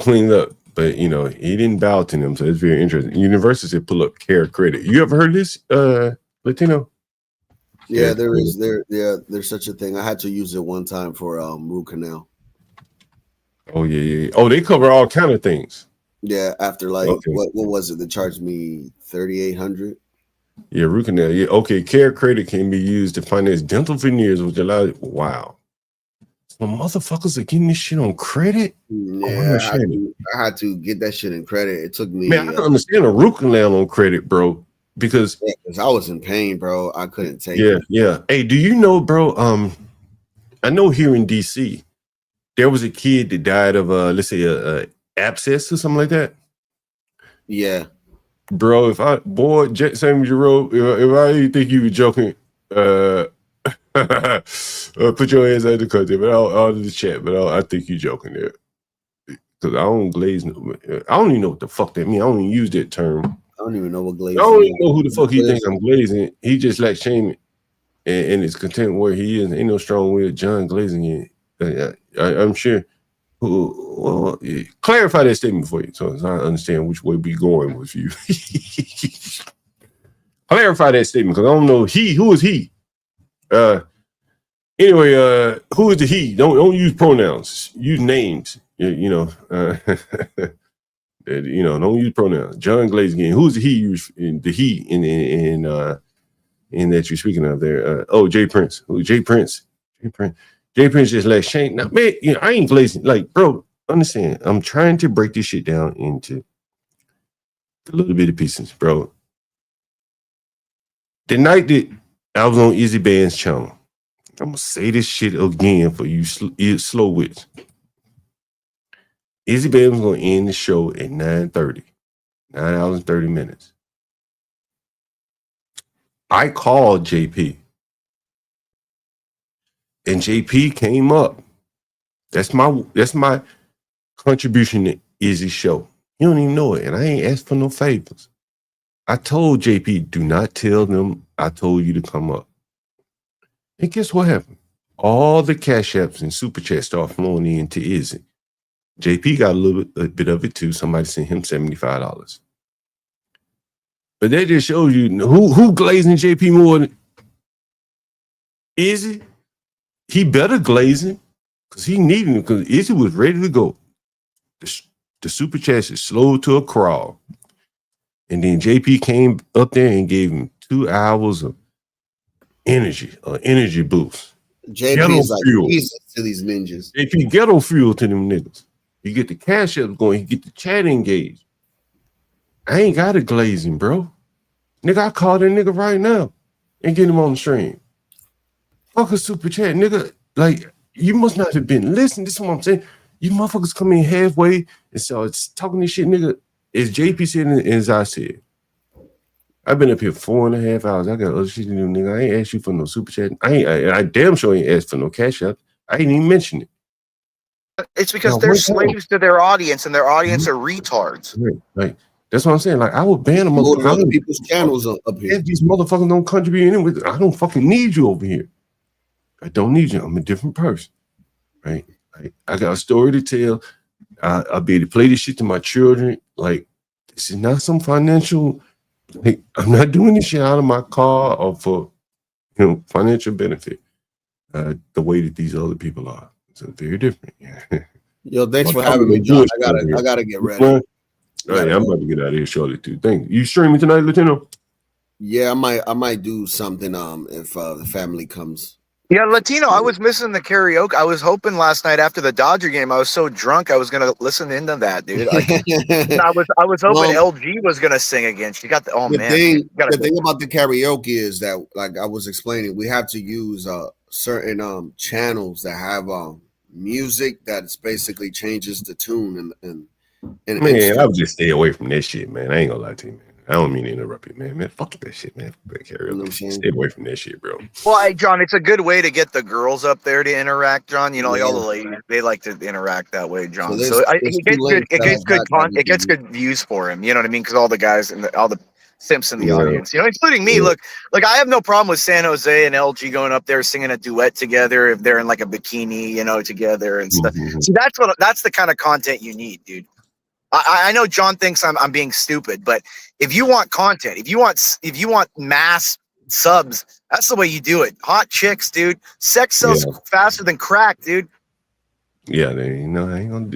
clean it up. But he didn't bow to them, so it's very interesting. University said pull up care credit. You ever heard this, Latino? Yeah, there's such a thing. I had to use it one time for root canal. Oh yeah. Oh, they cover all kind of things. Yeah, after what was it? They charged me $3,800. Yeah, root canal. Yeah, okay. Care credit can be used to finance dental veneers, which allows. Wow. So motherfuckers are getting this shit on credit. Yeah, I had to get that shit in credit. It took me. Man, I can understand a root canal on credit, bro, because I was in pain, bro. I couldn't take it. Yeah. Hey, do you know, bro? I know here in DC, there was a kid that died of let's say a abscess or something like that. Yeah, bro. Sam Giroux, if I didn't think you were joking, put your hands out the country, but out of the chat. But I think you're joking there, because I don't glaze. I don't even know what the fuck that means. I don't even use that term. I don't even know what glazing. I don't even know who the fuck he thinks I'm glazing. He just like shaming, and is content where he is. Ain't no strong will John glazing it. I'm sure. Well, clarify that statement for you, so I understand which way we going with you. Clarify that statement, because I don't know who is he. Anyway, who is the he? Don't use pronouns. Use names. Don't use pronouns. John Glazing. Who's the he? The he in that you're speaking of there. Jay Prince. Jay Prince. Jay Prince just like Shane. Now, man, I ain't glazing. Like, bro, understand. I'm trying to break this shit down into a little bit of pieces, bro. The night that I was on Izzy Band's channel, I'm gonna say this shit again for you slow wits. Izzy Band was gonna end the show at 9:30, 9 hours and 30 minutes. I called JP. And JP came up. That's my contribution to Izzy's show. You don't even know it, and I ain't asked for no favors. I told JP, do not tell them I told you to come up. And guess what happened? All the cash apps and super chats started flowing into Izzy. JP got a bit of it too. Somebody sent him $75. But that just shows you who glazing JP more than Izzy. He better glazing, because he needed it, because Izzy was ready to go. The super chats is slow to a crawl. And then JP came up there and gave him 2 hours of energy boost. JP is like Jesus to these ninjas. JP ghetto fuel to them niggas. You get the cash up going, you get the chat engaged. I ain't got it glazing, bro. Nigga, I call that nigga right now and get him on the stream. Fuck a super chat, nigga. Like, you must not have been listening. This is what I'm saying. You motherfuckers come in halfway and so it's talking this shit, nigga. As JP said and as I said, I've been up here 4.5 hours. I got other shit to do, nigga. I ain't asked you for no super chat. I damn sure ain't asked for no cash up. I ain't even mention it. It's because they're slaves to their audience, and their audience are retards. Right. That's what I'm saying. Like, I would ban them. Other people's channels up here. If these motherfuckers don't contribute anyway, I don't fucking need you over here. I don't need you. I'm a different person, right? I got a story to tell. I'll be able to play this shit to my children. Like, this is not some financial. Like, I'm not doing this shit out of my car or for, financial benefit. The way that these other people are, so very different. Yo, thanks for having me, John. I gotta get ready. Oh, yeah, I'm about to get out of here shortly too. Thank you. You streaming tonight, Latino? Yeah, I might do something if the family comes. Yeah, Latino, I was missing the karaoke. I was hoping last night after the Dodger game, I was so drunk I was gonna listen into that, dude. I was hoping LG was gonna sing again. She got the thing about the karaoke is that, like I was explaining, we have to use certain channels that have music that basically changes the tune and man, I would just stay away from that shit, man. I ain't gonna lie to you, man. I don't mean to interrupt you, man. Man, fuck that shit, man. Stay away from that shit, bro. Well, hey, John, it's a good way to get the girls up there to interact, John. You know, like all the ladies, they like to interact that way, John. So it gets good views for him. You know what I mean? Because all the guys and all the simps in the audience, including me. Look, like I have no problem with San Jose and LG going up there singing a duet together if they're in like a bikini, together and stuff. See, that's the kind of content you need, dude. I know John thinks I'm being stupid, but if you want content, if you want mass subs, that's the way you do it. Hot chicks, dude. Sex sells faster than crack, dude. Yeah, I ain't gonna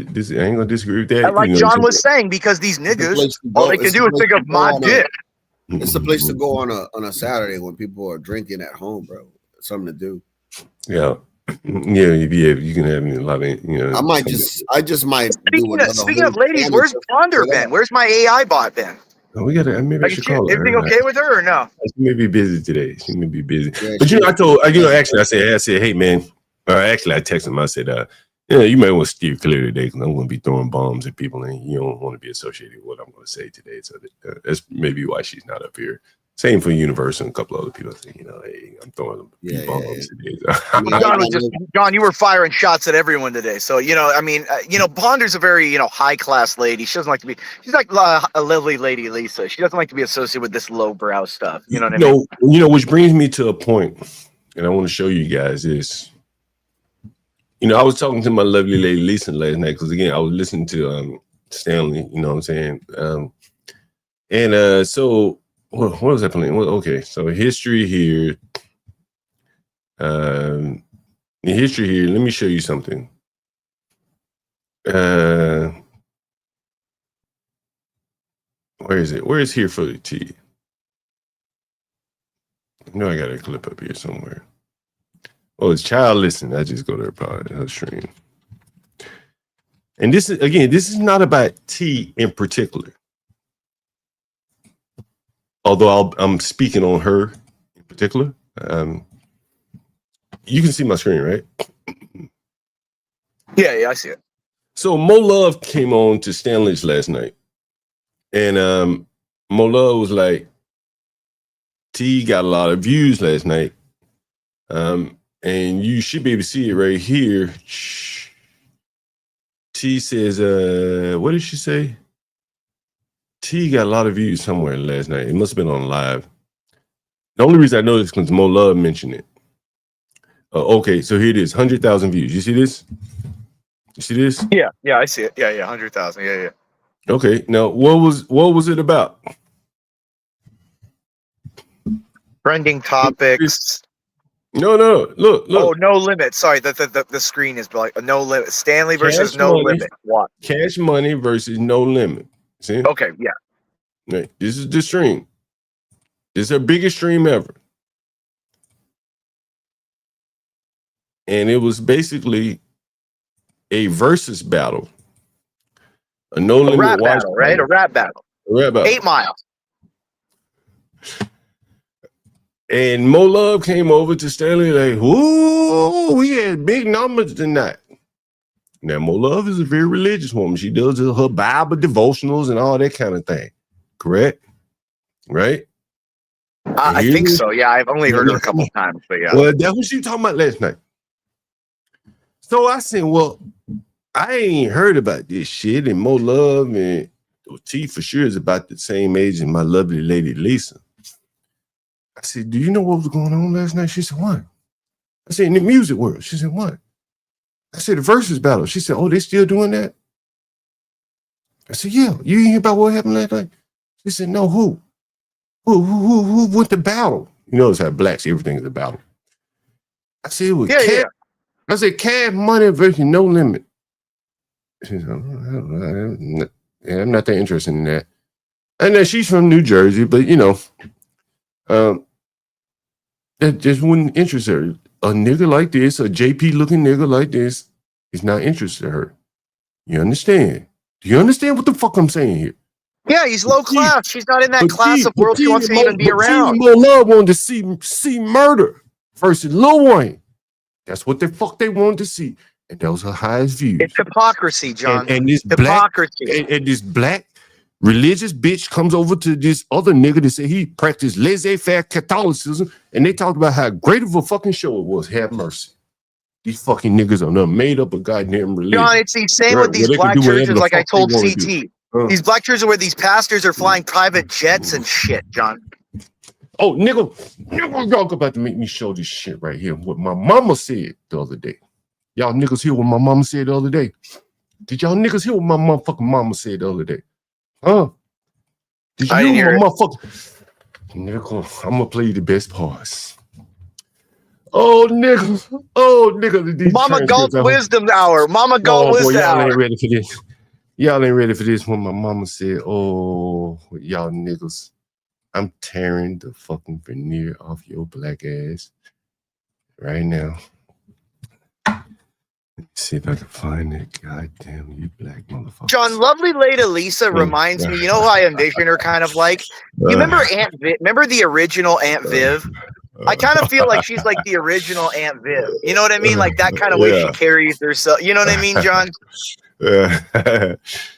disagree with that. Like John was saying, because these niggas, all they can do is think of my dick. It's the place to go on a Saturday when people are drinking at home, bro. It's something to do. Yeah. Yeah, you can have a lot of, I just might. Speaking of ladies, where's Ponder been? Where's my AI bot been? Oh, we gotta. Maybe I should call her. Everything okay with her or no? She may be busy today. She may be busy. Yeah, but actually, I said, hey man. Actually, I texted him. I said, you may want to steer clear today because I'm going to be throwing bombs at people, and you don't want to be associated with what I'm going to say today. So that's maybe why she's not up here. Same for Universal and a couple other people. Say, hey, I'm throwing bombs today. John, you were firing shots at everyone today. So Ponder's a very high class lady. She doesn't like to be. She's like a lovely lady, Lisa. She doesn't like to be associated with this lowbrow stuff. You know what I mean? Which brings me to a point, and I want to show you guys this. I was talking to my lovely lady Lisa last night because again I was listening to Stanley. You know what I'm saying? So. What was I playing? Well, okay, so history here. The history here. Let me show you something. Where is it? Where is here for the T? I know I got a clip up here somewhere. Oh, it's child listen. I just go to her stream. And this is not about T in particular. Although I'm speaking on her in particular. You can see my screen, right? Yeah, I see it. So MoLove came on to Stanley's last night. And MoLove was like, T got a lot of views last night. And you should be able to see it right here. T says, what did she say? T got a lot of views somewhere last night. It must have been on live. The only reason I know this is because MoLove mentioned it. Okay, so here it is, 100,000 views. You see this? You see this? Yeah, I see it. Yeah, 100,000. Yeah. Okay, now what was it about? Trending topics. No, look. Oh, No Limit. Sorry, the screen is like No Limit. Stanley versus No Limit. What? Cash Money versus No Limit. See? Okay, yeah. Right. This is the stream. This is her biggest stream ever. And it was basically a versus battle. A No Limit rap battle, right? A rap battle. 8 Mile. And MoLove came over to Stanley like, whoo, we had big numbers tonight. Now, MoLove is a very religious woman. She does her Bible devotionals and all that kind of thing. Correct? Right? I think so. Yeah, I've only heard her a couple times, but yeah. Well, that's what she was talking about last night. So I said, well, I ain't heard about this shit. And MoLove and T for sure is about the same age as my lovely lady Lisa. I said, do you know what was going on last night? She said, what? I said, in the music world. She said, what? I said, the versus battle. She said, oh, they still doing that? I said, yeah, you hear about what happened last night? She said, no, who? Who went to battle? You notice how blacks, everything is a battle. I said, it was cash. I said, cash money versus no limit. She said, I'm not that interested in that. And then she's from New Jersey, but you know, that just wouldn't interest her. A nigga like this, a JP looking nigga like this, is not interested in her. You understand? Do you understand what the fuck I'm saying here? Yeah, he's low class. She's not in that class of world she wants to even be around. MoLove wanted to see murder versus Lil Wayne. That's what the fuck they wanted to see. And those are highest views. It's hypocrisy, John. And this hypocrisy. And this black religious bitch comes over to this other nigga to say he practiced laissez-faire Catholicism, and they talked about how great of a fucking show it was. Have mercy. These fucking niggas are not made up a goddamn religion. John, it's the same with these black churches, like I told CT. These black churches where these pastors are flying private jets and shit, John. Oh, nigga, y'all about to make me show this shit right here. What my mama said the other day. Y'all niggas hear what my mama said the other day? Did y'all niggas hear what my motherfucking mama said the other day? Huh? Did you hear what my motherfucking... Nigga, I'm gonna play you the best parts. Oh, nigga. Mama Gulp Wisdom Hour. Mama Gulp Wisdom Hour. Y'all ain't ready for this. Y'all ain't ready for this when my mama said, oh, y'all niggas, I'm tearing the fucking veneer off your black ass right now. Let's see if I can find it. Goddamn, you black motherfucker. John, lovely lady Lisa reminds me, you know who I envision her kind of like? You remember Aunt Viv? Remember the original Aunt Viv? I kind of feel like she's like the original Aunt Viv. You know what I mean? Like that kind of way she carries herself. You know what I mean, John?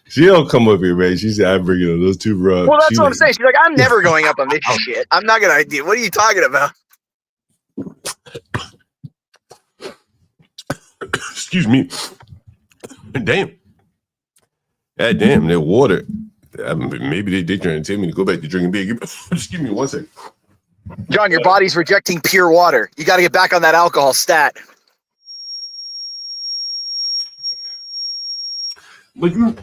She don't come up here, man. She said, I'm bringing a little too rough. Well, that's what I'm saying. She's like, I'm never going up on this shit. I'm not going to do. What are you talking about? Excuse me. Damn. God damn, that water. Maybe they trying to tell me to go back to drinking beer. Just give me 1 second. John, your body's rejecting pure water. You got to get back on that alcohol stat. But you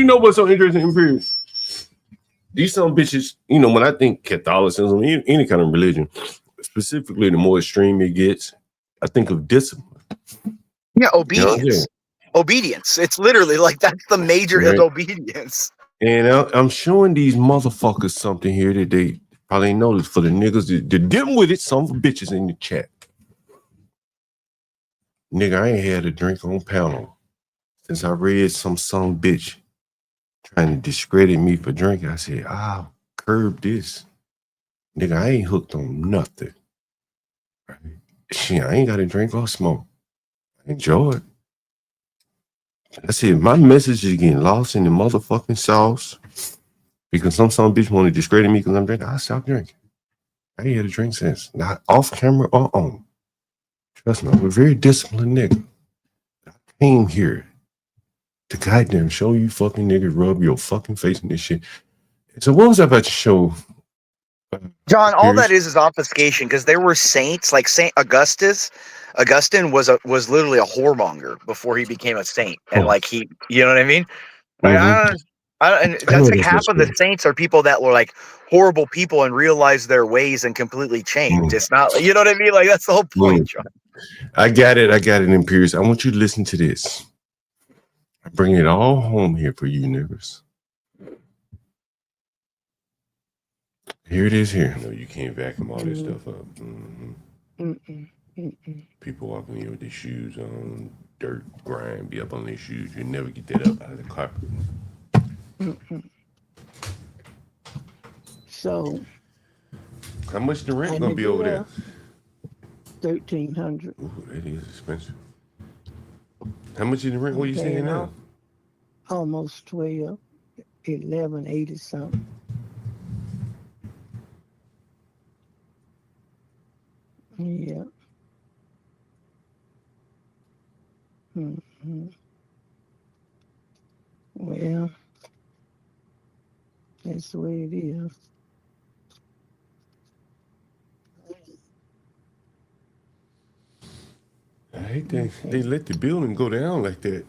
know what's so interesting, Imperial? These some bitches, you know, when I think Catholicism, any kind of religion, specifically the more extreme it gets, I think of discipline. Yeah, obedience. You know obedience. It's literally like that's the major is obedience. And I'm showing these motherfuckers something here that they probably ain't noticed for the niggas that dealing with it, some bitches in the chat. Nigga, I ain't had a drink on panel since I read some bitch trying to discredit me for drinking. I said, I'll curb this. Nigga, I ain't hooked on nothing. Right? Shit, I ain't got to drink or smoke. Enjoy it. I said, my message is getting lost in the motherfucking sauce because some bitch want to discredit me because I'm drinking. I stopped drinking. I ain't had a drink since. Not off camera or on. Trust me, I'm a very disciplined nigga. I came here to goddamn show you fucking niggas rub your fucking face in this shit. So what was I about to show? John, all that is obfuscation because there were saints like Saint Augustine. Augustine was literally a whoremonger before he became a saint, and like he, you know what I mean? Like, and that's like half of the saints are people that were like horrible people and realized their ways and completely changed. It's not, you know what I mean? Like that's the whole point, John. I got it, Imperius. I want you to listen to this. I'm bringing it all home here for you niggas. Here it is here. No, you can't vacuum all this stuff up. People walking in with their shoes on, dirt, grime, be up on their shoes. You never get that up out of the carpet. So, how much the rent gonna be over there? $1,300. Ooh, that is expensive. How much is the rent? What are you saying now? Almost 12, 1180 something. Yeah. Well, that's the way it is. I hate they let the building go down like that.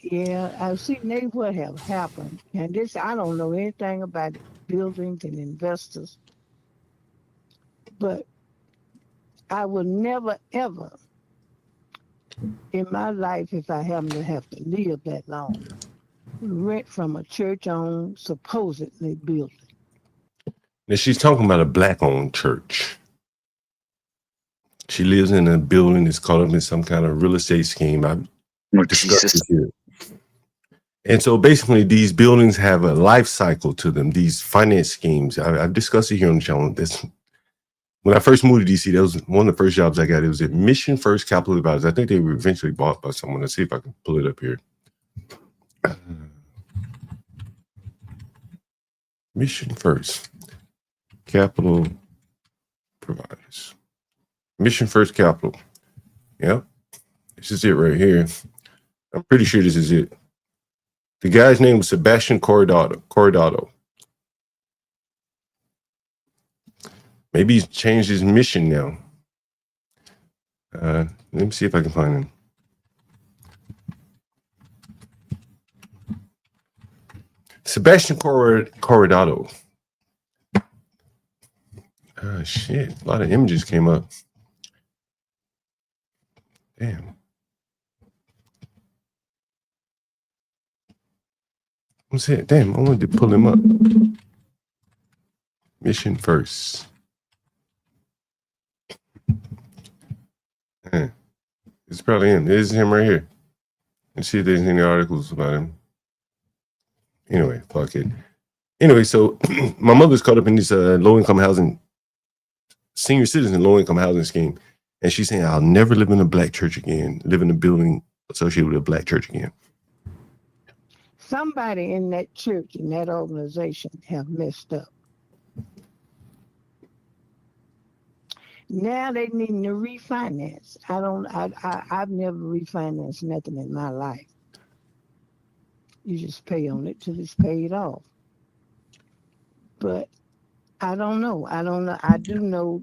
Yeah, I've seen they what have happened. And this, I don't know anything about buildings and investors, but I will never, ever in my life, if I happen to have to live that long, rent from a church-owned, supposedly building. Now she's talking about a black-owned church. She lives in a building that's caught up in some kind of real estate scheme. I've discussed this here. And so basically these buildings have a life cycle to them, these finance schemes. I've discussed it here on the channel. When I first moved to DC, that was one of the first jobs I got. It was at Mission First Capital Advisors. I think they were eventually bought by someone. Let's see if I can pull it up here. Mission First Capital Providers. Mission First Capital. Yep. This is it right here. I'm pretty sure this is it. The guy's name was Sebastian Corradado. Maybe he's changed his mission now. Let me see if I can find him. Sebastian Corradado. Oh, shit. A lot of images came up. Damn. What's it? Damn, I wanted to pull him up. Mission First. It's probably him. This is him right here. Let's see if there's any articles about him. Anyway, fuck it. Anyway, so my mother's caught up in this low-income housing, senior citizen low-income housing scheme. And she's saying, I'll never live in a black church again, live in a building associated with a black church again. Somebody in that church, in that organization, have messed up. Now they need to refinance. I've never refinanced nothing in my life. You just pay on it till it's paid off. But I don't know. I do know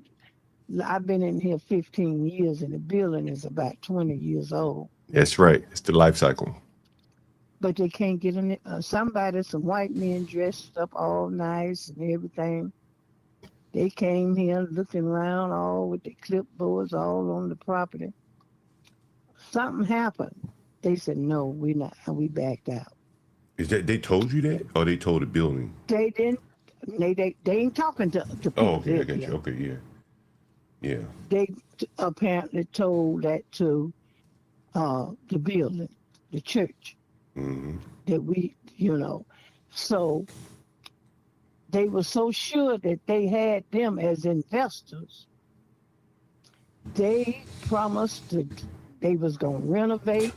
I've been in here 15 years and the building is about 20 years old. That's right. It's the life cycle. But they can't get in it. Some white men dressed up all nice and everything. They came here looking around all with the clipboards all on the property. Something happened. They said, no, we're not. And we backed out. Is that they told you that, or they told the building? They didn't. They ain't talking to people. Oh, okay, I got you. Okay, yeah. Yeah. They apparently told that to the building, the church. Mm-hmm. That we, so they were so sure that they had them as investors. They promised they was going to renovate.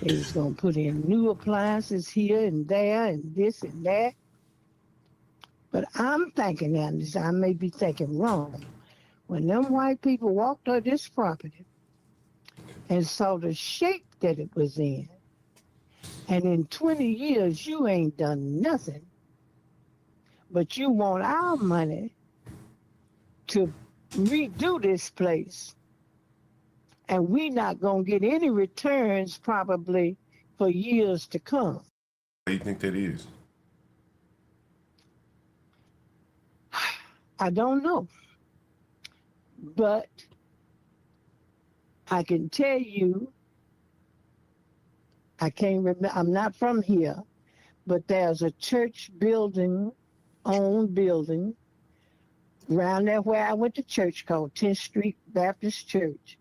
They was going to put in new appliances here and there and this and that. But I'm thinking now, I may be thinking wrong. When them white people walked on this property and saw the shape that it was in, and in 20 years, you ain't done nothing, but you want our money to redo this place. And we're not going to get any returns probably for years to come. What do you think that is? I don't know. But I can tell you, I can't remember, I'm not from here, but there's a church building, owned building, around there where I went to church called 10th Street Baptist Church.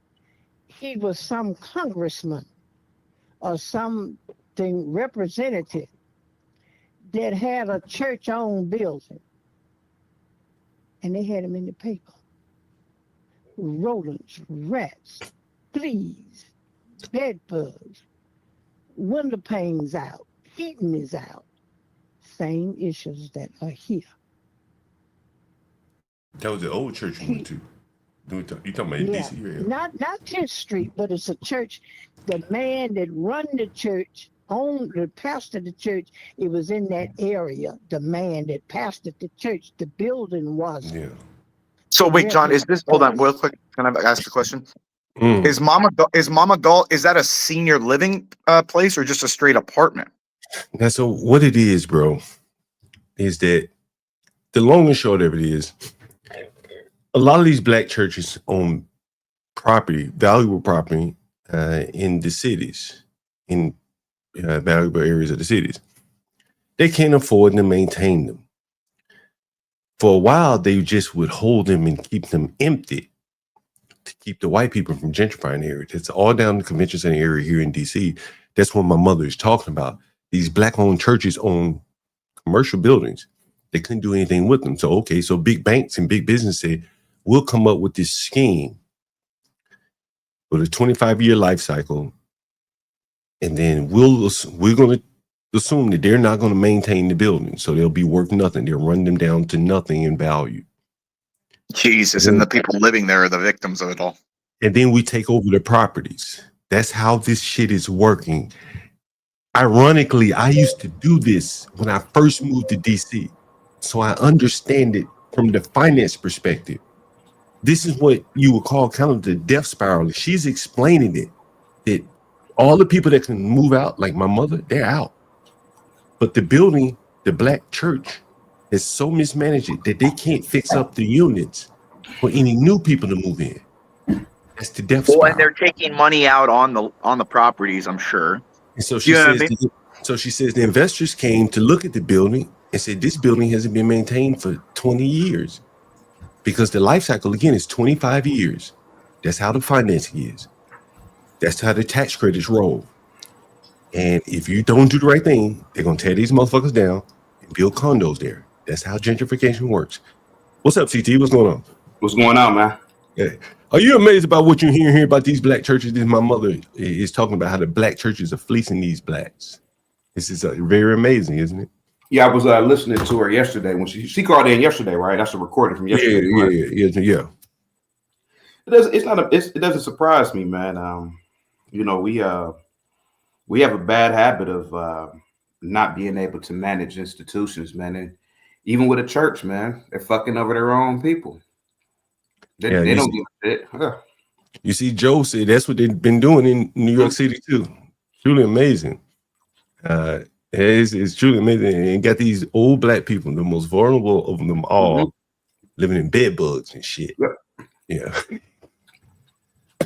He was some congressman or something representative that had a church-owned building. And they had him in the paper. Rodents, rats, fleas, bed bugs, window panes out, heating is out. Same issues that are here. That was the old church you went to. You talking about in DC area? Not 10th Street, but it's a church. The man that run the church, owned the pastor of the church, it was in that area. The man that pastored the church, the building wasn't. So wait, John, is this, hold on real quick. Can I ask a question? Is that a senior living place or just a straight apartment? Now, so what it is, bro, is that the long and short of it is a lot of these black churches own property, valuable property in the cities, in valuable areas of the cities. They can't afford to maintain them. For a while, they just would hold them and keep them empty to keep the white people from gentrifying the area. It's all down the convention center area here in DC. That's what my mother is talking about. These black-owned churches own commercial buildings. They couldn't do anything with them. So big banks and big business said, we'll come up with this scheme with a 25-year life cycle, and then we're going to assume that they're not going to maintain the building, so they'll be worth nothing. They'll run them down to nothing in value. Jesus, and the people living there are the victims of it all. And then we take over the properties. That's how this shit is working. Ironically, I used to do this when I first moved to DC, so I understand it from the finance perspective. This is what you would call kind of the death spiral. She's explaining it, that all the people that can move out, like my mother, they're out. But the building, the black church, is so mismanaged that they can't fix up the units for any new people to move in. That's the death spiral. Well, and they're taking money out on the properties, I'm sure. And so she says the investors came to look at the building and said this building hasn't been maintained for 20 years because the life cycle again is 25 years. That's how the financing is. That's how the tax credits roll. And if you don't do the right thing, they're gonna tear these motherfuckers down and build condos there. That's how gentrification works. What's up, CT? What's going on? What's going on, man? Yeah. Are you amazed about what you're hearing here about these black churches? This my mother is talking about how the black churches are fleecing these blacks. This is very amazing, isn't it? Yeah, I was listening to her yesterday when she called in yesterday, right? That's a recording from yesterday. Yeah. It doesn't surprise me, man. We have a bad habit of not being able to manage institutions, man. And even with a church, man, they're fucking over their own people. They don't give a shit. Huh. You see, Joe said that's what they've been doing in New York City too. Truly amazing. It's truly amazing. And got these old black people, the most vulnerable of them all, living in bed bugs and shit. Yeah.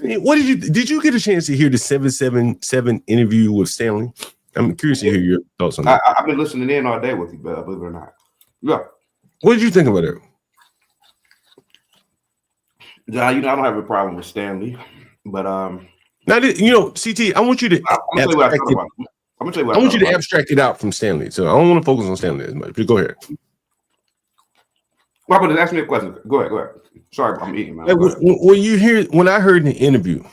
What did you get a chance to hear the 777 interview with Stanley? I'm curious to hear your thoughts on that. I've been listening in all day with you, believe it or not. Yeah. What did you think about it? John, I don't have a problem with Stanley, but now CT, I want you to abstract it out from Stanley. So I don't want to focus on Stanley as much. But go ahead. Robert, ask me a question. Go ahead. Sorry, I'm eating, man. When I heard the interview,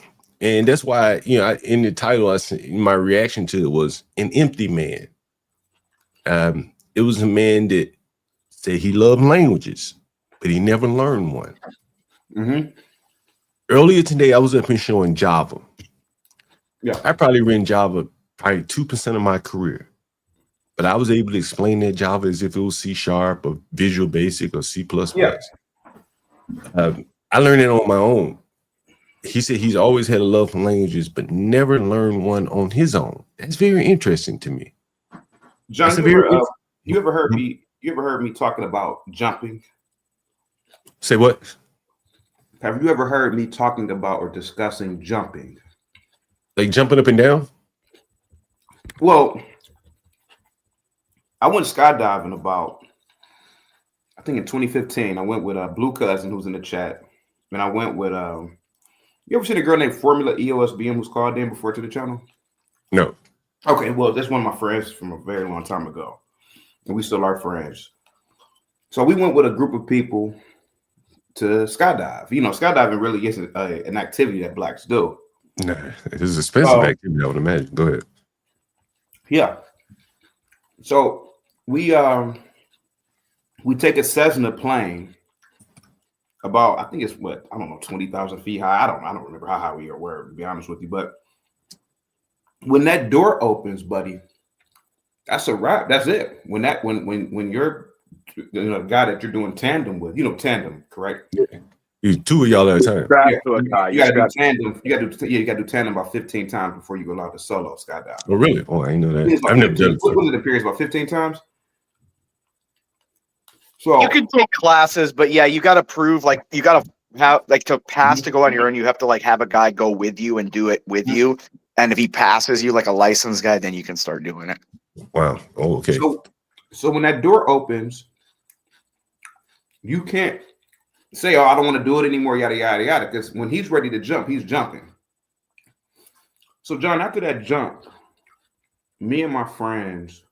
and that's why in the title, my reaction to it was an empty man. It was a man that said he loved languages, but he never learned one. Mm-hmm. Earlier today, I was up and showing Java. Yeah, I probably ran Java 2% of my career, but I was able to explain that Java as if it was C# or Visual Basic or C++. Yeah. I learned it on my own. He said he's always had a love for languages, but never learned one on his own. That's very interesting to me. John, you ever heard me talking about jumping? Say what? Have you ever heard me talking about or discussing jumping? Like jumping up and down? Well, I went skydiving I think in 2015. I went with Blue Cousin, who's in the chat. And I went with, you ever seen a girl named Formula EOSBM who's called in before to the channel? No. Okay, well, that's one of my friends from a very long time ago. And we still are friends. So we went with a group of people to skydive. Skydiving really isn't an activity that blacks do. Nah, it is expensive activity, I would imagine. Go ahead. Yeah. So we take a Cessna plane about, I think it's 20,000 feet high. I don't remember how high we were, to be honest with you. But when that door opens, buddy, that's a wrap. That's it. When you're the guy that you're doing tandem with, tandem, correct? Yeah. Two of y'all at a time. Yeah, you got to do tandem. You got to do tandem about 15 times before you go allowed to solo skydive. Oh, really? Oh, I didn't know that. It's I've never done it. What was it? Appears about 15 times. So you can take classes, but yeah, you got to prove like you got to have like to pass to go on your own. You have to like have a guy go with you and do it with you. And if he passes you like a licensed guy, then you can start doing it. Wow. Oh, okay. So when that door opens, you can't say, "Oh, I don't want to do it anymore." Yada yada yada. Because when he's ready to jump, he's jumping. So John, after that jump, me and my friends,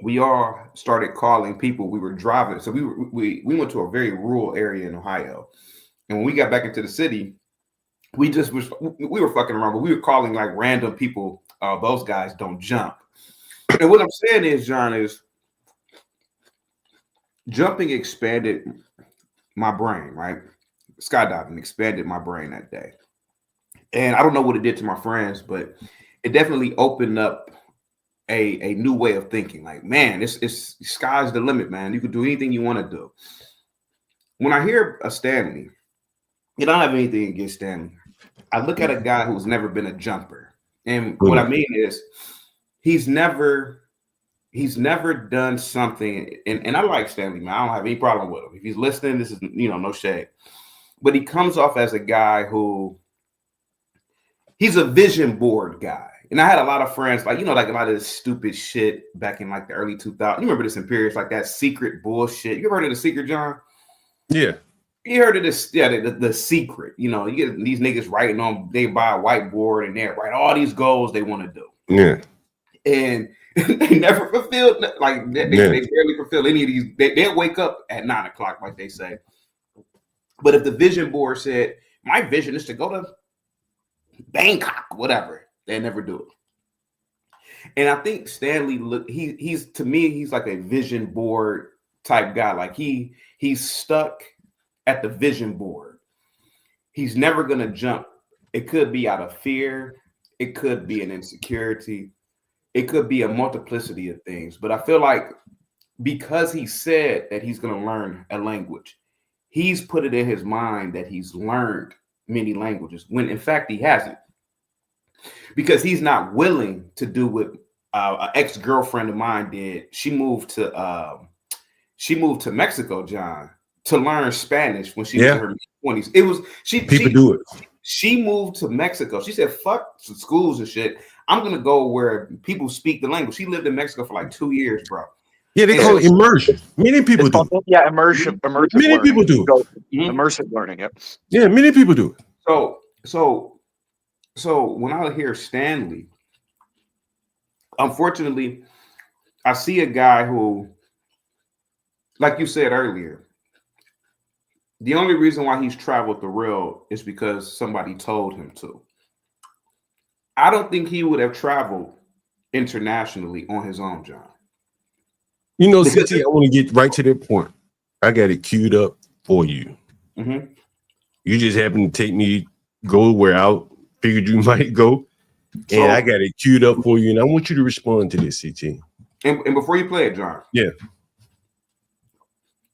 we all started calling people. We were driving, so we went to a very rural area in Ohio, and when we got back into the city, we were fucking around, but we were calling like random people. Those guys don't jump. And what I'm saying is, John, is jumping expanded my brain, right? Skydiving expanded my brain that day, and I don't know what it did to my friends, but it definitely opened up a new way of thinking. Like, man, it's sky's the limit, man. You can do anything you want to do. When I hear a Stanley, I don't have anything against Stanley. I look at a guy who's never been a jumper. And what I mean is he's never done something. And I like Stanley, man. I don't have any problem with him. If he's listening, this is, no shade. But he comes off as a guy who he's a vision board guy. And I had a lot of friends, like, like a lot of this stupid shit back in like the early 2000s. You remember this in periods like that secret bullshit. You ever heard of the secret, John? Yeah. You heard of this? Yeah, the secret. You get these niggas writing on, they buy a whiteboard and they write all these goals they want to do. Yeah. And they never fulfilled, like they barely fulfill any of these. They'll wake up at 9 o'clock, like they say. But if the vision board said, my vision is to go to Bangkok, whatever, they never do it. And I think Stanley, he's to me, he's like a vision board type guy. Like he's stuck at the vision board. He's never gonna jump. It could be out of fear. It could be an insecurity. It could be a multiplicity of things. But I feel like because he said that he's gonna learn a language, he's put it in his mind that he's learned many languages when in fact he hasn't. Because he's not willing to do what an ex-girlfriend of mine did. She moved to Mexico, John, to learn Spanish when she was in her 20s. It was people do it. She moved to Mexico. She said, "Fuck schools and shit. I'm gonna go where people speak the language." She lived in Mexico for like 2 years, bro. Yeah, they call it immersion. Many people do. Yeah, immersive. Many learning. people do. Immersive learning. Yep. Yeah, many people do it. So when I hear Stanley, unfortunately, I see a guy who, like you said earlier, the only reason why he's traveled the world is because somebody told him to. I don't think he would have traveled internationally on his own, John. CT, I want to get right to that point. I got it queued up for you. Mm-hmm. You just happened to take me go where I figured you might go, and I got it queued up for you, and I want you to respond to this, CT. And before you play it, John. Yeah.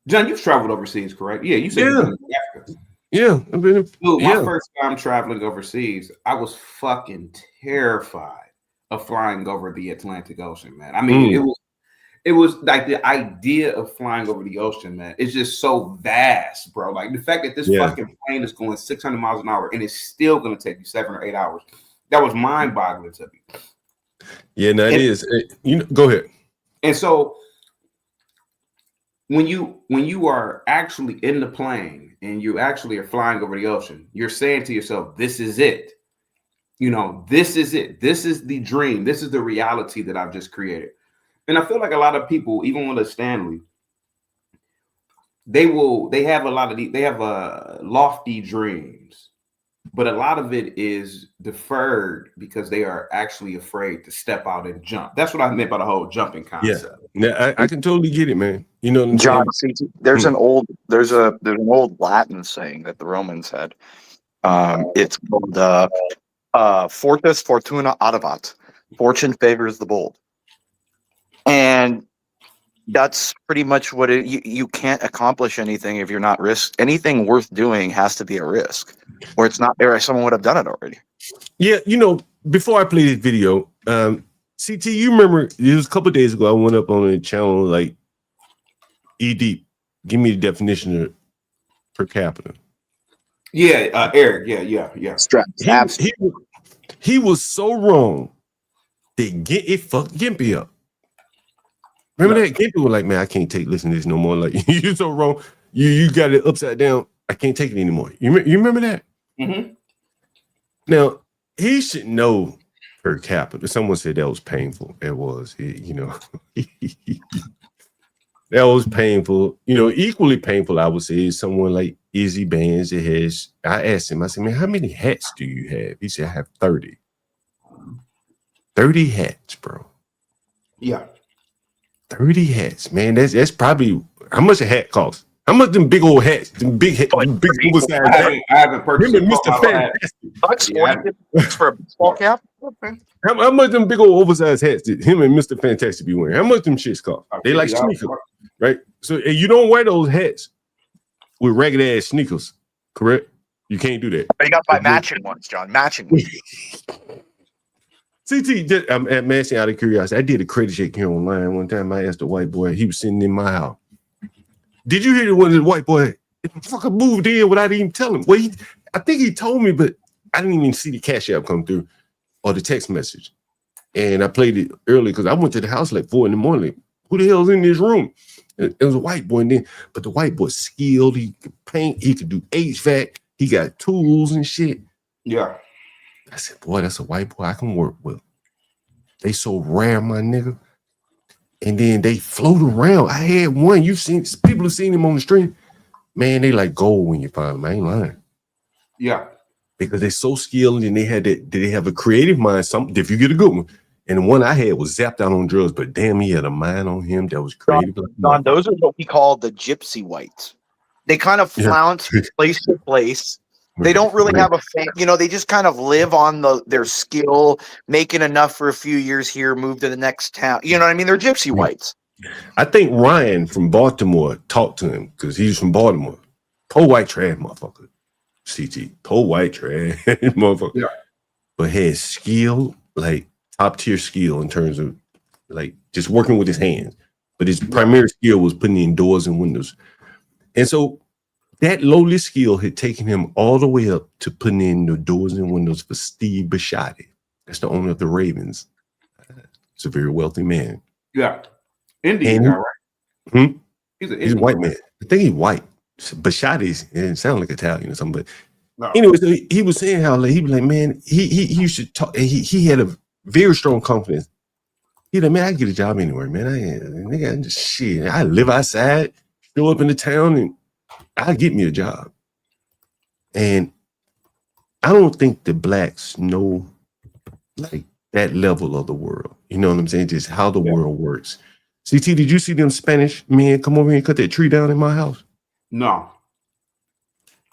John, you've traveled overseas, correct? Yeah, you said you've been to Africa. Yeah, I've been. My first time traveling overseas, I was fucking terrified of flying over the Atlantic Ocean, man. I mean, it was like the idea of flying over the ocean, man. It's just so vast, bro. Like the fact that this fucking plane is going 600 miles an hour and it's still going to take you 7 or 8 hours. That was mind-boggling to me. Yeah, no, it is. Go ahead. And so when you are actually in the plane and you actually are flying over the ocean, you're saying to yourself, this is it. This is it. This is the dream. This is the reality that I've just created. And I feel like a lot of people, even with a Stanley, they have lofty dreams, but a lot of it is deferred because they are actually afraid to step out and jump. That's what I meant by the whole jumping concept. Yeah, I can totally get it, man. John, there's an old Latin saying that the Romans had. It's called "Fortis fortuna adebat." Fortune favors the bold. And That's pretty much what you can't accomplish anything if you're not anything worth doing has to be a risk, or it's not there. Someone would have done it already. Yeah, before I play this video, CT, you remember it was a couple of days ago. I went up on a channel like ED. Give me the definition of per capita. Yeah, Eric. Yeah. He was so wrong. It fucked Gimpy up. Remember that Gimpy was like, man, I can't listen to this no more. Like, you're so wrong. You got it upside down. I can't take it anymore. You remember that? Mm-hmm. Now, he should know per capita. Someone said that was painful. It was, that was painful. Equally painful, I would say, is someone like Izzy Bands that has. I asked him, I said, man, how many hats do you have? He said, I have 30. 30 hats, bro. Yeah. 30 hats, man. That's probably how much a hat costs. How much them big old hats, them big oversized hats. I haven't purchased Him and Mr. Fantastic. Bucks for a baseball cap. How much them big old oversized hats did him and Mr. Fantastic be wearing? How much them shits cost? They like sneakers, right? So you don't wear those hats with ragged ass sneakers, correct? You can't do that. But you got to buy matching ones, John. Matching ones. CT, I'm asking out of curiosity. I did a credit check here online one time. I asked a white boy. He was sitting in my house. Did you hear the one of the white boy fucking moved in without even telling him? Well, I think he told me, but I didn't even see the cash app come through or the text message. And I played it early because I went to the house like 4 a.m. Who the hell's in this room? It was a white boy in there, but the white boy skilled. He could paint. He could do HVAC. He got tools and shit. Yeah. I said, boy, that's a white boy I can work with. They so rare, my nigga. And then they float around. I had one. People have seen him on the street. Man, they like gold when you find them. I ain't lying. Yeah. Because they're so skilled and they have a creative mind. If you get a good one. And the one I had was zapped out on drugs, but damn, he had a mind on him that was creative. Don, those are what we call the gypsy whites. They kind of flounce place to place. They don't really have they just kind of live on their skill, making enough for a few years here, move to the next town. You know what I mean? They're gypsy whites. I think Ryan from Baltimore talked to him because he's from Baltimore. Poor white trash motherfucker. CT. Poor white trash motherfucker. Yeah. But had skill, like top tier skill in terms of like just working with his hands. But his primary skill was putting in doors and windows. And so that lowly skill had taken him all the way up to putting in the doors and windows for Steve Bisciotti. That's the owner of the Ravens. He's a very wealthy man. Yeah. Indian guy, right? He's a white man. I think he's white. Bisciotti's, it sounds like Italian or something. But anyway, so he was saying how like, he was like, man, he used to talk. He had a very strong confidence. He's like, man, I get a job anywhere, man. I just shit. I live outside, show up in the town, and I'll get me a job. And I don't think the blacks know like that level of the world. You know what I'm saying? Just how the world works. CT, did you see them Spanish men come over here and cut that tree down in my house? No.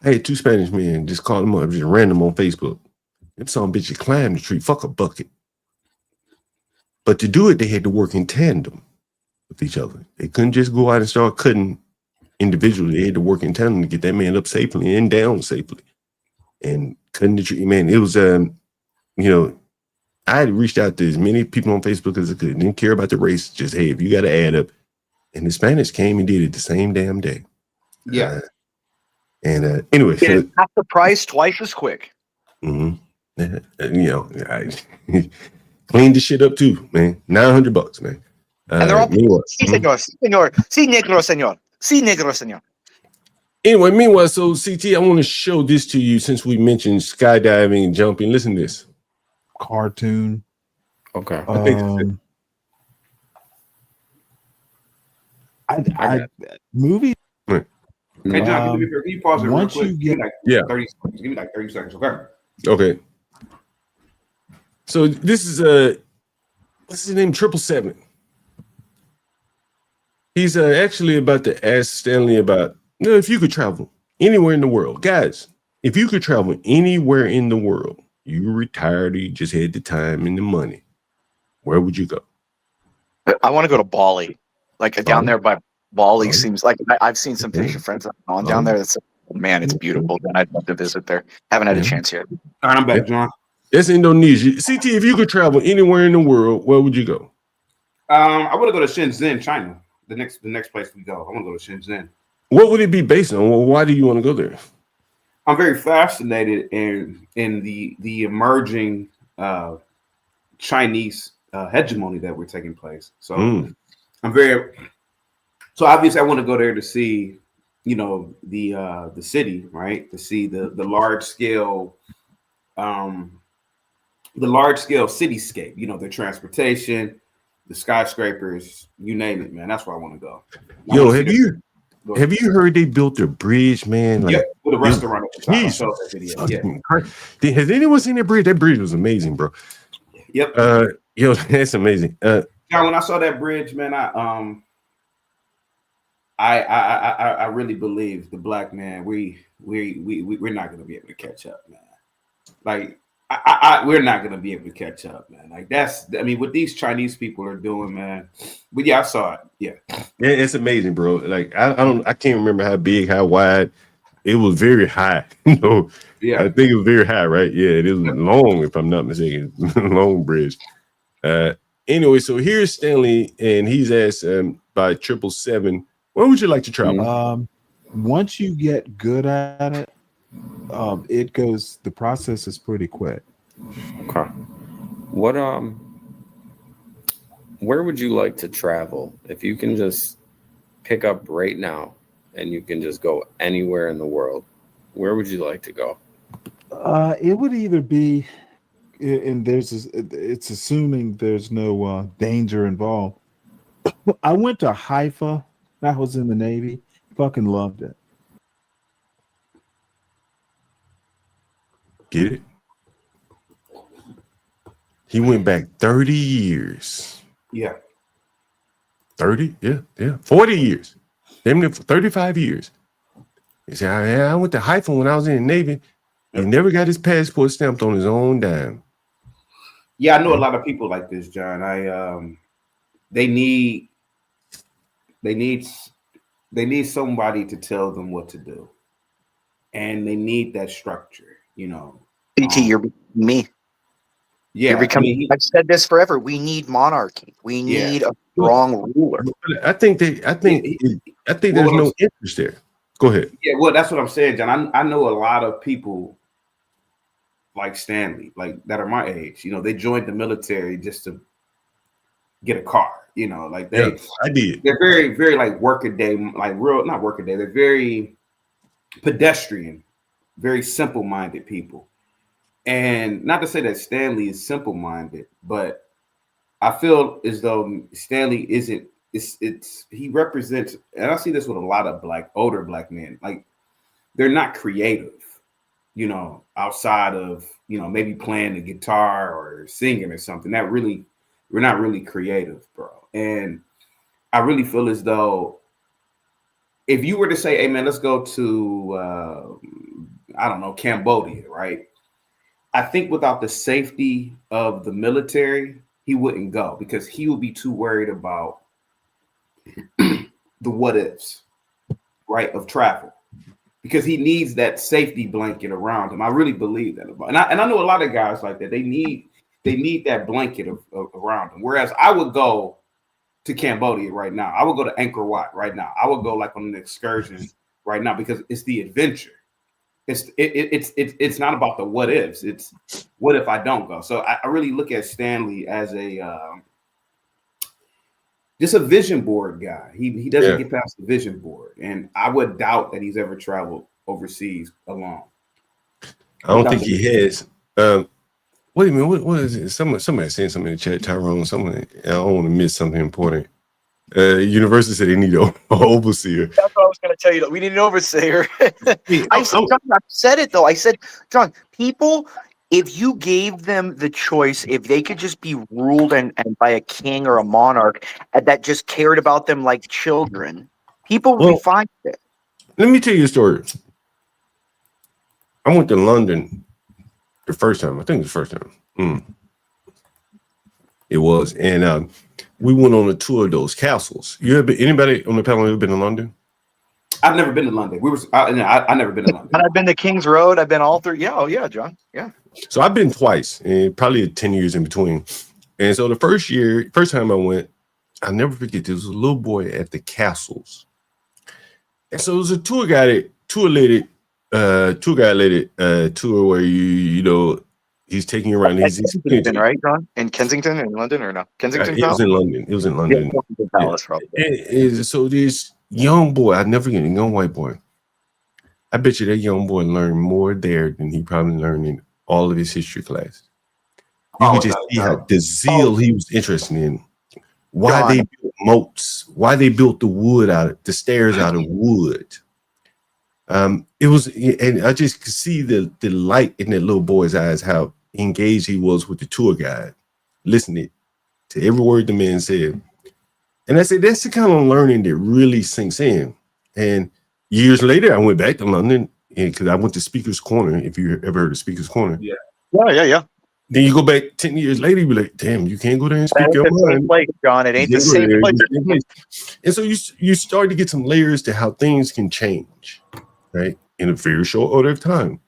I had 2 Spanish men just called them up, just random on Facebook. Them some bitches climbed the tree, fuck a bucket. But to do it, they had to work in tandem with each other. They couldn't just go out and start cutting individually. They had to work in tandem to get that man up safely and down safely. And cutting the tree, man, it was, I had reached out to as many people on Facebook as I could. Didn't care about the race. Just, hey, if you got to add up. And the Spanish came and did it the same damn day. Yeah. Anyway. So, half the price, twice as quick. I cleaned the shit up too, man. $900, man. And they're all, sí, señor. Anyway, meanwhile, so CT, I want to show this to you since we mentioned skydiving and jumping. Listen to this. Cartoon. Okay. I think movie. Right. Hey, John, can you pause it real once quick? you Give get- me like Yeah. 30 seconds. Give me like 30 seconds, okay? Okay. So this is what's his name? 777. He's actually about to ask Stanley about if you could travel anywhere in the world, guys. If you could travel anywhere in the world, you retired, or you just had the time and the money, where would you go? I want to go to Bali. Like down there by Bali seems like I've seen some picture friends on down there. That's man, it's beautiful. And I'd love to visit there. Haven't had a chance yet. All right, I'm back, John. It's Indonesia. CT, if you could travel anywhere in the world, where would you go? I want to go to Shenzhen, China. The next place we go. I want to go to Shenzhen. What would it be based on? Well, why do you want to go there? I'm very fascinated in the emerging Chinese hegemony that we're taking place. So I'm very obviously I want to go there to see, you know, the city, right? To see the large scale cityscape, you know, the transportation, the skyscrapers, you name it, man. That's where I want to go. Yo, have you heard they built a bridge, man? Like, yep, with a restaurant at the top. I saw that video. Yeah. Has anyone seen that bridge? That bridge was amazing, bro. Yep. Yo, that's amazing. John, when I saw that bridge, man, I really believe the black man, we're not gonna be able to catch up, man. Like we're not gonna be able to catch up, man. Like what these Chinese people are doing, man. But yeah, I saw it. Yeah, it's amazing, bro. Like I can't remember how big, how wide. It was very high. You know, yeah, I think it was very high, right? Yeah, it is long, if I'm not mistaken. Long bridge. Anyway, so here's Stanley, and he's asked by 777, where would you like to travel? Once you get good at it, the process is pretty quick. Okay. What where would you like to travel if you can just pick up right now and you can just go anywhere in the world? Where would you like to go? It would either be, and it's assuming there's no danger involved. I went to Haifa. I was in the Navy. Fucking loved it. Get it? He went back 30 years. Yeah. 30? Yeah. 40 years. Damn near 35 years. He said, I went to Haifa when I was in the Navy. He never got his passport stamped on his own dime. Yeah, I know a lot of people like this, John. They need somebody to tell them what to do. And they need that structure, you know. BT, you're me. Yeah, I've said this forever. We need monarchy. We need a strong ruler. I think there's no interest there. Go ahead. Yeah, well, that's what I'm saying, John. I know a lot of people like Stanley, like that are my age. You know, they joined the military just to get a car. You know, like I did. They're very, very like workaday, like not workaday. They're very pedestrian, very simple-minded people. And not to say that Stanley is simple-minded, but I feel as though Stanley isn't. He represents, and I see this with a lot of older black men. Like they're not creative, you know, outside of, you know, maybe playing the guitar or singing or something. We're not really creative, bro. And I really feel as though if you were to say, hey man, let's go to I don't know, Cambodia, right? I think without the safety of the military, he wouldn't go because he would be too worried about the what ifs, right, of travel, because he needs that safety blanket around him. I really believe that. And I know a lot of guys like that. They need that blanket around them. Whereas I would go to Cambodia right now. I would go to Angkor Wat right now. I would go like on an excursion right now because it's the adventure. It's not about the what ifs. It's what if I don't go. So I really look at Stanley as just a vision board guy. He doesn't get past the vision board, and I would doubt that he's ever traveled overseas alone. I don't think he has. Wait a minute, what is it? Somebody saying something in the chat, Tyrone. I don't want to miss something important. University said they need an overseer. That's what I was going to tell you. We need an overseer. I said it though. I said, John, people, if you gave them the choice, if they could just be ruled and by a king or a monarch that just cared about them like children, people would be fine with it. Let me tell you a story. I went to London the first time. I think it was the first time. It was, and we went on a tour of those castles. Anybody on the panel ever been to London? I've never been to London. I never been to London. And I've been to King's Road. I've been all through. Yeah, oh yeah, John. Yeah. So I've been twice, and probably 10 years in between. And so the first time I went, I'll never forget. There was a little boy at the castles, and so it was a tour guide tour where he's taking you around. He's Kensington, right, John? In Kensington, in London, or no? Kensington. It was in London. It was in London. Yeah, Kensington Palace, probably. So this young boy, I never forget, a young white boy. I bet you that young boy learned more there than he probably learned in all of his history class. You could just see how the zeal he was interested in, why they built moats, why they built the stairs out of wood. It was, and I just could see the light in that little boy's eyes, how engaged he was with the tour guide, listening to every word the man said. And I said, that's the kind of learning that really sinks in. And years later, I went back to London because I went to Speaker's Corner. If you ever heard of Speaker's Corner, Yeah. Then you go back 10 years later, you be like, damn, you can't go there and speak your mind. Place, John. It ain't the same place. And so you start to get some layers to how things can change, right, in a very short order of time.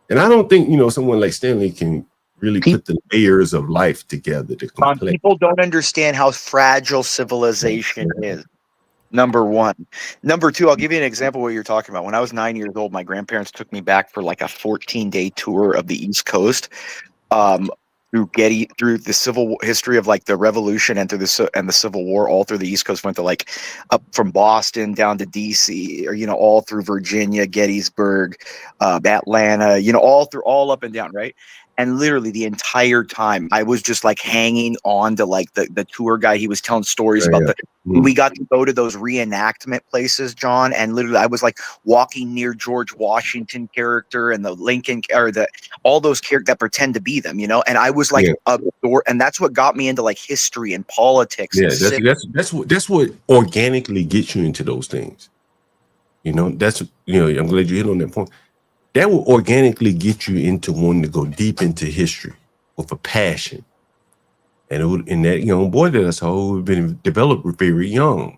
And I don't think, someone like Stanley can really put the layers of life together to complete. People don't understand how fragile civilization is. Number one. Number two, I'll give you an example of what you're talking about. When I was 9 years old, my grandparents took me back for like a 14-day tour of the East Coast. Through the civil history of like the Revolution and the Civil War, all through the East Coast, went to like up from Boston down to DC, or all through Virginia, Gettysburg, Atlanta, all up and down, right? And literally the entire time I was just like hanging on to like the tour guy. He was telling stories about we got to go to those reenactment places, John. And literally I was like walking near George Washington character and the Lincoln or all those characters that pretend to be them, and I was like and that's what got me into like history and politics. Yeah, that's what organically gets you into those things. I'm glad you hit on that point. That will organically get you into wanting to go deep into history with a passion. And that young boy that I saw who had been developed very young.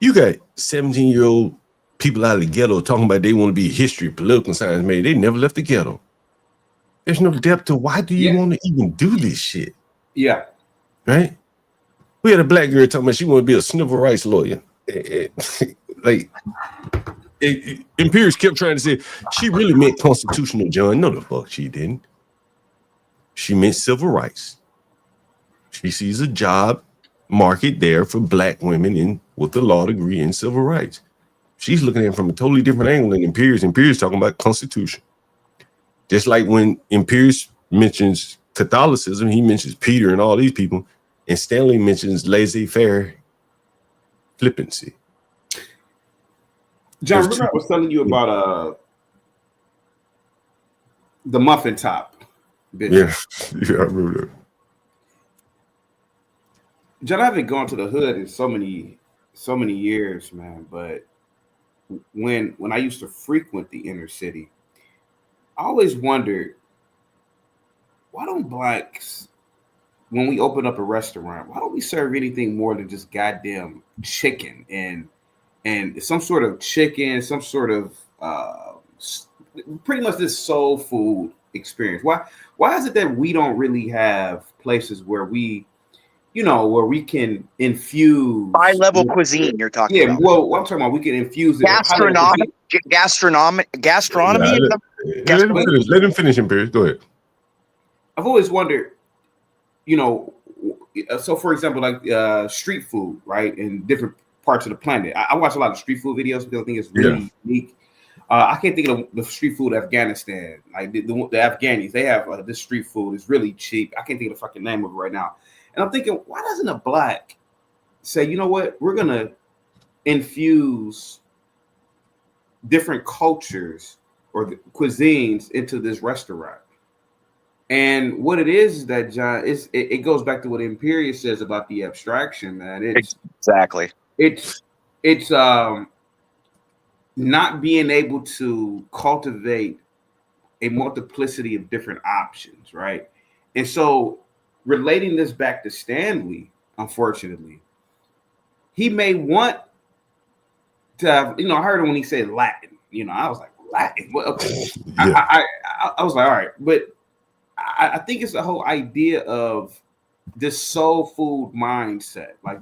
You got 17-year-old people out of the ghetto talking about they want to be history, political science major. They never left the ghetto. There's no depth to why do you want to even do this shit? Yeah. Right? We had a black girl talking about she want to be a civil rights lawyer. Imperius kept trying to say she really meant constitutional, John. No, the fuck she didn't. She meant civil rights. She sees a job market there for black women with a law degree in civil rights. She's looking at it from a totally different angle than Imperius. Imperius talking about constitution. Just like when Imperius mentions Catholicism, he mentions Peter and all these people, and Stanley mentions laissez-faire flippancy. John, remember I was telling you about the muffin top. Bitch. Yeah, I remember that. John, I haven't gone to the hood in so many years, man. But when I used to frequent the inner city, I always wondered, why don't blacks, when we open up a restaurant, why don't we serve anything more than just goddamn chicken and some sort of chicken, some sort of pretty much this soul food experience? Why is it that we don't really have places where we can infuse high-level cuisine? You're talking about. Well, I'm talking about we can infuse it. Gastronomy. Let him finish, Imperius. Go ahead. I've always wondered, so for example, like street food, right, in different parts of the planet. I watch a lot of street food videos because I think it's really unique. I can't think of the street food Afghanistan, like the Afghanis. They have this street food. It's really cheap. I can't think of the fucking name of it right now. And I'm thinking, why doesn't a black say, you know what, we're gonna infuse different cultures or cuisines into this restaurant? And what it is that, John, it goes back to what Imperius says about the abstraction, man. Exactly. It's not being able to cultivate a multiplicity of different options, right? And so relating this back to Stanley, unfortunately, he may want to have, I heard him when he said Latin. I was like, Latin? Well, okay. Yeah. I was like, all right. But I think it's the whole idea of this soul food mindset. Like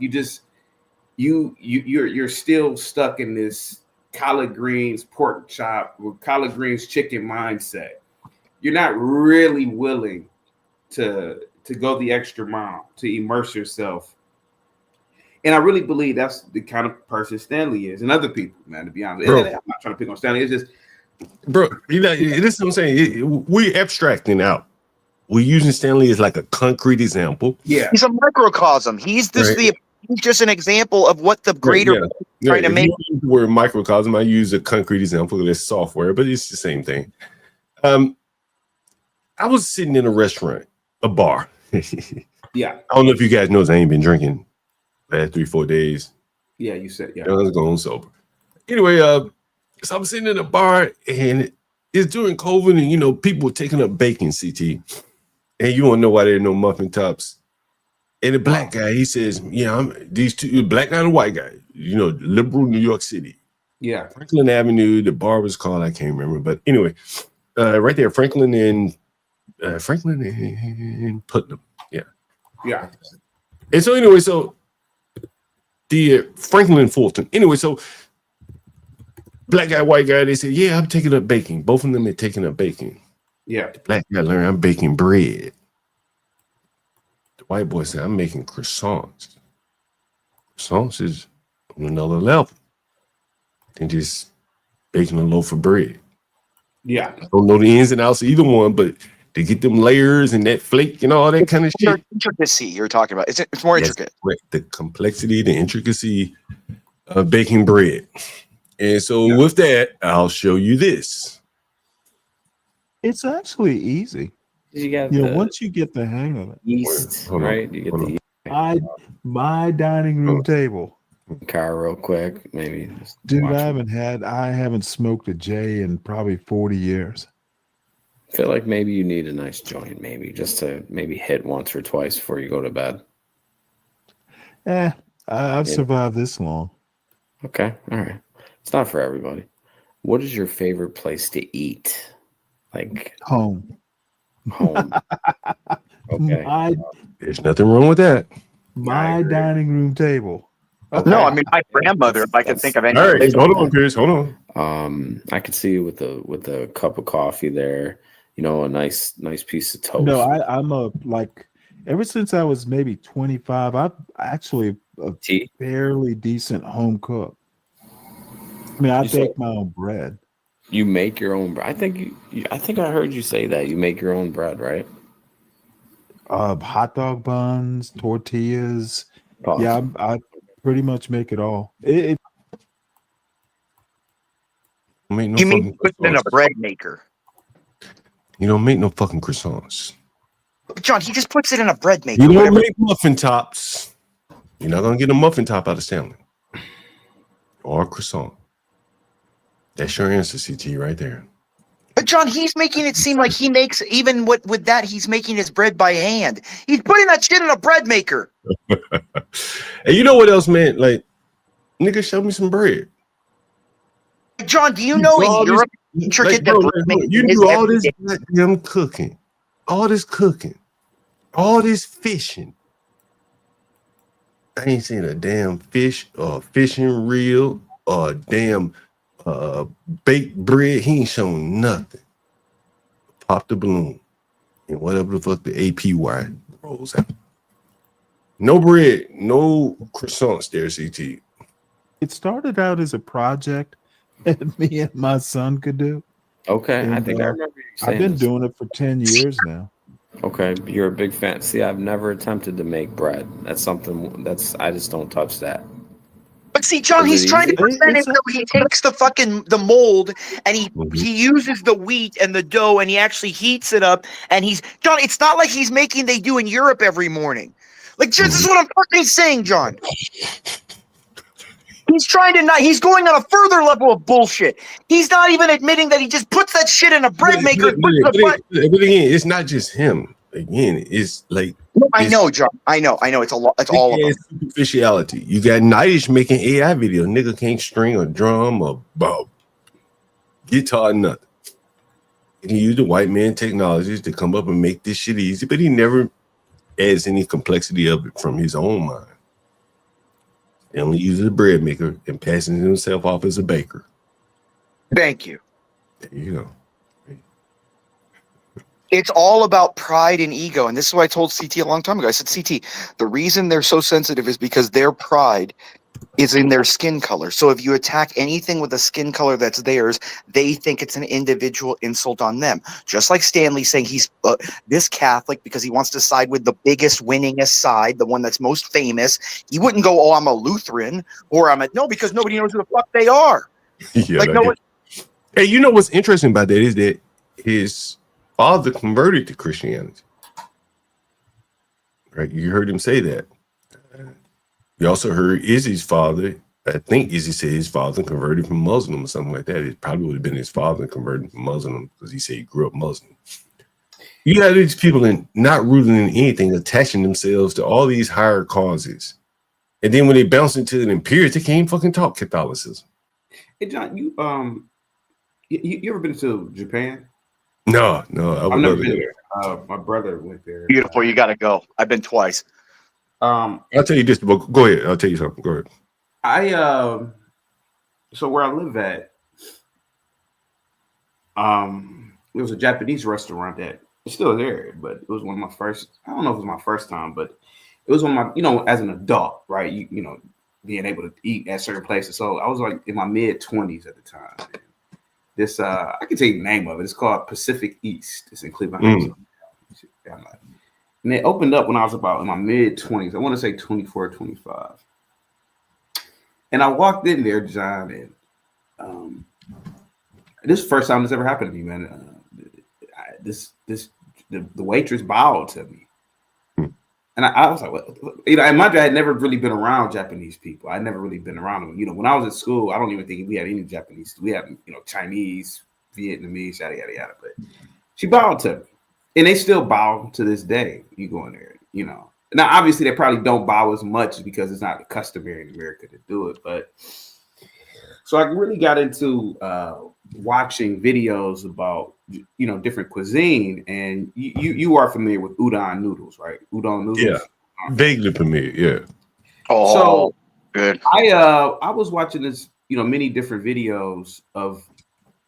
you're still stuck in this collard greens pork chop or collard greens chicken mindset. You're not really willing to go the extra mile, to immerse yourself. And I really believe that's the kind of person Stanley is, and other people, man, to be honest. I'm not trying to pick on Stanley. It's just, bro, this is what I'm saying. We're abstracting out. We're using Stanley as like a concrete example. Yeah. He's a microcosm. He's he's just an example of what the greater trying to make. Use the word microcosm, I use a concrete example of this software, but it's the same thing. I was sitting in a restaurant, a bar. Yeah. I don't know if you guys know, I ain't been drinking last 3-4 days. Yeah, you said, yeah. I was going sober. Anyway, so I'm sitting in a bar and it's during COVID and, people were taking up bacon, CT. And you don't know why there are no muffin tops. And the black guy, he says, these two, black guy and white guy, liberal New York City. Yeah. Franklin Avenue, the bar was called, I can't remember. But anyway, right there, Franklin and Putnam. Yeah. Yeah. And so anyway, the Franklin and Fulton. Anyway, so black guy, white guy, they said, yeah, I'm taking up baking. Both of them are taking up baking. Yeah. The black guy learned, I'm baking bread. The white boy said, I'm making croissants. Croissants is on another level than just baking a loaf of bread. Yeah. I don't know the ins and outs of either one, but to get them layers and that flake and all that kind of shit. Intricacy you're talking about. It's more intricate. Right. The complexity, the intricacy of baking bread. And so with that, I'll show you this. It's actually easy. You got once you get the hang of it. Yeast, right? You get the yeast. My dining room table. Car real quick, maybe. Dude, I haven't smoked a J in probably 40 years. I feel like maybe you need a nice joint, maybe just to maybe hit once or twice before you go to bed. I've survived this long. Okay, all right. It's not for everybody. What is your favorite place to eat? Like home. Okay. There's nothing wrong with that. My dining room table. Okay. No, I mean my grandmother. If I could think of any. All right, hold on, Chris. Hold on. I could see you with the cup of coffee there. A nice piece of toast. No, I'm ever since I was maybe 25, I'm actually a fairly decent home cook. I mean, I bake my own bread. You make your own bread. I think I heard you say that you make your own bread, right? Hot dog buns, tortillas. Awesome. Yeah, I pretty much make it all. You mean put it in a bread maker? You don't make no fucking croissants. John, he just puts it in a bread maker. You don't make muffin tops. You're not gonna get a muffin top out of Stanley or a croissant. That's your answer, CT, right there. But John, he's making it seem like he makes, even with that, he's making his bread by hand. He's putting that shit in a bread maker. And you know what else, man? Like, nigga, show me some bread. John, do you know in Europe, intricate you do all this goddamn cooking, all this cooking, all this fishing. I ain't seen a damn fish or fishing reel or a damn baked bread. He ain't shown nothing. Pop the balloon and whatever the fuck the APY rolls out. No bread, no croissants there, CT. It started out as a project that me and my son could do. Okay, and, I think I remember you saying I've been this. doing it for 10 years now. Okay, you're a big fan. See, I've never attempted to make bread. That's something I just don't touch that. But see, John, he's trying to present it so he takes the mold and he uses the wheat and the dough and he actually heats it up and John, it's not like he's making they do in Europe every morning. Like, this is what I'm fucking saying, John. He's he's going on a further level of bullshit. He's not even admitting that he just puts that shit in a bread maker. But again, it's not just him. again, it's like I know, John. I know. It's a lot. It's all of them. Superficiality. You got Nidish making AI video. Nigga can't string a drum or guitar, nothing. And he used the white man technologies to come up and make this shit easy, but he never adds any complexity of it from his own mind. He only uses a bread maker and passes himself off as a baker. Thank you. There you go. It's all about pride and ego. And this is what I told CT a long time ago. I said, CT, the reason they're so sensitive is because their pride is in their skin color. So if you attack anything with a skin color that's theirs, they think it's an individual insult on them. Just like Stanley saying he's this Catholic because he wants to side with the biggest, winningest side, the one that's most famous. He wouldn't go, oh, I'm a Lutheran, or no, because nobody knows who the fuck they are. Yeah, like, no one. Hey, you know what's interesting about that is that his father converted to Christianity. Right? You heard him say that. You also heard Izzy's father. I think Izzy said his father converted from Muslim or something like that. It probably would have been his father converted from Muslim because he said he grew up Muslim. You got these people not rooting in anything, attaching themselves to all these higher causes. And then when they bounce into an imperious, they can't fucking talk Catholicism. Hey, John, you ever been to Japan? No, I've never been there. My brother went there. Beautiful. You got to go. I've been twice. I'll tell you this, but go ahead. I'll tell you something. Go ahead. So where I live at, there was a Japanese restaurant that it's still there, but it was one of my first. I don't know if it was my first time, but it was one of my, as an adult, right? You know, being able to eat at certain places. So I was like in my mid-20s at the time. This I can tell you the name of it. It's called Pacific East. It's in Cleveland. And it opened up when I was about in my mid-20s. I want to say 24, 25. And I walked in there, John, and this is the first time this ever happened to me, man. The waitress bowed to me. And I was like, what? And my dad had never really been around Japanese people. I'd never really been around them. When I was at school, I don't even think we had any Japanese. We had, Chinese, Vietnamese, yada, yada, yada. But she bowed to me. And they still bow to this day. You go in there, Now, obviously, they probably don't bow as much because it's not customary in America to do it. But so I really got into watching videos about, different cuisine. And you are familiar with udon noodles, right? Udon noodles. Yeah, vaguely familiar. Yeah. Oh, so good. I was watching this, many different videos of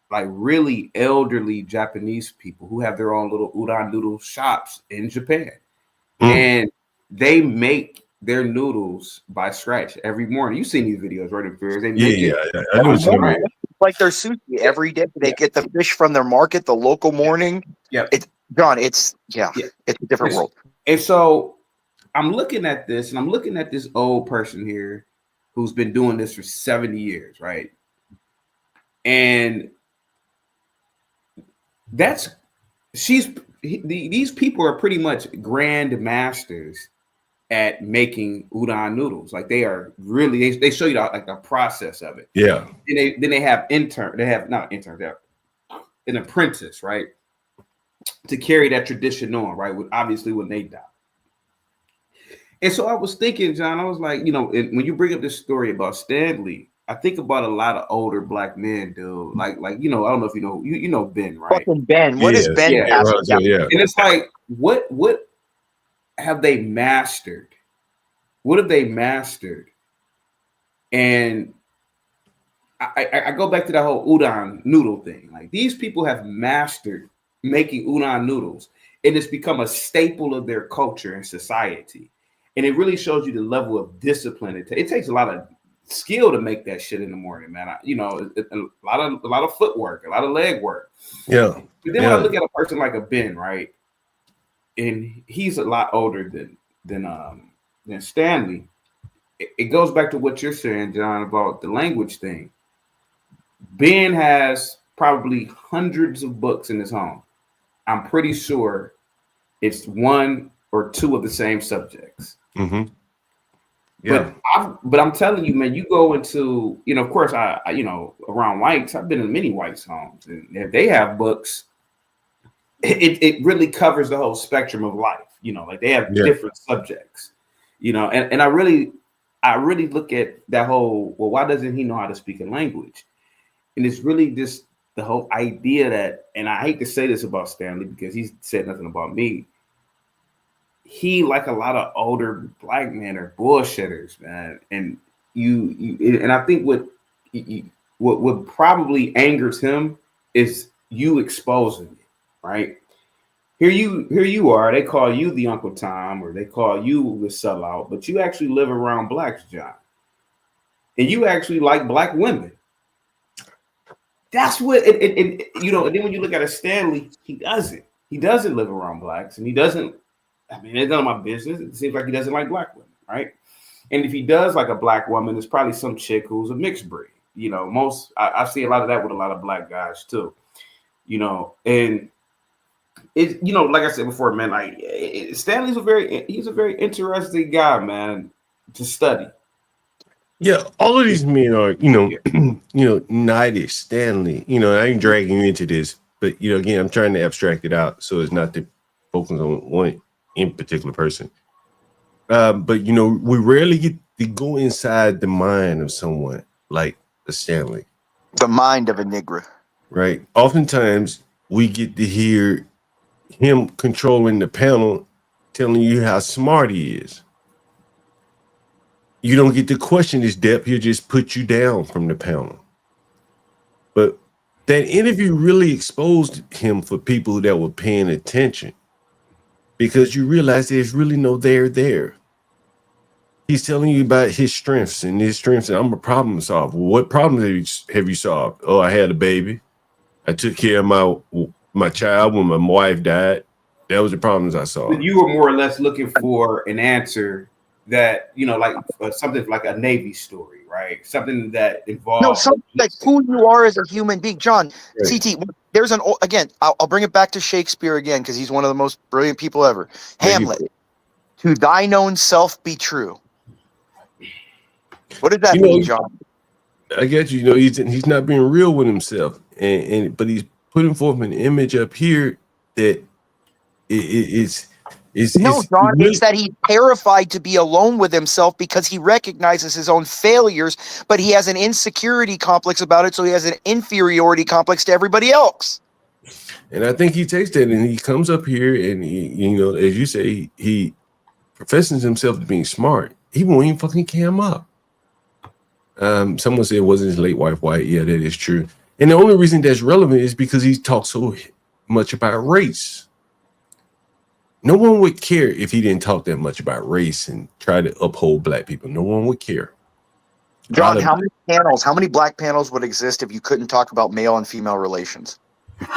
like really elderly Japanese people who have their own little udon noodle shops in Japan. And they make their noodles by scratch every morning. You've seen these videos, right? They make I know what you mean. Like their sushi every day. They get the fish from their market, the local morning. Yeah. It's John, it's a different world. And so I'm looking at this and I'm looking at this old person here who's been doing this for 70 years, right? And these people are pretty much grand masters at making udon noodles. Like they are really, they show you like the process of it. Yeah. And they have an apprentice, right? To carry that tradition on, right? Obviously when they die. And so I was thinking, John, I was like, when you bring up this story about Stanley, I think about a lot of older black men, dude. Like I don't know if you know Ben, right? Fucking Ben. What is Ben? Yeah. And it's like, what have they mastered? What have they mastered? And I go back to that whole udon noodle thing. Like these people have mastered making udon noodles, and it's become a staple of their culture and society. And it really shows you the level of discipline it takes a lot of skill to make that shit in the morning, man. A lot of footwork, a lot of leg work. Yeah. But then when I look at a person like a Ben, right, and he's a lot older than Stanley, it goes back to what you're saying, John, about the language thing. Ben has probably hundreds of books in his home. I'm pretty sure it's one or two of the same subjects. Mm-hmm. Yeah. But I'm telling you, man, you go into, of course, I around whites, I've been in many whites' homes, and if they have books, it really covers the whole spectrum of life. You know, like they have different subjects. You know, and I really look at that whole, well, why doesn't he know how to speak a language? And it's really just the whole idea that, and I hate to say this about Stanley because he's said nothing about me. He, like a lot of older black men, are bullshitters, man. And and I think what probably angers him is you exposing it, right? Here you are. They call you the Uncle Tom, or they call you the sellout, but you actually live around blacks, John, and you actually like black women. That's what it you know. And then when you look at a Stanley, he doesn't live around blacks, and he doesn't. I mean, it's none of my business. It seems like he doesn't like black women, right? And if he does like a black woman, it's probably some chick who's a mixed breed. You know, I see a lot of that with a lot of black guys too. You know, and it, you know, like I said before, man, like Stanley's a very interesting guy, man, to study. Yeah, all of these men are, Knightish, Stanley. You know, I ain't dragging you into this, but again, I'm trying to abstract it out so it's not to focus on one in particular person. But we rarely get to go inside the mind of someone like a Stanley. The mind of a nigger. Right. Oftentimes we get to hear him controlling the panel, telling you how smart he is. You don't get to question his depth. He'll just put you down from the panel. But that interview really exposed him for people that were paying attention, because you realize there's really no there. He's telling you about his strengths, and I'm a problem solver. What problems have you solved? Oh, I had a baby. I took care of my child when my wife died. That was the problems I solved. But you were more or less looking for an answer that, like something like a Navy story, right? Something that involves something like who you are as a human being. John, right. CT, there's again, I'll bring it back to Shakespeare again, because he's one of the most brilliant people ever. Hamlet, to thine own self be true. What did that mean, John? I get you. He's not being real with himself, but he's putting forth an image up here that it's John, it's that he's terrified to be alone with himself because he recognizes his own failures, but he has an insecurity complex about it, so he has an inferiority complex to everybody else. And I think he takes that and he comes up here and he, as you say, he professes himself as being smart. He won't even fucking cam up. Someone said, wasn't his late wife white? Yeah, that is true. And the only reason that's relevant is because he talks so much about race. No one would care if he didn't talk that much about race and try to uphold black people. No one would care. John, how many black panels would exist if you couldn't talk about male and female relations?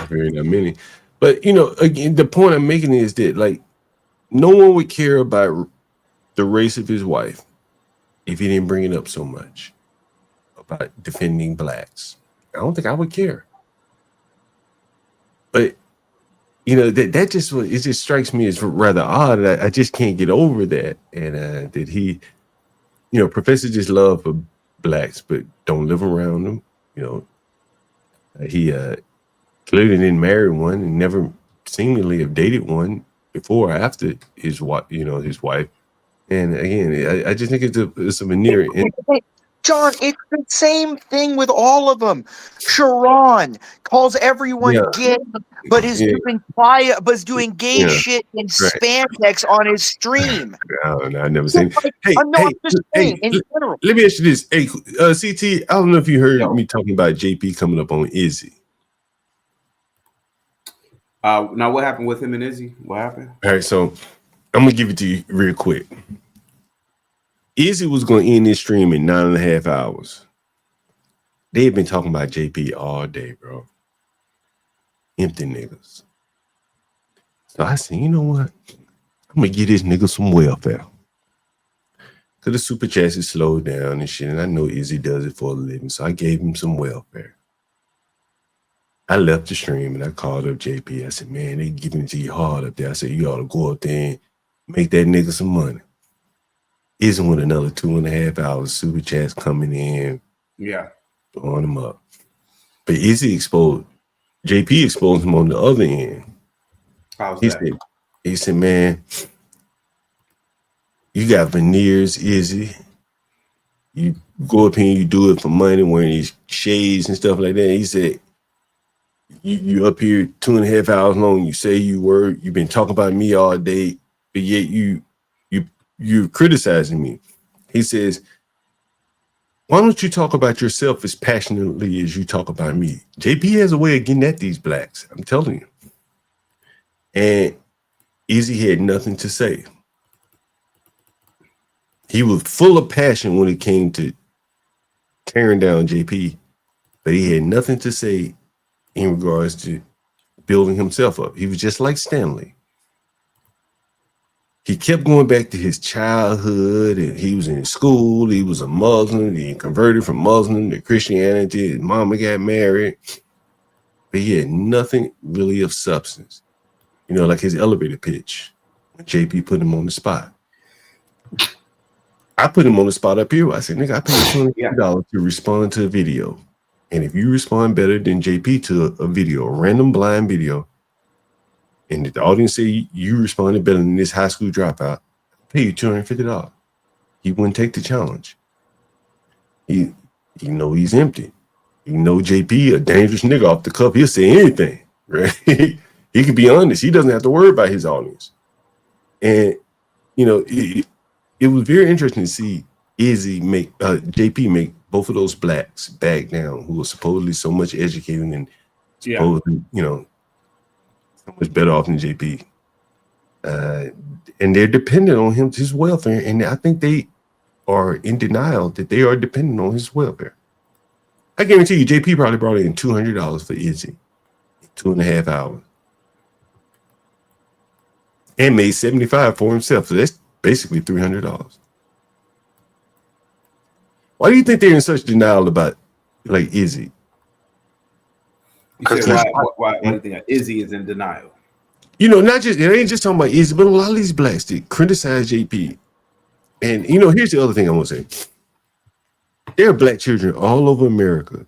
Very not many. But, again, the point I'm making is that, like, no one would care about the race of his wife if he didn't bring it up so much about defending blacks. I don't think I would care. But that just strikes me as rather odd. I just can't get over that. And that he, professes his love for blacks, but don't live around them. He clearly didn't marry one and never seemingly have dated one before or after his wife. His wife. And again, I just think it's a veneer. John, it's the same thing with all of them. Sharon calls everyone gay, but is doing gay shit in spandex on his stream. No, I never seen it. Let me ask you this. Hey, CT, I don't know if you heard me talking about JP coming up on Izzy. Now what happened with him and Izzy? What happened? All right, so I'm gonna give it to you real quick. Izzy was going to end this stream in 9.5 hours. They've been talking about JP all day, bro. Empty niggas. So I said, you know what? I'm going to give this nigga some welfare. Because the super chats is slowed down and shit, and I know Izzy does it for a living, so I gave him some welfare. I left the stream and I called up JP. I said, man, they giving it to you hard up there. I said, you ought to go up there and make that nigga some money. Isn't with another 2.5 hours super chats coming in, throwing them up. But Izzy exposed, JP exposed him on the other end. How's he that? said, man, you got veneers, Izzy. You go up here and you do it for money, wearing these shades and stuff like that. He said, you up here 2.5 hours long. You say you've been talking about me all day, but yet you're criticizing me. He says, why don't you talk about yourself as passionately as you talk about me? JP has a way of getting at these blacks. I'm telling you. And Izzy had nothing to say. He was full of passion when it came to tearing down JP, but he had nothing to say in regards to building himself up. He was just like Stanley. He kept going back to his childhood, and he was in school. He was a Muslim. He converted from Muslim to Christianity. His mama got married, but he had nothing really of substance. You know, like his elevator pitch when JP put him on the spot. I put him on the spot up here. I said, nigga, I paid $250 to respond to a video. And if you respond better than JP to a video, a random blind video, and the audience say you responded better than this high school dropout, I'll pay you $250. He wouldn't take the challenge. He's empty. You know JP, a dangerous nigga off the cuff, he'll say anything, right? He can be honest. He doesn't have to worry about his audience. And, it was very interesting to see Izzy JP make both of those blacks back down who were supposedly so much educated and supposedly, so much better off than JP. And they're dependent on his welfare. And I think they are in denial that they are dependent on his welfare. I guarantee you, JP probably brought in $200 for Izzy in 2.5 hours. And made $75 for himself. So that's basically $300. Why do you think they're in such denial about like Izzy? You said why do you think Izzy is in denial? Not just, it ain't just talking about Izzy, but a lot of these blacks that criticize JP. And here's the other thing I want to say. There are black children all over America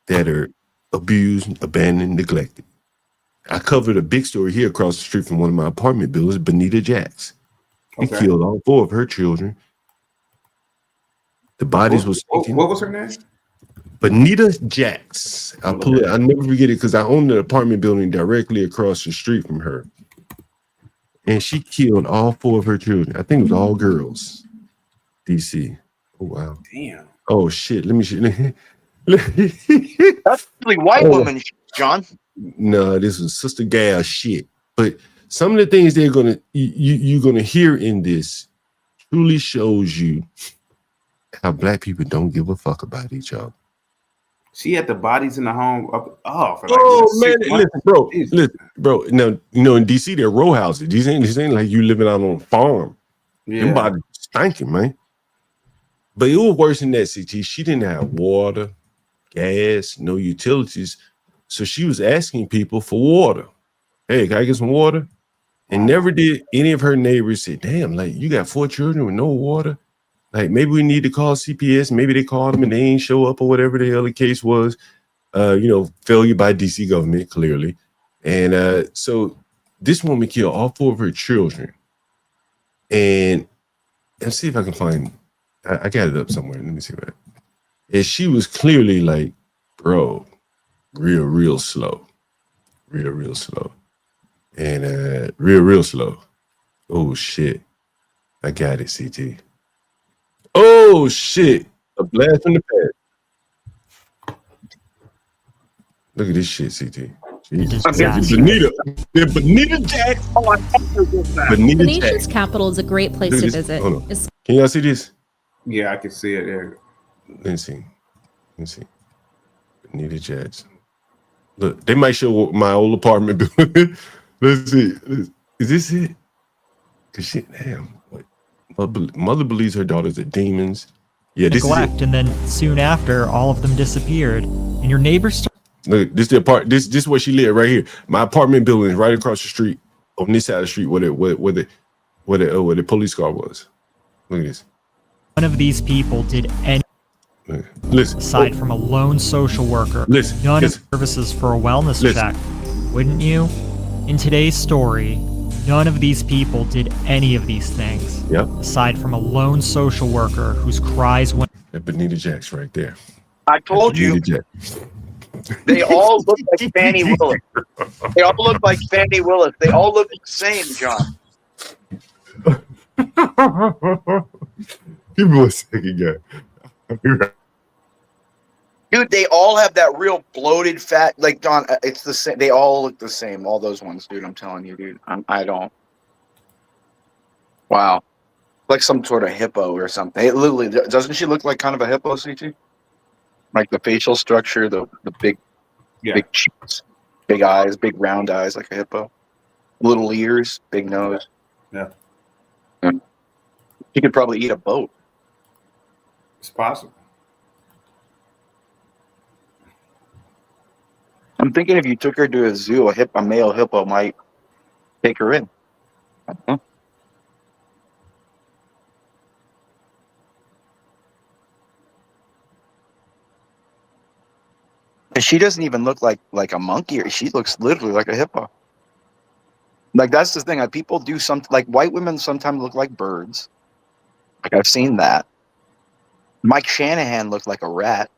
that are abused, abandoned, neglected. I covered a big story here across the street from one of my apartment buildings, Bonita Jax. He killed all 4 of her children. The bodies was what was her name? Bonita Jax. I'll never forget it because I owned an apartment building directly across the street from her. And she killed all 4 of her children. I think it was all girls. DC. Oh wow. Damn. Oh shit. Let me see. That's really white woman, John. No, this was Sister Gal shit. But some of the things they're you're gonna hear in this truly shows you how black people don't give a fuck about each other. She had the bodies in the home for listen, bro. Now in DC they're row houses. These ain't like you living out on a farm. Them bodies stinking, man. But it was worse than that, CT. She didn't have water, gas, no utilities. So she was asking people for water. Hey, can I get some water? And never did any of her neighbors say, damn, like you got 4 children with no water. Like maybe we need to call CPS. Maybe they called them and they ain't show up or whatever the hell the case was. Failure by DC government, clearly. And so this woman killed all 4 of her children. And let's see if I can find, I got it up somewhere. Let me see what. And she was clearly like, bro, real slow. Real slow. And real slow. Oh shit. I got it, CT. Oh shit. A blast from the past. Look at this shit, CT. Bonita Jax. Bonita's capital is a great place to visit. Can y'all see this? Yeah, I can see it there. Let's see. Bonita Jax. Look, they might show my old apartment building. Let's see. Is this it? Cause shit, damn. Mother believes her daughters are demons. Yeah, this neglect, is it. And then soon after, all of them disappeared. And your neighbors. Look, this is where she lived right here. My apartment building is right across the street on this side of the street where the police car was. Look at this. None of these people did any. Listen, aside from a lone social worker. Listen, none of services for a wellness check, wouldn't you? In today's story, none of these people did any of these things. Yep. Aside from a lone social worker whose cries went. That Benita Jack's right there. I told you. Benita Jack. They all look like Fannie Willis. They all look like Fannie Willis. They all look the same, John. Give me 1 second, guy. Dude, they all have that real bloated fat. Like Don, it's the same. They all look the same. All those ones, dude. I'm telling you, dude. I don't. Wow, like some sort of hippo or something. It literally doesn't she look like kind of a hippo, CT? Like the facial structure, the big, big cheeks, big eyes, big round eyes, like a hippo. Little ears, big nose. Yeah. He could probably eat a boat. It's possible. I'm thinking if you took her to a zoo, a male hippo might take her in. Uh-huh. She doesn't even look like a monkey. She looks literally like a hippo. Like that's the thing. People do something like white women sometimes look like birds. Like I've seen that. Mike Shanahan looked like a rat.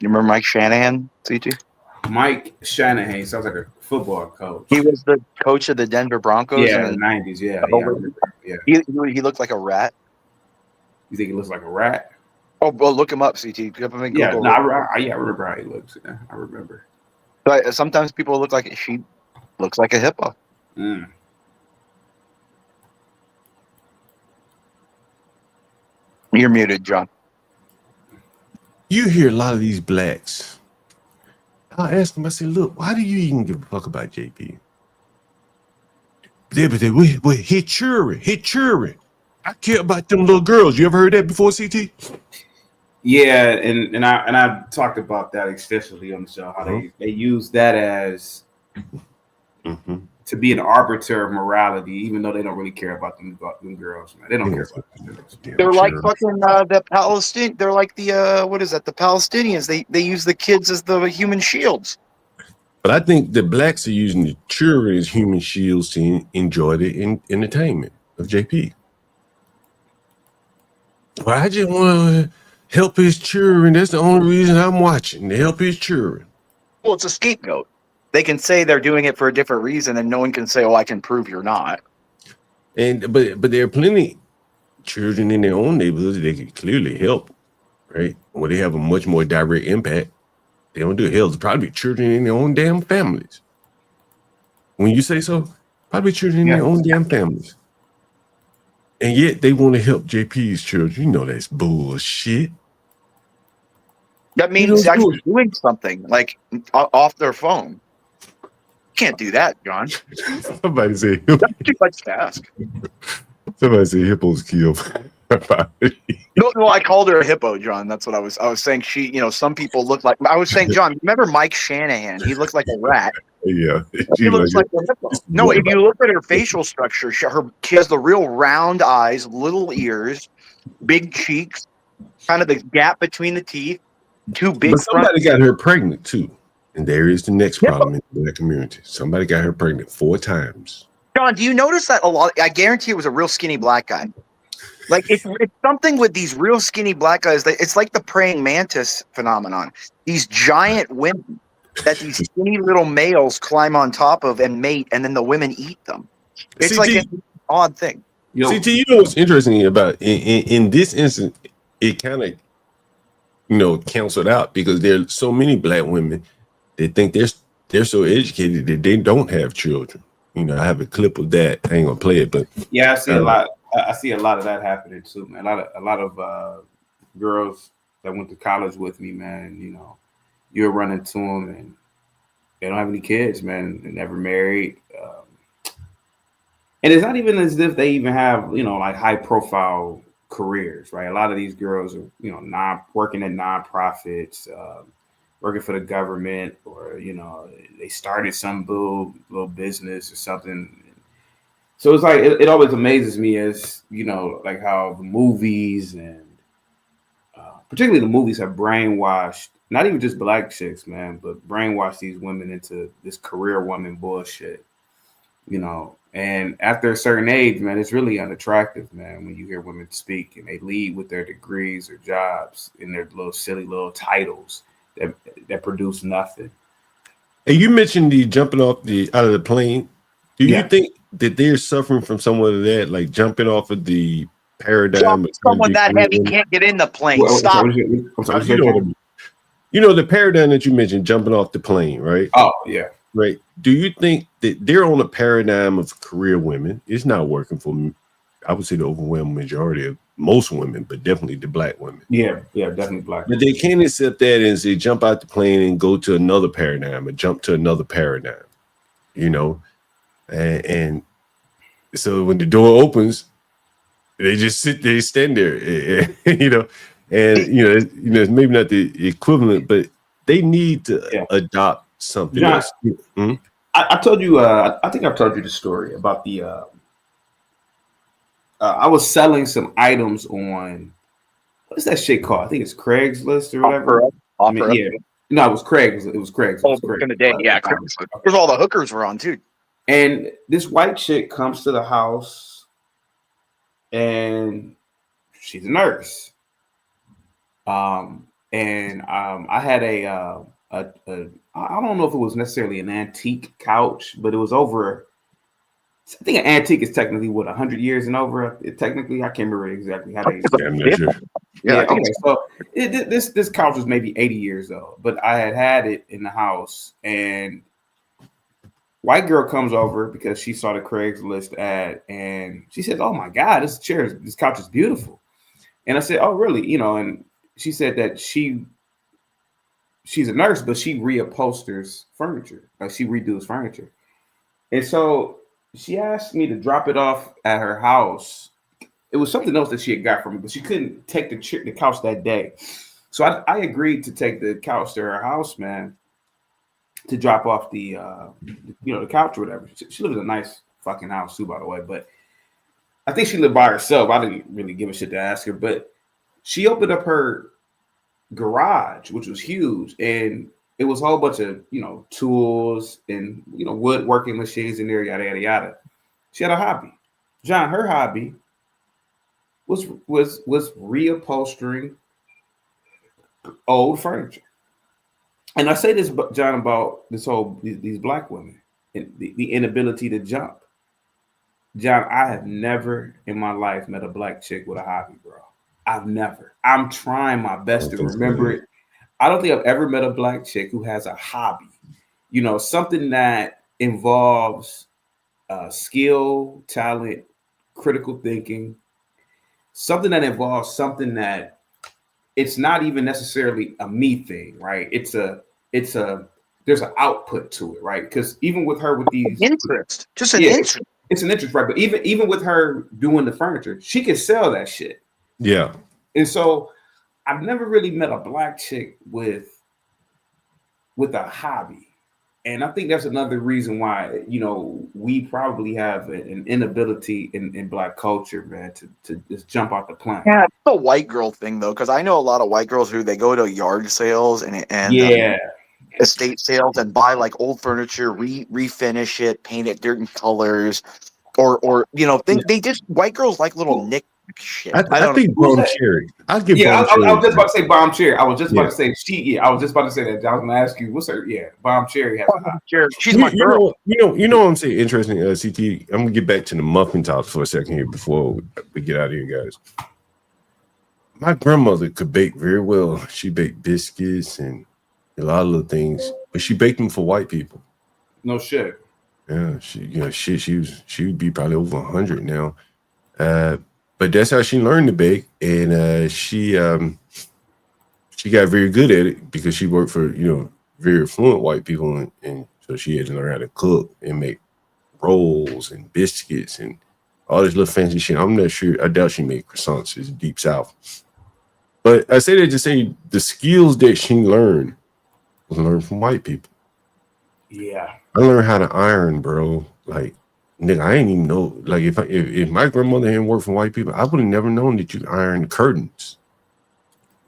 You remember Mike Shanahan, CT? Mike Shanahan sounds like a football coach. He was the coach of the Denver Broncos. Yeah, in the 90s. Yeah, I yeah, I remember. Yeah. He looked like a rat. You think he looks like a rat? Oh, well, look him up, CT. Give him a Yeah, Google. no, I remember how he looks. Yeah, I remember. But sometimes people look like she looks like a hippo. Mm. You're muted, John. You hear a lot of these blacks. I asked them, I said, look, why do you even give a fuck about JP? We hit jury. I care about them little girls. You ever heard that before, CT? Yeah, and I talked about that extensively on the show, how they use that as to be an arbiter of morality, even though they don't really care about them girls, man. They don't care about them girls. They're like fucking the Palestinian. They're like the what is that? The Palestinians. They use the kids as the human shields. But I think the blacks are using the children as human shields to enjoy the entertainment of JP. Well, I just want to help his children. That's the only reason I'm watching, to help his children. Well, it's a scapegoat. They can say they're doing it for a different reason, and no one can say, "Oh, I can prove you're not." And but there are plenty children in their own neighborhoods they can clearly help, right? Where they have a much more direct impact. They don't do help. It's probably children in their own damn families. When you say so, probably children in their own damn families. And yet they want to help JP's children. You know that's bullshit. That means actually doing something like off their phone. You can't do that, John. Somebody say that's too much to ask. Somebody say hippos kill. No, I called her a hippo, John. That's what I was saying. She, some people look like. I was saying, John. Remember Mike Shanahan? He looked like a rat. Yeah, she looks like a hippo. No, if you look at her facial structure, she has the real round eyes, little ears, big cheeks, kind of the gap between the teeth, two big. But somebody got her pregnant too, and there is the next problem in the black community. Somebody got her pregnant 4 times. John, do you notice that a lot? I guarantee it was a real skinny black guy. Like it's something with these real skinny black guys. It's like the praying mantis phenomenon. These giant women that these skinny little males climb on top of and mate, and then the women eat them. It's like an odd thing. CT, you know what's interesting about in this instance, it kind of canceled out because there are so many black women that think they're so educated that they don't have children. I have a clip of that. I ain't gonna play it, but yeah, I see a lot. I see a lot of that happening too, man. A lot of girls that went to college with me, man. You're running to them and they don't have any kids, man. They're never married, and it's not even as if they even have like high profile careers, right? A lot of these girls are working at nonprofits, working for the government, or they started some little business or something. So it's like it always amazes me as like how the movies and particularly the movies have brainwashed not even just black chicks, man, but brainwashed these women into this career woman bullshit. you know. And after a certain age, man, it's really unattractive, man, when you hear women speak and they lead with their degrees or jobs and their little silly little titles that produce nothing. And you mentioned the jumping off out of the plane. Do you think that they're suffering from somewhat of that, like jumping off of the paradigm? Someone that heavy can't get in the plane. Stop. You know what I mean. You know the paradigm that you mentioned, jumping off the plane, right? Oh, yeah. Right. Do you think that they're on a paradigm of career women? It's not working for me. I would say the overwhelming majority of most women, but definitely the black women. Yeah, definitely black. But they can't accept that and say jump out the plane and go to another paradigm or jump to another paradigm, you know? And so when the door opens, they just stand there, you know, and you know, it's maybe not the equivalent, but they need to adopt something else. I told you, I think I've told you the story about the. I was selling some items on what's that shit called? I think it's Craigslist or whatever. I mean, yeah, no, it was Craigslist. It was Craigslist. Oh, back in the day, yeah, Craigslist. Because all the hookers were on too. And this white chick comes to the house, and she's a nurse. I had I don't know if it was necessarily an antique couch, but it was over. I think an antique is technically 100 years and over. Technically, I can't remember exactly how they. Yeah. Okay. So this couch was maybe 80 years old, but I had it in the house, and white girl comes over because she saw the Craigslist ad, and she said, "Oh my God, this couch is beautiful." And I said, "Oh, really?" You know, and she said that she's a nurse, but she reupholsters furniture. Like she redoes furniture. And so she asked me to drop it off at her house. It was something else that she had got from me, but she couldn't take the couch that day. So I agreed to take the couch to her house, man, to drop off the the couch or whatever. She lived in a nice fucking house too, by the way. But I think she lived by herself. I didn't really give a shit to ask her, but she opened up her garage, which was huge, and it was a whole bunch of tools and woodworking machines in there, yada yada yada. She had a hobby, John. Her hobby was reupholstering old furniture. And I say this, John, about these black women and the inability to jump. John, I have never in my life met a black chick with a hobby, bro. I've never. I'm trying my best to remember it. I don't think I've ever met a black chick who has a hobby, something that involves skill, talent, critical thinking, something that involves something that it's not even necessarily a me thing, right? There's an output to it, right? Because even with her with these interest, just an interest. It's an interest, right? But even with her doing the furniture, she can sell that shit. Yeah. And so I've never really met a black chick with a hobby. And I think that's another reason why, we probably have an inability in black culture, man, to just jump off the plane. Yeah, it's a white girl thing though, because I know a lot of white girls who they go to yard sales and estate sales and buy like old furniture, refinish it, paint it different colors, or they just white girls like little nick shit. I think Bomb Cherry. I was just about to say Bomb Cherry. I was just about to say I was just about to say that. I was going to ask you, what's her? Yeah, Bomb Cherry has a hobby. She's my girl. You know what I'm saying? Interesting, CT. I'm gonna get back to the muffin tops for a second here before we get out of here, guys. My grandmother could bake very well. She baked biscuits and a lot of little things, but she baked them for white people. No shit. Yeah, she would be probably over 100 now. But that's how she learned to bake, and she got very good at it because she worked for very affluent white people, and so she had to learn how to cook and make rolls and biscuits and all this little fancy shit. I'm not sure. I doubt she made croissants. It's deep south. But I say that to say the skills that she learned was learned from white people. Yeah, I learned how to iron, bro. Like. Nigga, I ain't even know. Like, if my grandmother hadn't worked for white people, I would have never known that you iron curtains.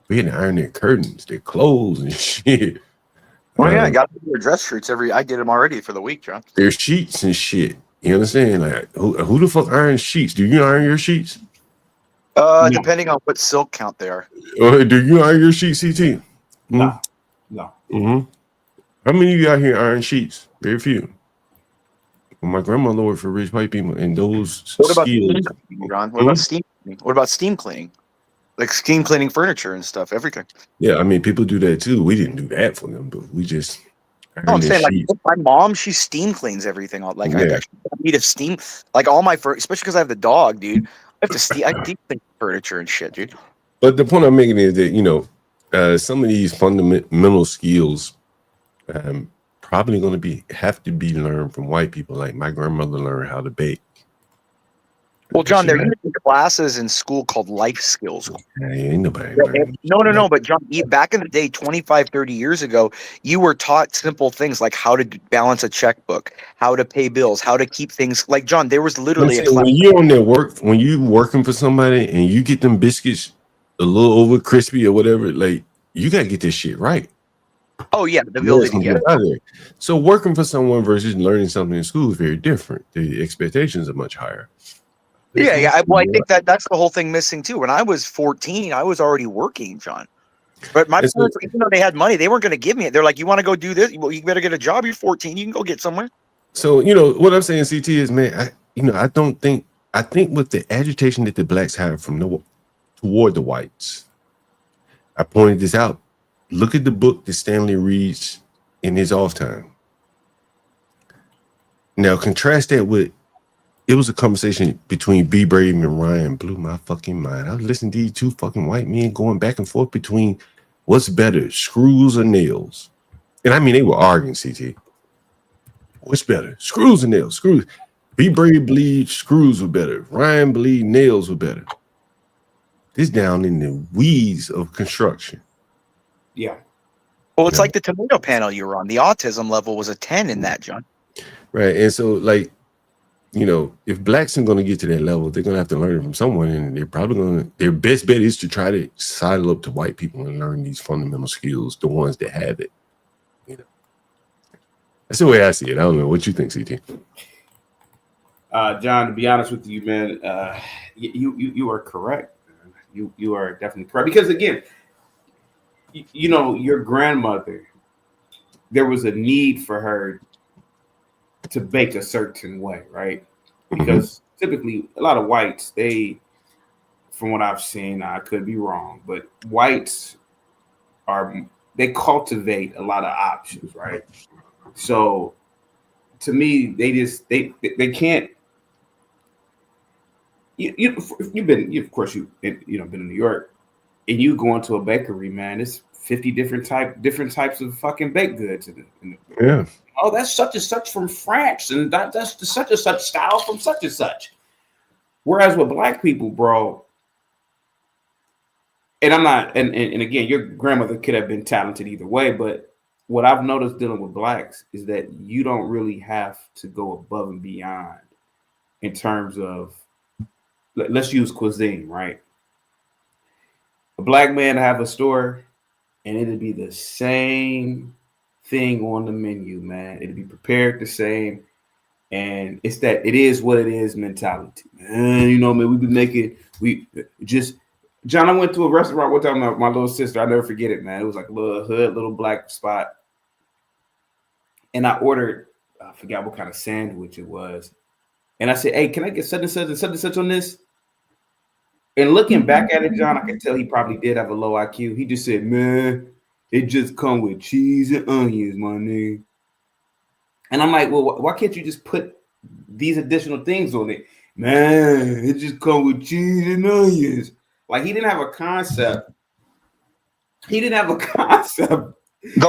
We had to iron their curtains, their clothes and shit. Oh yeah, I got their dress shirts I did them already for the week, John. Their sheets and shit. You understand? Like, who the fuck irons sheets? Do you iron your sheets? Depending on what silk count they are. Do you iron your sheets, CT? No. Mm-hmm. How many of you out here iron sheets? Very few. Well, my grandmother worked for rich white people, and those What about steam skills. cleaning, John? What about steam cleaning? What about steam cleaning? Like steam cleaning furniture and stuff, everything. Yeah, I mean, people do that too. We didn't do that for them, but we just No, I'm ironed their saying like sheets. my mom, she steam cleans everything. Like Yeah. I need a steam, like all my especially because I have the dog, dude. I have to I deep clean furniture and shit, dude. But the point I'm making is that some of these fundamental skills probably going to have to be learned from white people. Like my grandmother learned how to bake. Well, John, there used to be classes in school called life skills. Ain't nobody No. But John, back in the day, 25, 30 years ago, you were taught simple things like how to balance a checkbook, how to pay bills, how to keep things. Like, John, there was literally a class. When you're on when you working for somebody and you get them biscuits a little over crispy or whatever, like you got to get this shit right. Oh, yeah, the ability to get it. So working for someone versus learning something in school is very different. The expectations are much higher. Yeah. Well, I think that's the whole thing missing too. When I was 14, I was already working, John. But my parents, even though they had money, they weren't going to give me it. They're like, "You want to go do this? Well, you better get a job. You're 14. You can go get somewhere." So what I'm saying, CT, is, man, I think with the agitation that the blacks have toward the whites, I pointed this out. Look at the book that Stanley reads in his off time. Now contrast that with. It was a conversation between B. Brady and Ryan. Blew my fucking mind. I was listening to these two fucking white men going back and forth between what's better, screws or nails. And I mean, they were arguing, CT. What's better, screws or nails? Screws. B. Brady believed screws were better. Ryan believed nails were better. This down in the weeds of construction. Yeah. Well, it's like the tomato panel you were on. The autism level was a 10 in that, John. Right. And so, like, if blacks are going to get to that level, they're going to have to learn it from someone, and they're probably going to. Their best bet is to try to sidle up to white people and learn these fundamental skills, the ones that have it. That's the way I see it. I don't know what you think, CT. John, to be honest with you, man, you are correct. You are definitely correct, because again, your grandmother, there was a need for her to bake a certain way, right? Because typically a lot of whites, from what I've seen, I could be wrong, but whites they cultivate a lot of options, right? So to me, they can't. You've been in New York, and you go into a bakery, man, it's 50 different types of fucking baked goods Yeah. Oh, that's such and such from France, and that's the such and such style from such and such. Whereas with black people, bro, and I'm not, and again, your grandmother could have been talented either way, but what I've noticed dealing with blacks is that you don't really have to go above and beyond in terms of, let's use cuisine, right? A black man have a store, and it'd be the same thing on the menu, man. It'd be prepared the same, and it's that it is what it is mentality, man. Man, John, I went to a restaurant one time with my little sister. I never forget it, man. It was like a little hood, little black spot, and I ordered, I forgot what kind of sandwich it was, and I said, "Hey, can I get such and such and such and such on this?" And looking back at it, John, I can tell he probably did have a low IQ. He just said, "Man, it just come with cheese and onions, my nigga." And I'm like, well, why can't you just put these additional things on it? Man, it just come with cheese and onions. Like, he didn't have a concept. The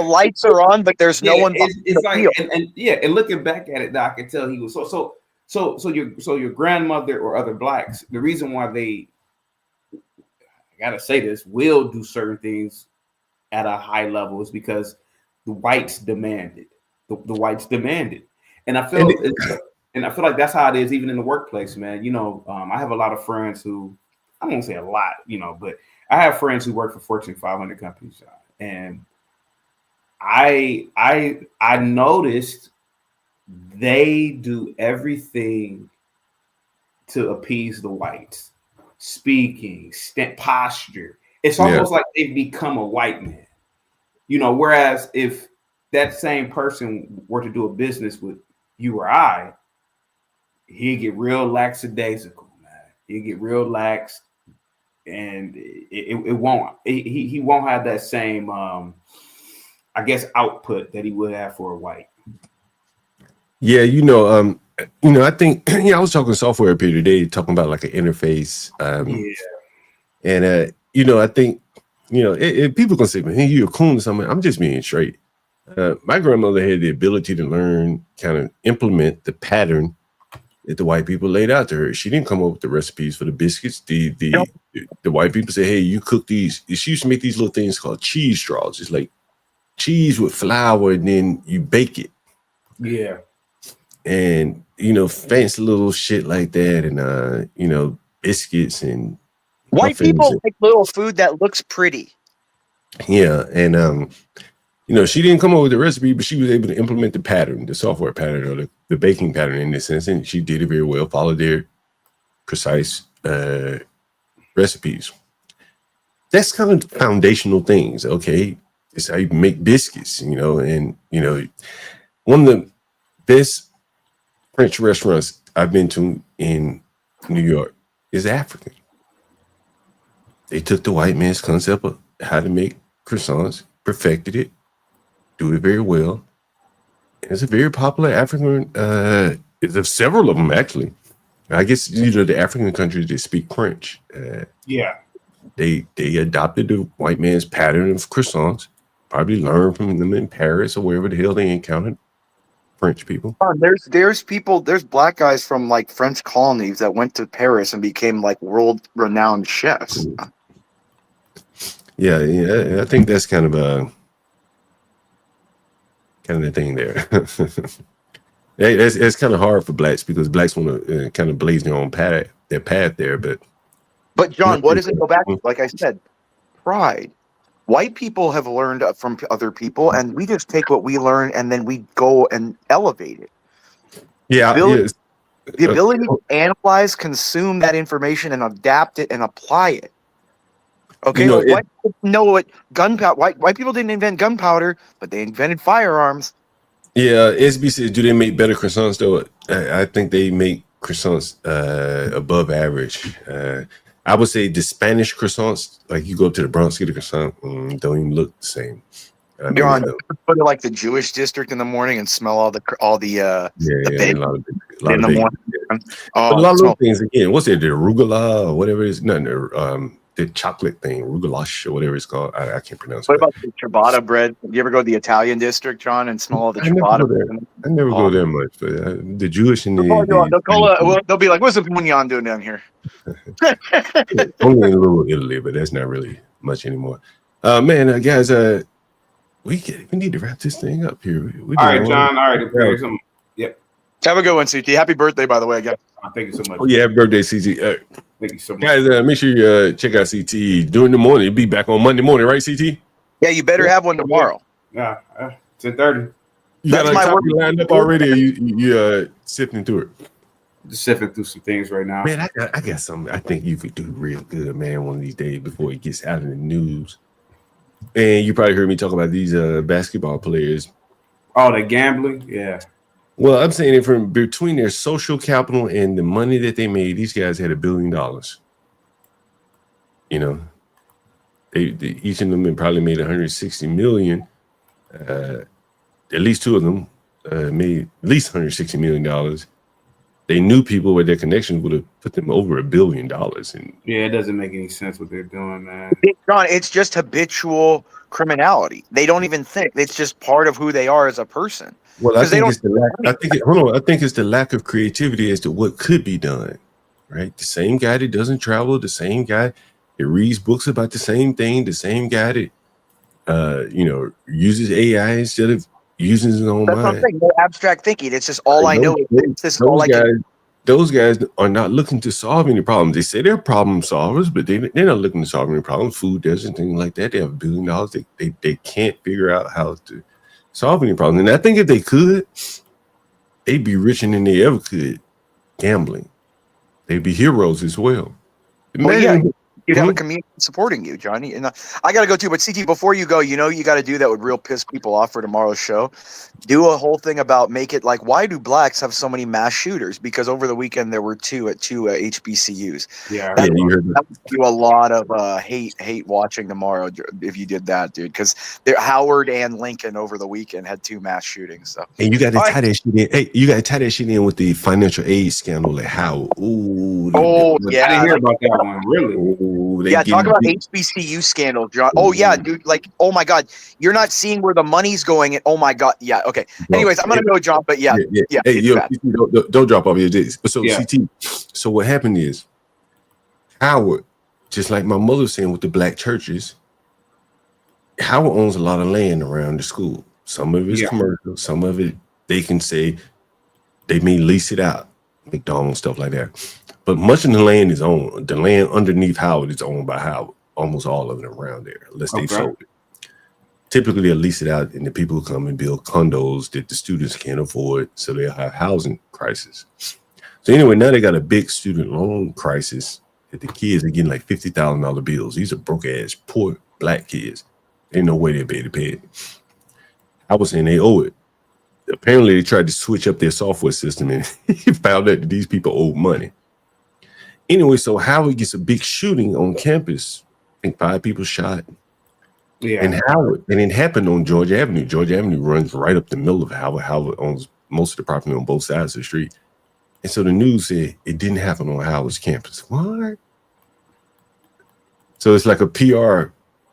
lights are on, but there's no one. It's like, and looking back at it, now, I can tell he was so your grandmother or other blacks, the reason why I gotta say this, will do certain things at a high level is because the whites demanded. The whites demanded, and I feel like that's how it is even in the workplace, man. I have a lot of friends who, I won't say a lot, but I have friends who work for Fortune 500 companies, and I noticed they do everything to appease the whites. Speaking, posture. It's almost like they've become a white man. You know, whereas if that same person were to do a business with you or I, he'd get real lackadaisical, man. He'd get real lax, and it won't. He won't have that same, I guess, output that he would have for a white. Yeah, I think I was talking software up here today, talking about like an interface. And I think people gonna say, "Man, hey, you're a coon or something." I'm just being straight. My grandmother had the ability to learn, kind of implement the pattern that the white people laid out to her. She didn't come up with the recipes for the biscuits. The white people say, "Hey, you cook these." She used to make these little things called cheese straws. It's like cheese with flour, and then you bake it. Yeah. And fancy little shit like that, and biscuits and white people like little food that looks pretty. Yeah, and she didn't come up with the recipe, but she was able to implement the pattern, the software pattern, or the baking pattern in this sense, and she did it very well. Followed their precise recipes. That's kind of foundational things. Okay, it's how you make biscuits, and one of the best French restaurants I've been to in New York is African. They took the white man's concept of how to make croissants, perfected it, do it very well. And it's a very popular African, there's several of them actually. I guess, the African countries that speak French. They adopted the white man's pattern of croissants, probably learned from them in Paris or wherever the hell they encountered French people. There's black guys from like French colonies that went to Paris and became like world-renowned chefs. Yeah, I think that's kind of the thing there. It's kind of hard for blacks because blacks want to kind of blaze their own path there. But John, what does it go back to? Like I said, pride. White people have learned from other people, and we just take what we learn and then we go and elevate it. Yeah, the ability to analyze, consume that information, and adapt it and apply it. Okay, white people know what gunpowder. White people didn't invent gunpowder, but they invented firearms. Yeah, SB says, do they make better croissants though? I think they make croissants above average. I would say the Spanish croissants, like you go up to the Bronx, get a croissant, don't even look the same. John, put like the Jewish district in the morning and smell all the a lot of in the morning. A lot of those things again. What's it? The arugula or whatever it is? No, the chocolate thing, rugulash or whatever it's called. I can't pronounce it. What about the ciabatta bread? You ever go to the Italian district, John, and smell all the ciabatta bread? I never go there much, but the Jewish and they'll be like, "What's the mignon doing down here?" Only in a little Italy, but that's not really much anymore. Man, guys, we need to wrap this thing up here. All right, John. All right, yep. Have a good one, CT. Happy birthday, by the way, again. Thank you so much. Oh yeah, happy birthday, CT. Thank you so much, guys. Make sure you check out CT during the morning. You'll be back on Monday morning, right, CT? Yeah, you better have one tomorrow. Yeah, 10:30. You got my work lined up already. Or you sifting through it. Just sifting through some things right now. Man, I got something I think you could do real good, man, one of these days before it gets out in the news. And you probably heard me talk about these basketball players. Oh, the gambling? Yeah. Well, I'm saying it from between their social capital and the money that they made, these guys had $1 billion. They each of them probably made 160 million. At least two of them made at least $160 million. They knew people where their connections would have put them over $1 billion. And yeah, it doesn't make any sense what they're doing, man. John, it's just habitual criminality. They don't even think. It's just part of who they are as a person. Well, I think it's the lack of creativity as to what could be done. Right, the same guy that doesn't travel, the same guy that reads books about the same thing, the same guy that uses AI instead of using his own mind. That's what I'm saying. No abstract thinking. It's just all I know. This is all I can. Those guys are not looking to solve any problems. They say they're problem solvers, but they're not looking to solve any problems. Food doesn't, things like that. They have $1 billion. They can't figure out how to solve any problems. And I think if they could, they'd be richer than they ever could gambling. They'd be heroes as well. Well, yeah, Imagine, you'd have a community supporting you, Johnny. And I got to go too. But CT, before you go, you got to do that would real piss people off for tomorrow's show. Do a whole thing about make it like, why do blacks have so many mass shooters? Because over the weekend there were two HBCUs. Yeah, that you would do a lot of hate watching tomorrow if you did that, dude. Because Howard and Lincoln over the weekend had two mass shootings. So and you got to tie that shit in. Hey, you got to tie that shit in with the financial aid scandal, like how? Yeah, I didn't hear about that one. Really? Yeah, talk about HBCU scandal, John. Oh yeah, dude. Like, oh my God, you're not seeing where the money's going. And oh my God, yeah. Okay. Anyways, I'm gonna go, John. But yeah. Hey, yo, CT, don't drop off your days. So Yeah. CT. So what happened is Howard, just like my mother was saying with the black churches, Howard owns a lot of land around the school. Some of it's commercial, some of it they can say they may lease it out, McDonald's, stuff like that. But much of the land is owned. The land underneath Howard is owned by Howard. Almost all of it around there, unless they sold it. Typically, they'll lease it out, and the people come and build condos that the students can't afford, so they'll have housing crisis. So anyway, now they got a big student loan crisis that the kids are getting like $50,000 bills. These are broke-ass, poor black kids. Ain't no way they'll be able to pay it. I was saying they owe it. Apparently, they tried to switch up their software system, and found out that these people owed money. Anyway, so Howard gets a big shooting on campus. I think 5 people shot. Yeah. And it happened on Georgia Avenue. Georgia Avenue runs right up the middle of Howard. Howard owns most of the property on both sides of the street. And so the news said it didn't happen on Howard's campus. What? So it's like a PR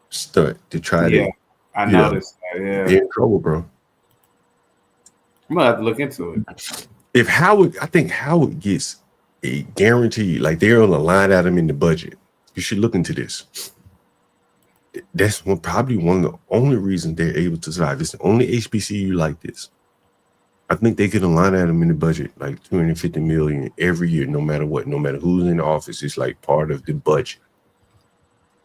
stunt to try to. I noticed that. Yeah. They're in trouble, bro. I'm gonna have to look into it. If Howard, I think Howard gets a guarantee, like they're on a line item in the budget. You should look into this. That's probably one of the only reasons they're able to survive. It's the only HBCU like this. I think they get a line item in the budget, like $250 million every year, no matter what, no matter who's in the office. It's like part of the budget,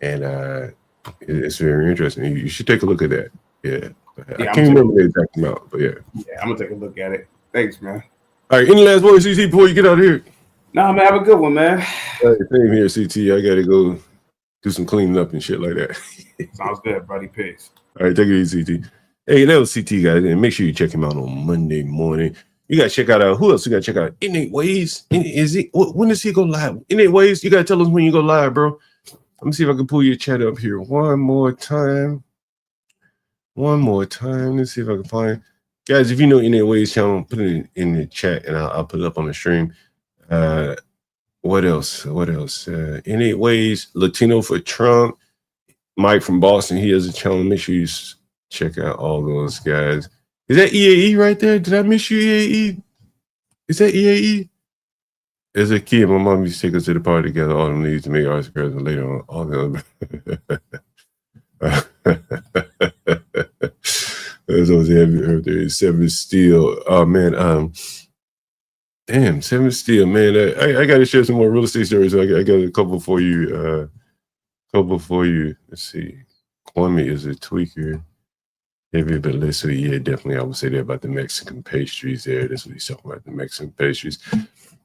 and it's very interesting. You should take a look at that. Yeah, I can't remember the exact amount, but yeah, I'm gonna take a look at it. Thanks, man. All right, any last words, CT, before you get out of here? Nah, man, have a good one, man. Hey, same here, CT. I gotta go do some cleaning up and shit like that. Sounds good, buddy. Peace. All right, take it easy, CT. Hey, that was CT, guys, and make sure you check him out on Monday morning. You gotta check out who else? You gotta check out H0ES. When does he go live? H0ES, you gotta tell us when you go live, bro. Let me see if I can pull your chat up here one more time. Let's see if I can find. Guys, if you know H0ES channel, put it in the chat and I'll put it up on the stream. What else? H0ES, Latino for Trump. Mike from Boston, he has a channel. Make sure you check out all those guys. Is that EAE right there? Did I miss you, EAE? Is that EAE? As a kid, my mom used to take us to the party together. All them leads to make arts girls, and later on, all the There's always heavy earth. There is 7 Steel. Oh man, damn, 7 Steel, man. I got to share some more real estate stories. So I got a couple for you. Let's see. Kwame is a tweaker. Heavy, but let's see. Yeah, definitely. I would say that about the Mexican pastries there. That's what he's talking about, the Mexican pastries.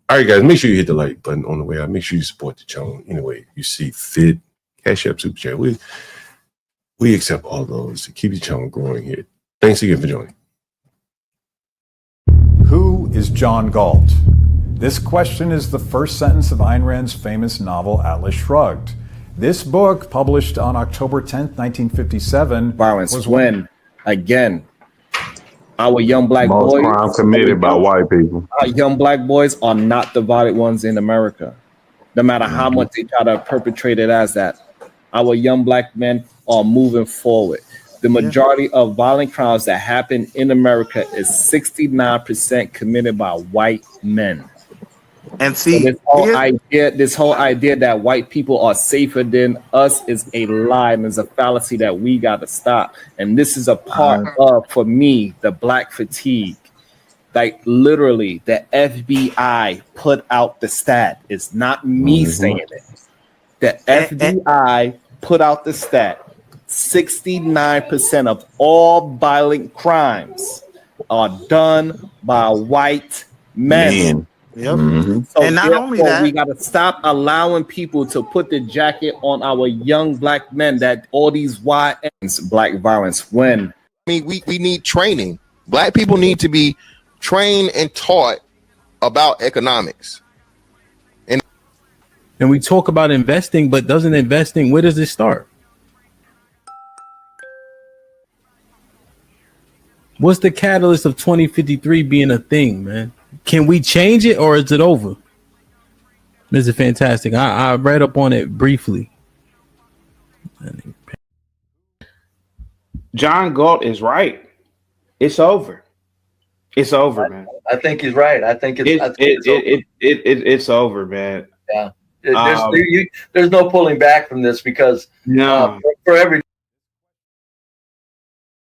All right, guys, make sure you hit the like button on the way out. Make sure you support the channel anyway you see fit. Cash App, Super Chat. We accept all those to keep the channel growing here. Thanks again for joining. Who is John Galt? This question is the first sentence of Ayn Rand's famous novel Atlas Shrugged. This book, published on October 10th, 1957, violence was when, again, our young black most boys crime committed by white people. Our young black boys are not the violent ones in America, no matter how much they try to perpetrate it as that. Our young black men are moving forward. The majority of violent crimes that happen in America is 69% committed by white men. And see, so this whole idea that white people are safer than us is a lie and is a fallacy that we got to stop. And this is a part of, for me, the black fatigue. Like literally, the FBI put out the stat. It's not me saying it. The FBI put out the stat. 69% of all violent crimes are done by white men. Yep. So And not only that, we got to stop allowing people to put the jacket on our young black men that all these YNs, black violence, when. I mean, we need training. Black people need to be trained and taught about economics. And we talk about investing, but doesn't investing, where does it start? What's the catalyst of 2053 being a thing, man? Can we change it or is it over? This is fantastic. I read up on it briefly. John Galt is right. It's over. It's over, man. I think he's right. I think it's over, man. Yeah. There's no pulling back from this because for every